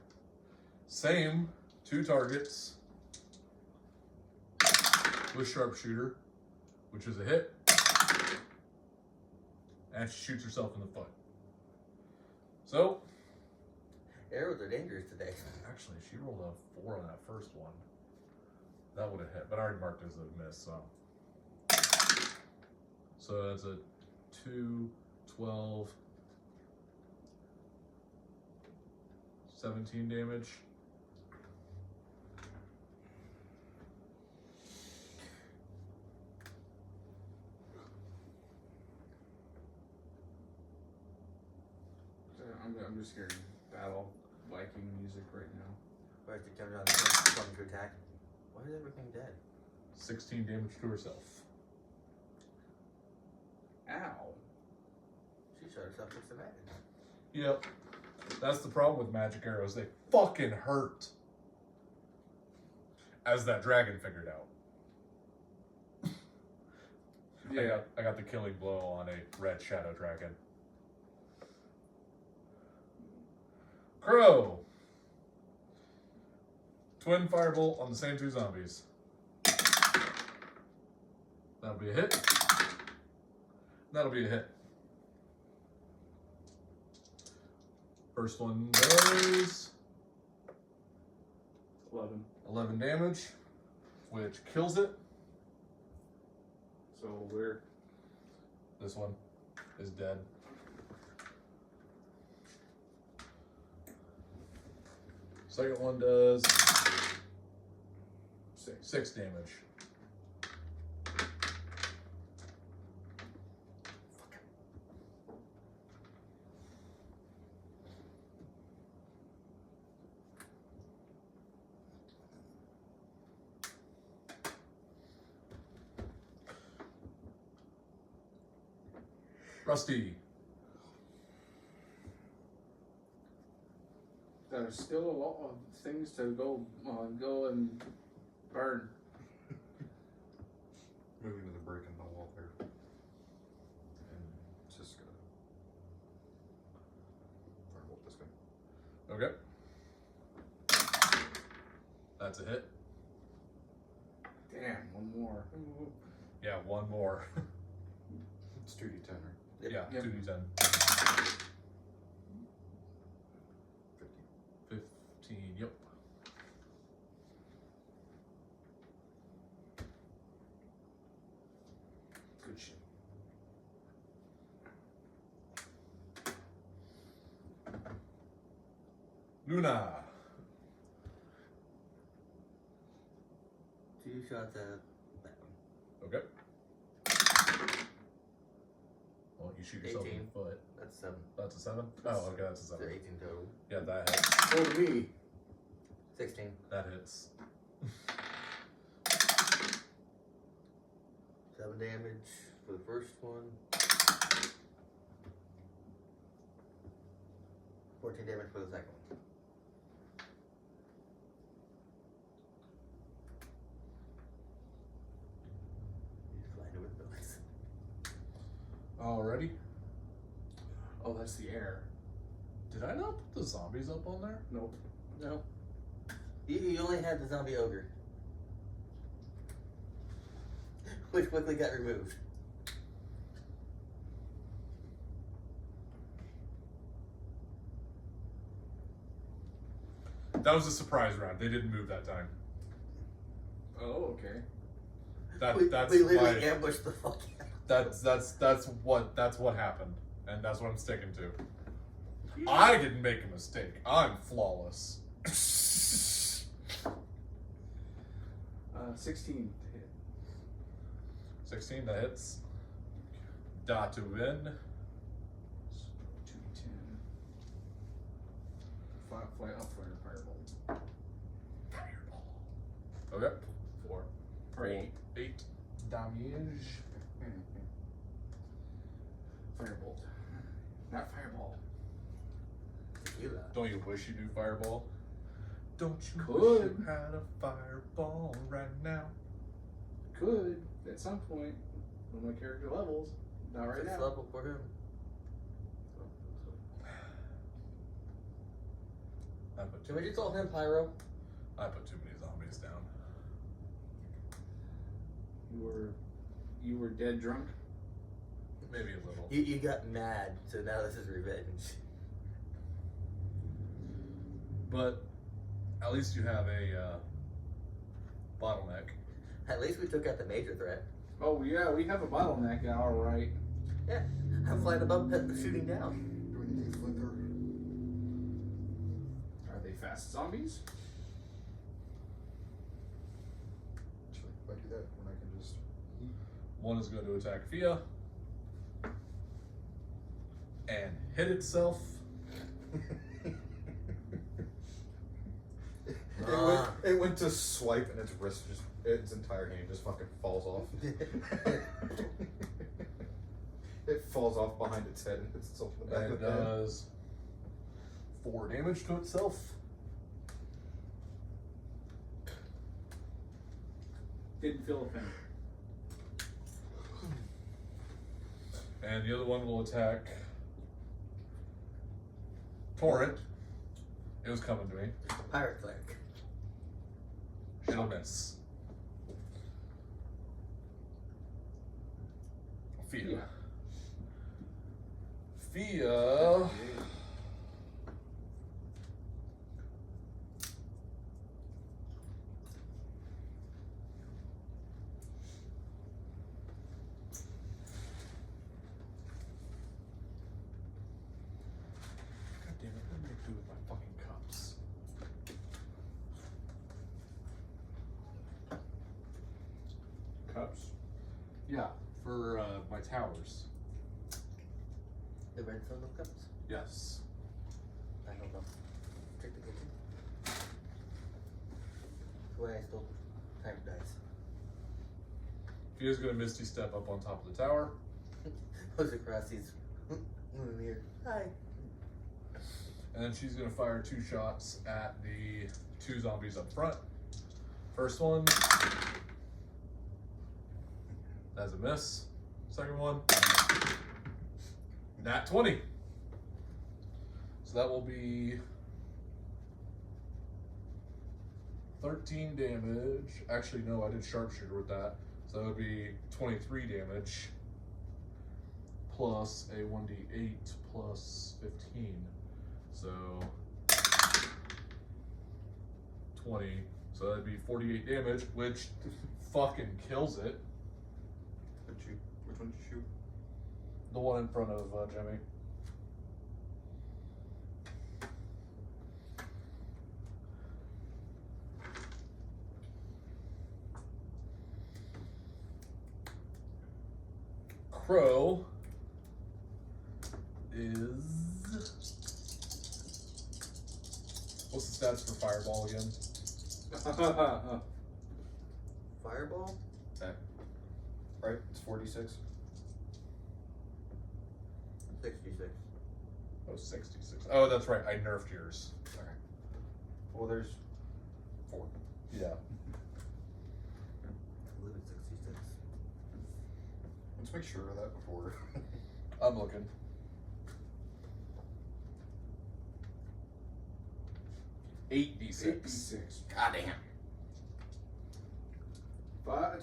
Speaker 1: same 2 targets with sharpshooter, which is a hit, and she shoots herself in the foot. So,
Speaker 5: Arrows are dangerous today.
Speaker 1: actually, she rolled a 4 on that first one. That would have hit, but I already marked it as a miss, so. So that's a 2, 12, 17 damage.
Speaker 2: I'm just hearing battle Viking music right now.
Speaker 5: Where's the turn around to attack? Why is everything dead?
Speaker 6: 16 damage to herself.
Speaker 2: Ow.
Speaker 5: She shot herself with some magic.
Speaker 6: Yep. That's the problem with magic arrows. They fucking hurt. As that dragon figured out.
Speaker 2: Yeah.
Speaker 6: I got the killing blow on a red shadow dragon. Crow. Twin firebolt on the same two zombies. That'll be a hit. That'll be a hit. First one does 11 damage, which kills it.
Speaker 2: So we're
Speaker 6: This one is dead. Second one does 6 damage. Rusty.
Speaker 2: there's still a lot of things to go and burn.
Speaker 4: Moving to the break in the wall there. And just gonna firebolt this guy.
Speaker 6: Okay. That's a hit.
Speaker 2: Damn, one more.
Speaker 6: Yeah, one more.
Speaker 4: It's 2d10, right?
Speaker 6: Yeah,
Speaker 2: Yep.
Speaker 6: 2d10.
Speaker 4: 50.
Speaker 6: 15, yep.
Speaker 2: Good shit.
Speaker 6: Luna.
Speaker 5: 2 shots at that one.
Speaker 6: Okay. Well, you shoot yourself in
Speaker 5: 18.
Speaker 6: the foot.
Speaker 5: That's 7.
Speaker 6: That's a 7? Oh, okay, that's a
Speaker 5: So
Speaker 6: 7.
Speaker 5: 18 total.
Speaker 6: Yeah, that hits.
Speaker 2: So do we.
Speaker 5: 16.
Speaker 6: That hits.
Speaker 5: 7 damage for the first one. 14 damage for the second one. He's blinded with bullets.
Speaker 6: Alrighty.
Speaker 2: Oh, that's the air.
Speaker 6: Did I not put the zombies up on there?
Speaker 2: Nope.
Speaker 5: No. You only had the zombie ogre. Which quickly got removed.
Speaker 6: That was a surprise round. They didn't move that time.
Speaker 2: Oh, okay.
Speaker 6: That's
Speaker 5: we literally
Speaker 6: why.
Speaker 5: ambushed the fuck out.
Speaker 6: That's what happened, and that's what I'm sticking to. I didn't make a mistake. I'm flawless.
Speaker 2: 16 to hit.
Speaker 6: 16, that hits. Dot to win.
Speaker 2: 2d10. Firebolt.
Speaker 6: Okay.
Speaker 2: 4. Or 8.
Speaker 6: 8 damage.
Speaker 2: Firebolt. Not fireball.
Speaker 5: Tequila.
Speaker 6: Don't you wish you knew fireball? Don't you wish
Speaker 2: Could.
Speaker 6: you had a fireball right now?
Speaker 2: Could, at some point, when my character levels. Not right
Speaker 5: Sixth
Speaker 2: now.
Speaker 5: level for him.
Speaker 6: I put
Speaker 5: Can we just call him Pyro?
Speaker 6: I put too many zombies down.
Speaker 2: You were dead drunk?
Speaker 6: Maybe a little.
Speaker 5: You got mad, so now this is revenge.
Speaker 6: But at least you have a bottleneck.
Speaker 5: At least we took out the major threat.
Speaker 2: Oh yeah, we have a bottleneck now, alright.
Speaker 5: Yeah, I'm flying above, shooting down.
Speaker 4: Do we need a flicker?
Speaker 2: Are they fast zombies?
Speaker 4: Actually, if I do that, when I can just.
Speaker 6: One is going to attack Fia and hit itself.
Speaker 4: It went to swipe and its wrist just, its entire hand just fucking falls off. It falls off behind its head and hits itself in the back
Speaker 1: And
Speaker 4: of
Speaker 1: it
Speaker 4: the head.
Speaker 1: does 4 damage to itself.
Speaker 2: Didn't feel a thing.
Speaker 1: And the other one will attack Torrent. It was coming to me.
Speaker 5: Pirate cleric.
Speaker 1: It'll miss. Fia. Fia. God damn it, what am I gonna do with my fucking cups?
Speaker 2: Cups.
Speaker 1: Yeah, for my towers.
Speaker 5: The red solo cups?
Speaker 1: Yes.
Speaker 5: I don't know. Check the kitchen. The way I stole time dice.
Speaker 1: Fia's gonna Misty Step up on top of the tower.
Speaker 5: Goes across these. Moving here. Hi.
Speaker 1: And then she's gonna fire 2 shots at the 2 zombies up front. First one, that's a miss. Second one, nat 20. So that will be 13 damage. Actually, no, I did sharpshooter with that. So that would be 23 damage plus a 1d8 plus 15. So 20. So that'd be 48 damage, which fucking kills it.
Speaker 4: Which one did you shoot?
Speaker 1: The one in front of Jimmy. Crow is. What's the stats for Fireball again?
Speaker 5: Fireball?
Speaker 4: Right, it's 46.
Speaker 5: 66.
Speaker 1: Oh, 66. Oh, that's right. I nerfed yours.
Speaker 4: Okay. Well, there's 4.
Speaker 1: Yeah.
Speaker 5: I believe it's 66.
Speaker 4: Let's make sure of that before.
Speaker 1: I'm looking. Eight d6.
Speaker 2: 86.
Speaker 5: God damn.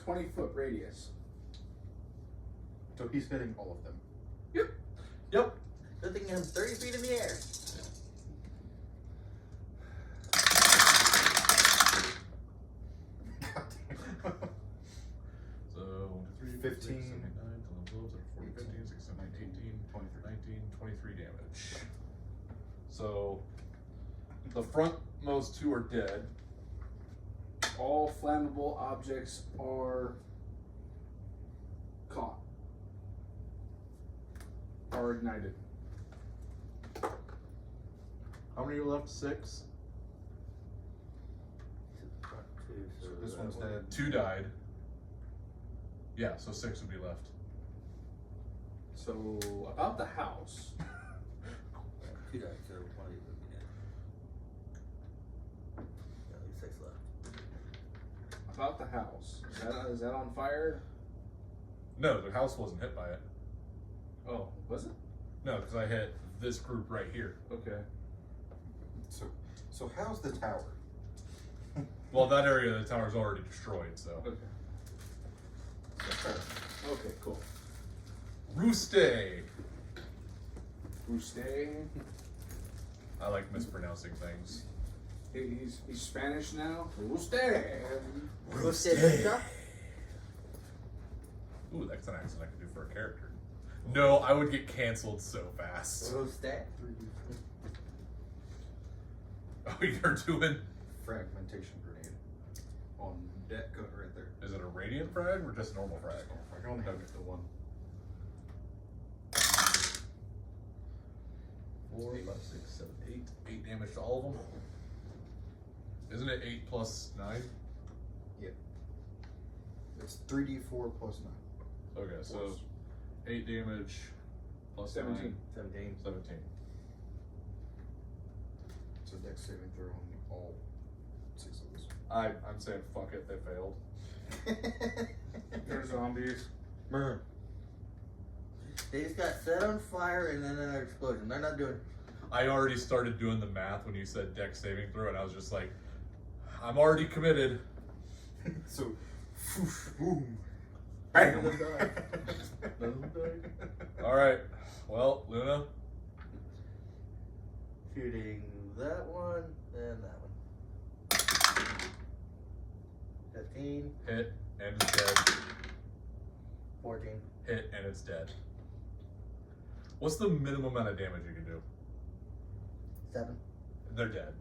Speaker 2: 20-foot radius.
Speaker 4: So he's hitting all of them.
Speaker 1: Yep.
Speaker 5: Good thing I'm 30 feet in the air.
Speaker 1: So 1, 2, 3, 4, 6, 7, 8, 9, 10, 11, 12, 13, 14, 15, 16, 17, 18, 19, 23 damage. So the frontmost 2 are dead.
Speaker 2: All flammable objects are caught. Are ignited.
Speaker 1: How many are left? 6?
Speaker 4: So this one's dead.
Speaker 1: 2 died. Yeah, so 6 would be left.
Speaker 2: So about the house.
Speaker 5: 2 died, so one of these would be dead. Yeah, leave 6 left.
Speaker 2: About the house. Is that on fire?
Speaker 1: No, the house wasn't hit by it.
Speaker 2: Oh, was it?
Speaker 1: No, because I hit this group right here.
Speaker 2: Okay.
Speaker 4: So how's the tower?
Speaker 1: Well, that area of the tower is already destroyed, so.
Speaker 2: Okay. Okay, cool.
Speaker 1: Rooste!
Speaker 2: Rooste.
Speaker 1: I like mispronouncing things.
Speaker 2: He's Spanish now. Rooste.
Speaker 5: Roasted.
Speaker 1: Ooh, that's an accent I could do for a character. No, I would get canceled so fast.
Speaker 5: Roasted.
Speaker 1: Oh, you're doing.
Speaker 4: Fragmentation grenade. On deck right there.
Speaker 1: Is it a radiant frag or just normal frag?
Speaker 4: I can only have the one.
Speaker 1: 4, 5, 6, 7, 8. 8 damage to all of them. Isn't it 8 plus 9?
Speaker 4: It's 3d4 plus 9.
Speaker 1: Okay, so 8 damage plus
Speaker 2: 17.
Speaker 5: 17.
Speaker 1: 17.
Speaker 4: It's a dex saving throw on all 6 of us.
Speaker 1: I'm saying fuck it, they failed.
Speaker 2: They're zombies.
Speaker 5: Brr. They just got set on fire and then another explosion. They're not doing.
Speaker 1: I already started doing the math when you said dex saving throw, and I was just like, I'm already committed.
Speaker 4: So, boom.
Speaker 5: Bam.
Speaker 1: Alright, well, Luna,
Speaker 5: Shooting that one and that one. 15,
Speaker 1: hit, and it's dead.
Speaker 5: 14.
Speaker 1: Hit, and it's dead. What's the minimum amount of damage you can do?
Speaker 5: 7.
Speaker 1: They're dead.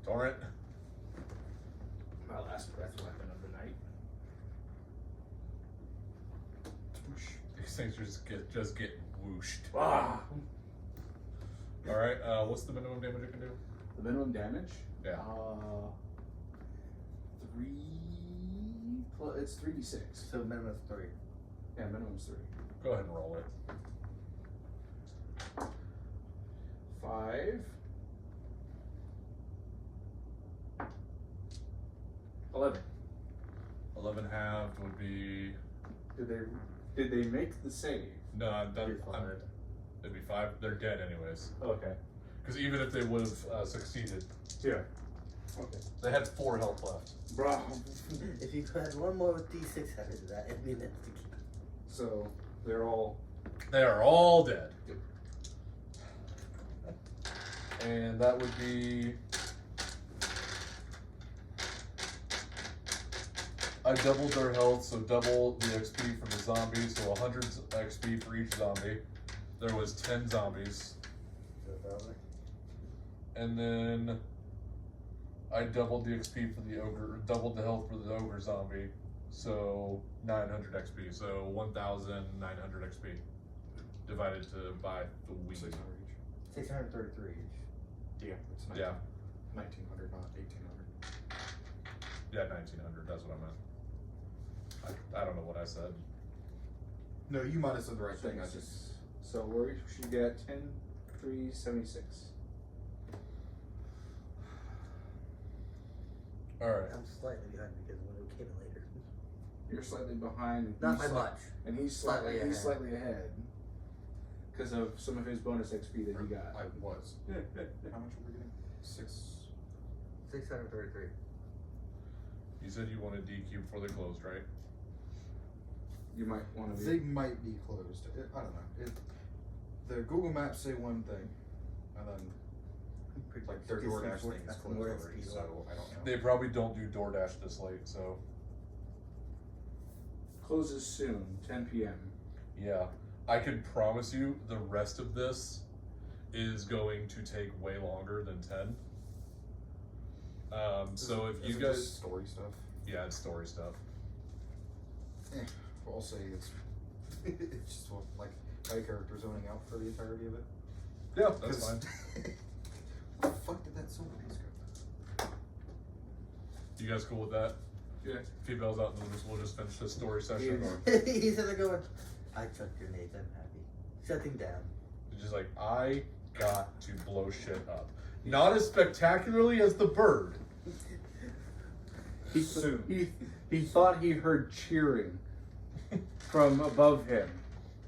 Speaker 1: Torrent.
Speaker 2: My last breath weapon of the night.
Speaker 1: These things just get whooshed.
Speaker 2: Ah!
Speaker 1: Alright, what's the minimum damage you can do?
Speaker 2: The minimum damage?
Speaker 1: Yeah.
Speaker 2: 3 plus, it's 3d6.
Speaker 5: So minimum is 3.
Speaker 2: Yeah, minimum's 3.
Speaker 1: Go ahead and roll it.
Speaker 2: 5. 11.
Speaker 1: 11 halved would be.
Speaker 2: Did they make the save?
Speaker 1: No, I'm done.
Speaker 5: You're fine.
Speaker 1: It'd be 5. They're dead anyways.
Speaker 2: Okay.
Speaker 1: Because even if they would have succeeded,
Speaker 2: Yeah. Okay.
Speaker 1: they had 4 health left.
Speaker 2: Bro.
Speaker 5: If you had one more with D6 after that, it'd be nasty.
Speaker 2: So they're all.
Speaker 1: They are all dead. And that would be. I doubled their health, so double the XP for the zombies, so 100 XP for each zombie. There was 10 zombies. And then I doubled the XP for the ogre, doubled the health for the ogre zombie, so 900 XP, so 1,900 XP divided by the week.
Speaker 4: 600 each.
Speaker 5: 633 each.
Speaker 4: Yeah, it's 19,
Speaker 1: Yeah,
Speaker 4: 1900, not 1800.
Speaker 1: yeah, 1,900. That's what I meant. I don't know what I said.
Speaker 4: No, you might have said the right thing. I just.
Speaker 2: So we should get 10, 3, 76.
Speaker 1: All right.
Speaker 5: I'm slightly behind because when it came in later.
Speaker 2: You're slightly behind. And
Speaker 5: Not
Speaker 2: he's
Speaker 5: by much.
Speaker 2: And he's
Speaker 5: Slightly
Speaker 2: slightly
Speaker 5: ahead.
Speaker 2: ahead. Because of some of his bonus XP that he got.
Speaker 4: I was. How much were we getting?
Speaker 5: 633.
Speaker 1: You said you wanted DQ before they closed, right?
Speaker 2: You might want to
Speaker 4: They
Speaker 2: be.
Speaker 4: might be closed. I don't know. The Google Maps say one thing, and then like their DoorDash thing is closed already, so I don't know.
Speaker 1: They probably don't do DoorDash this late, so
Speaker 2: Closes soon, 10 p.m.
Speaker 1: yeah. I can promise you the rest of this is going to take way longer than 10. So if you
Speaker 4: Is it
Speaker 1: guys,
Speaker 4: just story stuff.
Speaker 1: yeah, it's story stuff.
Speaker 4: I'll say it's it's just like my character zoning out for the entirety of it.
Speaker 1: Yeah, that's
Speaker 4: 'Cause-
Speaker 1: fine.
Speaker 4: Where the fuck did that silver piece go?
Speaker 1: You guys cool with that?
Speaker 2: Yeah.
Speaker 1: If he bails out, then we'll just finish this story session.
Speaker 2: Yeah.
Speaker 1: Or
Speaker 5: He's in there going, I took grenades, I'm happy. Shut him down.
Speaker 1: it's just like, I got to blow shit up. Not as spectacularly as the bird.
Speaker 2: Soon. He thought he heard cheering from above him.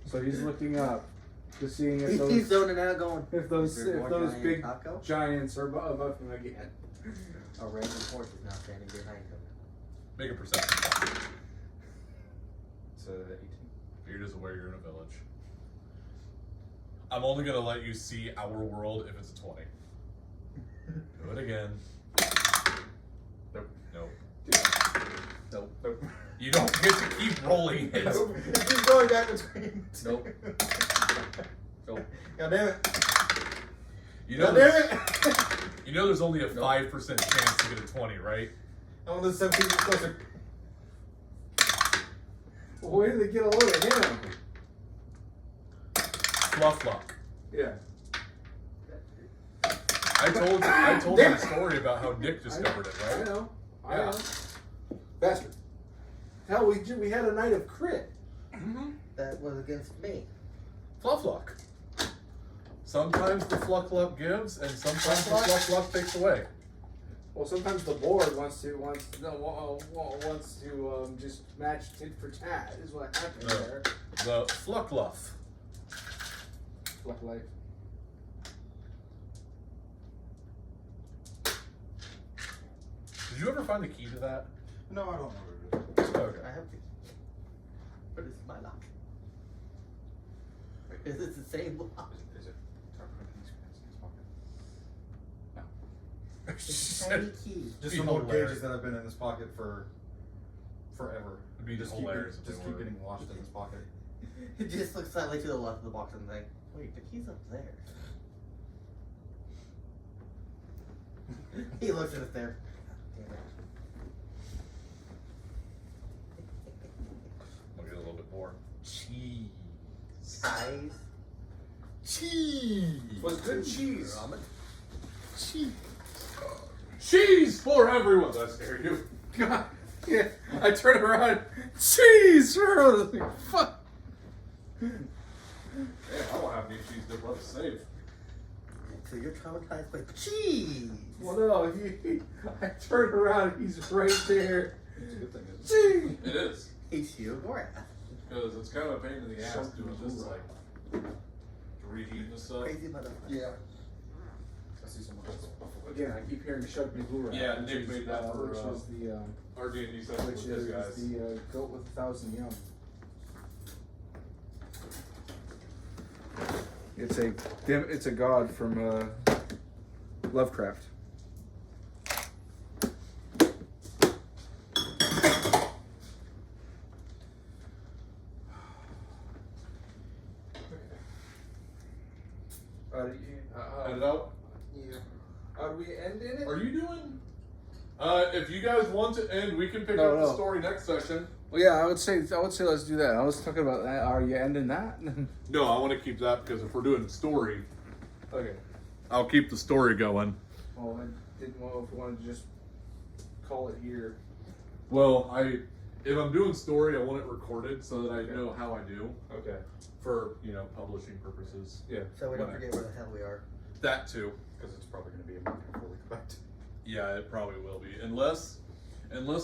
Speaker 2: So he's looking up to seeing if
Speaker 5: He's
Speaker 2: those
Speaker 5: zoning out going,
Speaker 2: if those
Speaker 5: "Is there more giant
Speaker 2: big
Speaker 5: taco?"
Speaker 2: giants are above him again.
Speaker 5: A random horse is now standing behind him.
Speaker 1: Make a perception check.
Speaker 4: It's 18.
Speaker 1: You're just aware you're in a village. I'm only gonna let you see our world if it's a 20. Do it again.
Speaker 4: Nope.
Speaker 1: Nope.
Speaker 4: Nope. Nope.
Speaker 1: You don't get to keep rolling it.
Speaker 4: Nope. It keeps going back between.
Speaker 1: Nope. Nope.
Speaker 4: God damn it.
Speaker 1: You know,
Speaker 4: God damn it.
Speaker 1: you know there's only a 5% chance to get a 20, right?
Speaker 4: I want this 17 closer.
Speaker 2: Well, where did they get a load of him?
Speaker 1: Fluff luck.
Speaker 2: Yeah.
Speaker 1: I told you a story about how Nick discovered it,
Speaker 2: I
Speaker 1: right?
Speaker 2: know. I
Speaker 1: Yeah.
Speaker 2: know.
Speaker 4: Bastard.
Speaker 2: Hell, we had a night of crit.
Speaker 1: Mm-hmm.
Speaker 3: That was against me.
Speaker 1: Fluff luck. Sometimes the fluff luck gives, and sometimes the fluff luck takes away.
Speaker 2: Well, sometimes the board wants to just match tit for tat. Is what happened
Speaker 1: No.
Speaker 2: there.
Speaker 1: The fluck luff.
Speaker 2: Luck life.
Speaker 1: Did you ever find the key to that?
Speaker 4: No, I don't know what it is.
Speaker 1: Okay.
Speaker 5: I have to. But it's my lock. Is it the same lock?
Speaker 4: Is it?
Speaker 5: It's a tiny key.
Speaker 4: Just
Speaker 1: Be
Speaker 4: some old
Speaker 1: hilarious.
Speaker 4: cages that have been in this pocket for forever.
Speaker 1: It'd be
Speaker 4: just
Speaker 1: hilarious if
Speaker 4: Keep, just
Speaker 1: they
Speaker 4: keep
Speaker 1: were.
Speaker 4: getting washed in this pocket.
Speaker 5: It just looks slightly to the left of the box and think, wait, the key's up there. He looks at it there. Damn it.
Speaker 1: I'll get a little bit more. Cheese.
Speaker 5: Size.
Speaker 1: Cheese.
Speaker 2: Was good cheese.
Speaker 1: Cheese. Cheese for everyone. Did I scare you?
Speaker 2: God, yeah. I turn around. Cheese. Fuck.
Speaker 1: Hey, I don't have any cheese dip left to save.
Speaker 5: So you're traumatized by cheese.
Speaker 2: Well, no. I turn around. He's right there.
Speaker 4: It's a good thing, isn't it?
Speaker 2: Cheese.
Speaker 1: It is.
Speaker 5: He's you, Gorath.
Speaker 1: Because it's kind of a pain in the ass
Speaker 2: Something
Speaker 1: doing this,
Speaker 2: to
Speaker 1: like, reheating and stuff.
Speaker 5: Crazy motherfucker.
Speaker 4: Yeah. I see someone else.
Speaker 2: Again, I keep hearing Shug Blue.
Speaker 1: Yeah, Nick made that for,
Speaker 2: which is the
Speaker 1: Our D&D session
Speaker 2: which
Speaker 1: with his
Speaker 2: is
Speaker 1: guys.
Speaker 2: the goat with 1,000 young. It's a god from Lovecraft.
Speaker 1: End it out?
Speaker 4: Yeah.
Speaker 2: Are we ending it?
Speaker 1: Are you doing? If you guys want to end, we can pick
Speaker 2: No,
Speaker 1: up the
Speaker 2: no.
Speaker 1: story next session.
Speaker 2: Well, yeah, I would say let's do that. I was talking about that. Are you ending that?
Speaker 1: No, I want to keep that because if we're doing story,
Speaker 2: Okay.
Speaker 1: I'll keep the story going.
Speaker 2: Well, I didn't know if we wanted to just call it here.
Speaker 1: Well, if I'm doing story, I want it recorded so that I know how I do
Speaker 2: Okay.
Speaker 1: for publishing purposes.
Speaker 2: Yeah.
Speaker 3: So we don't
Speaker 1: When I-
Speaker 3: forget where the hell we are.
Speaker 1: That too.
Speaker 4: Because it's probably going to be a month before we come back to
Speaker 1: Yeah, it probably will be. Unless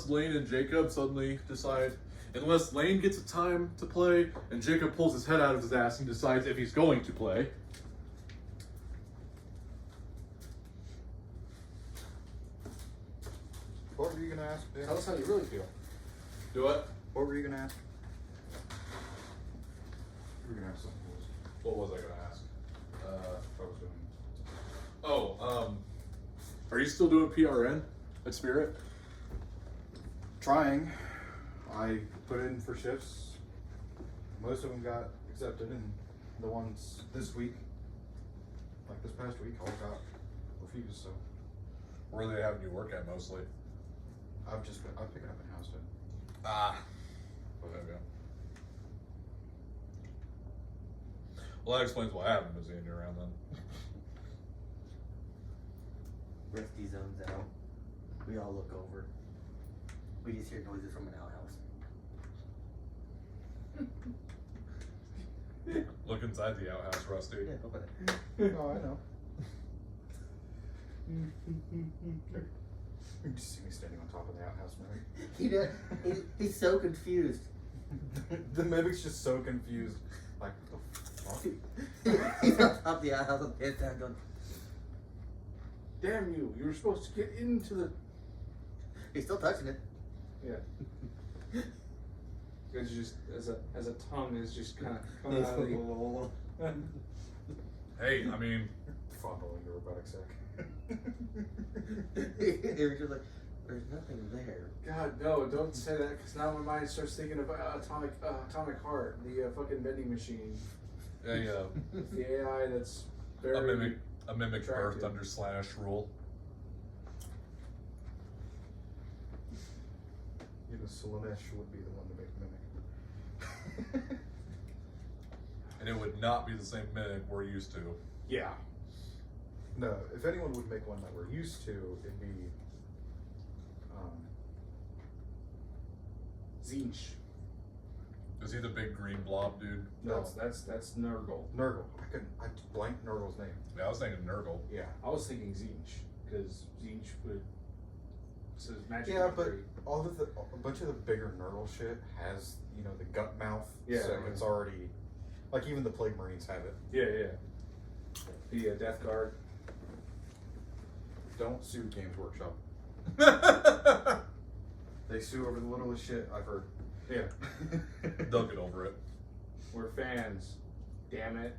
Speaker 1: Lane and Jacob suddenly decide, unless Lane gets a time to play and Jacob pulls his head out of his ass and decides if he's going to play.
Speaker 4: What were you going to ask, Dan?
Speaker 2: Tell us how you really feel.
Speaker 1: Do it.
Speaker 4: What were you going to ask? You were going to ask something.
Speaker 1: What was I going to ask?
Speaker 4: I was doing.
Speaker 1: Are you still doing PRN at Spirit?
Speaker 4: Trying. I put in for shifts. Most of them got accepted, and the ones this week, like this past week, all got refused. So
Speaker 1: Where are they having you work at mostly?
Speaker 4: I'm picking up in Houston.
Speaker 1: Ah. Okay. Well, that explains why I haven't been seeing you around then.
Speaker 5: Rusty zones out. We all look over. We just hear noises from an outhouse.
Speaker 1: Look inside the outhouse, Rusty.
Speaker 5: Yeah, open it.
Speaker 2: Oh, I know.
Speaker 4: You just see me standing on top of the outhouse, Mimic.
Speaker 5: He does, he's so confused.
Speaker 4: The Mimic's just so confused. Like, what the fuck?
Speaker 5: He's on top of the outhouse with his down going,
Speaker 2: Damn you! You were supposed to get into the.
Speaker 5: he's still touching it.
Speaker 2: Yeah. It's just as a tongue is just kind of coming out of the.
Speaker 1: Hey, I mean,
Speaker 4: Fondling your robotic sack.
Speaker 5: Eric's just like, there's nothing there.
Speaker 2: God no! Don't say that because now my mind starts thinking of atomic heart, the fucking vending machine,
Speaker 1: a
Speaker 2: the AI that's very.
Speaker 1: a mimic birthed
Speaker 2: attractive.
Speaker 1: under Slash rule.
Speaker 4: You know, Slanesh would be the one to make Mimic.
Speaker 1: And it would not be the same mimic we're used to.
Speaker 2: Yeah.
Speaker 4: No, if anyone would make one that we're used to, it'd be
Speaker 2: Zinch.
Speaker 1: Is he the big green blob dude?
Speaker 4: no,
Speaker 2: That's Nurgle.
Speaker 4: Nurgle. I blanked Nurgle's name.
Speaker 1: Yeah, I was thinking Nurgle.
Speaker 2: Yeah, I was thinking Zinch because Zinch would. Says magic.
Speaker 4: Yeah, but a bunch of the bigger Nurgle shit has, you know, the gut mouth.
Speaker 2: Yeah.
Speaker 4: So it's already, like, even the Plague Marines have it.
Speaker 2: Yeah. The Death Guard.
Speaker 4: Don't sue Games Workshop. They sue over the littlest shit, I've heard.
Speaker 2: Yeah.
Speaker 1: They'll get over it.
Speaker 2: We're fans. Damn it.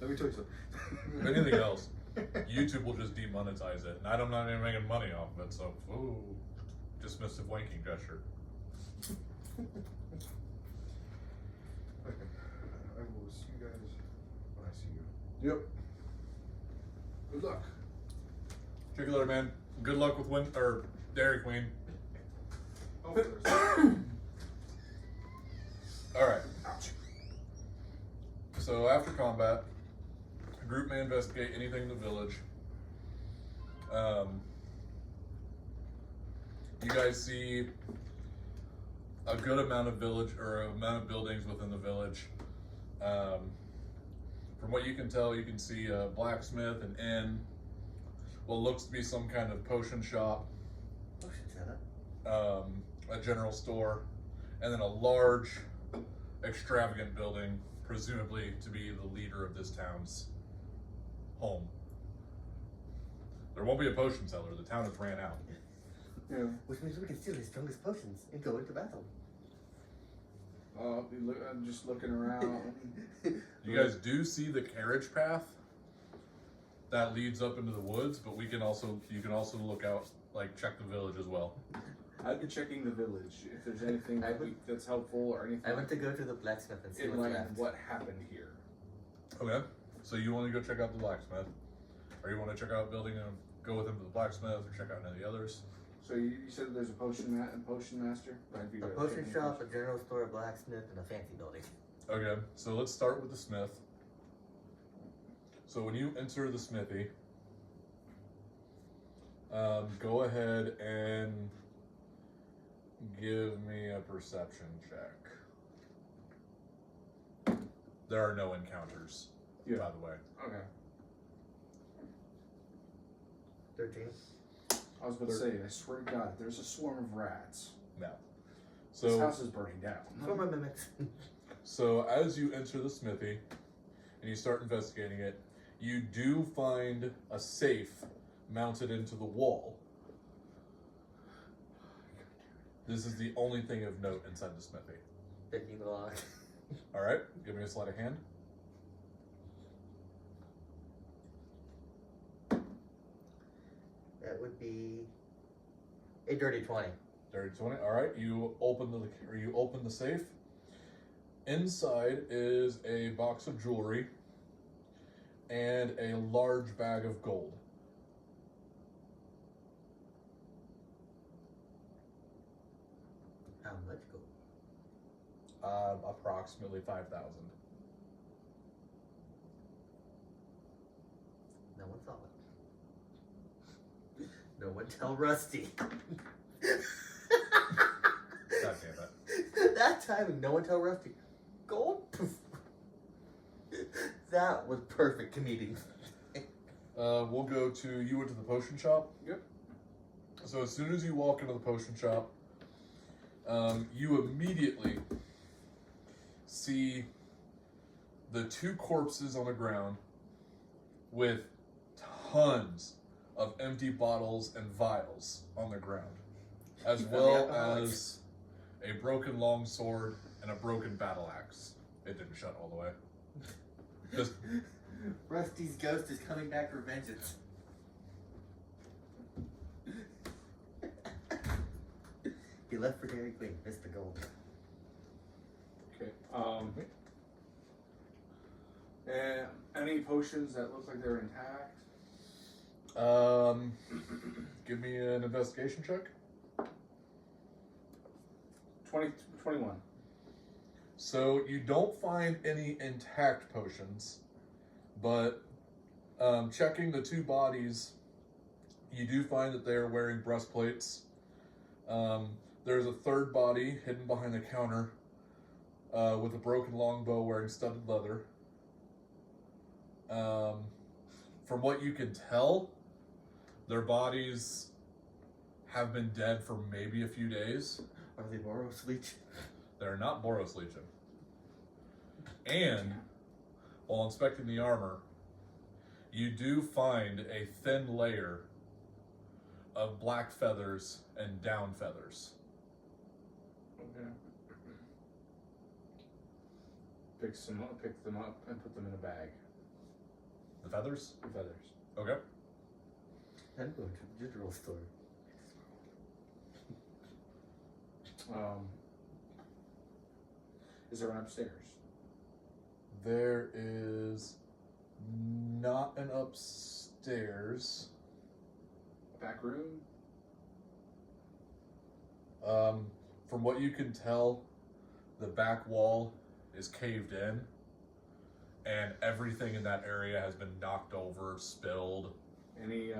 Speaker 4: Let me tell you something.
Speaker 1: If anything else, YouTube will just demonetize it, and I'm not even making money off of it. So, ooh, dismissive wanking gesture.
Speaker 4: Okay. I will see you guys when I see you.
Speaker 1: Yep.
Speaker 2: Good luck.
Speaker 1: Check you later, man. Good luck with Dairy Queen.
Speaker 4: Oh, there's
Speaker 1: All right. So after combat, the group may investigate anything in the village. You guys see a good amount of buildings within the village. From what you can tell, you can see a blacksmith, an inn, what looks to be some kind of potion shop, a general store, and then a large, extravagant building, presumably to be the leader of this town's home. There won't be a potion seller. The town has ran out.
Speaker 2: Yeah.
Speaker 5: Which means we can steal his strongest potions and go into battle.
Speaker 2: I'm just looking around.
Speaker 1: You guys do see the carriage path that leads up into the woods, but you can also look out, like check the village as well.
Speaker 2: I've been checking the village if there's anything that's helpful or anything.
Speaker 5: I want to go to the blacksmith and see
Speaker 2: in
Speaker 5: what's
Speaker 2: like
Speaker 5: left.
Speaker 2: what happened here.
Speaker 1: Okay. So you want to go check out the blacksmith, or you want to check out building and go with him to the blacksmith, or check out any of the others?
Speaker 2: So you said there's a potion master?
Speaker 5: A potion shop, a general store, a blacksmith, and a fancy building.
Speaker 1: Okay, so let's start with the smith. So when you enter the smithy, go ahead and give me a perception check. There are no encounters, by the way.
Speaker 2: Okay.
Speaker 5: 13.
Speaker 2: I was about to say, I swear to God, there's a swarm of rats.
Speaker 1: No.
Speaker 2: This
Speaker 1: So
Speaker 2: house is burning down.
Speaker 5: For my mimics.
Speaker 1: So as you enter the smithy and you start investigating it, you do find a safe mounted into the wall. This is the only thing of note inside the smithy.
Speaker 5: Picking lock.
Speaker 1: All right, give me a sleight of hand.
Speaker 5: That would be a dirty 20.
Speaker 1: Dirty 20. All right, you open the safe. Inside is a box of jewelry and a large bag of gold.
Speaker 5: How much gold?
Speaker 1: Approximately 5,000.
Speaker 5: No one saw it. No one tell Rusty.
Speaker 1: God damn it.
Speaker 5: That timing, no one tell Rusty. Gold? Poof. That was perfect comedic.
Speaker 1: We'll go to, you went to the potion shop?
Speaker 2: Yep.
Speaker 1: So as soon as you walk into the potion shop, you immediately see the 2 corpses on the ground with tons of empty bottles and vials on the ground, as well as a broken longsword and a broken battle axe. It didn't shut all the way. Just
Speaker 5: Rusty's ghost is coming back for vengeance. He left for Dairy Queen, missed the gold.
Speaker 2: Okay. And any potions that look like they're intact?
Speaker 1: give me an investigation check.
Speaker 2: 21.
Speaker 1: So you don't find any intact potions. But checking the two bodies, you do find that they are wearing breastplates. There's a third body hidden behind the counter with a broken longbow wearing studded leather. From what you can tell, their bodies have been dead for maybe a few days.
Speaker 5: Are they Boros Leech?
Speaker 1: They're not Boros Legion. And while inspecting the armor, you do find a thin layer of black feathers and down feathers.
Speaker 2: Okay. Pick them up, and put them in a bag.
Speaker 1: The feathers?
Speaker 2: The feathers.
Speaker 1: Okay.
Speaker 5: I'm going to the general store.
Speaker 2: Is there one upstairs?
Speaker 1: There is not an upstairs.
Speaker 2: Back room?
Speaker 1: From what you can tell, the back wall is caved in, and everything in that area has been knocked over, spilled.
Speaker 2: Any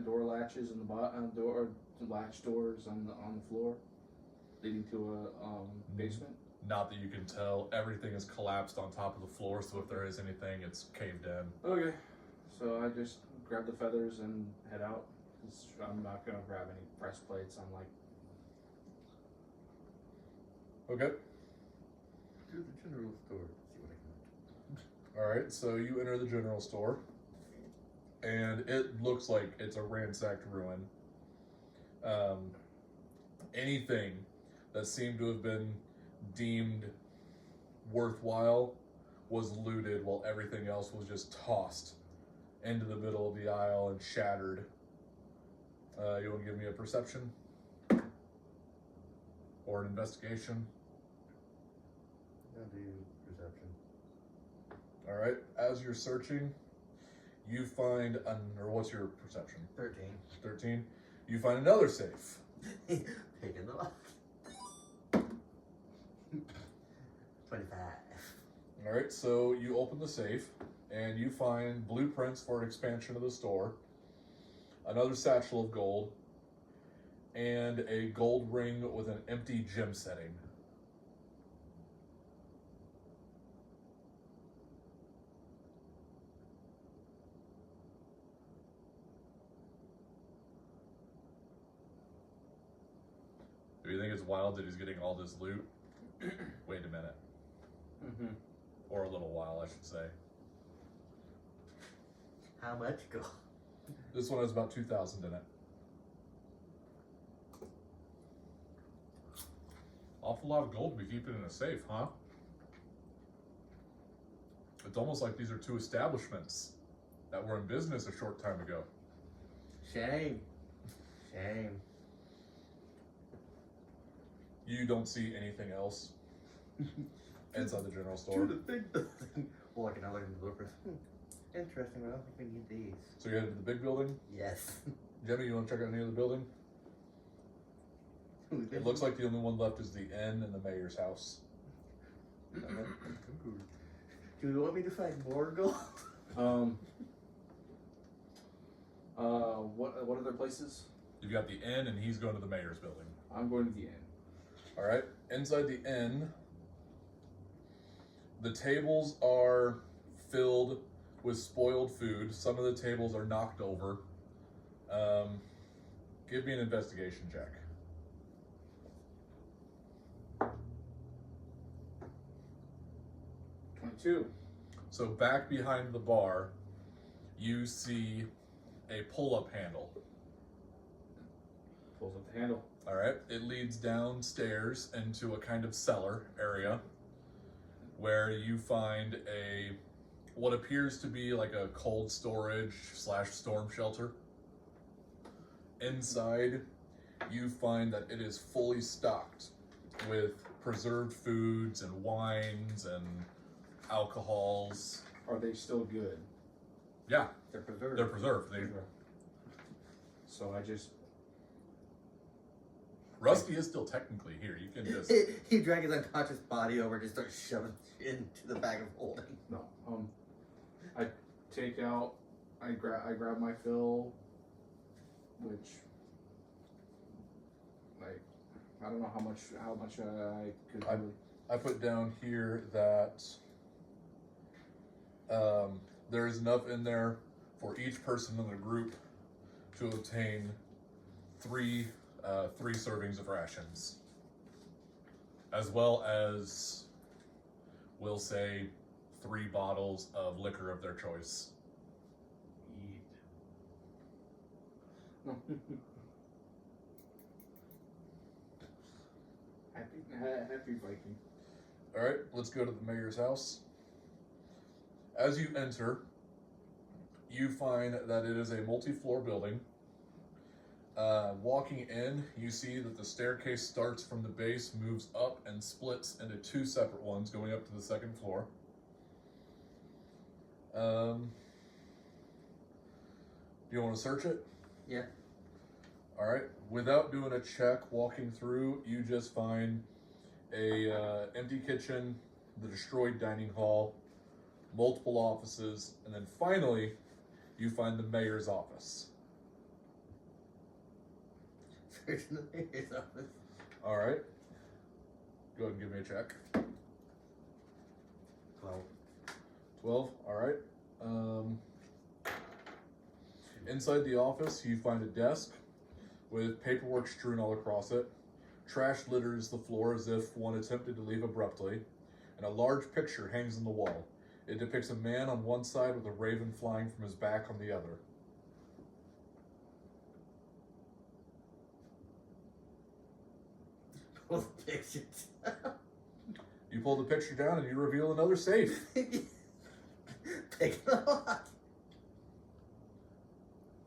Speaker 2: door latches in the door latch doors on the floor leading to a basement?
Speaker 1: Not that you can tell. Everything is collapsed on top of the floor, so if there is anything, it's caved in.
Speaker 2: Okay. So I just grab the feathers and head out. 'Cause I'm not gonna grab any breastplates. I'm like,
Speaker 1: Okay.
Speaker 5: To the general store. See what I can.
Speaker 1: All right. So you enter the general store, and it looks like it's a ransacked ruin. Anything that seemed to have been deemed worthwhile was looted, while everything else was just tossed into the middle of the aisle and shattered. You want to give me a perception or an investigation?
Speaker 5: I'll do perception.
Speaker 1: All right. As you're searching, you find or what's your perception?
Speaker 5: 13.
Speaker 1: 13. You find another safe.
Speaker 5: Taking the lock. 25.
Speaker 1: All right. So you open the safe, and you find blueprints for an expansion of the store, another satchel of gold, and a gold ring with an empty gem setting. Do you think it's wild that he's getting all this loot? Wait a minute. Or a little while, I should say.
Speaker 5: How much gold?
Speaker 1: This one has about 2,000 in it. Awful lot of gold to be keeping in a safe, huh? It's almost like these are two establishments that were in business a short time ago.
Speaker 5: Shame. Shame.
Speaker 1: You don't see anything else inside the general
Speaker 5: To
Speaker 1: store.
Speaker 5: the big building. Walking out looking at the blueprints. Interesting, but I don't think we need these.
Speaker 1: So you headed to the big building.
Speaker 5: Yes.
Speaker 1: Jimmy, you want to check out any other building? It looks like the only one left is the inn and the mayor's house.
Speaker 5: Do you want me to find more gold?
Speaker 2: What other places?
Speaker 1: You've got the inn, and he's going to the mayor's building.
Speaker 2: I'm going to the inn.
Speaker 1: All right. Inside the inn, the tables are filled with spoiled food. Some of the tables are knocked over. Give me an investigation check.
Speaker 2: 22.
Speaker 1: So back behind the bar, you see a pull-up handle.
Speaker 2: Pulls up the handle.
Speaker 1: All right. It leads downstairs into a kind of cellar area where you find what appears to be like a cold storage / storm shelter. Inside, you find that it is fully stocked with preserved foods and wines and alcohols.
Speaker 2: Are they still good?
Speaker 1: Yeah,
Speaker 2: They're preserved.
Speaker 1: they're preserved.
Speaker 2: So I just
Speaker 6: Rusty is still technically here. You can just.
Speaker 5: He drag his unconscious body over and just start shoving shit into the bag of holding.
Speaker 2: No. I take out. I grab my fill, which, like, I don't know how much I could.
Speaker 1: I put down here that there's enough in there for each person in the group to obtain three servings of rations, as well as, we'll say, 3 bottles of liquor of their choice.
Speaker 2: Happy Viking.
Speaker 1: All right, let's go to the mayor's house. As you enter, you find that it is a multi-floor building. Walking in, you see that the staircase starts from the base, moves up, and splits into 2 separate ones going up to the 2nd floor. Do you want to search it?
Speaker 5: Yeah.
Speaker 1: All right. Without doing a check, walking through, you just find a empty kitchen, the destroyed dining hall, multiple offices, and then finally, you find the mayor's office.
Speaker 5: Search the mayor's office.
Speaker 1: All right. Go ahead and give me a check.
Speaker 5: 12.
Speaker 1: 12. All right. Inside the office, you find a desk with paperwork strewn all across it. Trash litters the floor as if one attempted to leave abruptly, and a large picture hangs on the wall. It depicts a man on one side with a raven flying from his back on the other.
Speaker 5: Pull the pictures.
Speaker 1: You pull the picture down and you reveal another safe.
Speaker 5: Pick it up.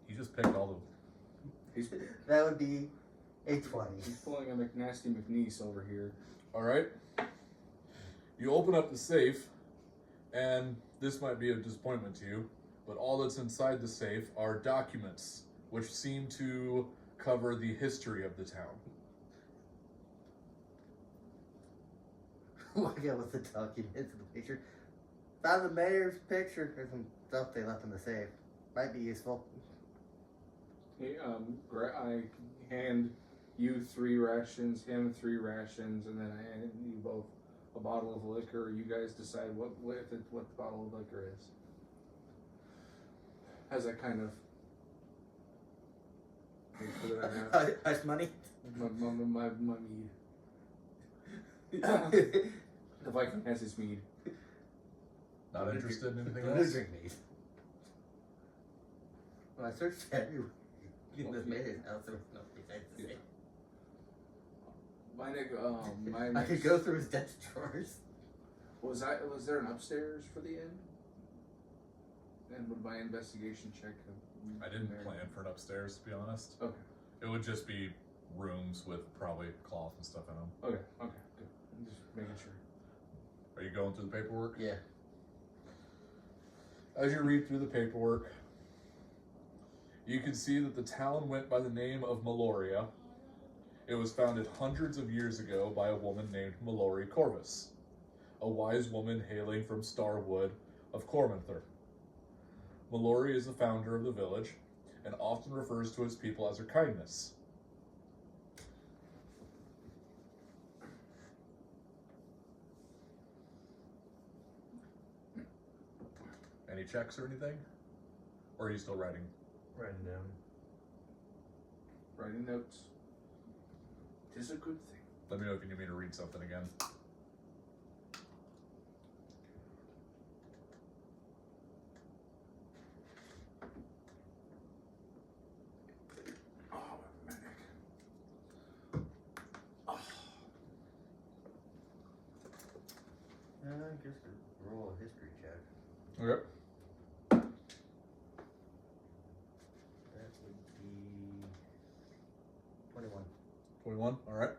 Speaker 1: You just picked all the...
Speaker 5: That would be a 20.
Speaker 2: He's pulling a McNasty McNeese over here.
Speaker 1: All right. You open up the safe, and this might be a disappointment to you, but all that's inside the safe are documents which seem to cover the history of the town.
Speaker 5: Look at what's the documents in the picture. Found the mayor's picture. There's some stuff they left in the safe. Might be useful.
Speaker 2: Hey, I hand you 3 rations, him 3 rations, and then I hand you both a bottle of liquor. You guys decide what the bottle of liquor is. Has that kind of
Speaker 5: Hush money.
Speaker 2: my mead. The Viking has his mead.
Speaker 1: Not interested in anything
Speaker 5: Don't
Speaker 1: else?
Speaker 5: drink these. Well, I searched everywhere. You just made it out, there was nothing to say.
Speaker 2: My
Speaker 5: I could go through his desk drawers.
Speaker 2: Was there an upstairs for the inn? And would my investigation check have
Speaker 1: I didn't
Speaker 2: there?
Speaker 1: plan for an upstairs, to be honest.
Speaker 2: Okay.
Speaker 1: It would just be rooms with probably cloth and stuff in them.
Speaker 2: Okay, good. I'm just making sure.
Speaker 1: Are you going through the paperwork?
Speaker 5: Yeah.
Speaker 1: As you read through the paperwork, you can see that the town went by the name of Meloria. It was founded hundreds of years ago by a woman named Mallory Corvus, a wise woman hailing from Starwood of Cormanther. Mallory is the founder of the village and often refers to its people as her kindness. Any checks or anything? Or are you still writing?
Speaker 5: Writing down.
Speaker 2: Writing notes. Tis a good thing.
Speaker 1: Let me know if you need me to read something again.
Speaker 2: Oh, manic.
Speaker 5: I guess roll a history check.
Speaker 1: Okay.
Speaker 5: That would be 21.
Speaker 1: 21, all right.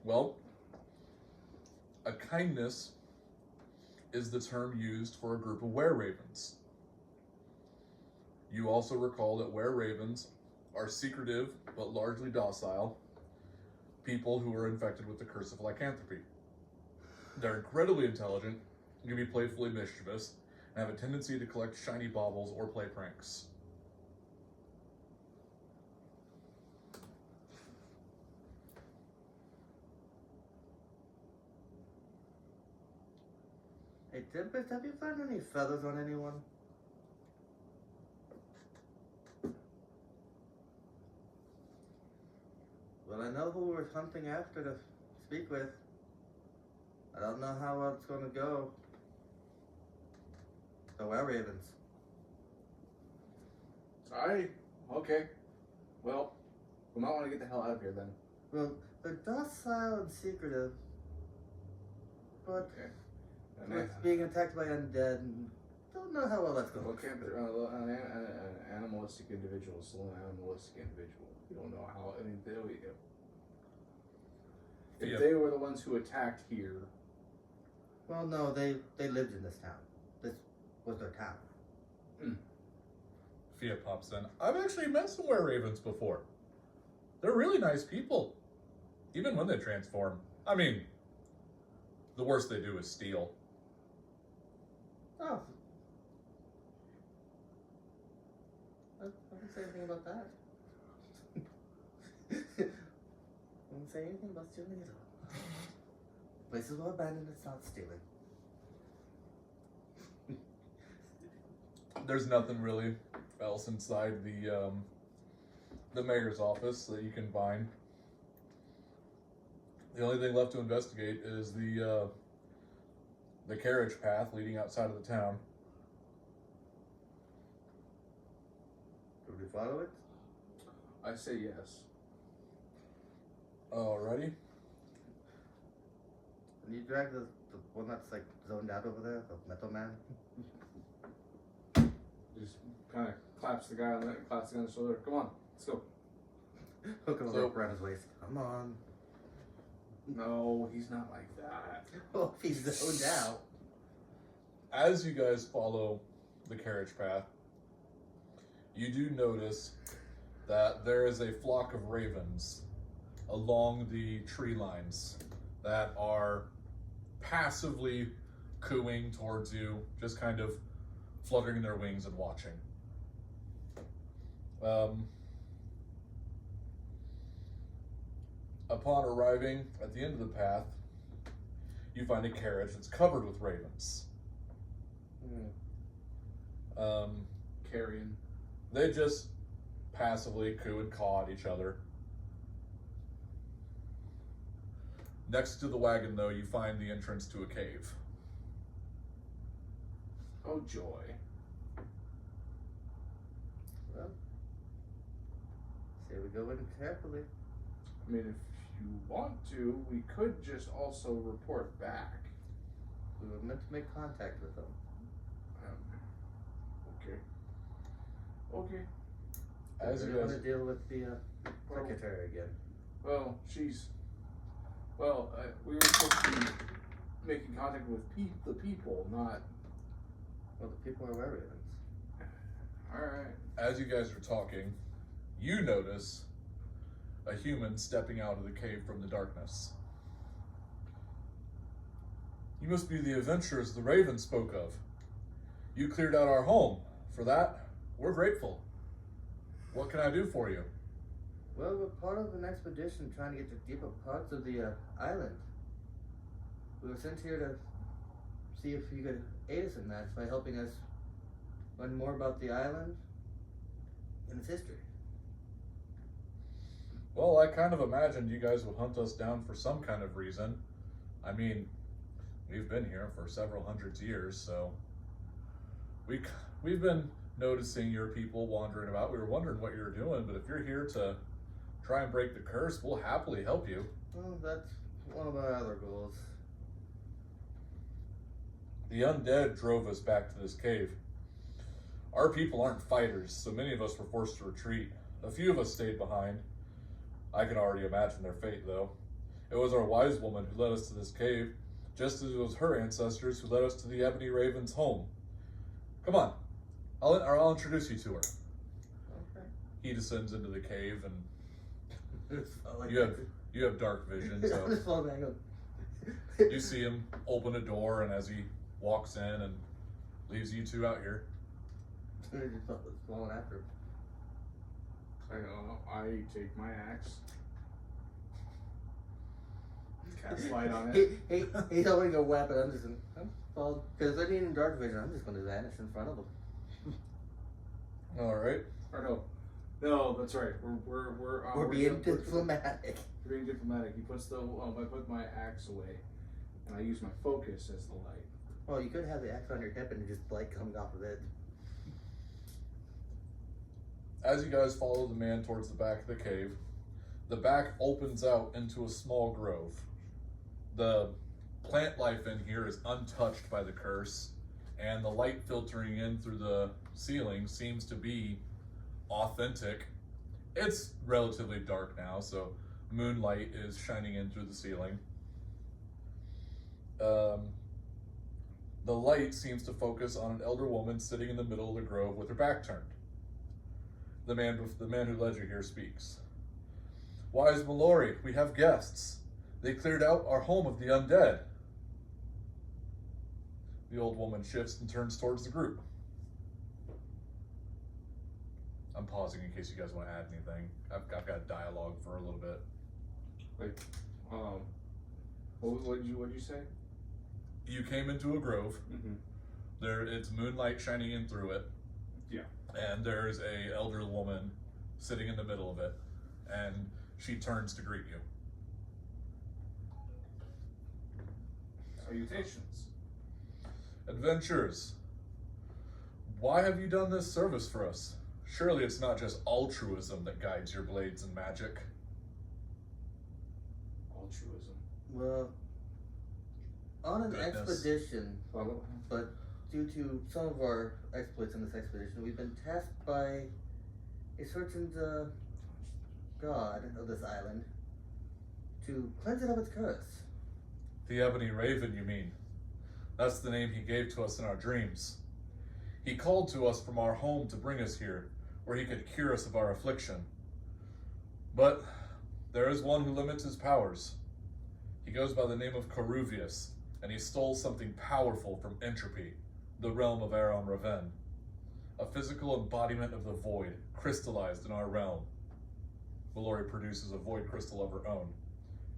Speaker 1: Well, a kindness is the term used for a group of were-ravens. You also recall that were-ravens are secretive but largely docile people who are infected with the curse of lycanthropy. They're incredibly intelligent, can be playfully mischievous, and have a tendency to collect shiny baubles or play pranks.
Speaker 5: Hey, Tempest, have you found any feathers on anyone? Well, I know who we're hunting after to speak with. I don't know how it's gonna go. The were ravens.
Speaker 2: Okay. Well, we might want to get the hell out of here then.
Speaker 5: Well, they're docile and secretive, but
Speaker 2: Okay. And
Speaker 5: with being attacked by undead, and don't know how well that's going.
Speaker 2: Okay, but an animalistic individual is still an animalistic individual. You don't know how. I mean, if they were the ones who attacked here.
Speaker 5: Well, no, they lived in this town. This was their town.
Speaker 1: Fia pops in. I've actually met some were-ravens before. They're really nice people, even when they transform. I mean, the worst they do is steal.
Speaker 5: Oh. I didn't say anything about that. I didn't say anything about stealing at all. Places well abandoned, it's not stealing.
Speaker 1: There's nothing really else inside the mayor's office that you can find. The only thing left to investigate is the carriage path leading outside of the town.
Speaker 5: Would we follow it?
Speaker 2: I say yes.
Speaker 1: Alrighty.
Speaker 5: Can you drag the one that's like zoned out over there, the metal man?
Speaker 2: Just kind of claps the guy on the shoulder. Come on, let's go.
Speaker 5: Hook him
Speaker 1: So-
Speaker 5: up around his waist. Come on.
Speaker 2: No, he's not like that.
Speaker 5: Oh, he's zoned out.
Speaker 1: As you guys follow the carriage path, you do notice that there is a flock of ravens along the tree lines that are passively cooing towards you, just kind of fluttering their wings and watching. Upon arriving at the end of the path, you find a carriage that's covered with ravens.
Speaker 2: Carrion.
Speaker 1: They just passively coo and caw at each other. Next to the wagon, though, you find the entrance to a cave.
Speaker 2: Oh joy.
Speaker 5: Well, say we go in carefully.
Speaker 2: I mean, if you want to, we could just also report back.
Speaker 5: We were meant to make contact with them.
Speaker 2: Okay. Okay.
Speaker 1: As
Speaker 5: we
Speaker 1: you
Speaker 5: want
Speaker 1: guys,
Speaker 5: to deal with the secretary again.
Speaker 2: Well, we were supposed to be making contact with the people, not.
Speaker 5: Well, the people are were-ravens.
Speaker 2: Alright.
Speaker 1: as you guys are talking, you notice a human stepping out of the cave from the darkness. You must be the adventurers the Raven spoke of. You cleared out our home. For that, we're grateful. What can I do for you?
Speaker 5: Well, we're part of an expedition trying to get to deeper parts of the island. We were sent here to see if you could aid us in that by helping us learn more about the island and its history.
Speaker 1: Well, I kind of imagined you guys would hunt us down for some kind of reason. I mean, we've been here for several hundreds of years, so we've been noticing your people wandering about. We were wondering what you were doing, but if you're here to try and break the curse, we'll happily help you.
Speaker 5: Well, that's one of our other goals.
Speaker 1: The undead drove us back to this cave. Our people aren't fighters, so many of us were forced to retreat. A few of us stayed behind. I can already imagine their fate, though. It was our wise woman who led us to this cave, just as it was her ancestors who led us to the Ebony Raven's home. Come on, I'll introduce you to her.
Speaker 5: Okay.
Speaker 1: He descends into the cave, and
Speaker 5: Like
Speaker 1: you have dark vision,
Speaker 5: I'm
Speaker 1: so
Speaker 5: just falling back up.
Speaker 1: you see him open a door, and as he walks in and leaves you two out here.
Speaker 5: Just falling after him.
Speaker 2: I take my axe. Cast light on it.
Speaker 5: He's holding a weapon. I'm just because they're needing dark vision. I'm just going to vanish in front of them.
Speaker 1: All right.
Speaker 2: Or no, that's right.
Speaker 5: We're being diplomatic.
Speaker 2: We're being diplomatic. He puts I put my axe away, and I use my focus as the light.
Speaker 5: Well, you could have the axe on your hip and just light coming off of it.
Speaker 1: As you guys follow the man towards the back of the cave, the back opens out into a small grove. The plant life in here is untouched by the curse, and the light filtering in through the ceiling seems to be authentic. It's relatively dark now, so moonlight is shining in through the ceiling. The light seems to focus on an elder woman sitting in the middle of the grove with her back turned. The man who led you here speaks. Wise Mallory, we have guests. They cleared out our home of the undead. The old woman shifts and turns towards the group. I'm pausing in case you guys want to add anything. I've got dialogue for a little bit.
Speaker 2: Like, what did you say?
Speaker 1: You came into a grove.
Speaker 2: Mm-hmm.
Speaker 1: It's moonlight shining in through it.
Speaker 2: Yeah.
Speaker 1: And there's a elder woman sitting in the middle of it, and she turns to greet you.
Speaker 2: Salutations.
Speaker 1: Adventurers, why have you done this service for us? Surely it's not just altruism that guides your blades and magic.
Speaker 2: Altruism.
Speaker 5: Well, on an
Speaker 1: Goodness.
Speaker 5: expedition, but due to some of our exploits on this expedition, we've been tasked by a certain god of this island to cleanse it of its curse.
Speaker 1: The Ebony Raven, you mean? That's the name he gave to us in our dreams. He called to us from our home to bring us here, where he could cure us of our affliction. But there is one who limits his powers. He goes by the name of Coruvius, and he stole something powerful from Entropy, the realm of Aron Raven. A physical embodiment of the void, crystallized in our realm. Mallory produces a void crystal of her own.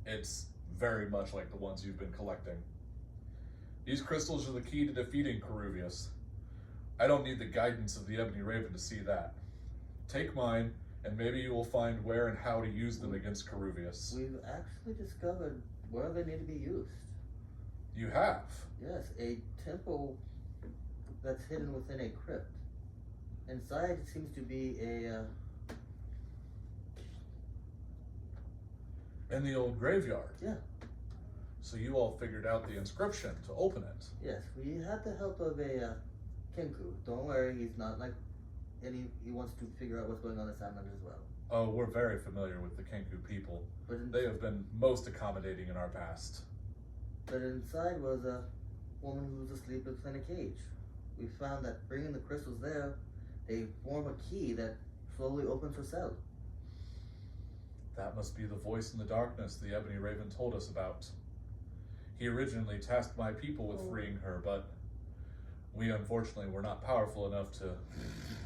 Speaker 1: It's very much like the ones you've been collecting. These crystals are the key to defeating Coruvius. I don't need the guidance of the Ebony Raven to see that. Take mine, and maybe you will find where and how to use them against Coruvius.
Speaker 5: We've actually discovered where they need to be used.
Speaker 1: You have?
Speaker 5: Yes, a temple that's hidden within a crypt. Inside seems to be
Speaker 1: In the old graveyard?
Speaker 5: Yeah.
Speaker 1: So you all figured out the inscription to open it?
Speaker 5: Yes, we had the help of a Kenku. Don't worry, he's not like he wants to figure out what's going on this island as well.
Speaker 1: Oh, we're very familiar with the Kenku people. They have been most accommodating in our past.
Speaker 5: But inside was a woman who was asleep within a cage. We found that bringing the crystals there, they form a key that slowly opens her cell.
Speaker 1: That must be the voice in the darkness the Ebony Raven told us about. He originally tasked my people with freeing her, but we unfortunately were not powerful enough to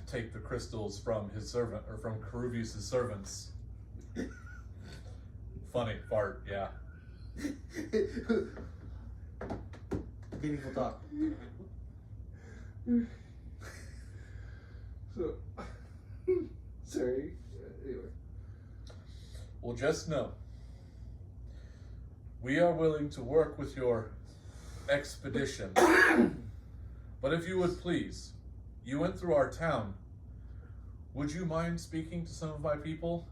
Speaker 1: take the crystals from his servant, or from Coruvius' servants. Funny fart, yeah.
Speaker 5: Meaningful talk.
Speaker 2: So, sorry. Anyway.
Speaker 1: Well, just know, we are willing to work with your expedition. But if you would please, you went through our town. Would you mind speaking to some of my people?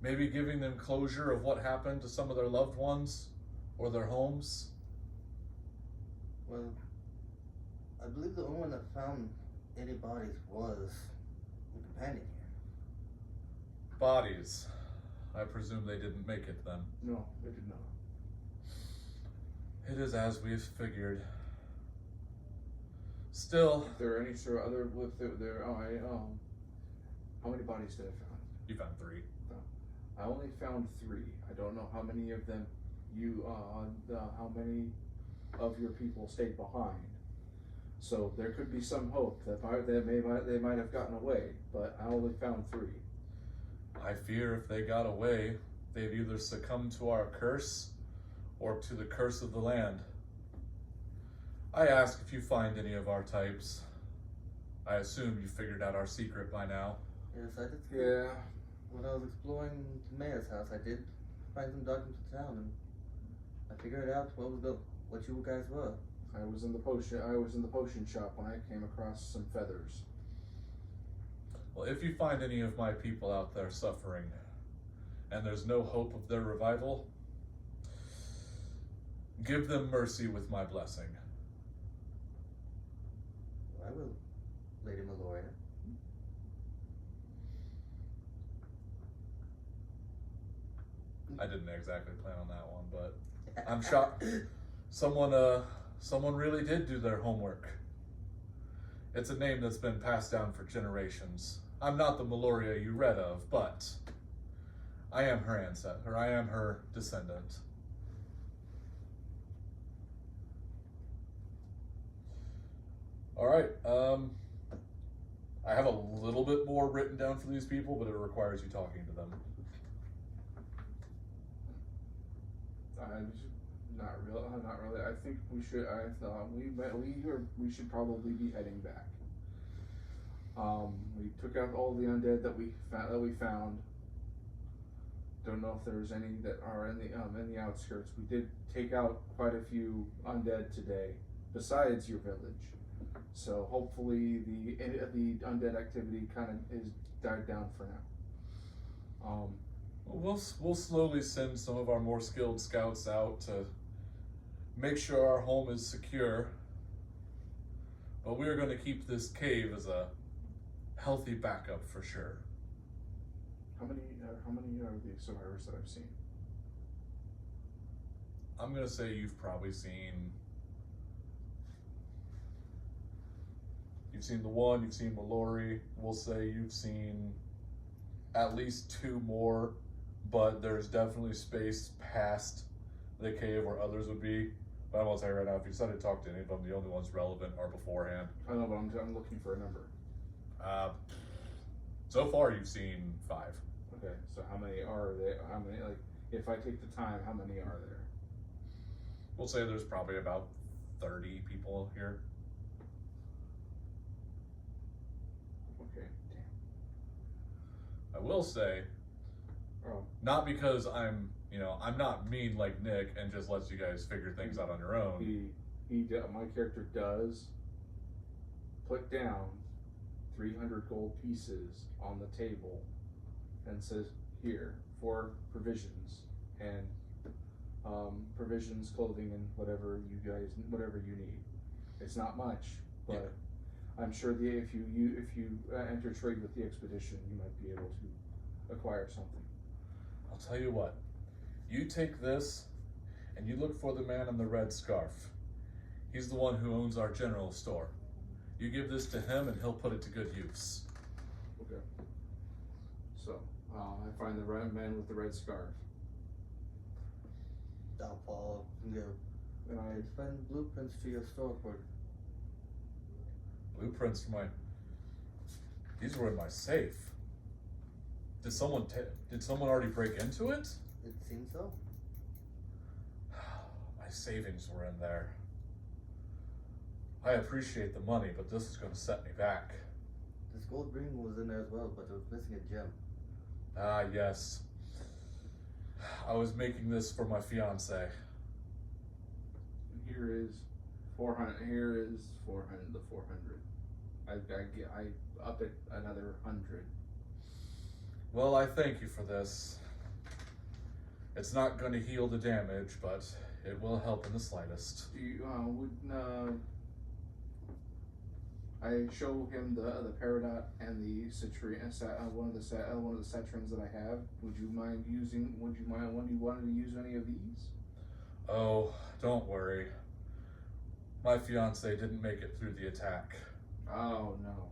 Speaker 1: Maybe giving them closure of what happened to some of their loved ones or their homes?
Speaker 5: Well, I believe the only one that found any bodies was the companion here.
Speaker 1: Bodies. I presume they didn't make it then.
Speaker 2: No, I did not.
Speaker 1: It is as we've figured. Still,
Speaker 2: If there are any sort of other with their how many bodies did I find?
Speaker 1: You found 3.
Speaker 2: I only found 3. I don't know how many of them how many of your people stayed behind. So there could be some hope that they might have gotten away, but I only found 3.
Speaker 1: I fear if they got away, they'd either succumb to our curse or to the curse of the land. I ask if you find any of our types. I assume you figured out our secret by now.
Speaker 5: Yes, I did.
Speaker 2: Yeah.
Speaker 5: When I was exploring the mayor's house, I did find some documents of town, and I figured out what you guys were.
Speaker 2: I was in the potion shop when I came across some feathers.
Speaker 1: Well, if you find any of my people out there suffering, and there's no hope of their revival, give them mercy with my blessing.
Speaker 5: I will, Lady Meloria.
Speaker 1: I didn't exactly plan on that one, but I'm shocked. Someone really did do their homework. It's a name that's been passed down for generations. I'm not the Meloria you read of, but I am her ancestor. I am her descendant. All right. I have a little bit more written down for these people, but it requires you talking to them.
Speaker 2: Not really. I think we should. I thought we should probably be heading back. We took out all the undead that we found. Don't know if there's any that are in the outskirts. We did take out quite a few undead today, besides your village. So hopefully the undead activity kind of is died down for now.
Speaker 1: We'll slowly send some of our more skilled scouts out to make sure our home is secure. But we're going to keep this cave as a healthy backup for sure.
Speaker 2: How many are the survivors that I've seen?
Speaker 1: I'm going to say you've probably seen... You've seen the one, you've seen Mallory. We'll say you've seen at least 2 more, but there's definitely space past the cave where others would be. But I'm going to say right now, if you decided to talk to any of them, the only ones relevant are beforehand.
Speaker 2: I know, but I'm looking for a number.
Speaker 1: So far, you've seen 5.
Speaker 2: Okay, so how many are there? How many, like, if I take the time, how many are there?
Speaker 1: We'll say there's probably about 30 people here.
Speaker 2: Okay, damn.
Speaker 1: I will say, not because I'm not mean like Nick and just lets you guys figure things out on your own.
Speaker 2: My character does put down 300 gold pieces on the table and says, here, for provisions and provisions, clothing, and whatever you need. It's not much, but yeah. I'm sure if you enter trade with the expedition, you might be able to acquire something.
Speaker 1: I'll tell you what, you take this and you look for the man in the red scarf. He's the one who owns our general store. You give this to him and he'll put it to good use.
Speaker 2: Okay. So, I find the right man with the red scarf.
Speaker 5: I'll follow you.
Speaker 2: And I
Speaker 5: find blueprints to your store for
Speaker 1: Blueprints for these were in my safe. Did someone already break into it?
Speaker 5: It seems so.
Speaker 1: My savings were in there. I appreciate the money, but this is going to set me back.
Speaker 5: This gold ring was in there as well, but it was missing a gem.
Speaker 1: Ah, yes. I was making this for my fiance.
Speaker 2: Here is 400. Here is 400. The 400. I up it another 100.
Speaker 1: Well, I thank you for this. It's not going to heal the damage, but it will help in the slightest. I show him the peridot and the citrine, one of the citrines that I have. Would you mind using? Would you want to use any of these? Oh, don't worry. My fiance didn't make it through the attack.
Speaker 2: Oh no,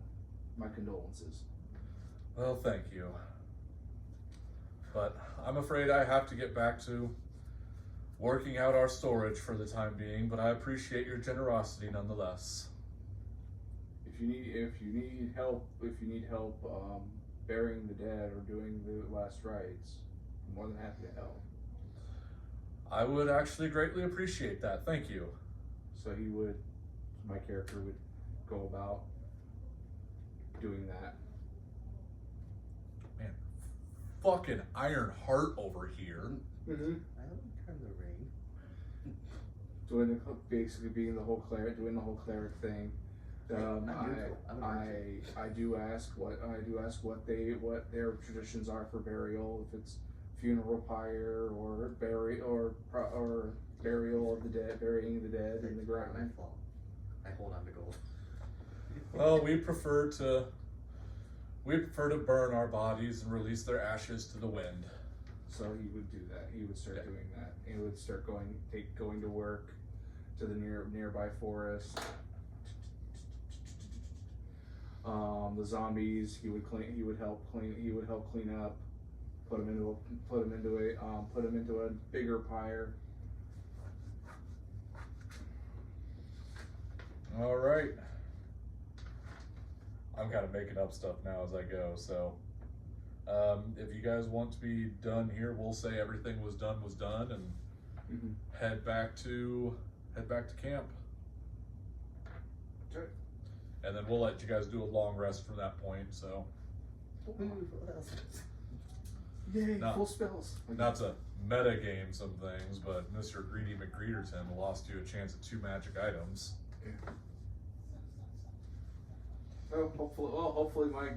Speaker 2: my condolences.
Speaker 1: Well, thank you. But I'm afraid I have to get back to working out our storage for the time being, but I appreciate your generosity nonetheless.
Speaker 2: If you need help burying the dead or doing the last rites, I'm more than happy to help.
Speaker 1: I would actually greatly appreciate that. Thank you.
Speaker 2: So my character would go about doing that.
Speaker 1: Man, fucking Iron Heart over here.
Speaker 2: Mm-hmm.
Speaker 5: I don't turn the ring.
Speaker 2: Basically being the whole cleric, doing the whole cleric thing. I do ask what their traditions are for burial, if it's funeral pyre or burial of the dead, burying the dead in the ground.
Speaker 5: My fault. I hold on to gold.
Speaker 1: Well, we prefer to burn our bodies and release their ashes to the wind.
Speaker 2: So he would do that. He would start doing that. He would start going to work to the nearby forest. The zombies he would help clean up, put them into a bigger pyre.
Speaker 1: All right. I'm kind of making up stuff now as I go, so if you guys want to be done here, we'll say everything was done, and head back to camp.
Speaker 2: Okay.
Speaker 1: And then we'll let you guys do a long rest from that point. So,
Speaker 2: Yay!
Speaker 1: No.
Speaker 2: Full spells.
Speaker 1: not to meta game some things, but Mr. Greedy McGreederton lost you a chance at 2 magic items.
Speaker 2: Oh, hopefully my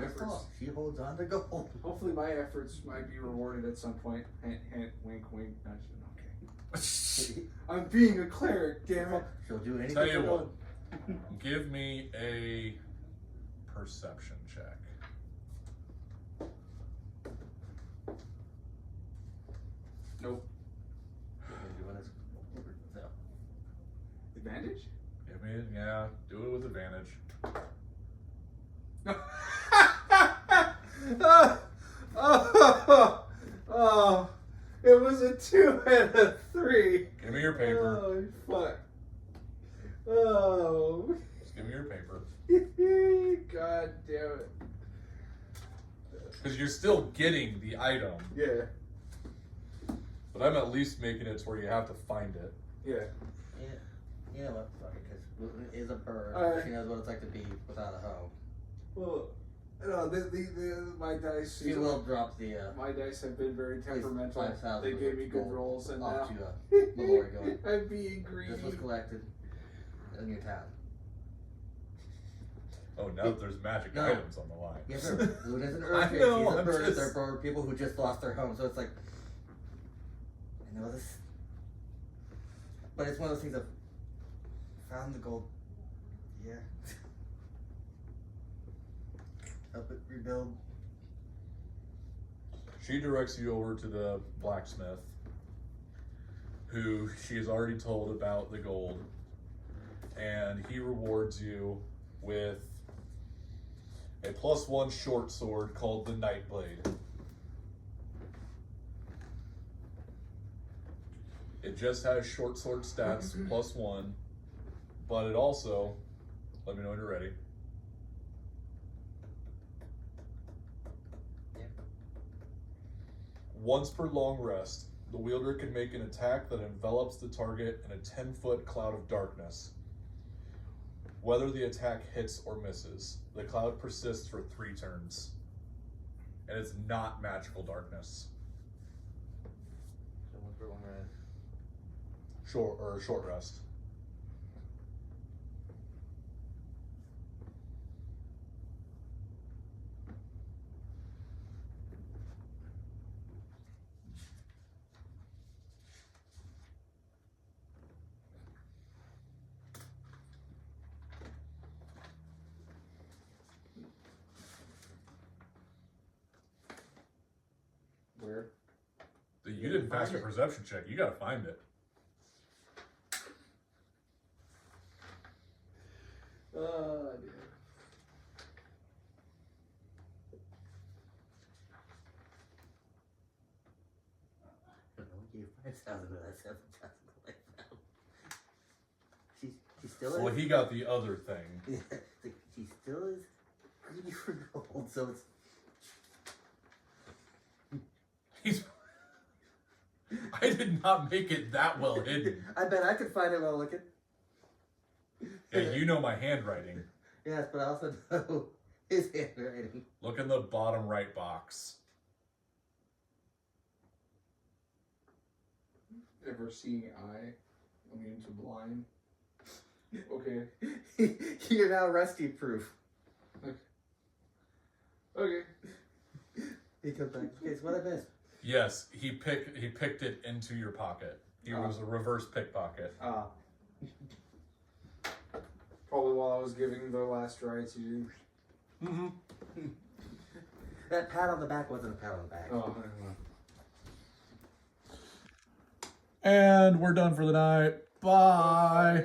Speaker 2: efforts.
Speaker 5: She holds on to gold.
Speaker 2: Hopefully my efforts might be rewarded at some point. Hint, hint, wink, wink. Okay. I'm being a cleric, damn it.
Speaker 5: She'll do anything.
Speaker 1: Tell you
Speaker 5: for
Speaker 1: what,
Speaker 5: gold.
Speaker 1: give me a perception check.
Speaker 2: Nope.
Speaker 5: No.
Speaker 2: Advantage?
Speaker 1: Give me, yeah, do it with advantage.
Speaker 2: Oh, it was a 2 and a 3.
Speaker 1: Give me your paper.
Speaker 2: Oh, fuck. Oh.
Speaker 1: Just give me your paper.
Speaker 2: God damn it.
Speaker 1: Because you're still getting the item,
Speaker 2: Yeah.
Speaker 1: but I'm at least making it to where you have to find it.
Speaker 2: Yeah.
Speaker 5: Yeah. You know what? Fuck it, because Luton is a bird.
Speaker 2: Alright.
Speaker 5: She knows what it's like to be without a home.
Speaker 2: Well, no, my dice.
Speaker 5: She will drop the.
Speaker 2: My dice have been very temperamental.
Speaker 5: 5,000
Speaker 2: They gave me good
Speaker 5: gold
Speaker 2: rolls, and
Speaker 5: off
Speaker 2: now
Speaker 5: to Mallory going.
Speaker 2: I'm being greedy.
Speaker 5: This was collected in your town.
Speaker 1: Oh, now there's magic
Speaker 5: No.
Speaker 1: items on the line.
Speaker 5: Yes, sir. Luton is an earth.
Speaker 1: I
Speaker 5: She's
Speaker 1: know,
Speaker 5: a
Speaker 1: I'm
Speaker 5: bird.
Speaker 1: just-
Speaker 5: They're for people who just lost their home. So it's like, I know this, but it's one of those things of found the gold. Yeah. Help it rebuild.
Speaker 1: She directs you over to the blacksmith, who she has already told about the gold, and he rewards you with a +1 short sword called the Nightblade. It just has short sword stats +1, but it also, let me know when you're ready.
Speaker 5: Yeah.
Speaker 1: Once per long rest, the wielder can make an attack that envelops the target in a 10-foot cloud of darkness. Whether the attack hits or misses, the cloud persists for 3 turns. And it's not magical darkness.
Speaker 5: So one for long rest.
Speaker 1: Short rest.
Speaker 2: Where?
Speaker 1: You didn't pass your perception check. You gotta find it.
Speaker 2: Dear.
Speaker 5: 7,000 of that 7,000 life now. She still is.
Speaker 6: Well, he got the other thing.
Speaker 5: Yeah, it's like, she still is greedy for gold, so it's.
Speaker 6: He's. I did not make it that well hidden.
Speaker 5: I bet I could find it while looking.
Speaker 6: Yeah, you know my handwriting.
Speaker 5: Yes, but I also know his handwriting.
Speaker 6: Look in the bottom right box.
Speaker 2: Ever seeing eye? Immune to blind. Okay.
Speaker 5: You're now rusty proof.
Speaker 2: Okay.
Speaker 5: He comes back. Okay, so what I missed?
Speaker 6: Yes, he picked it into your pocket. He was a reverse pickpocket.
Speaker 2: Probably while I was giving the last rites, you didn't.
Speaker 6: Mm-hmm.
Speaker 5: That pat on the back wasn't a pat on the back.
Speaker 2: Oh, I don't know.
Speaker 6: And we're done for the night. Bye.